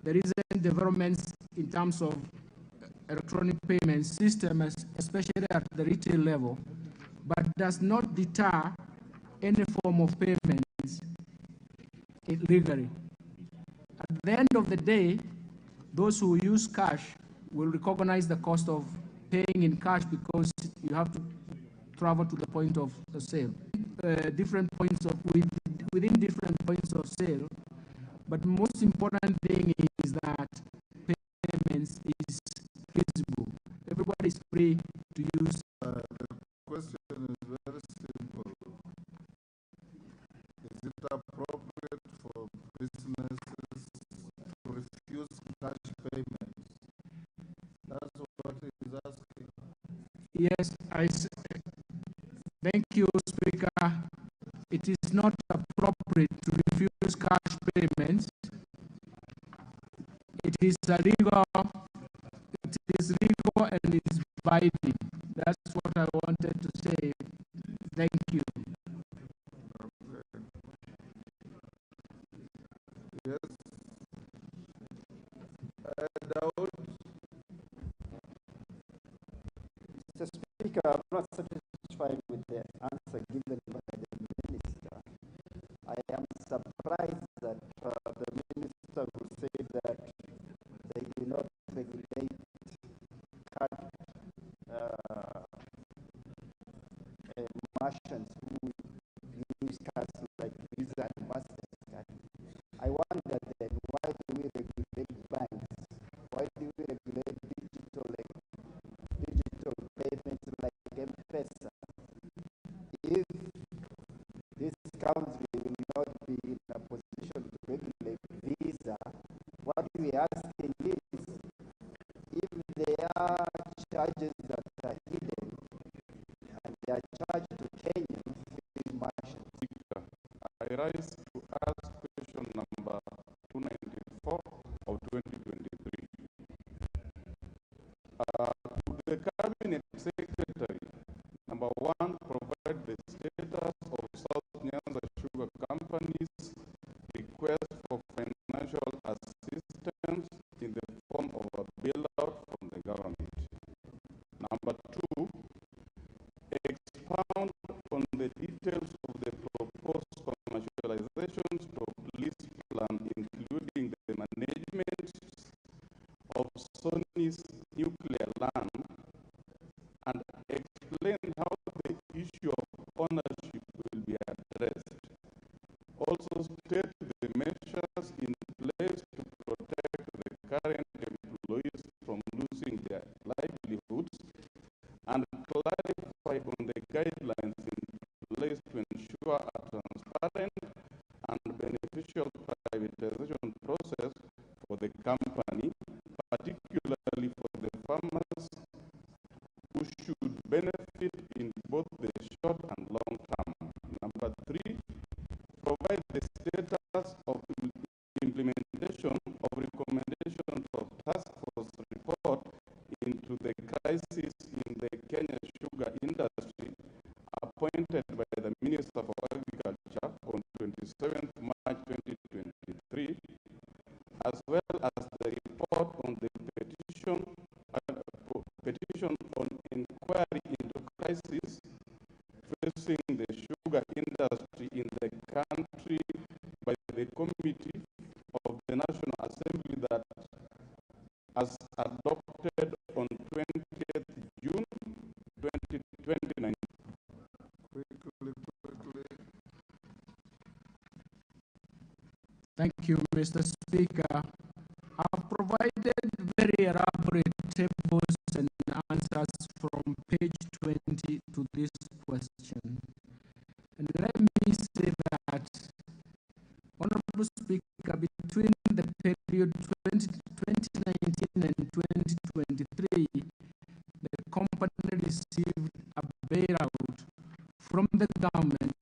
the recent developments in terms of electronic payment systems, especially at the retail level, but does not deter any form of payments illegally. At the end of the day, those who use cash will recognize the cost of paying in cash because you have to travel to the point of the sale. Within different points of sale, but the most important thing is that payments is feasible. Everybody is free to use. The question is very simple. Is it appropriate for businesses to refuse cash payments? That's what he is asking. Yes, thank you, Speaker. It is not appropriate to refuse cash payments. It is legal and it is binding. That's what I wanted to say. Thank you. Yes. Daud. Mr. Speaker, I'm not satisfied with the answer given by the minister. I am surprised that the minister will say that they do not regulate card merchants who use cards like Visa and MasterCard. I wonder then, why do we regulate banks? Why do we regulate digital payments like M-Pesa? If this country will not be in a position to regulate Visa, what we are asking is, if there are charges that are hidden and they are charged to Kenyans, these merchants. I rise to ask question number 294 of 2023. Could the Cabinet Secretary, number 1, provide the status of South Nyanza Sugar Company's request for financial assistance in the form of a bailout from the government? implementations of lease plan, including the management of Sony's nuclear land, and explained how the issue of ownership will be addressed. Also state the measures in place to protect the current employees from losing their livelihoods, and clarify on the guidelines in place to ensure a transparent and beneficial privatization process for the company, particularly for the farmers who should benefit in both the short and long term. Number 3, provide the status of implementation of recommendations of task force report into the crisis in the Kenya sugar industry appointed by the Minister for Agriculture on 27th March 2023, as well as the report on the petition on inquiry into crisis facing the sugar industry in the country by the Committee of the National Assembly that as adopted on 20th June 2019. Thank you, Mr. Speaker. I've provided very elaborate tables and answers from page 20 to this question. And let me say that, Honorable Speaker, between the period 2019 and 2023, the company received a bailout from the government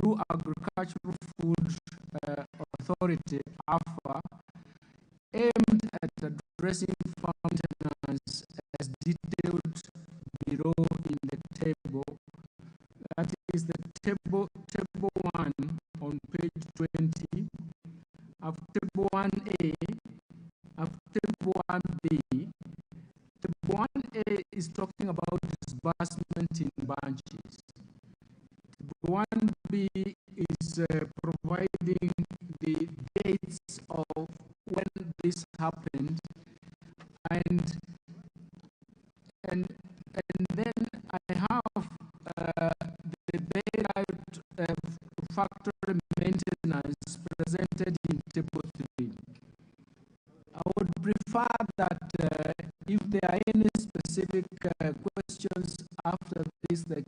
through Agricultural Food Authority, AFA, aimed at addressing farm maintenance as detailed below in the table. That is the table 1 on page 20, of table 1A, of table 1B. Table 1A is talking about disbursement in branches. Table 1B is providing the dates of when this happened, and then I have the bailout factory maintenance presented in table 3. I would prefer that if there are any specific questions after this, I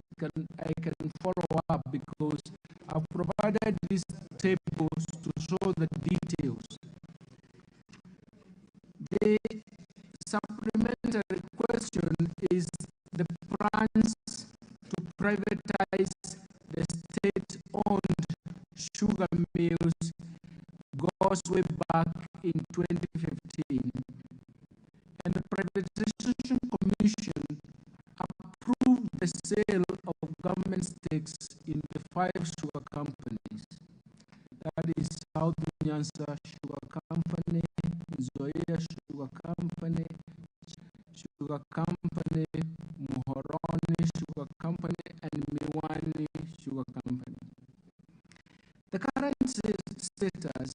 can follow up, because I've provided these tables to show the details. The supplementary question is the plans to privatize the state-owned sugar mills goes way back in 2015. And the Privatization Commission approved the sale of government stakes in the 5 sugar companies. That is South Nyanza Sugar Company, Nzoia Sugar Company, Muhoroni Sugar Company, and Miwani Sugar Company. The current status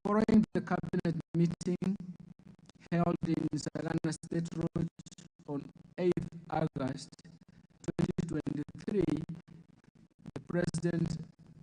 following the cabinet